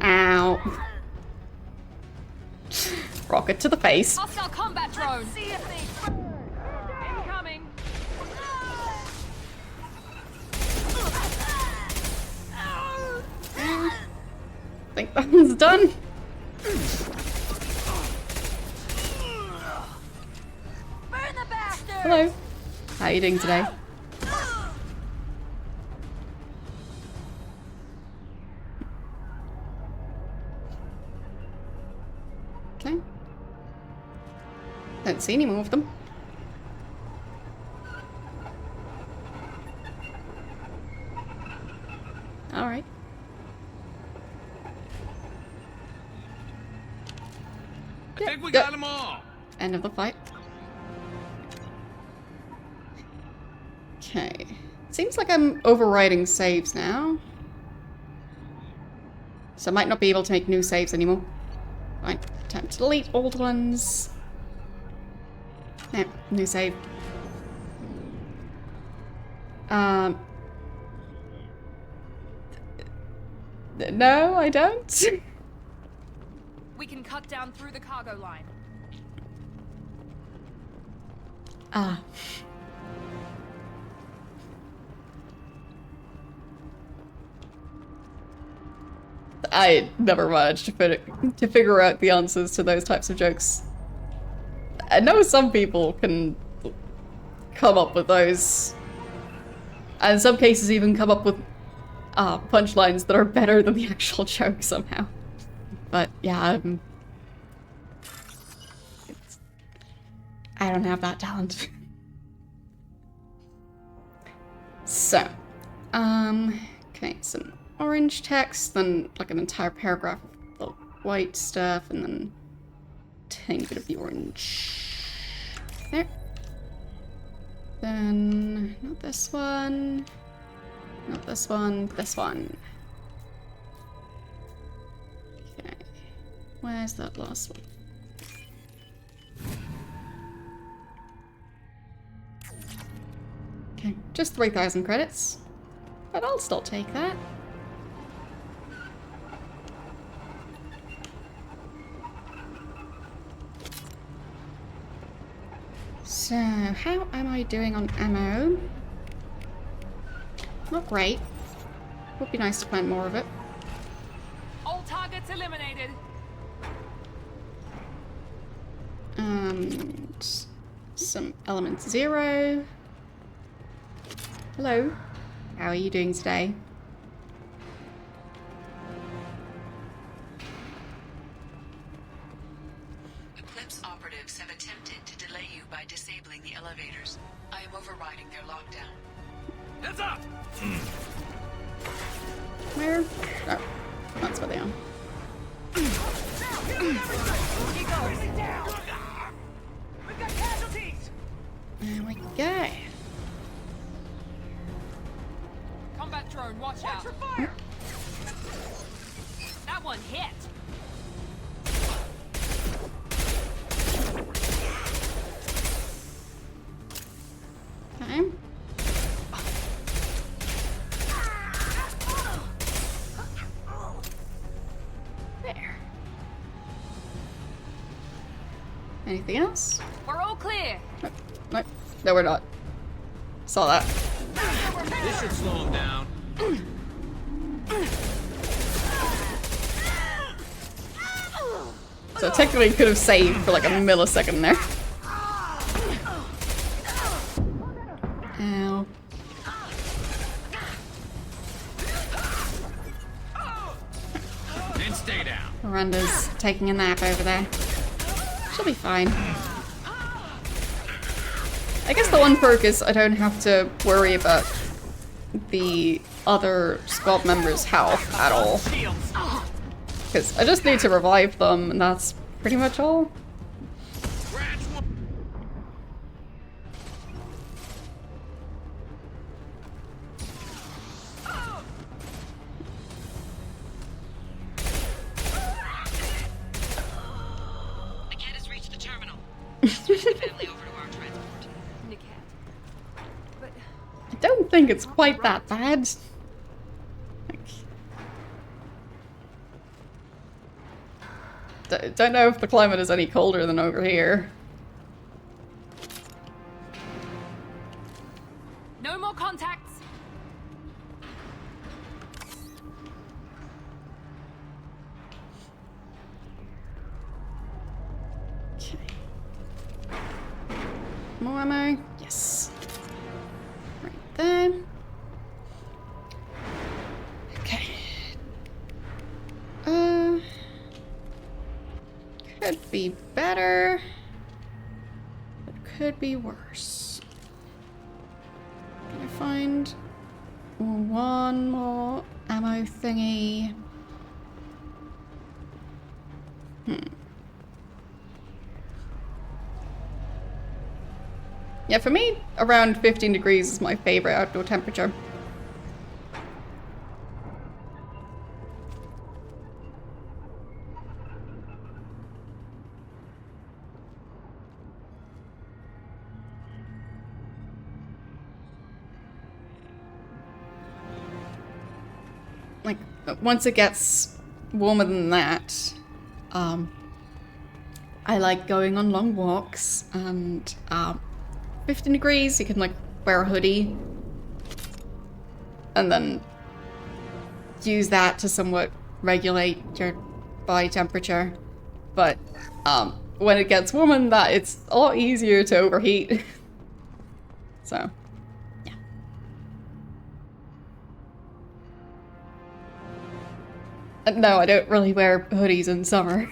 Ow. Rocket to the face. Hostile combat drone. See if they incoming. I think that one's done. Burn the bastard. Hello. How are you doing today? Okay. Don't see any more of them. Alright. I think we got them all. End of the fight. Okay. Seems like I'm overriding saves now. So I might not be able to make new saves anymore. Fine. Time to delete old ones. No, new save. No, I don't. We can cut down through the cargo line. Ah. I never managed to figure out the answers to those types of jokes. I know some people can come up with those, and in some cases even come up with punchlines that are better than the actual joke somehow. But yeah, I don't have that talent. So, okay, some orange text, then like an entire paragraph of the white stuff, and then a tiny bit of the orange. There. Then, not this one. Not this one. This one. Okay. Where's that last one? Okay, just 3,000 credits. But I'll still take that. So, how am I doing on ammo? Not great. Would be nice to find more of it. All targets eliminated. Some element 0. Hello. How are you doing today? Eclipse operatives have attempted to delay you by disabling the elevators. I am overriding their lockdown. Heads up! Where? Oh, that's where they are. We've got casualties! There we go. Combat drone, watch out. Fire. That one hit. Okay. There. Anything else? We're all clear. Nope. Nope. No, we're not. Saw that. This should slow him down. So technically could have saved for like a millisecond there. Ow. Then stay down. Miranda's taking a nap over there. She'll be fine. I guess the one perk is I don't have to worry about the other squad members' health at all. Because I just need to revive them, and that's pretty much all. The cat has reached the terminal. Switch the family over to our transport. I don't think it's quite that bad. Don't know if the climate is any colder than over here. No more contacts. Okay. More ammo? Yes. Right there. Okay. Could be better. could be worse. Can I find one more ammo thingy? Yeah, for me, around 15 degrees is my favorite outdoor temperature. Like, once it gets warmer than that, I like going on long walks, and 15 degrees, you can like wear a hoodie and then use that to somewhat regulate your body temperature. But when it gets warmer than that, it's a lot easier to overheat. So, yeah. No, I don't really wear hoodies in summer.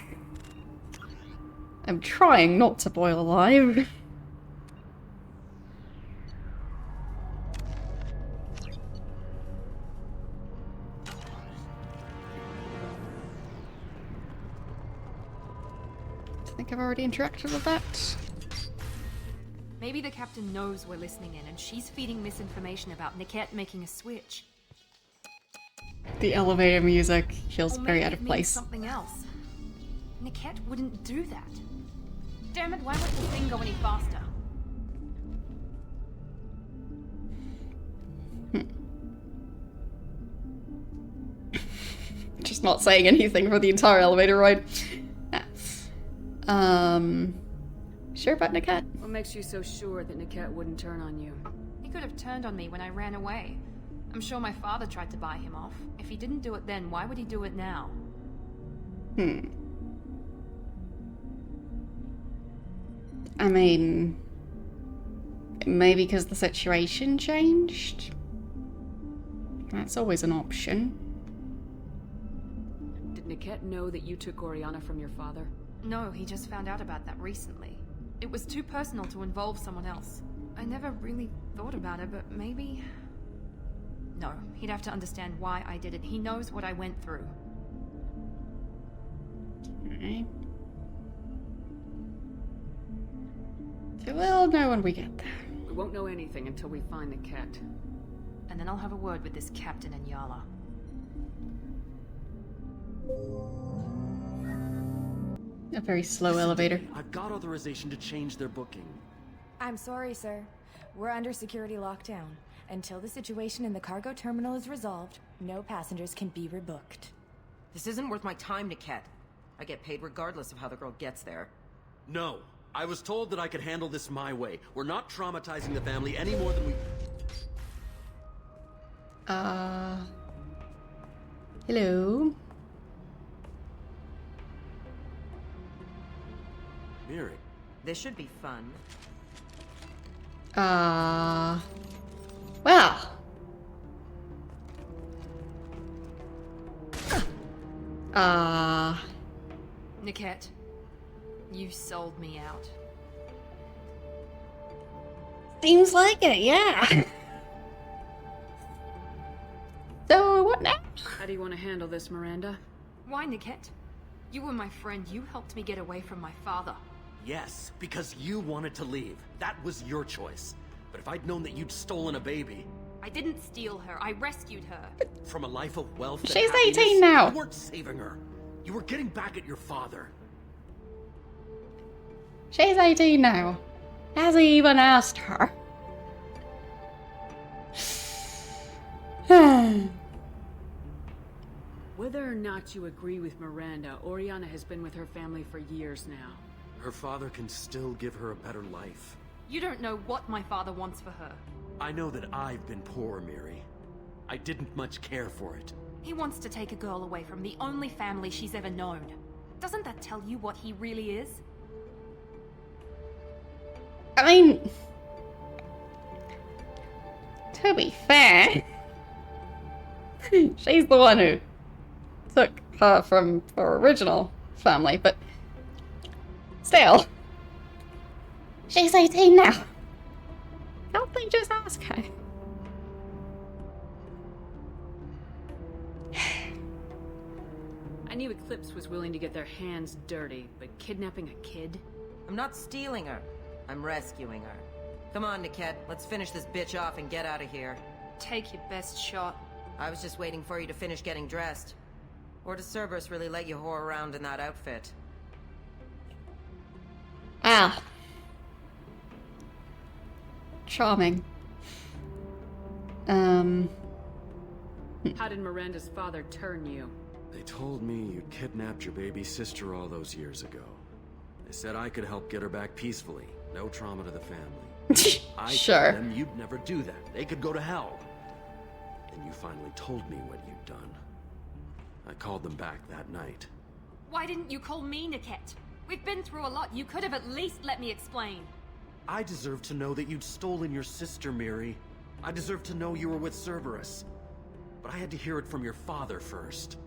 I'm trying not to boil alive. I think I've already interacted with that. Maybe the captain knows we're listening in and she's feeding misinformation about Niket making a switch. The elevator music feels Or very maybe out it of means place. something else. Niket wouldn't do that. Damn it, why won't the thing go any faster? Just not saying anything for the entire elevator ride. Sure about Niket? What makes you so sure that Niket wouldn't turn on you? He could have turned on me when I ran away. I'm sure my father tried to buy him off. If he didn't do it then, why would he do it now? I mean, maybe because the situation changed? That's always an option. Did Niket know that you took Oriana from your father? No, he just found out about that recently. It was too personal to involve someone else. I never really thought about it, but maybe... No, he'd have to understand why I did it. He knows what I went through. Alright. So we'll know when we get there. We won't know anything until we find Niket. And then I'll have a word with this captain and Yala. A very slow elevator. I've got authorization to change their booking. I'm sorry, sir. We're under security lockdown. Until the situation in the cargo terminal is resolved, no passengers can be rebooked. This isn't worth my time, Niket. I get paid regardless of how the girl gets there. No. I was told that I could handle this my way. We're not traumatizing the family any more than we... Hello? Miri. This should be fun. Well. Niket, you sold me out. Seems like it, yeah. So, what now? How do you want to handle this, Miranda? Why, Niket? You were my friend. You helped me get away from my father. Yes, because you wanted to leave. That was your choice. But if I'd known that you'd stolen a baby... I didn't steal her. I rescued her. From a life of wealth and She's happiness, 18 now. You weren't saving her. You were getting back at your father. She's 18 now. Has he even asked her? Whether or not you agree with Miranda, Oriana has been with her family for years now. Her father can still give her a better life. You don't know what my father wants for her. I know that I've been poor, Miri. I didn't much care for it. He wants to take a girl away from the only family she's ever known. Doesn't that tell you what he really is? I mean, to be fair, she's the one who took her from her original family, but still. She's 18 now. Can't they just ask her? I knew Eclipse was willing to get their hands dirty, but kidnapping a kid? I'm not stealing her. I'm rescuing her. Come on, Niket. Let's finish this bitch off and get out of here. Take your best shot. I was just waiting for you to finish getting dressed. Or does Cerberus really let you whore around in that outfit? Ah. Charming. How did Miranda's father turn you? They told me you kidnapped your baby sister all those years ago. They said I could help get her back peacefully. No trauma to the family. I Sure. told them you'd never do that. They could go to hell. Then you finally told me what you'd done. I called them back that night. Why didn't you call me, Niket? We've been through a lot. You could have at least let me explain. I deserve to know that you'd stolen your sister, Miri. I deserve to know you were with Cerberus. But I had to hear it from your father first.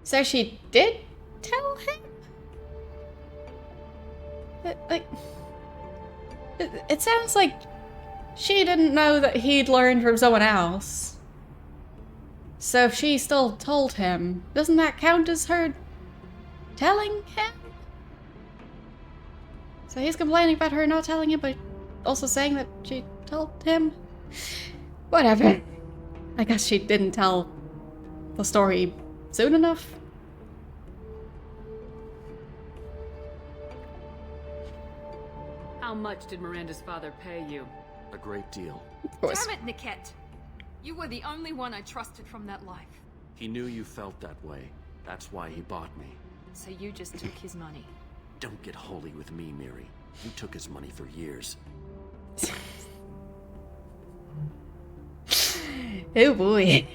So she did tell him? It sounds like she didn't know that he'd learned from someone else. So if she still told him, doesn't that count as her telling him? So he's complaining about her not telling him, but also saying that she told him? Whatever. I guess she didn't tell the story soon enough. How much did Miranda's father pay you? A great deal. Of course. Damn it, Niket! You were the only one I trusted from that life. He knew you felt that way. That's why he bought me. So you just took his money. Don't get holy with me, Miri. You took his money for years. Oh boy.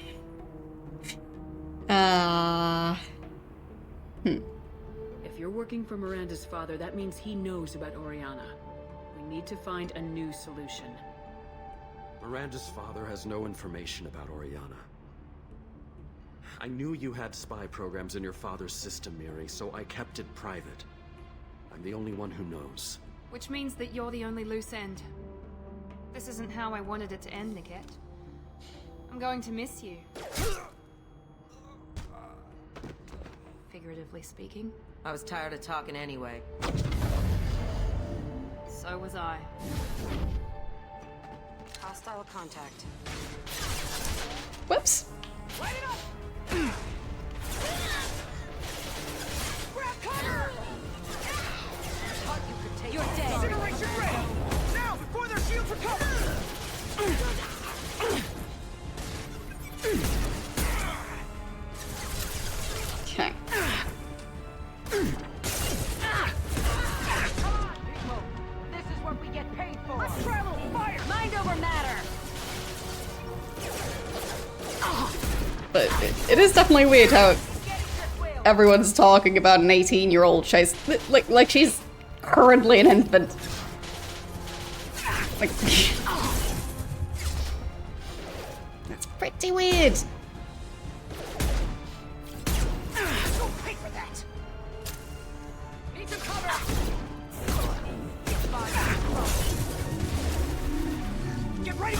If you're working for Miranda's father, that means he knows about Oriana. We need to find a new solution. Miranda's father has no information about Oriana. I knew you had spy programs in your father's system, Miri, so I kept it private. I'm the only one who knows. Which means that you're the only loose end. This isn't how I wanted it to end, Niket. I'm going to miss you. Figuratively speaking. I was tired of talking anyway. So was I. Hostile contact. Whoops. Light it up! Grab cover! You're dead. Incineration ready! Now, before their shields recover! Okay. This is what we get paid for! Let's try a little fire! Mind over matter! But it is definitely weird how everyone's talking about an 18-year-old. She's like she's currently an infant. Like, that's pretty weird. Don't pay for that! Need some cover! Get ready!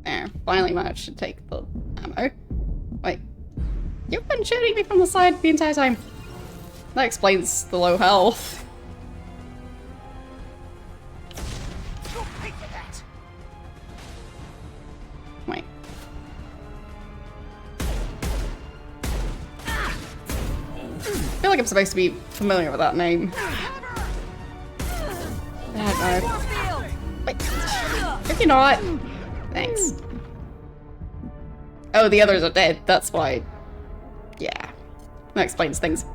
There, finally managed to take the ammo. Wait, you've been shooting me from the side the entire time. That explains the low health. Don't pay for that! Wait. I feel like I'm supposed to be familiar with that name. No. Wait, if you're not. Thanks. Oh, the others are dead, that's why. Yeah. That explains things.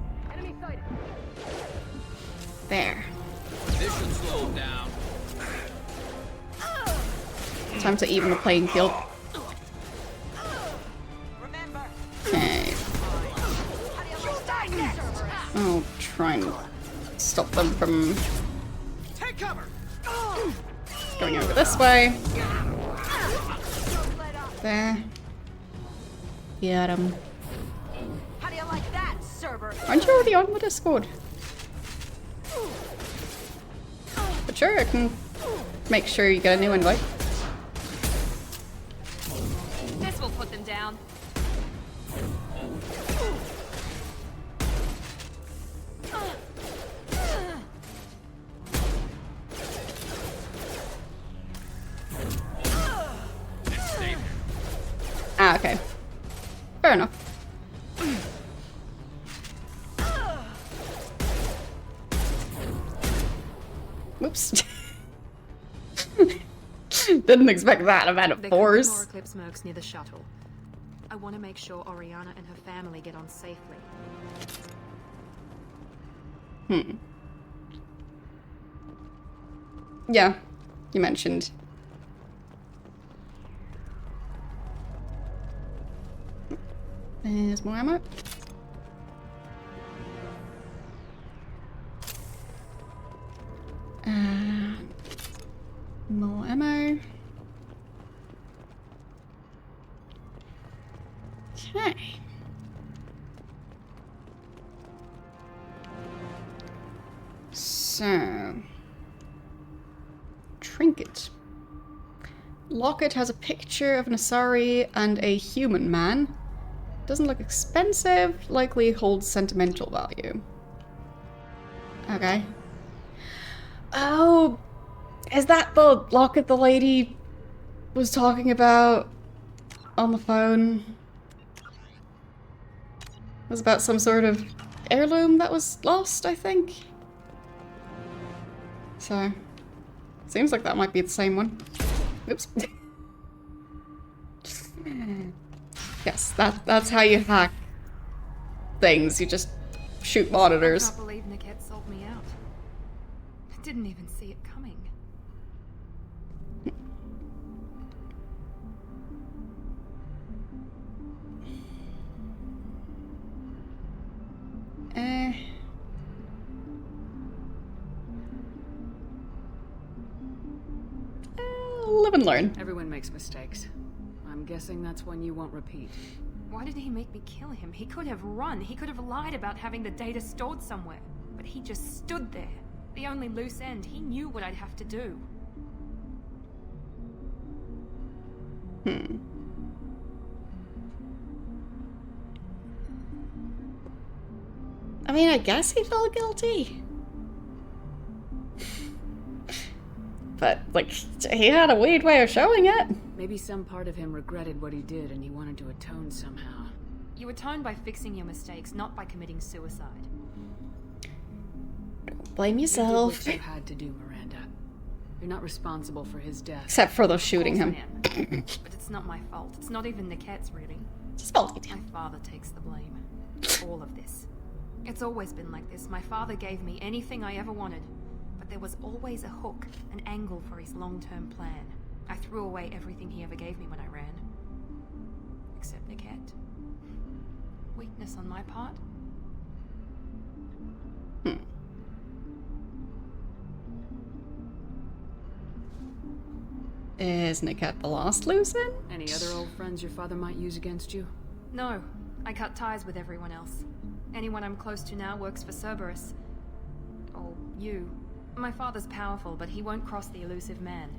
There. This should slow him down. Time to even the playing field. Okay. I'll try and stop them from Take cover! going over this way. There. Get him. How do you like that, Cerberus? Aren't you already on the Discord? But sure, I can make sure you get a new invite. This will put them down. Ah, okay. Fair enough. Whoops. Didn't expect that amount of force. There could be more Eclipse mercs near the shuttle. I want to make sure Oriana and her family get on safely. Yeah, you mentioned. There's more ammo. More ammo. Okay. So, trinket. Locket has a picture of an Asari and a human man. Doesn't look expensive, likely holds sentimental value. Okay. Oh, is that the locket the lady was talking about on the phone? It was about some sort of heirloom that was lost, I think. So, seems like that might be the same one. Oops. Yes, that's how you hack things. You just shoot monitors. I can't believe Niket sold me out. I didn't even see it coming. Live and learn. Everyone makes mistakes. I'm guessing that's one you won't repeat. Why did he make me kill him? He could have run. He could have lied about having the data stored somewhere. But he just stood there. The only loose end. He knew what I'd have to do. I mean, I guess he felt guilty. But, like, he had a weird way of showing it. Maybe some part of him regretted what he did and he wanted to atone somehow. You atone by fixing your mistakes, not by committing suicide. Blame yourself. You did what you had to do, Miranda. You're not responsible for his death. Except for the shooting him. But it's not my fault. It's not even Niket's, really. It's his fault. My father takes the blame. All of this. It's always been like this. My father gave me anything I ever wanted. But there was always a hook, an angle for his long-term plan. I threw away everything he ever gave me when I ran. Except Niket. Weakness on my part. Is Niket the last loose end? Any other old friends your father might use against you? No. I cut ties with everyone else. Anyone I'm close to now works for Cerberus. Or you. My father's powerful, but he won't cross the elusive man.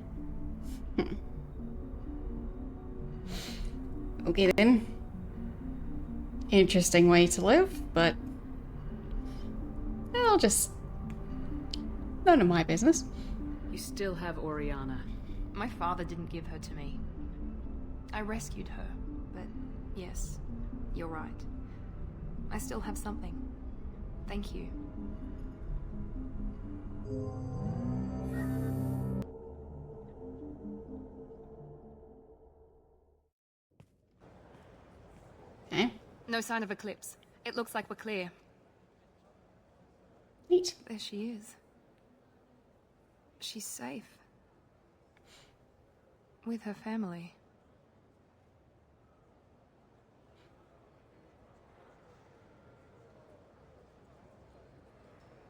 Okay then. Interesting way to live, but I'll just... none of my business. You still have Oriana. My father didn't give her to me. I rescued her, but yes, you're right. I still have something. Thank you. Okay. No sign of Eclipse. It looks like we're clear. Neat. There she is. She's safe. With her family.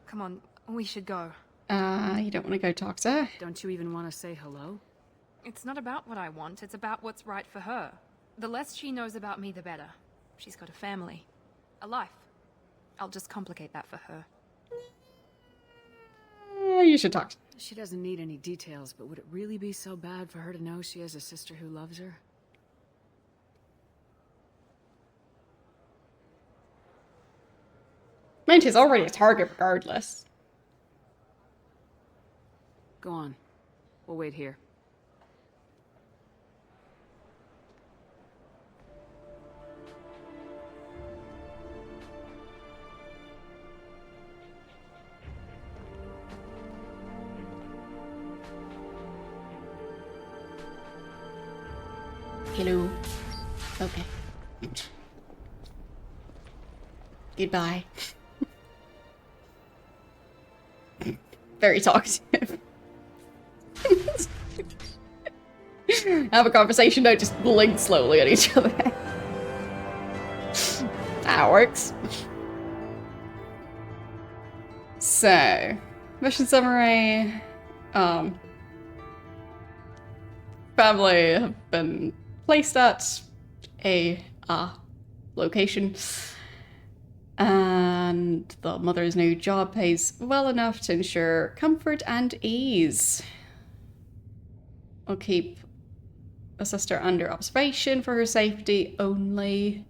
Come on, we should go. You don't want to go talk to her? Don't you even want to say hello? It's not about what I want, it's about what's right for her. The less she knows about me, the better. She's got a family. A life. I'll just complicate that for her. You should talk. She doesn't need any details, but would it really be so bad for her to know she has a sister who loves her? I mean, she's already a target regardless. Go on. We'll wait here. Hello. Okay. Goodbye. Very talkative. Have a conversation, don't just blink slowly at each other. That works. So, mission summary. Family have been placed at a location, and the mother's new job pays well enough to ensure comfort and ease. We'll keep a sister under observation for her safety only.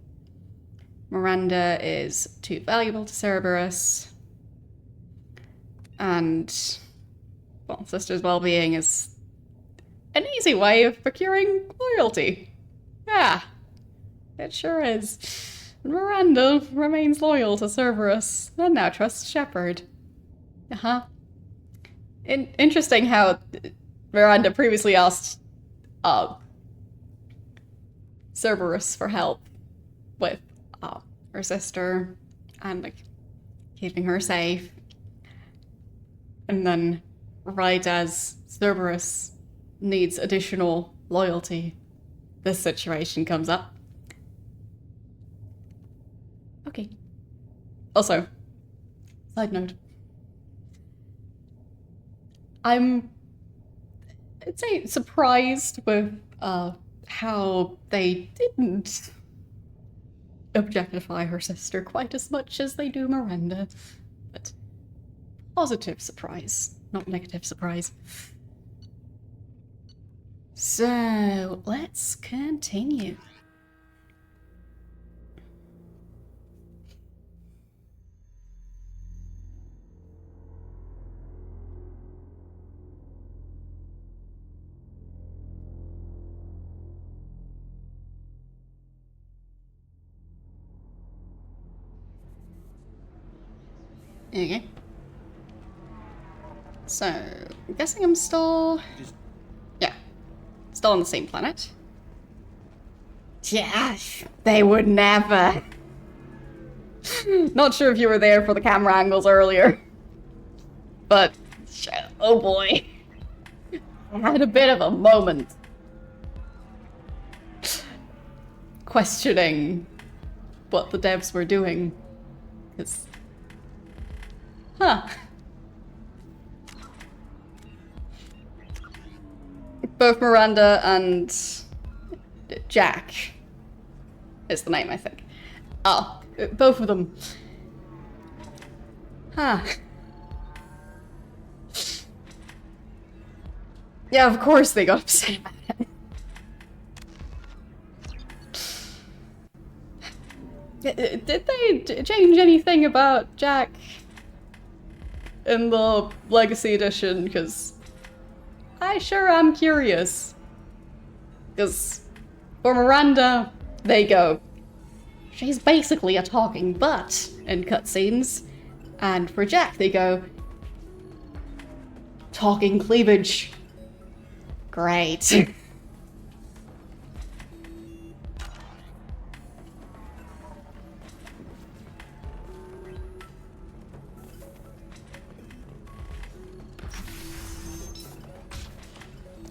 Miranda is too valuable to Cerberus, and well, sister's well-being is an easy way of procuring loyalty. Yeah, it sure is. Miranda remains loyal to Cerberus and now trusts Shepard. Interesting how Miranda previously asked Cerberus for help with her sister and like keeping her safe. And then right as Cerberus needs additional loyalty, this situation comes up. Okay. Also, side note. I'd say surprised with how they didn't objectify her sister quite as much as they do Miranda. But positive surprise, not negative surprise. So, let's continue. Okay. So, I'm guessing I'm still... Yeah. Still on the same planet. Yeah, they would never. Not sure if you were there for the camera angles earlier. But, oh boy. I had a bit of a moment. Questioning what the devs were doing. Because... Huh. Both Miranda and Jack is the name, I think. Oh, both of them. Huh. Yeah, of course they got upset about it. Did they change anything about Jack in the Legacy Edition? Because I sure am curious. Because for Miranda, they go, she's basically a talking butt in cutscenes. And for Jack, they go, talking cleavage. Great.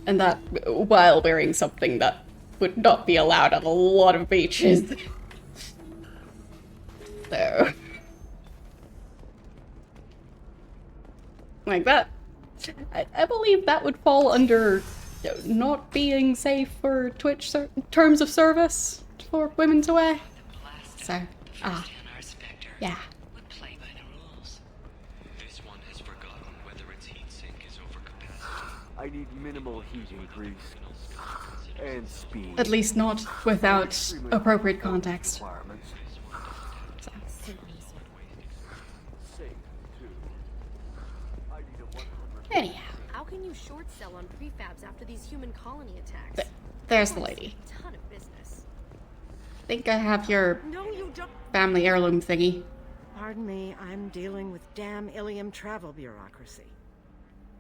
And that while wearing something that would not be allowed on a lot of beaches. So. Like that. I believe that would fall under not being safe for Twitch terms of service for women to wear. So, yeah. This one has forgotten whether its heatsink is over capacity. I need minimal heat increase. And speed. At least not without appropriate context. So. Anyhow. How can you short sell on prefabs after these human colony attacks? There's the lady. Ton of business. Think I have your No, you don't. family heirloom thingy. Pardon me, I'm dealing with damn Ilium travel bureaucracy.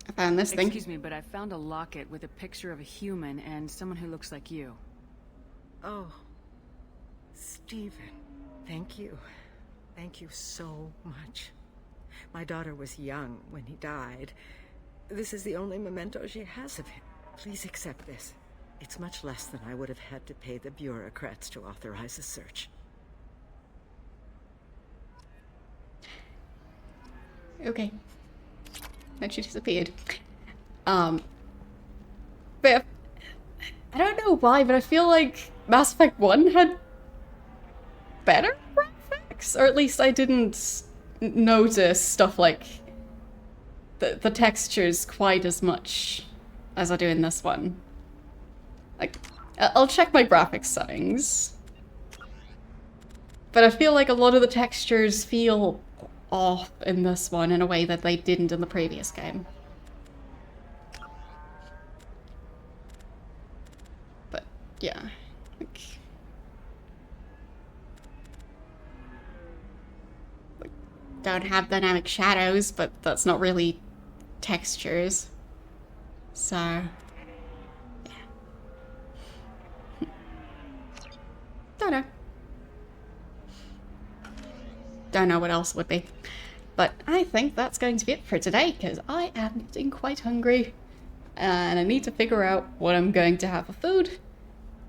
I found this thing. Excuse me, but I found a locket with a picture of a human and someone who looks like you. Oh, Stephen, thank you. Thank you so much. My daughter was young when he died. This is the only memento she has of him. Please accept this. It's much less than I would have had to pay the bureaucrats to authorize a search. Okay. Then she disappeared. But I don't know why, but I feel like Mass Effect 1 had better graphics? Or at least I didn't notice stuff like the textures quite as much as I do in this one. Like, I'll check my graphics settings. But I feel like a lot of the textures feel off in this one in a way that they didn't in the previous game. But, yeah. Like, don't have dynamic shadows, but that's not really textures. So, yeah. Don't know. Don't know what else would be. But I think that's going to be it for today, because I am getting quite hungry. And I need to figure out what I'm going to have for food.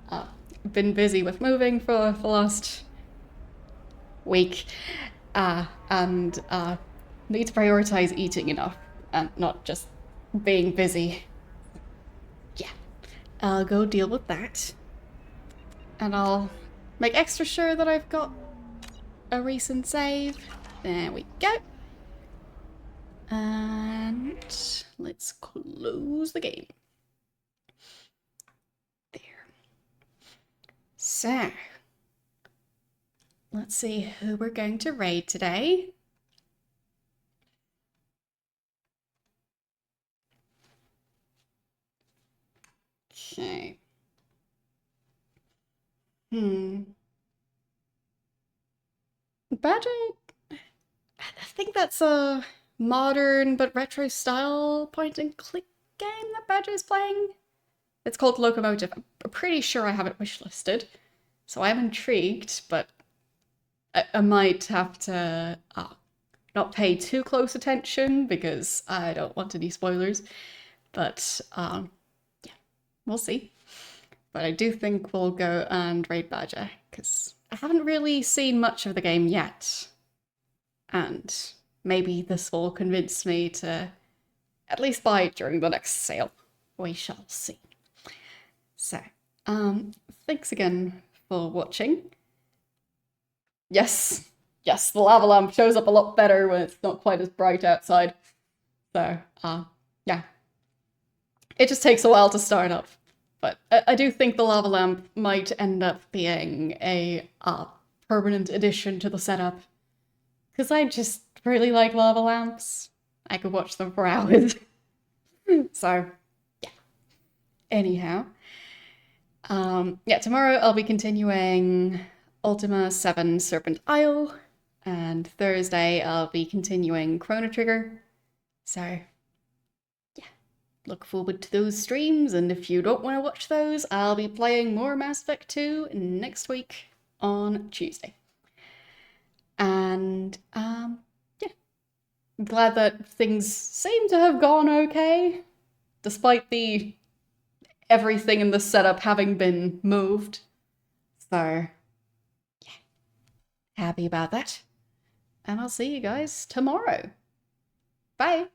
I've been busy with moving for the last week. And need to prioritize eating enough, and not just being busy. Yeah. I'll go deal with that. And I'll make extra sure that I've got a recent save. There we go. And let's close the game. There. So, let's see who we're going to raid today. Okay. Badger, I think that's a modern but retro style point and click game that Badger's playing. It's called Locomotive. I'm pretty sure I have it wishlisted, so I'm intrigued, but I might have to not pay too close attention because I don't want any spoilers. But yeah, we'll see. But I do think we'll go and raid Badger because I haven't really seen much of the game yet. And maybe this will convince me to at least buy it during the next sale. We shall see. So, thanks again for watching. Yes, the lava lamp shows up a lot better when it's not quite as bright outside. So, yeah. It just takes a while to start up. But I do think the lava lamp might end up being a permanent addition to the setup. Because I just really like lava lamps. I could watch them for hours. So, yeah. Anyhow. Yeah, tomorrow I'll be continuing Ultima 7 Serpent Isle. And Thursday I'll be continuing Chrono Trigger. So, look forward to those streams, and if you don't want to watch those, I'll be playing more Mass Effect 2 next week on Tuesday. And, yeah. I'm glad that things seem to have gone okay, despite everything in the setup having been moved. So, yeah. Happy about that. And I'll see you guys tomorrow. Bye!